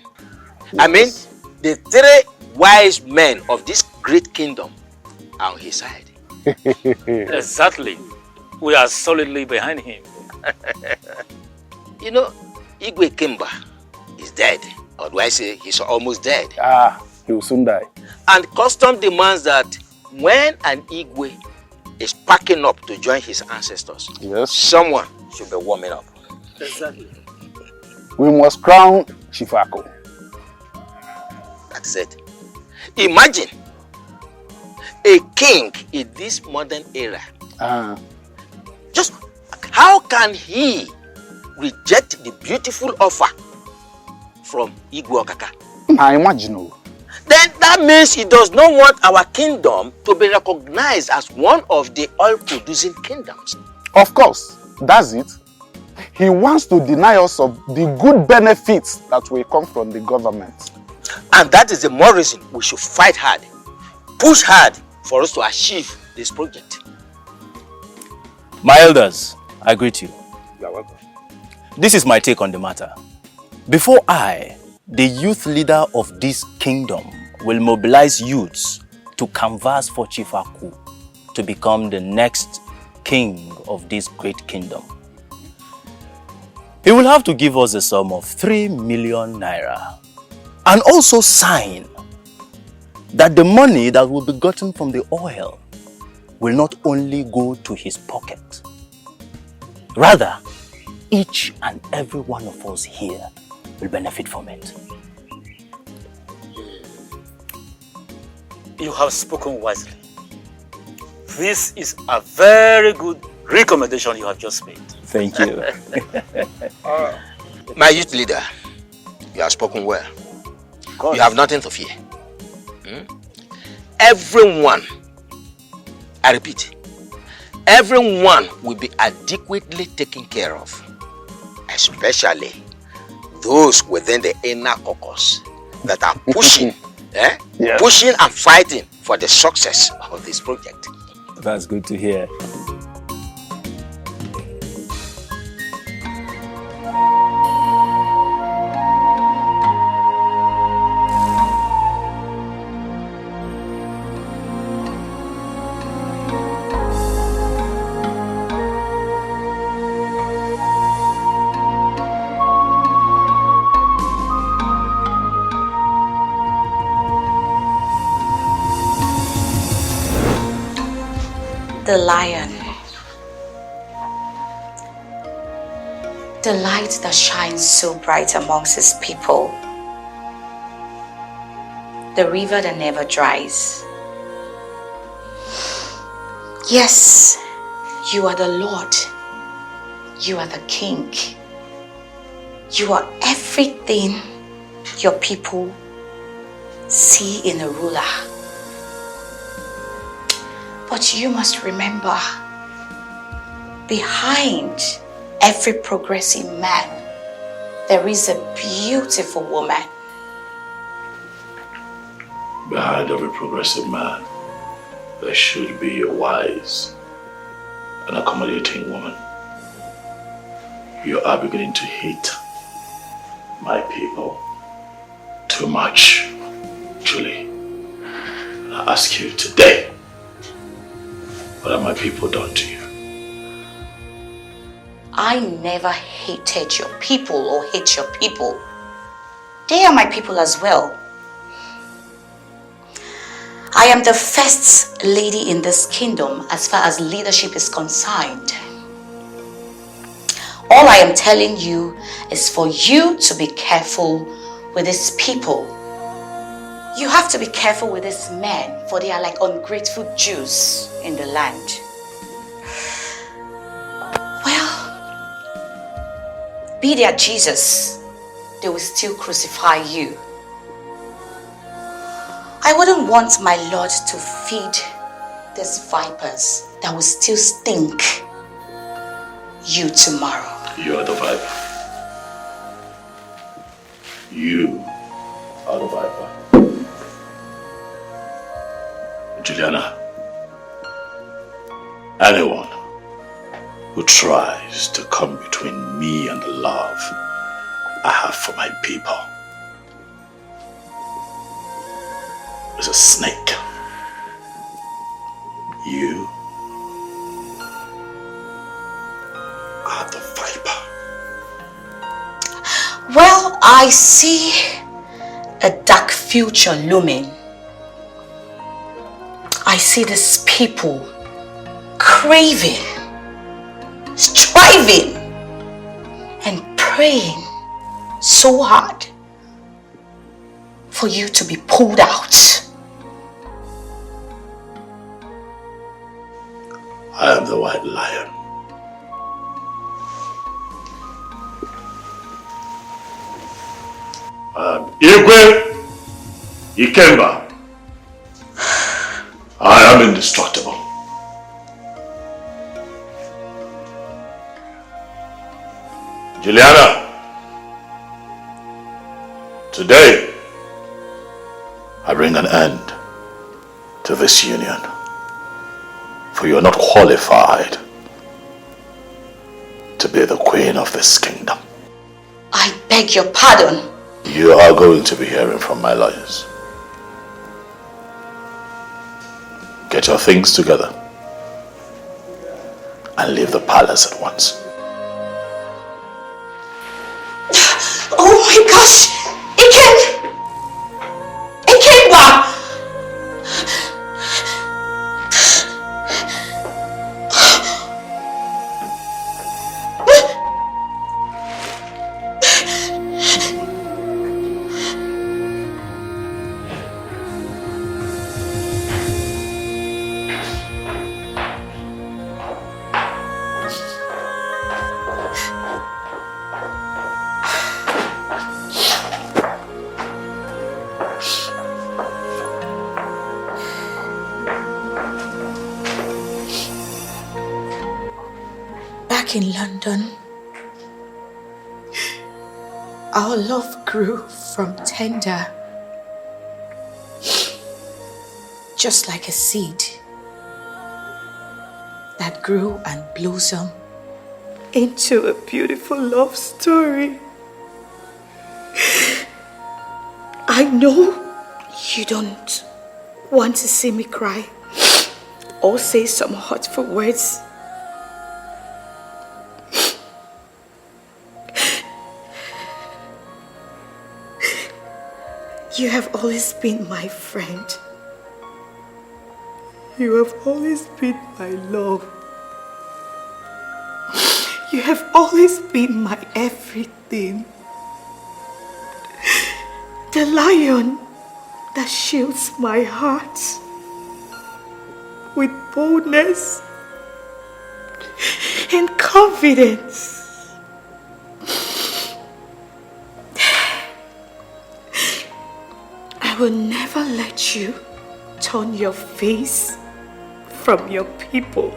I mean, the three wise men of this great kingdom, are on his side. Exactly. We are solidly behind him. You know, Igwe Kimba is dead. Or do I say he's almost dead? Ah, he will soon die. And custom demands that when an Igwe is packing up to join his ancestors, yes, someone should be warming up. Exactly. We must crown Chifako. That's it. Imagine a king in this modern era. Just how can he reject the beautiful offer from Igwe Okaka? I imagine. Then that means he does not want our kingdom to be recognized as one of the oil-producing kingdoms. Of course, that's it. He wants to deny us of the good benefits that will come from the government. And that is the more reason we should fight hard, push hard for us to achieve this project. My elders, I greet you. You are welcome. This is my take on the matter. Before I, the youth leader of this kingdom, will mobilize youths to canvass for Chifaku to become the next king of this great kingdom, he will have to give us a sum of 3 million naira and also sign that the money that will be gotten from the oil will not only go to his pocket, rather, each and every one of us here will benefit from it. You have spoken wisely. This is a very good recommendation you have just made. Thank you. My youth leader, you have spoken well. You have nothing to fear. Everyone, I repeat, everyone will be adequately taken care of, especially those within the inner caucus that are pushing, pushing and fighting for the success of this project. That's good to hear. The lion, the light that shines so bright amongst his people, the river that never dries. Yes, you are the Lord, you are the King, you are everything your people see in a ruler. But you must remember, behind every progressive man, there is a beautiful woman. Behind every progressive man, there should be a wise and accommodating woman. You are beginning to hate my people too much, Julie. And I ask you today, what have my people done to you? I never hated your people or hate your people. They are my people as well. I am the first lady in this kingdom as far as leadership is concerned. All I am telling you is for you to be careful with these people. You have to be careful with these men, for they are like ungrateful Jews in the land. Well, be their Jesus, they will still crucify you. I wouldn't want my Lord to feed these vipers that will still stink you tomorrow. You are the viper. You are the viper. Juliana, anyone who tries to come between me and the love I have for my people is a snake. You are the viper. Well, I see a dark future looming. I see these people craving, striving, and praying so hard for you to be pulled out. I am the white lion. Iyke, Ikemba. I am indestructible. Juliana, today I bring an end to this union, for you are not qualified to be the queen of this kingdom. I beg your pardon. You are going to be hearing from my lawyers. Get your things together and leave the palace at once. Oh my gosh! Ikemba! In London, our love grew from tender, just like a seed that grew and blossomed into a beautiful love story. I know you don't want to see me cry or say some hurtful words. You have always been my friend. You have always been my love. You have always been my everything. The lion that shields my heart with boldness and confidence. I will never let you turn your face from your people.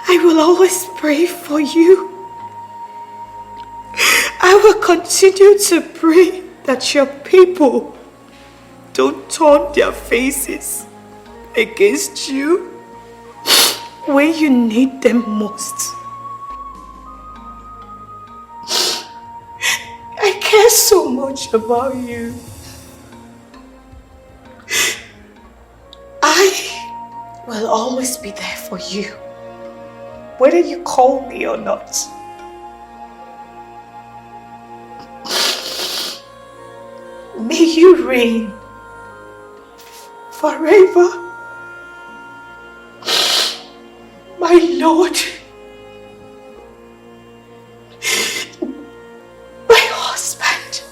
I will always pray for you. I will continue to pray that your people don't turn their faces against you when you need them most. I care so much about you. I will always be there for you, whether you call me or not. May you reign forever, my Lord, my husband.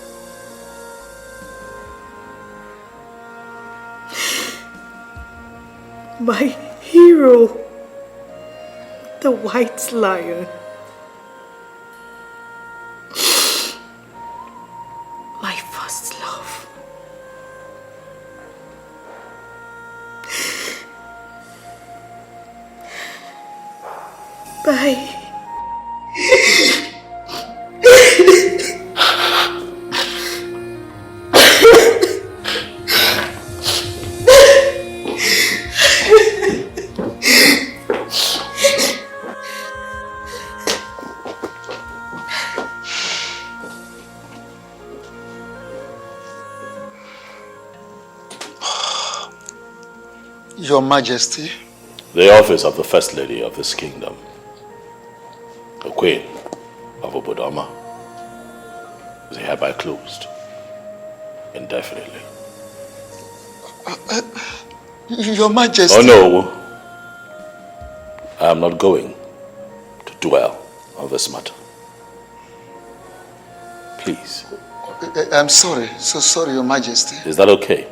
My hero, the white lion. My first love. Bye. Majesty. The office of the First Lady of this kingdom, the Queen of Obodoma, is hereby closed indefinitely. Your Majesty. Oh no, I am not going to dwell on this matter. Please. I'm sorry, so sorry, Your Majesty. Is that okay?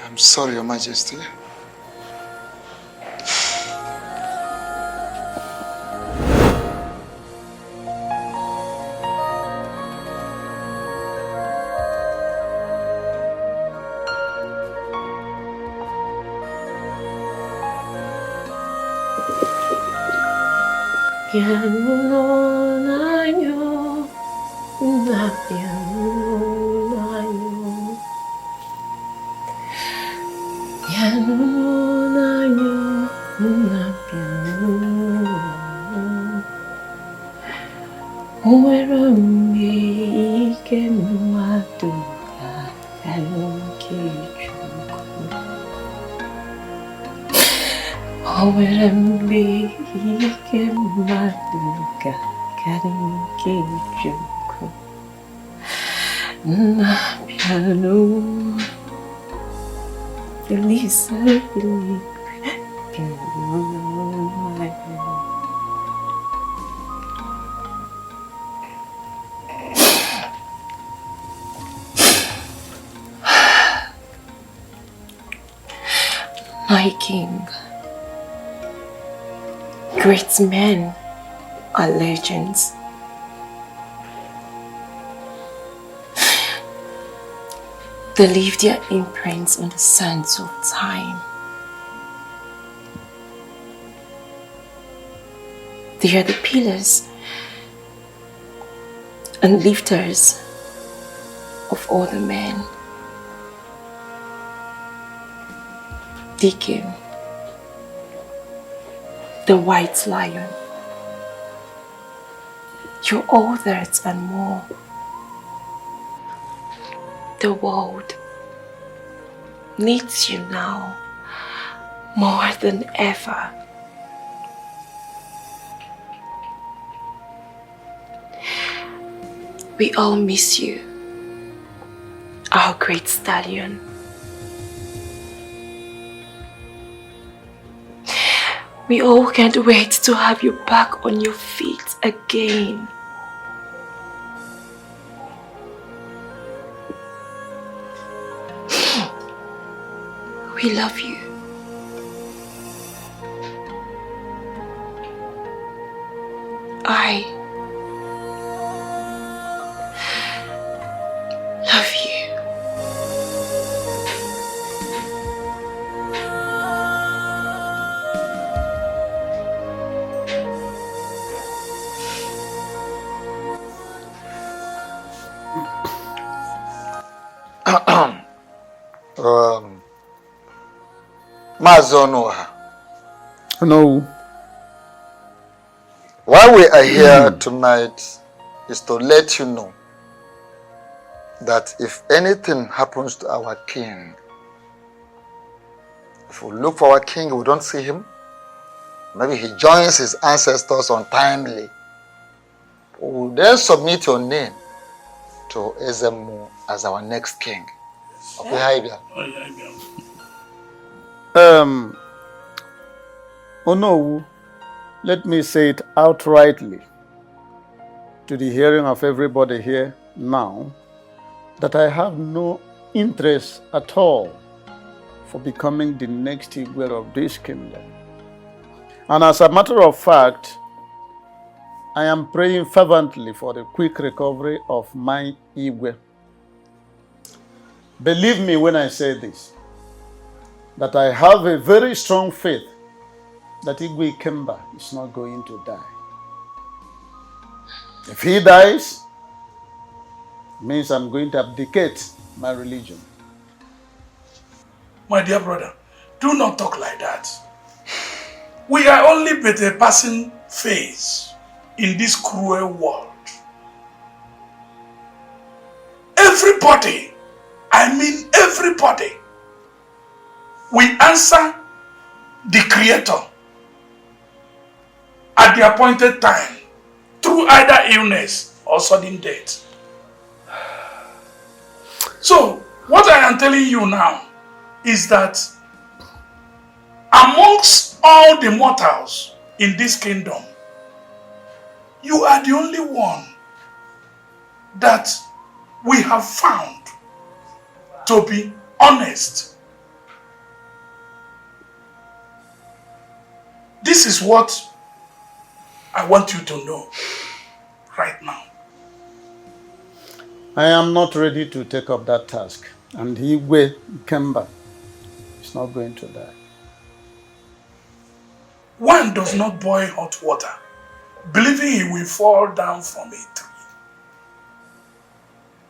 I'm sorry, Your Majesty. My king, great men are legends. They leave their imprints on the sands of time. They are the pillars and lifters of all the men. Iyke, the white lion. You're all that and more. The world needs you now more than ever. We all miss you, our great stallion. We all can't wait to have you back on your feet again. We love you. I love you. Mazonoha. No. Why we are here tonight is to let you know that if anything happens to our king, if we look for our king, we don't see him, maybe he joins his ancestors untimely, we will then submit your name to Ezemu as our next king. Okay, Oh no, let me say it outrightly to the hearing of everybody here now that I have no interest at all for becoming the next Igwe of this kingdom. And as a matter of fact, I am praying fervently for the quick recovery of my Igwe. Believe me when I say this, that I have a very strong faith that Igwe Ikemba is not going to die. If he dies, it means I'm going to abdicate my religion. My dear brother, do not talk like that. We are only but a passing phase in this cruel world. Everybody, I mean everybody, we answer the Creator at the appointed time through either illness or sudden death. So, what I am telling you now is that amongst all the mortals in this kingdom, you are the only one that we have found to be honest. This is what I want you to know right now. I am not ready to take up that task, and Iyke Ikemba is not going to die. One does not boil hot water, believing he will fall down from a tree.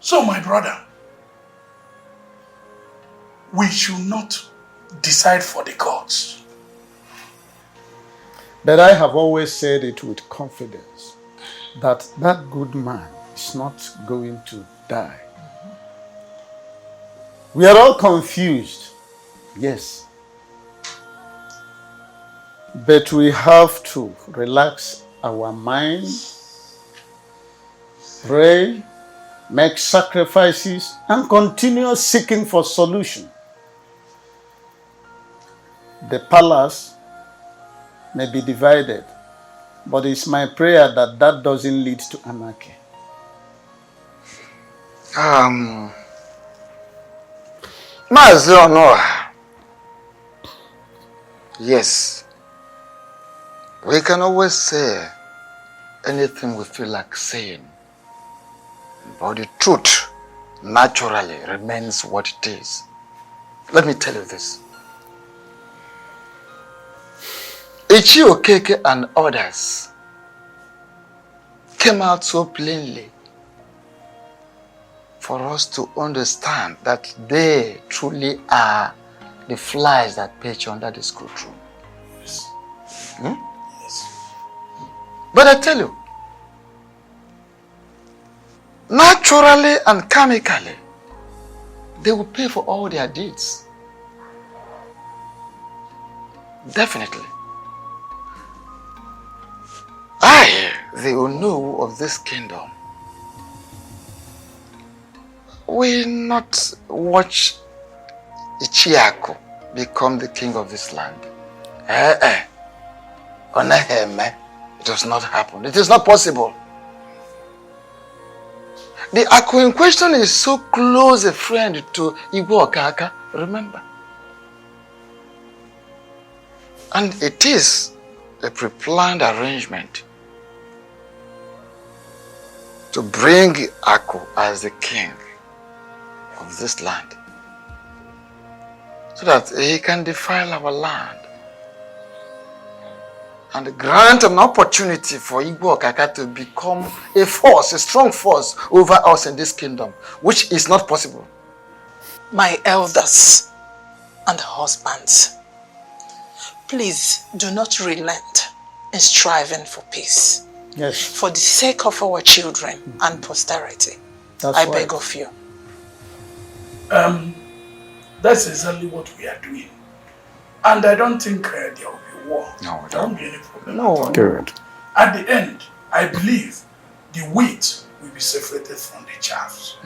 So, my brother, we should not decide for the gods. But I have always said it with confidence that that good man is not going to die. We are all confused, yes. But we have to relax our minds, pray, make sacrifices, and continue seeking for solution. The palace may be divided, but it's my prayer that that doesn't lead to anarchy. Mazi Noah. Yes. We can always say anything we feel like saying. But the truth naturally remains what it is. Let me tell you this. Iyke and others came out so plainly for us to understand that they truly are the flies that perch under the screwdriver. Yes. Yes. But I tell you, naturally and karmically, they will pay for all their deeds. Definitely. The Onu of this kingdom, will not watch Iyke become the king of this land. It does not happen. It is not possible. The Aku in question is so close a friend to Igwe Okaka, remember. And it is a pre-planned arrangement to bring Aku as the king of this land, so that he can defile our land and grant an opportunity for Igwe Okaka to become a force, a strong force over us in this kingdom, which is not possible. My elders and husbands, please do not relent in striving for peace. Yes. For the sake of our children and posterity, I beg of you. That's exactly what we are doing. And I don't think there will be war. No, there won't be any problem. No. Good. At the end, I believe the wheat will be separated from the chaff.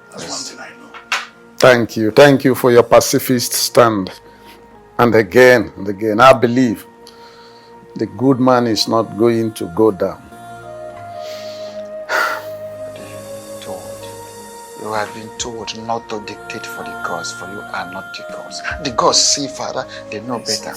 That's one thing I know. Thank you. Thank you for your pacifist stand. And again, I believe the good man is not going to go down. You have been told not to dictate for the gods, for you are not the gods. The gods see Father, they know better.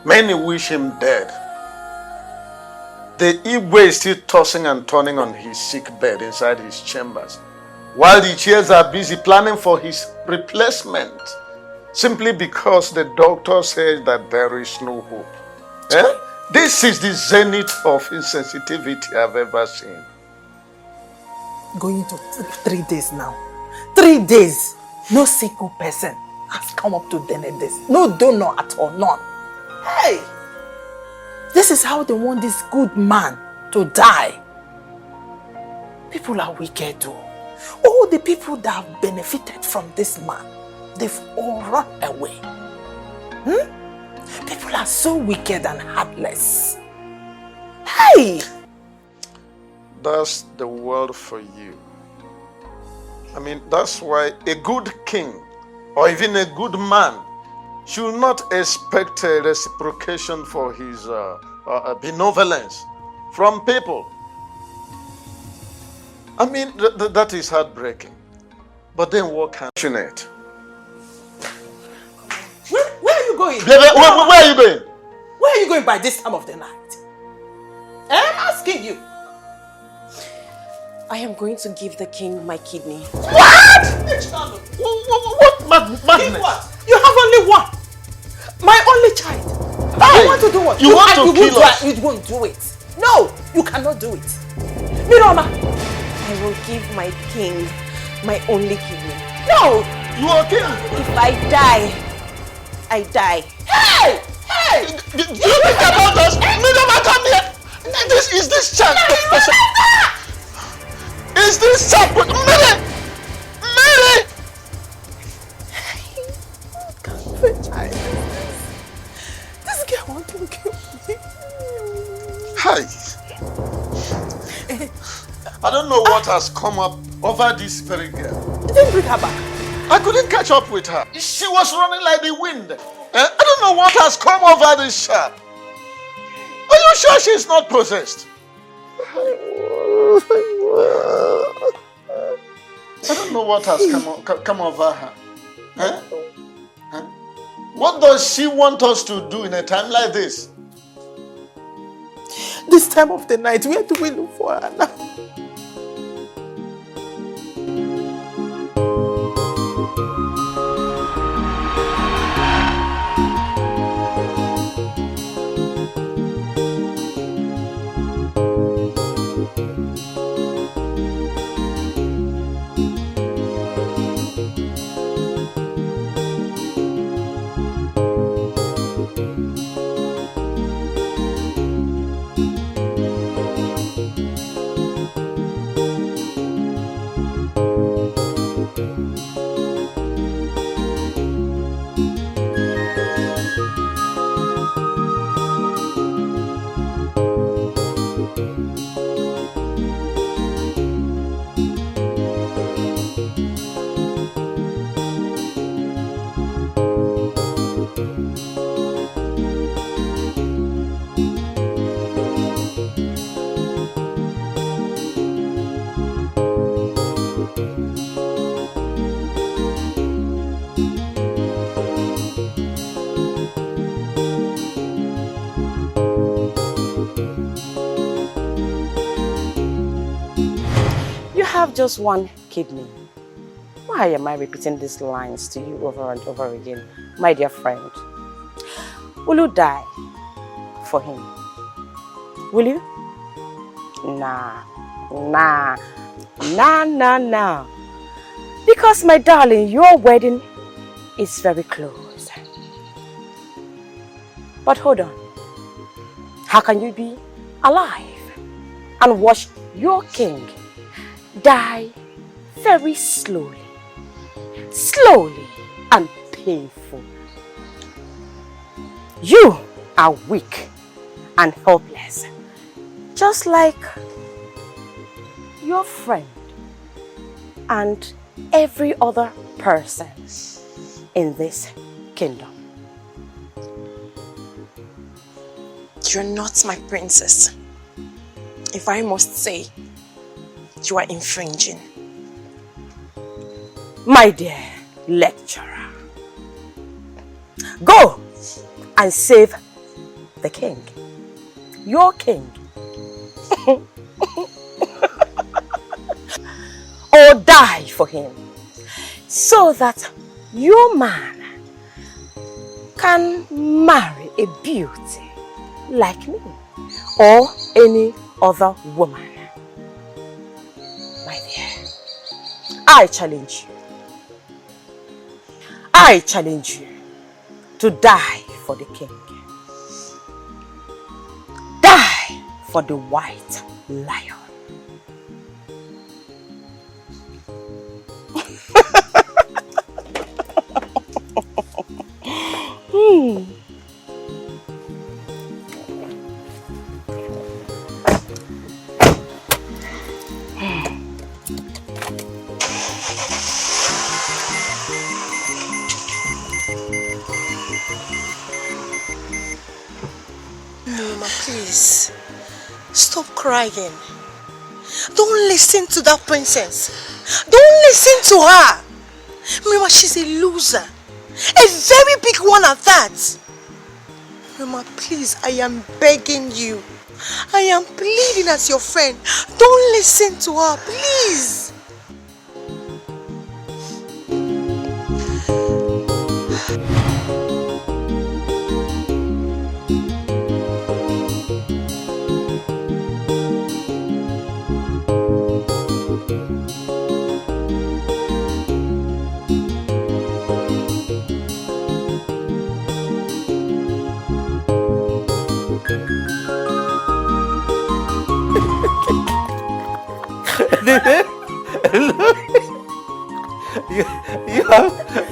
Many wish him dead. The Igwe is still tossing and turning on his sick bed inside his chambers, while the chairs are busy planning for his replacement, simply because the doctor says that there is no hope. This is the zenith of insensitivity I've ever seen. Going to 3 days now. 3 days. No single person has come up to donate this. No donor at all, none. Hey! This is how they want this good man to die. People are wicked though. All the people that have benefited from this man, they've all run away. People are so wicked and heartless. Hey! That's the world for you. I mean, that's why a good king or even a good man should not expect a reciprocation for his benevolence from people. I mean, that is heartbreaking. But then what can you it? Where are you going? Where are you going? Where are you going by this time of the night? I'm asking you. I am going to give the king my kidney. What? What madness? What? You have only one. My only child. I want to do what? You want to kill us? You won't do it. No, you cannot do it. Miroma. I will give my king my only kidney. No! You are king. If I die, I die. Hey! Hey! Do you think about us? Miroma, come here. Is this child? Is this child? Mary! Mary! This girl wants to kill me. Hi. I don't know what has come up over this very girl. You didn't bring her back. I couldn't catch up with her. She was running like the wind. I don't know what has come over this child. Are you sure she's not possessed? I don't know what has come over her. Huh? Huh? What does she want us to do in a time like this? This time of the night, where do we look for her now? Just one kidney. Why am I repeating these lines to you over and over again, my dear friend? Will you die for him? Will you? Nah. Because, my darling, your wedding is very close. But hold on. How can you be alive and watch your king die very slowly and painful? You are weak and helpless, just like your friend and every other person in this kingdom. You're not my princess. If I must say, you are infringing. My dear lecturer, go and save the king, your king, or die for him, so that your man can marry a beauty like me or any other woman. My dear, I challenge you to die for the king. for the white lion. Mama, please. Stop crying. Don't listen to that princess. Don't listen to her. Mama, she's a loser. A very big one at that. Mama, please, I am begging you. I am pleading as your friend. Don't listen to her, please.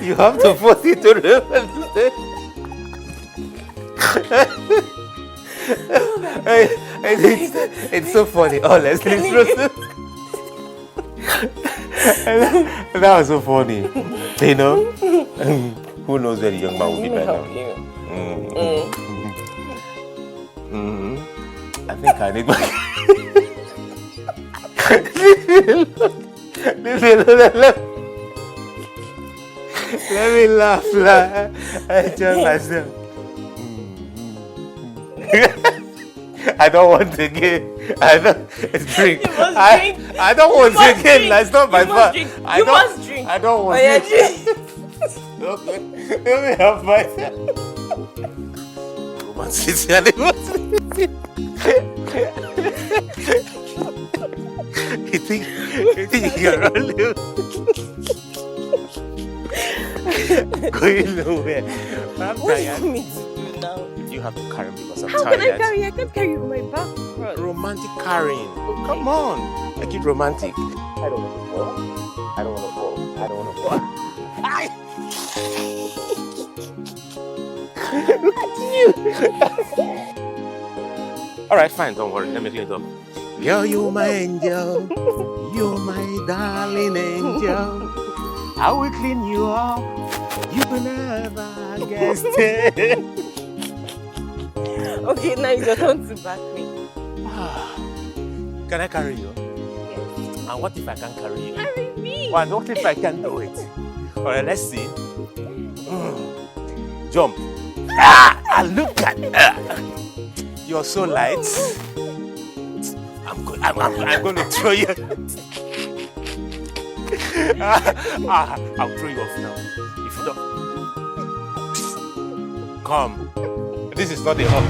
you have to force it to understand. It's so funny, honestly. That was so funny. You know, who knows where the young man will be by now? I think I need my. Let me laugh. I enjoy myself. I don't want to get. I don't drink. I don't want to get. It's not my fault. You must drink. I don't want to drink. Let me have myself. You think you're only going nowhere? I'm What do you tired. want me to do now? You have to carry me because I'm How tired. can I carry? I can't carry you on my back. Bro. Romantic carrying. Okay. Come on. Make it romantic. I don't want to fall. I don't want to fall. I don't want to fall. Look at you. Alright, fine. Don't worry. Let me clean it up. You're my angel. You're my darling angel. I will clean you up. You will never guess it. Okay, now it's your turn to back me. Can I carry you? Yes. And what if I can't carry you? Carry me. Well, what if I can't do it? Alright, let's see. Jump. And look at you're so light. I'm going to throw you. I'll throw you off now. If you don't. Come. This is not a hug.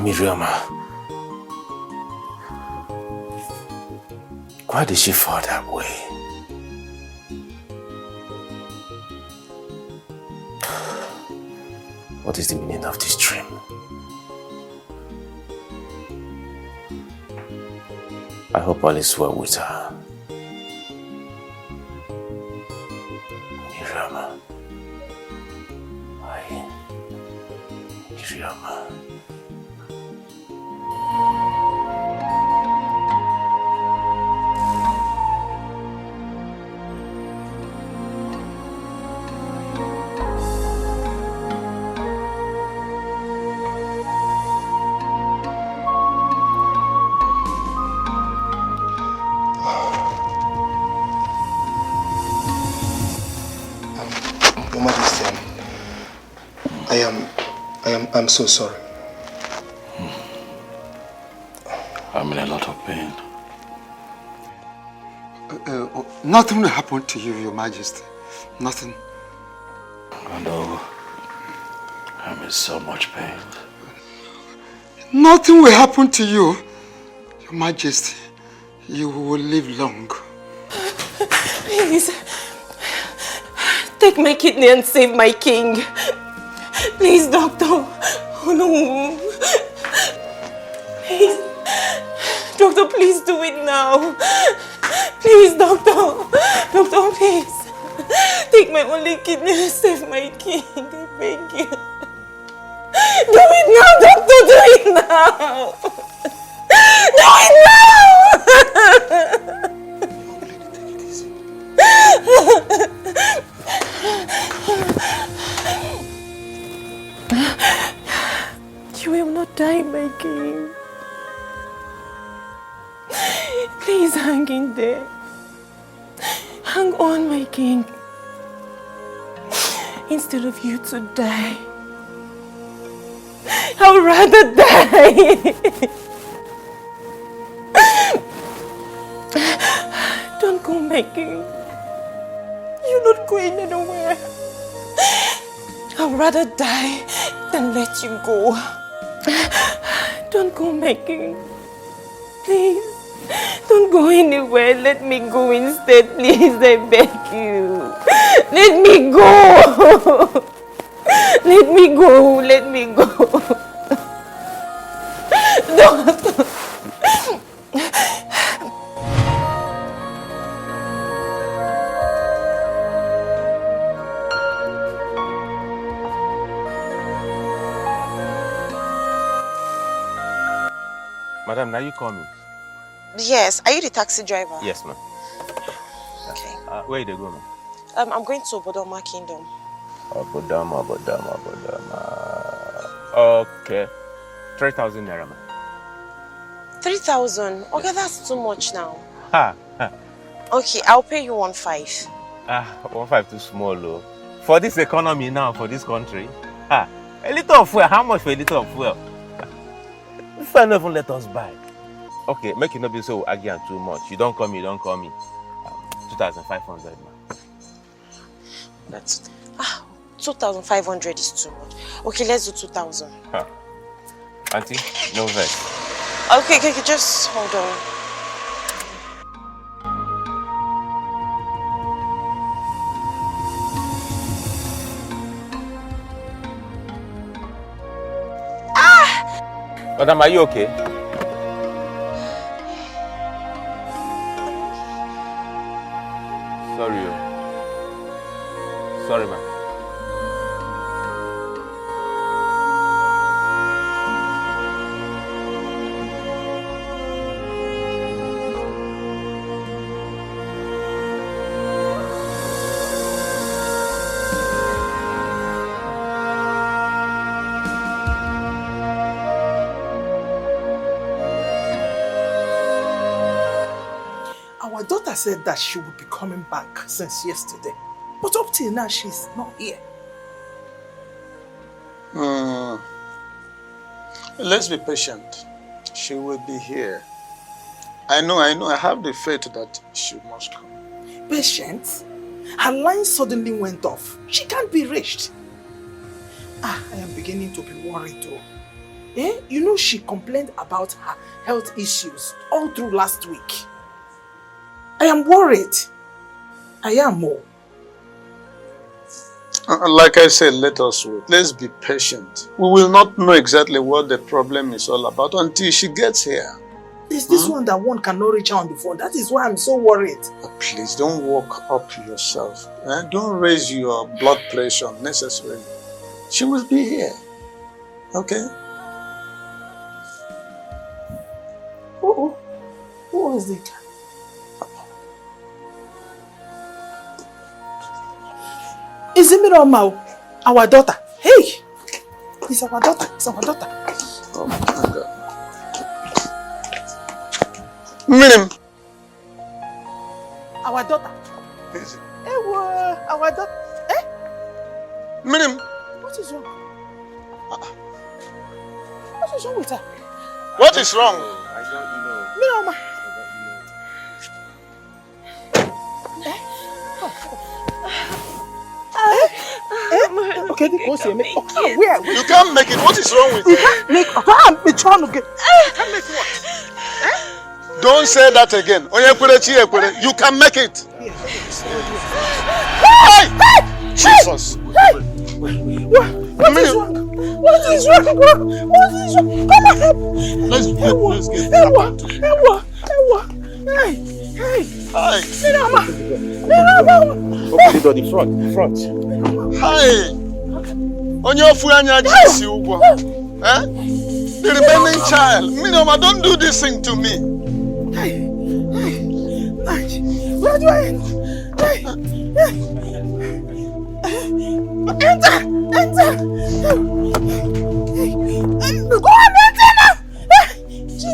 Miriama, why did she fall that way? What is the meaning of this dream? I hope all is well with her. Miriama. Miriama. I'm so sorry. I'm in a lot of pain. Nothing will happen to you, Your Majesty. Nothing. I know. I'm in so much pain. Nothing will happen to you, Your Majesty. You will live long. Please, take my kidney and save my king. Please, doctor. Oh no. Please. Doctor, please do it now. Please, doctor. Doctor, please. Take my only kidney and save my king. I beg you. Do it now, doctor. Do it now. Do it now. You will not die, my king. Please hang in there. Hang on, my king. Instead of you to die, I would rather die. Don't go, my king. You're not going anywhere. I would rather die than let you go. Don't go, my king. Please, don't go anywhere. Let me go instead, please. I beg you. Let me go. Let me go. Let me go. Don't. Madam, now you call me. Yes, are you the taxi driver? Yes, ma'am. Okay. Where you go, ma'am? I'm going to Obodoma Kingdom. Obodoma. Okay. 3,000 naira, ma'am. 3,000? Okay, that's too much now. Ha! Okay, I'll pay you 1.5. 1.5 too small, though. For this economy now, for this country. A little of fuel. How much for a little of fuel? This one not even let us buy. Okay, make it not be so again too much. You don't call me. 2,500, ma'am. That's 2,500 is too much. Okay, let's do 2,000. Auntie, no vex. Okay, just hold on. Madam, are you okay? Sorry. Sorry, ma'am. Our daughter said that she would be coming back since yesterday. But up till now, she's not here. Let's be patient. She will be here. I know. I have the faith that she must come. Patient? Her line suddenly went off. She can't be reached. I am beginning to be worried though. You know she complained about her health issues all through last week. I am worried. I am more. Like I said, let us wait. Let's be patient. We will not know exactly what the problem is all about until she gets here. Is this one that one cannot reach her on the phone? That is why I'm so worried. Please don't walk up yourself. Don't raise your blood pressure unnecessarily. She will be here. Okay? Who is it? Is it Miroma, our daughter? Hey! It's our daughter. It's our daughter. Oh my God. Miriam. Our daughter. Is it? Our daughter. Miriam. What is wrong? What is wrong with her? What is wrong? I don't know. Mirama. Okay, where? You can't make it. What is wrong with you? Can't make it. I'm trying to get. You can't make what? Don't say that again. You can make it. Hey! Jesus. What is wrong? What is wrong? What is wrong? Come on. Let's get Ewa. Hey. Hi. Mirama. Open the door, the front. Hi. On your friend, the remaining child. Mirama, don't do this thing to me. Hey. Where do I? Enter. Go on, enter now.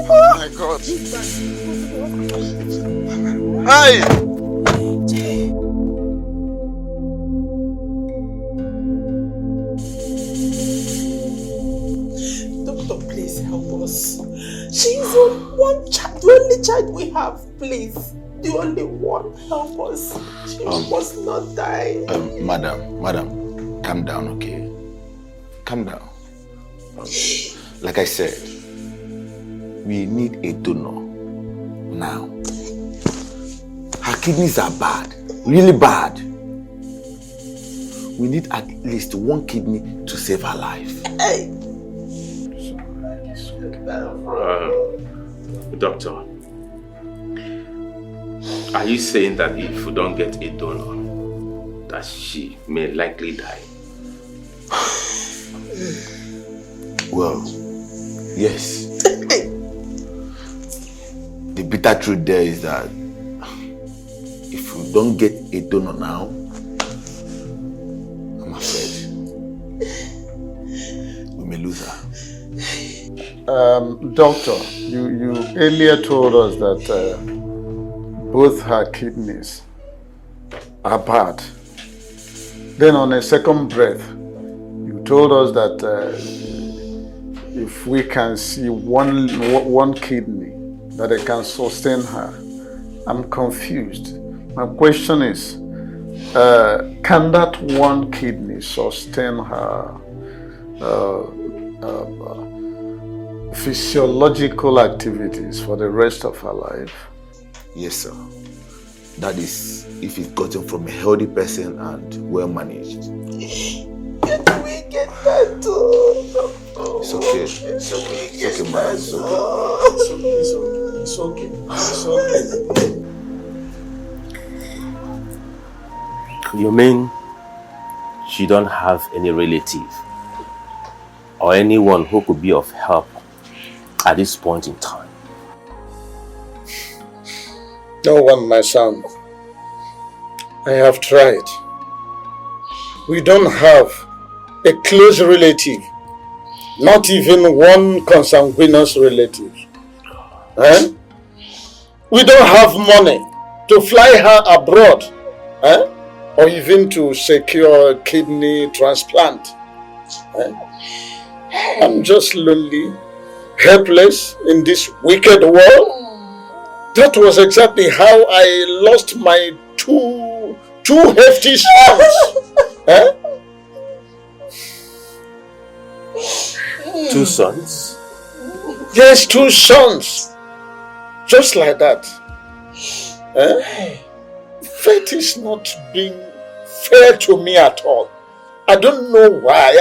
Oh my God. Hi. Doctor, please help us. She's one child, the only child we have. Please, the only one. Help us. She must not die. Madam, calm down, okay? Calm down. Like I said, we need a donor now. Her kidneys are bad, really bad. We need at least one kidney to save her life. Doctor, are you saying that if we don't get a donor, that she may likely die? Well, yes. The bitter truth there is that if we don't get a donor now, I'm afraid we may lose her. Doctor, you earlier told us that both her kidneys are bad. Then on a second breath, you told us that if we can see one kidney, that it can sustain her. I'm confused. My question is, can that one kidney sustain her physiological activities for the rest of her life? Yes, sir. That is if it's gotten from a healthy person and well managed. Can we get that too? It's okay. It's okay, man. It's okay. You mean she don't have any relative or anyone who could be of help at this point in time? No one, my son. I have tried. We don't have a close relative, not even one consanguineous relative. We don't have money to fly her abroad, or even to secure a kidney transplant. I'm just lonely, helpless in this wicked world. That was exactly how I lost my two hefty sons. Two sons? Yes, 2 sons. Just like that. Fate is not being fair to me at all. I don't know why.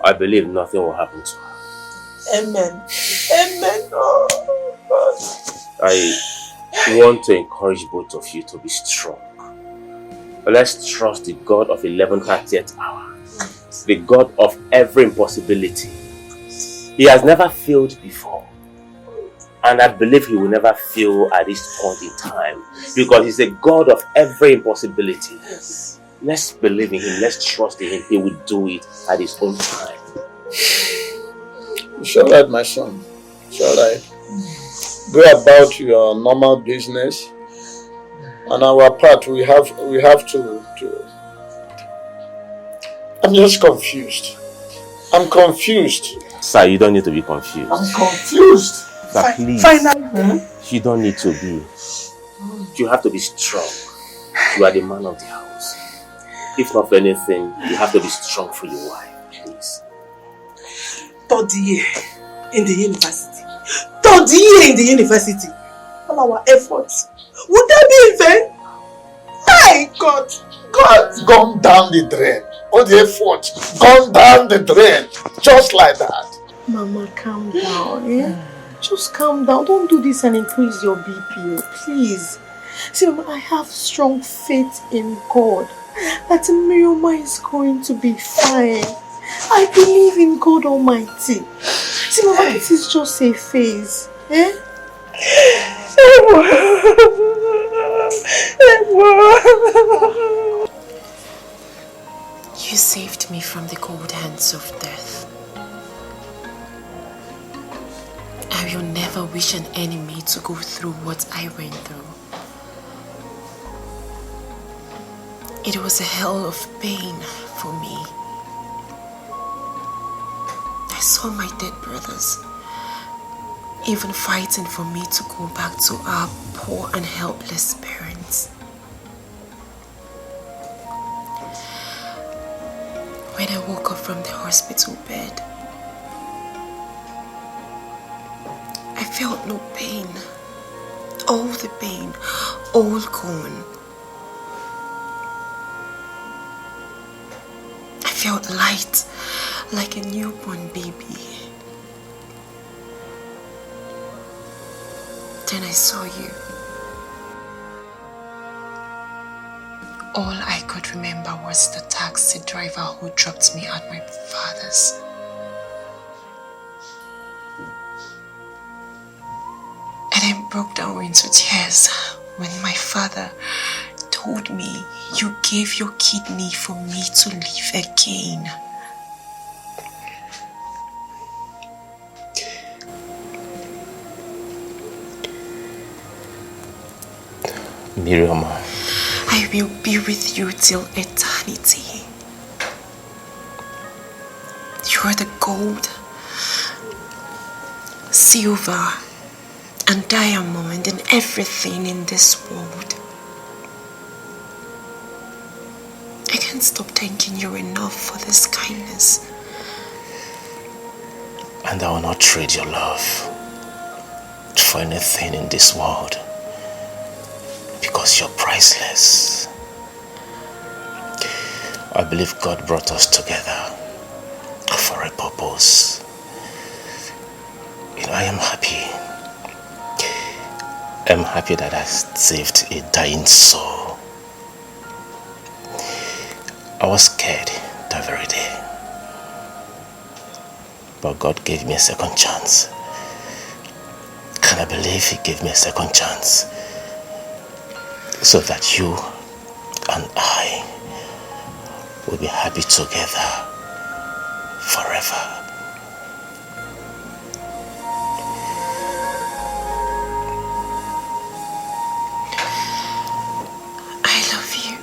I believe nothing will happen to her. Amen. Oh, God. I want to encourage both of you to be strong. Let's trust the God of 11:30th hour, the God of every impossibility. He has never failed before, and I believe he will never fail at this point in time, because he's a God of every impossibility. Let's believe in him, let's trust in him. He will do it at his own time. It's all right, my son. It's all right. Go about your normal business. On our part, we have to. I'm just confused. I'm confused. Sir, you don't need to be confused. I'm confused. Sir, please. Finally. You don't need to be. You have to be strong. You are the man of the house. If not for anything, you have to be strong for your wife, please. Third year in the university. Third year in the university. All our efforts. Would that be in vain? My God! God's gone down the drain. All the effort gone down the drain. Just like that. Mama, calm down, eh? Just calm down. Don't do this and increase your BP, please. See, Mama, I have strong faith in God that Mirioma is going to be fine. I believe in God Almighty. See, Mama, this is just a phase, eh? You saved me from the cold hands of death. I will never wish an enemy to go through what I went through. It was a hell of pain for me. I saw my dead brothers even fighting for me to go back to our poor and helpless parents. When I woke up from the hospital bed, I felt no pain. All the pain, all gone. I felt light, like a newborn baby. Then I saw you. All I could remember was the taxi driver who dropped me at my father's. And I broke down into tears when my father told me you gave your kidney for me to live again. Miriam, I will be with you till eternity. You are the gold, silver, and diamond and everything in this world. I can't stop thanking you enough for this kindness. And I will not trade your love for anything in this world, because you're priceless. I believe God brought us together for a purpose. You know, I am happy. I'm happy that I saved a dying soul. I was scared that very day, but God gave me a second chance. Can I believe He gave me a second chance? So that you and I will be happy together forever. I love you.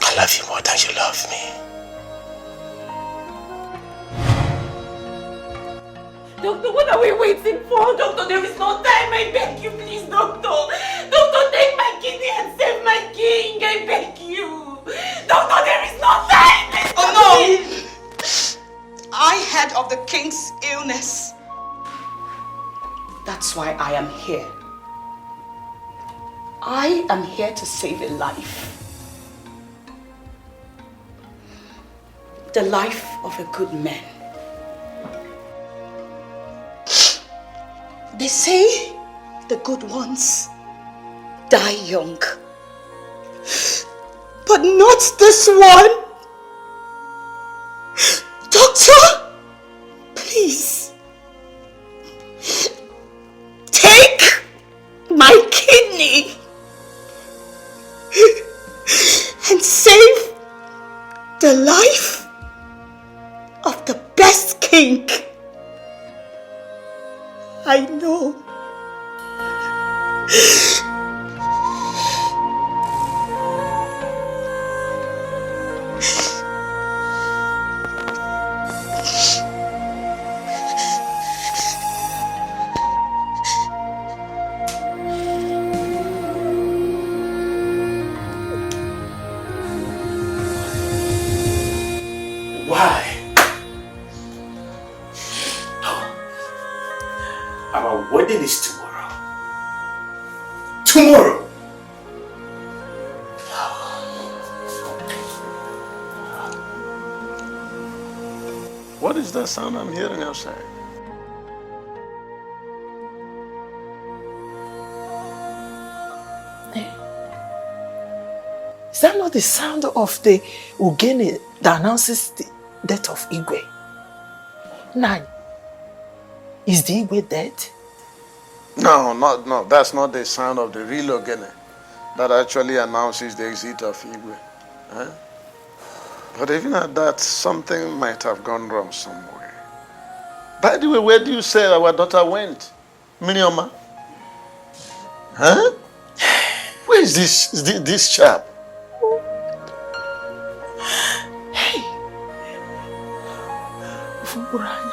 I love you more than you love me. Doctor, what are we waiting for? Doctor, there is no time. I beg you, please, doctor. Doctor, take my kidney and save my king. I beg you. Doctor, there is no time. Oh no! I heard of the king's illness. That's why I am here. I am here to save a life. The life of a good man. They say the good ones die young. But not this one. Doctor, please. Take my kidney and save the life of the best king I know. Why? Our wedding is tomorrow. Tomorrow! What is that sound I'm hearing outside? Is that not the sound of the Ugene that announces the death of Iyke? Nine. Is the Iyke dead? No, that's not the sound of the real Ogene that actually announces the exit of Iyke. Huh? But even at that, something might have gone wrong somewhere. By the way, where do you say our daughter went? Minioma? Huh? Where is this chap? Hey! Ufuburanya.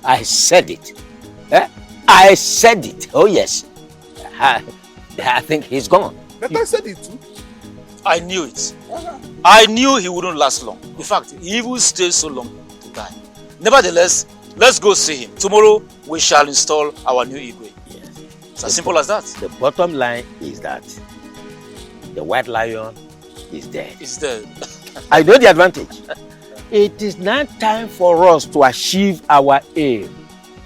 I said it. I said it. Oh yes. I think he's gone. But I said it too. I knew it. I knew he wouldn't last long. In fact, he will stay so long to die. Nevertheless, let's go see him. Tomorrow, we shall install our new Iyke. Yes. It's as simple as that. The bottom line is that the white lion is dead. It's dead. I know the advantage. It is now time for us to achieve our aim.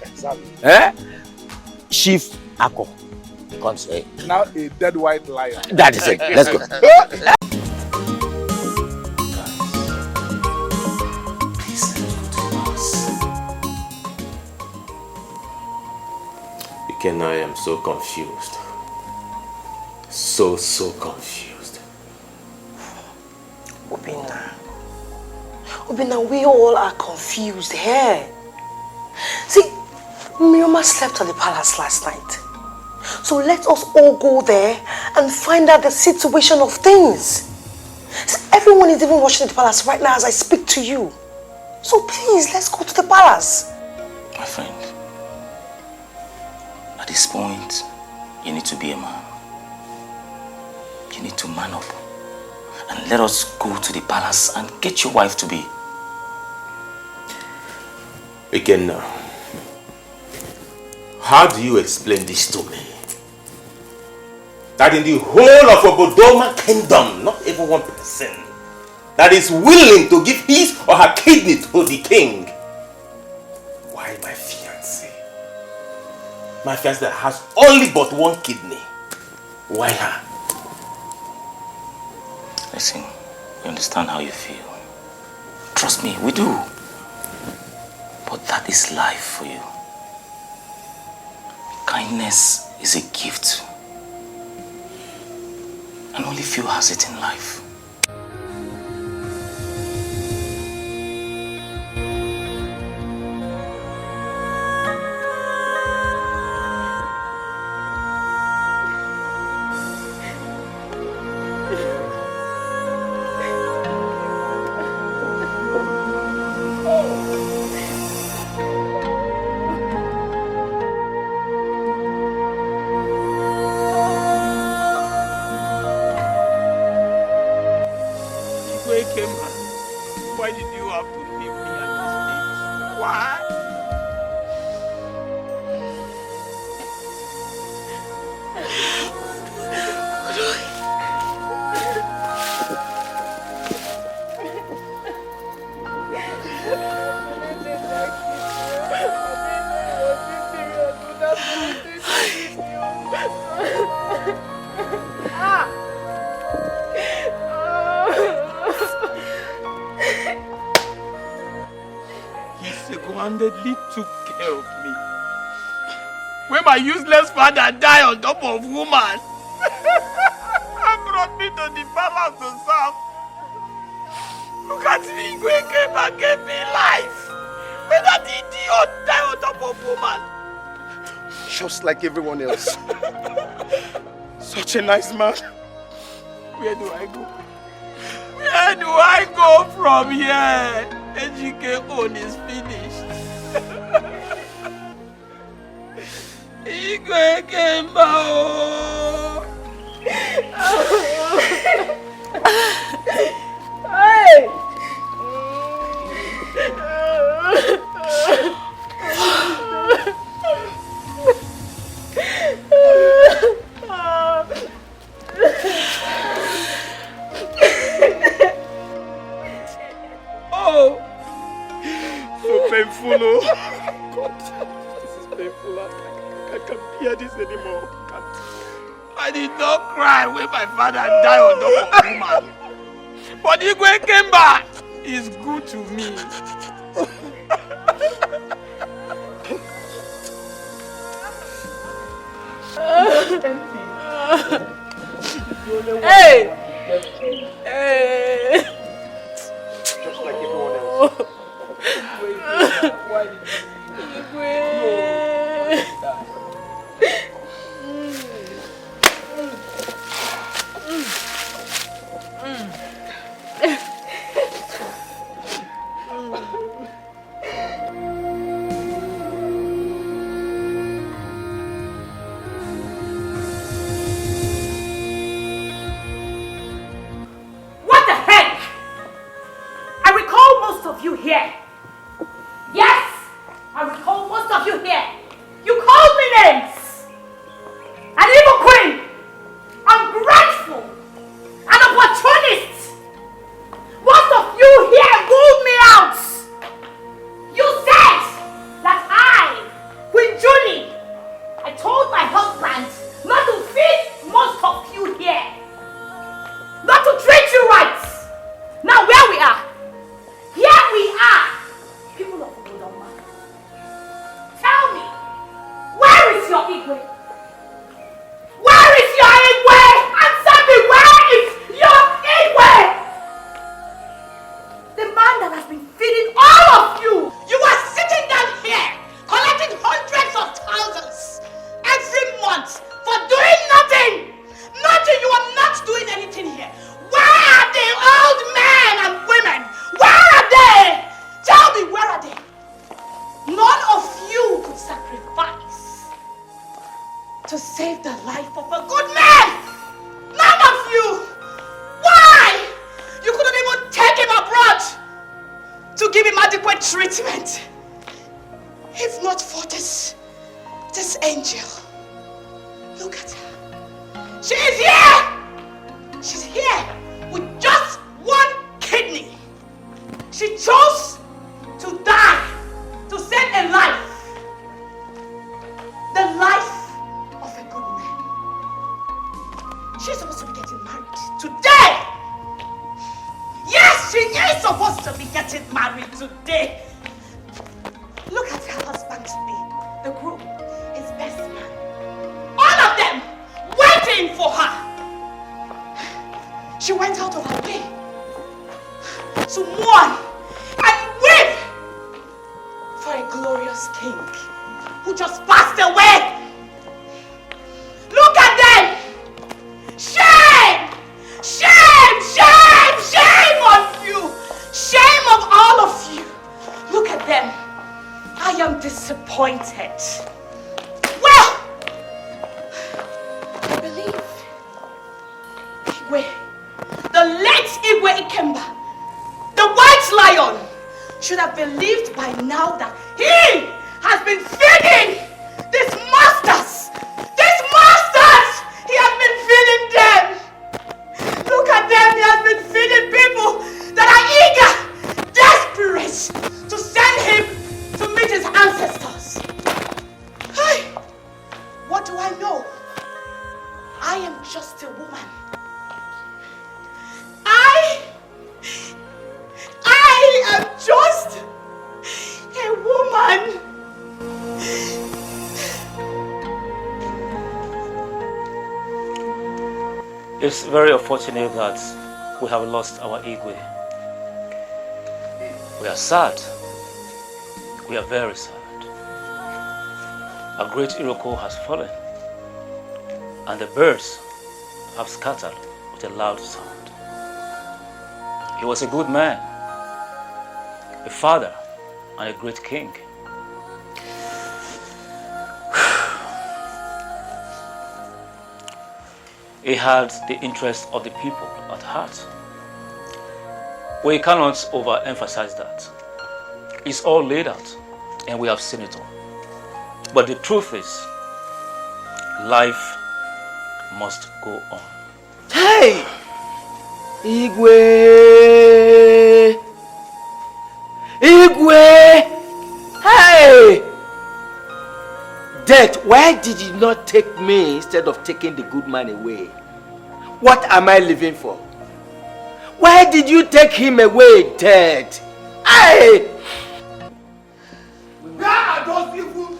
Exactly. Chief Ako becomes a... Now a dead white lion. That is it. Let's go. Iyke, I am so confused. So confused. Obina, we all are confused here. See, Miriam slept at the palace last night. So let us all go there and find out the situation of things. See, everyone is even watching the palace right now as I speak to you. So please, let's go to the palace. My friend, at this point, you need to be a man. You need to man up. And let us go to the palace and get your wife to be. Again, how do you explain this to me? That in the whole of Obodoma kingdom, not even one person that is willing to give his or her kidney to the king. Why my fiancé? My fiancé that has only but one kidney. Why her? Listen, we understand how you feel. Trust me, we do. But that is life for you. Kindness is a gift. And only few has it in life. Igwe Ikemba, why did you have to leave me at this stage? Why? He single-handedly took care of me. When my useless father died on top of woman, and brought me to the palace to serve. Look at me, Igwe came and gave me life. When that idiot died on top of woman. Just like everyone else. Such a nice man. Where do I go? Where do I go from here? Iyke own is finished. Igwe Ikemba. Hey! Oh, so painful. Oh, God, this is painful. I can't bear this anymore. I did not cry when my father died on top of woman. But Igwe Ikemba is good to me. Hey! Hey! Just like everyone else. Why did What the heck? I recall most of you here. Yes, I recall most of you here. You called me names. An evil queen, ungrateful, an opportunist. Most of you here ruled me out. You said that Queen Julie, I told my husband not to feed most of you here. Not to treat you right. Now where we are. Here we are. People of Udoma. Tell me, where is your Igwe? Where is your Igwe? Answer me, where is your Igwe? The man that has been feeding all of you. You are sitting down here, collecting hundreds of thousands every month for doing nothing. Nothing. You are not doing anything here. Where are the old men and women? Where are they? Tell me, where are they? None of you could sacrifice to save the life of a good man. None of you. Why? You couldn't even take him abroad to give him adequate treatment. If not for this angel. Look at her. She is here. She's here with just one kidney. She chose to die to save a life. The life of a good man. She's supposed to be getting married today. Yes, she is supposed to be getting married today. Look at her husband today. The groom, his best man. All of them waiting for her. She went out of her way to mourn and weep for a glorious king who just passed away. Look at them! Shame! Shame! Shame! Shame on you! Shame of all of you! Look at them. I am disappointed. Well, I believe the late Igwe Ikemba should have believed by now that he has been feeding these monsters. These monsters! He has been feeding them. Look at them. He has been feeding people that are eager, desperate to send him to meet his ancestors. Hey, what do I know? I am just a woman. I am just a woman. It's very unfortunate that we have lost our Iyke. We are sad. We are very sad. A great Iroko has fallen, and the birds have scattered with a loud sound. He was a good man, a father, and a great king. He had the interest of the people at heart. We cannot overemphasize that. It's all laid out, and we have seen it all. But the truth is, life must go on. Hey! Igwe! Igwe! Hey! Death, why did you not take me instead of taking the good man away? What am I living for? Why did you take him away, Death? Hey! Where are those evil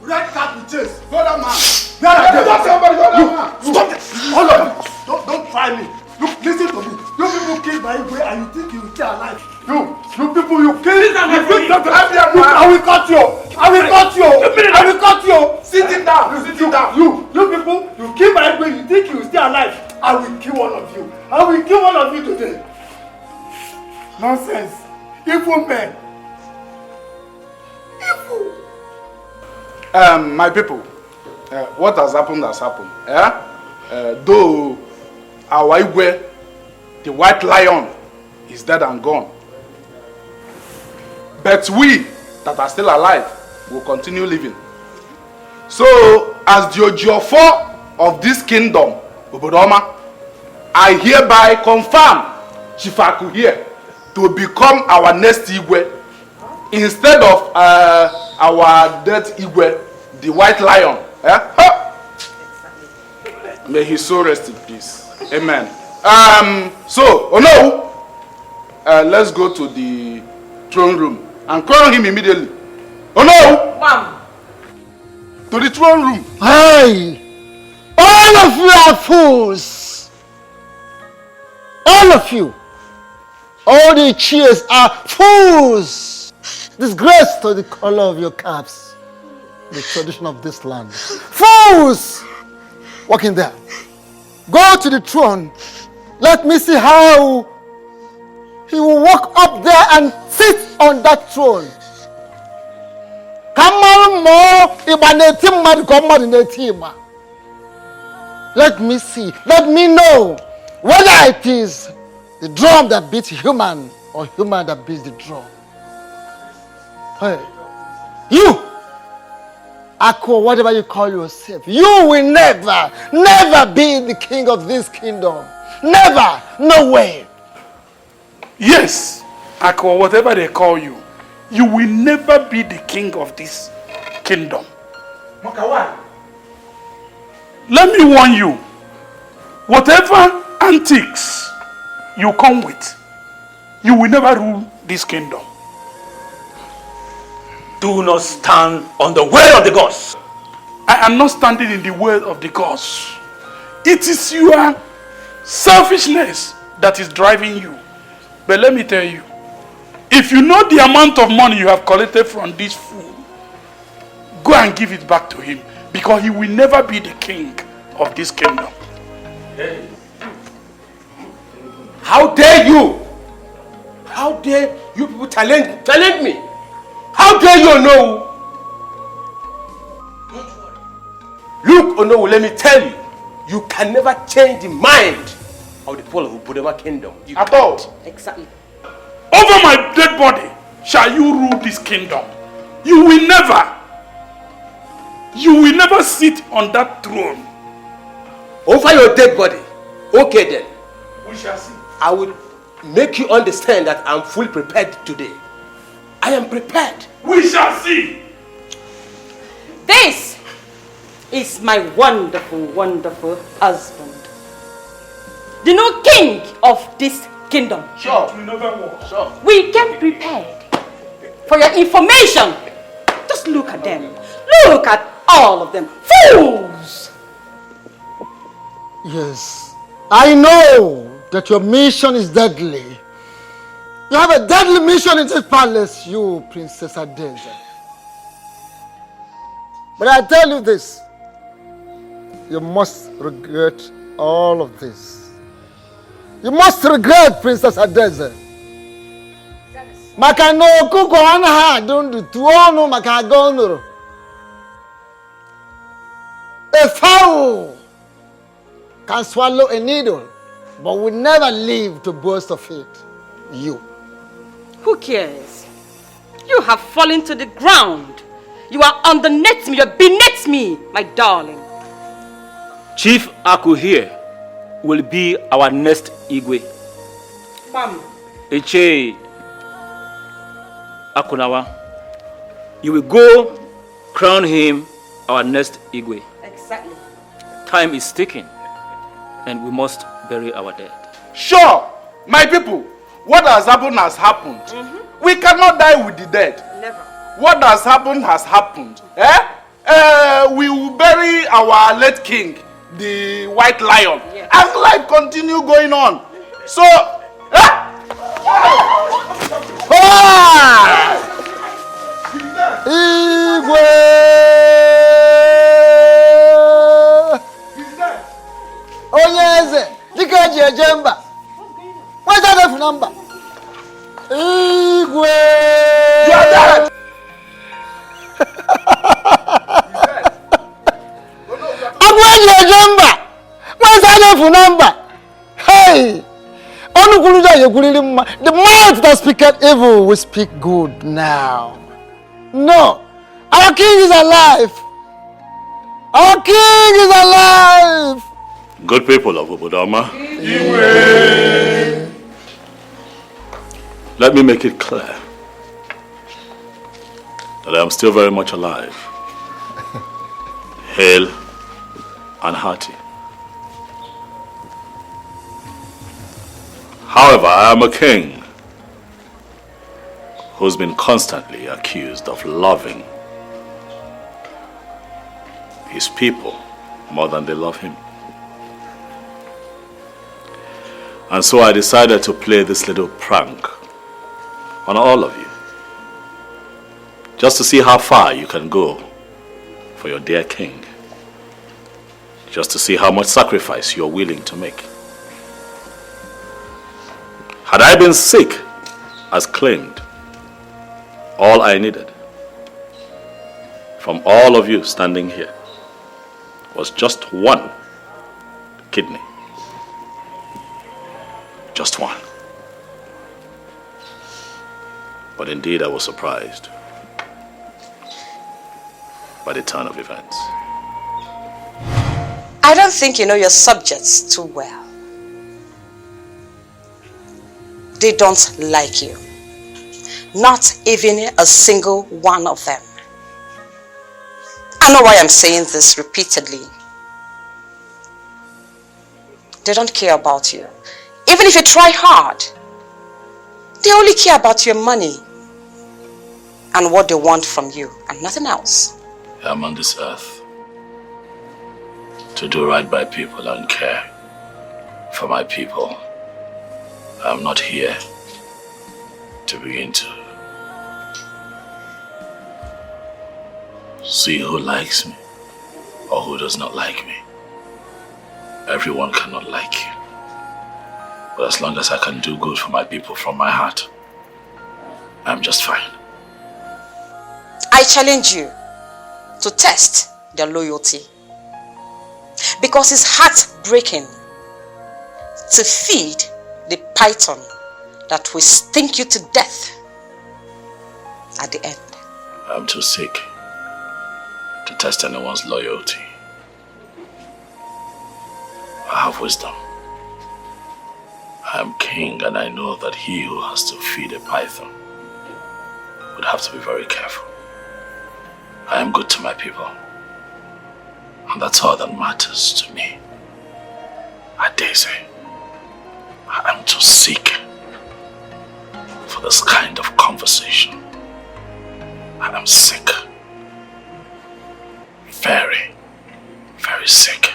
red cap you chase? Go that man! Where are they? Somebody, go that man! Stop it! All of you! Don't try me! Look, listen to me. You people killed my way and you think you will stay alive. You people, you killed him. I will cut you. I will cut you. I will cut you. Sit down. Sit down. You people, you killed my way. You think you will stay alive. I will kill one of you. I will kill one of you today. Nonsense. Evil men. Evil. My people, what has happened has happened. Though our Iyke, the white lion, is dead and gone. But we that are still alive will continue living. So, as the Ojiofo of this kingdom, Obodoma, I hereby confirm Chifaku here to become our next Iyke instead of our dead Iyke, the white lion. May his soul rest in peace. Amen. So, oh no, let's go to the throne room and crown him immediately. Oh no! Ma'am. To the throne room. Hey! All of you are fools! All of you! All the cheers are fools! Disgrace to the color of your caps, the tradition of this land. Fools! Walk in there. Go to the throne. Let me see how he will walk up there and sit on that throne. Let me see. Let me know whether it is the drum that beats human or human that beats the drum. Hey, you, Akko, whatever you call yourself, you will never be the king of this kingdom. Never, no way. Yes, Akko, whatever they call you, you will never be the king of this kingdom. Let me warn you, whatever antics you come with, you will never rule this kingdom. Do not stand on the way of the gods. I am not standing in the way of the gods. It is your selfishness that is driving you. But let me tell you, if you know the amount of money you have collected from this fool, go and give it back to him, because he will never be the king of this kingdom. How dare you? How dare you people challenge me? How dare you know? Look, Onowu, let me tell you, you can never change the mind of the people of Ubudema kingdom. You at all. Exactly. Over my dead body, shall you rule this kingdom. You will never sit on that throne. Over your dead body. Okay then. We shall see. I will make you understand that I'm fully prepared today. I am prepared. We shall see. This is my wonderful, wonderful husband. The new king of this kingdom. Sure. We never walk. Sure. We came prepared. For your information, just look at them. Look at all of them. Fools! Yes, I know that your mission is deadly. You have a deadly mission in this palace, you, Princess Adeze. But I tell you this, you must regret all of this. You must regret, Princess Adeze. Maka no kuko anaha dundu tuono maka gonoro. A fowl can swallow a needle, but will never live to boast of it. You. Who cares? You have fallen to the ground. You are underneath me. You are beneath me, my darling. Chief Aku here will be our next Igwe. Mom. Eche Akunawa, you will go crown him our next Igwe. Exactly. Time is ticking, and we must bury our dead. Sure, my people, what has happened has happened. We cannot die with the dead. Never. What has happened has happened. We will bury our late king, the white lion, and life continue going on. So, Igwe! Onyeze, dikaji ejemba. What's that F number? Igwe! You are dead! Agwenye ejemba. What's that F number? Hey! The mouth that speaketh evil will speak good now. No, our king is alive. Our king is alive. Good people of Obodoma, let me make it clear that I am still very much alive, hale and hearty. However, I am a king who's been constantly accused of loving his people more than they love him. And so I decided to play this little prank on all of you, just to see how far you can go for your dear king, just to see how much sacrifice you're willing to make. Had I been sick, as claimed, all I needed from all of you standing here was just one kidney. Just one. But indeed I was surprised by the turn of events. I don't think you know your subjects too well. They don't like you. Not even a single one of them. I know why I'm saying this repeatedly. They don't care about you. Even if you try hard, they only care about your money and what they want from you and nothing else. I'm on this earth to do right by people and care for my people. I'm not here to begin to see who likes me or who does not like me. Everyone cannot like you. But as long as I can do good for my people from my heart, I'm just fine. I challenge you to test their loyalty. Because it's heartbreaking to feed the python that will stink you to death at the end. I'm too sick to test anyone's loyalty. I have wisdom. I am king, and I know that he who has to feed a python would have to be very careful. I am good to my people, and that's all that matters to me. Daisy, I am too sick for this kind of conversation. I am sick. Very, very sick.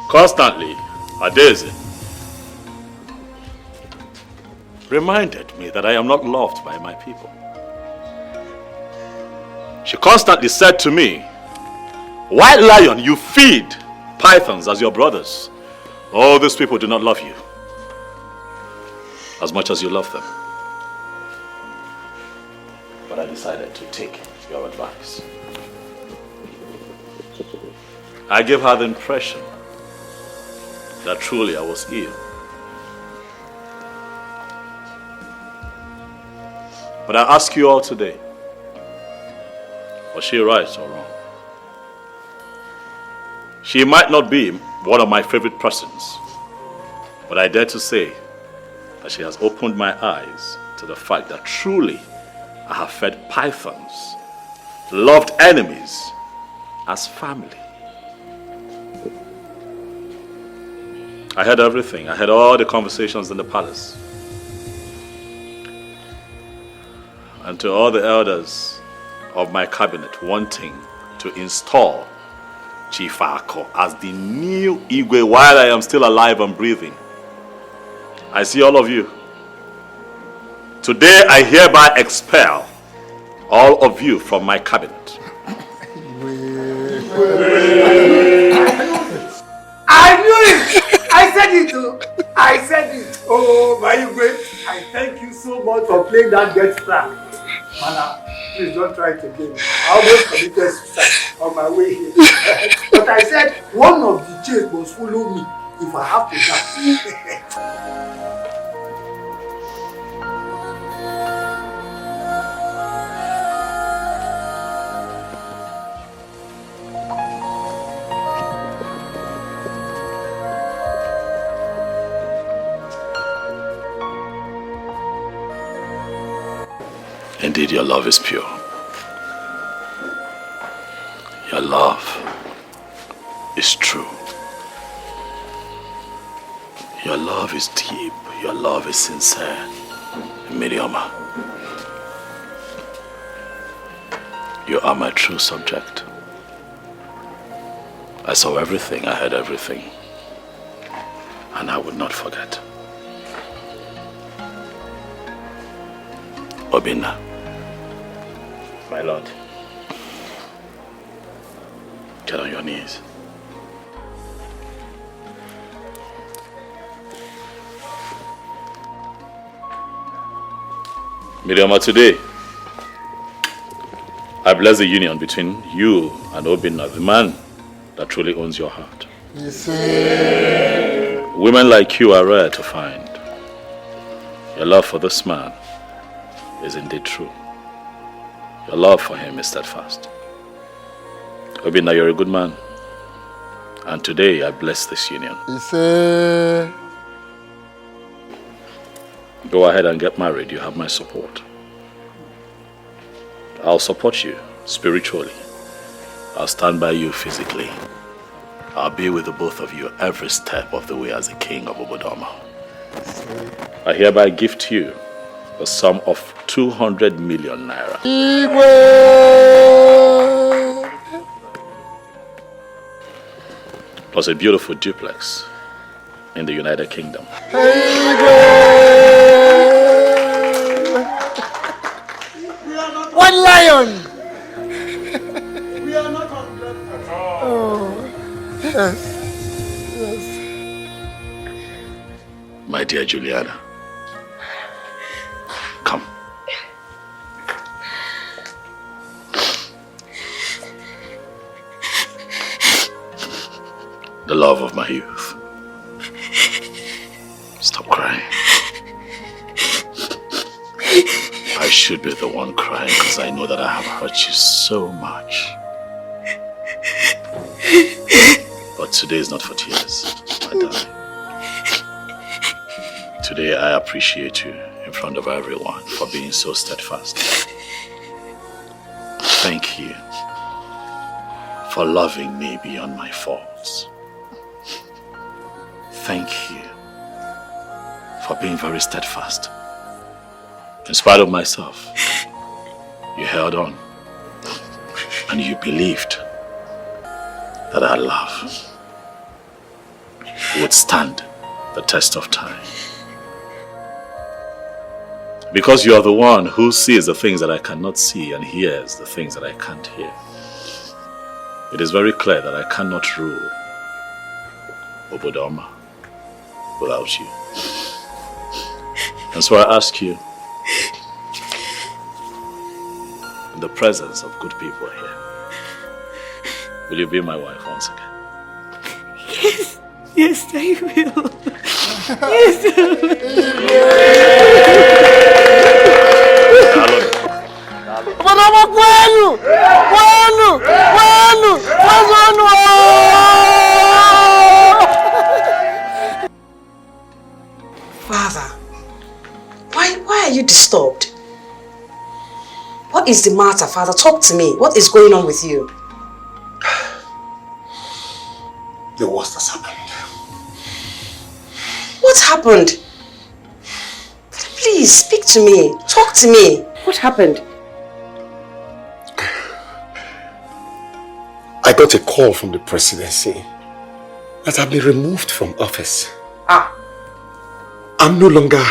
Constantly, Daisy reminded me that I am not loved by my people. She constantly said to me, "White Lion, you feed pythons as your brothers. All these people do not love you as much as you love them." But I decided to take your advice. I gave her the impression that truly I was ill. But I ask you all today, was she right or wrong? She might not be one of my favorite persons, but I dare to say that she has opened my eyes to the fact that truly I have fed pythons, loved enemies as family. I heard everything. I heard all the conversations in the palace. And to all the elders of my cabinet wanting to install Chief Iyke as the new Iyke while I am still alive and breathing, I see all of you. Today I hereby expel all of you from my cabinet. I knew it! I said it too! I said it! Oh, my Iyke, I thank you so much for playing that get track. Mana, please don't try it again. I almost committed suicide on my way here. But I said one of the chains must follow me if I have to die. Indeed, your love is pure. Your love is true. Your love is deep. Your love is sincere. Miriama, you are my true subject. I saw everything, I heard everything, and I would not forget. Obinna. My lord. Get on your knees. Miriama, today, I bless the union between you and Obinna, the man that truly owns your heart. Yes, Women like you are rare to find. Your love for this man is indeed true. Your love for him is steadfast. Obinna, you're a good man. And today I bless this union. Go ahead and get married. You have my support. I'll support you spiritually. I'll stand by you physically. I'll be with the both of you every step of the way as the king of Obodoma. I hereby gift you the sum of 200 million naira. Plus a beautiful duplex in the United Kingdom. One lion! We are not on blood at all. Oh, yes. Yes. My dear Juliana, come. the love of my youth. Stop crying. I should be the one crying because I know that I have hurt you so much. But today is not for tears, my darling. Today I appreciate you in front of everyone for being so steadfast. Thank you for loving me beyond my faults. Thank you for being very steadfast. In spite of myself, you held on and you believed that our love would stand the test of time. Because you are the one who sees the things that I cannot see and hears the things that I can't hear. It is very clear that I cannot rule Obodoma without you. And so I ask you, in the presence of good people here, will you be my wife once again? Yes, yes, I will. Yes, I Father, why are you disturbed? What is the matter, Father? Talk to me. What is going on with you? The worst has happened. What happened? Please, speak to me. Talk to me. What happened? I got a call from the presidency that I've been removed from office. I'm no longer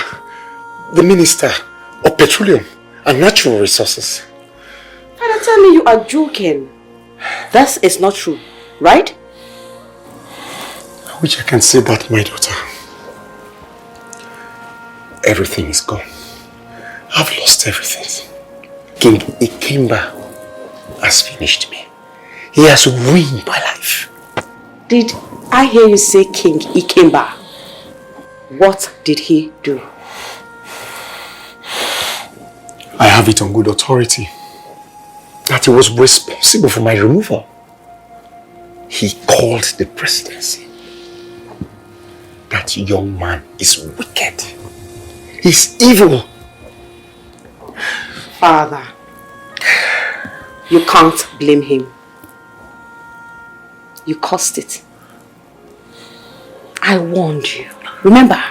the Minister of Petroleum and Natural Resources. Father, tell me you are joking. That is not true, right? I wish I can say that, my daughter. Everything is gone. I've lost everything. King Ikemba has finished me. He has ruined my life. Did I hear you say King Ikemba? What did he do? I have it on good authority that he was responsible for my removal. He called the presidency. That young man is wicked. He's evil. Father, you can't blame him. You caused it. I warned you. Remember?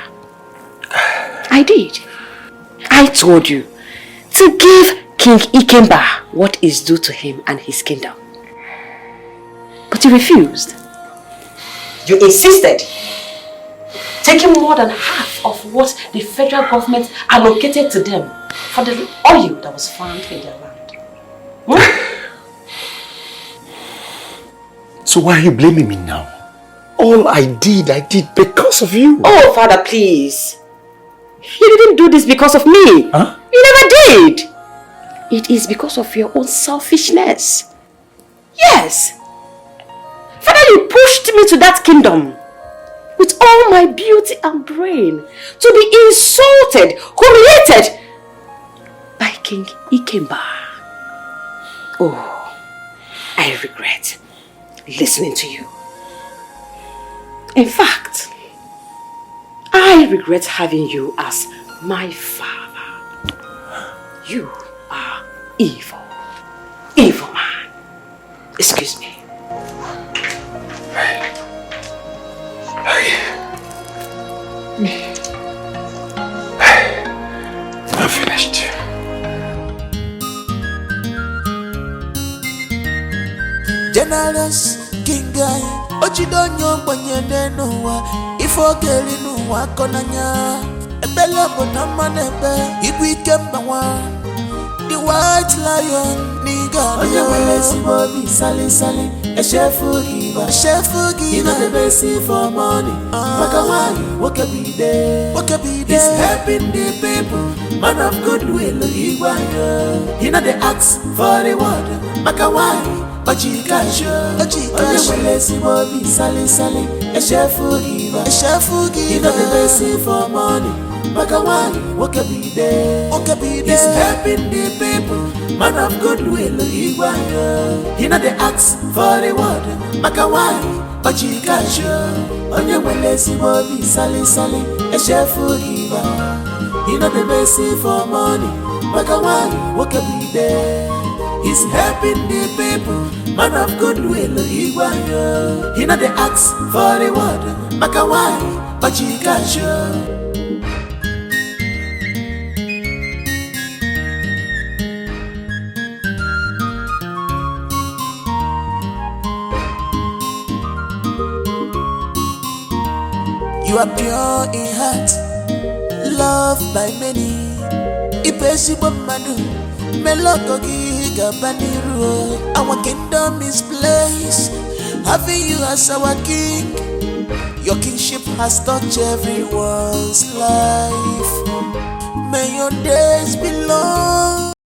I did. I told you to give King Ikemba what is due to him and his kingdom. But you refused. You insisted, taking more than half of what the federal government allocated to them for the oil that was found in their land. So why are you blaming me now? All I did because of you. Oh, Father, please. You didn't do this because of me. Huh? You never did. It is because of your own selfishness. Yes. Father, you pushed me to that kingdom with all my beauty and brain to be insulted, humiliated by King Ikemba. Oh, I regret listening to you. In fact, I regret having you as my father. You are evil. Evil man. Excuse me. I'm finished. Generous King Guy, Ochidonyo Bonyene Noah, Ifogeli Noah Konanya, Ebella Bonamanebe, Iyke the White Lion, Nigga, Bobby, Sally, a chef for giver, you know the best for money. Makawai, what can be there? He's helping the people, man of goodwill, you know the axe for the water. Makawai, but you can't show. Only when see Bobby Sally Sally, a chef giver, you know the best for money. Makawani, what can be there? He's helping the people, man of goodwill. He know the axe for the word. Makawani, but you can't show. Only when see Bobby Sally Sally, a chef giver, you know the best for money. Makawani, what can be there? He's helping the people, man of goodwill. He know the axe for the word. Makawani, but you can't show. You are pure in heart, loved by many. Ipesibo manu, melokogi gabaniru. Our kingdom is blessed, having you as our king. Your kingship has touched everyone's life. May your days be long.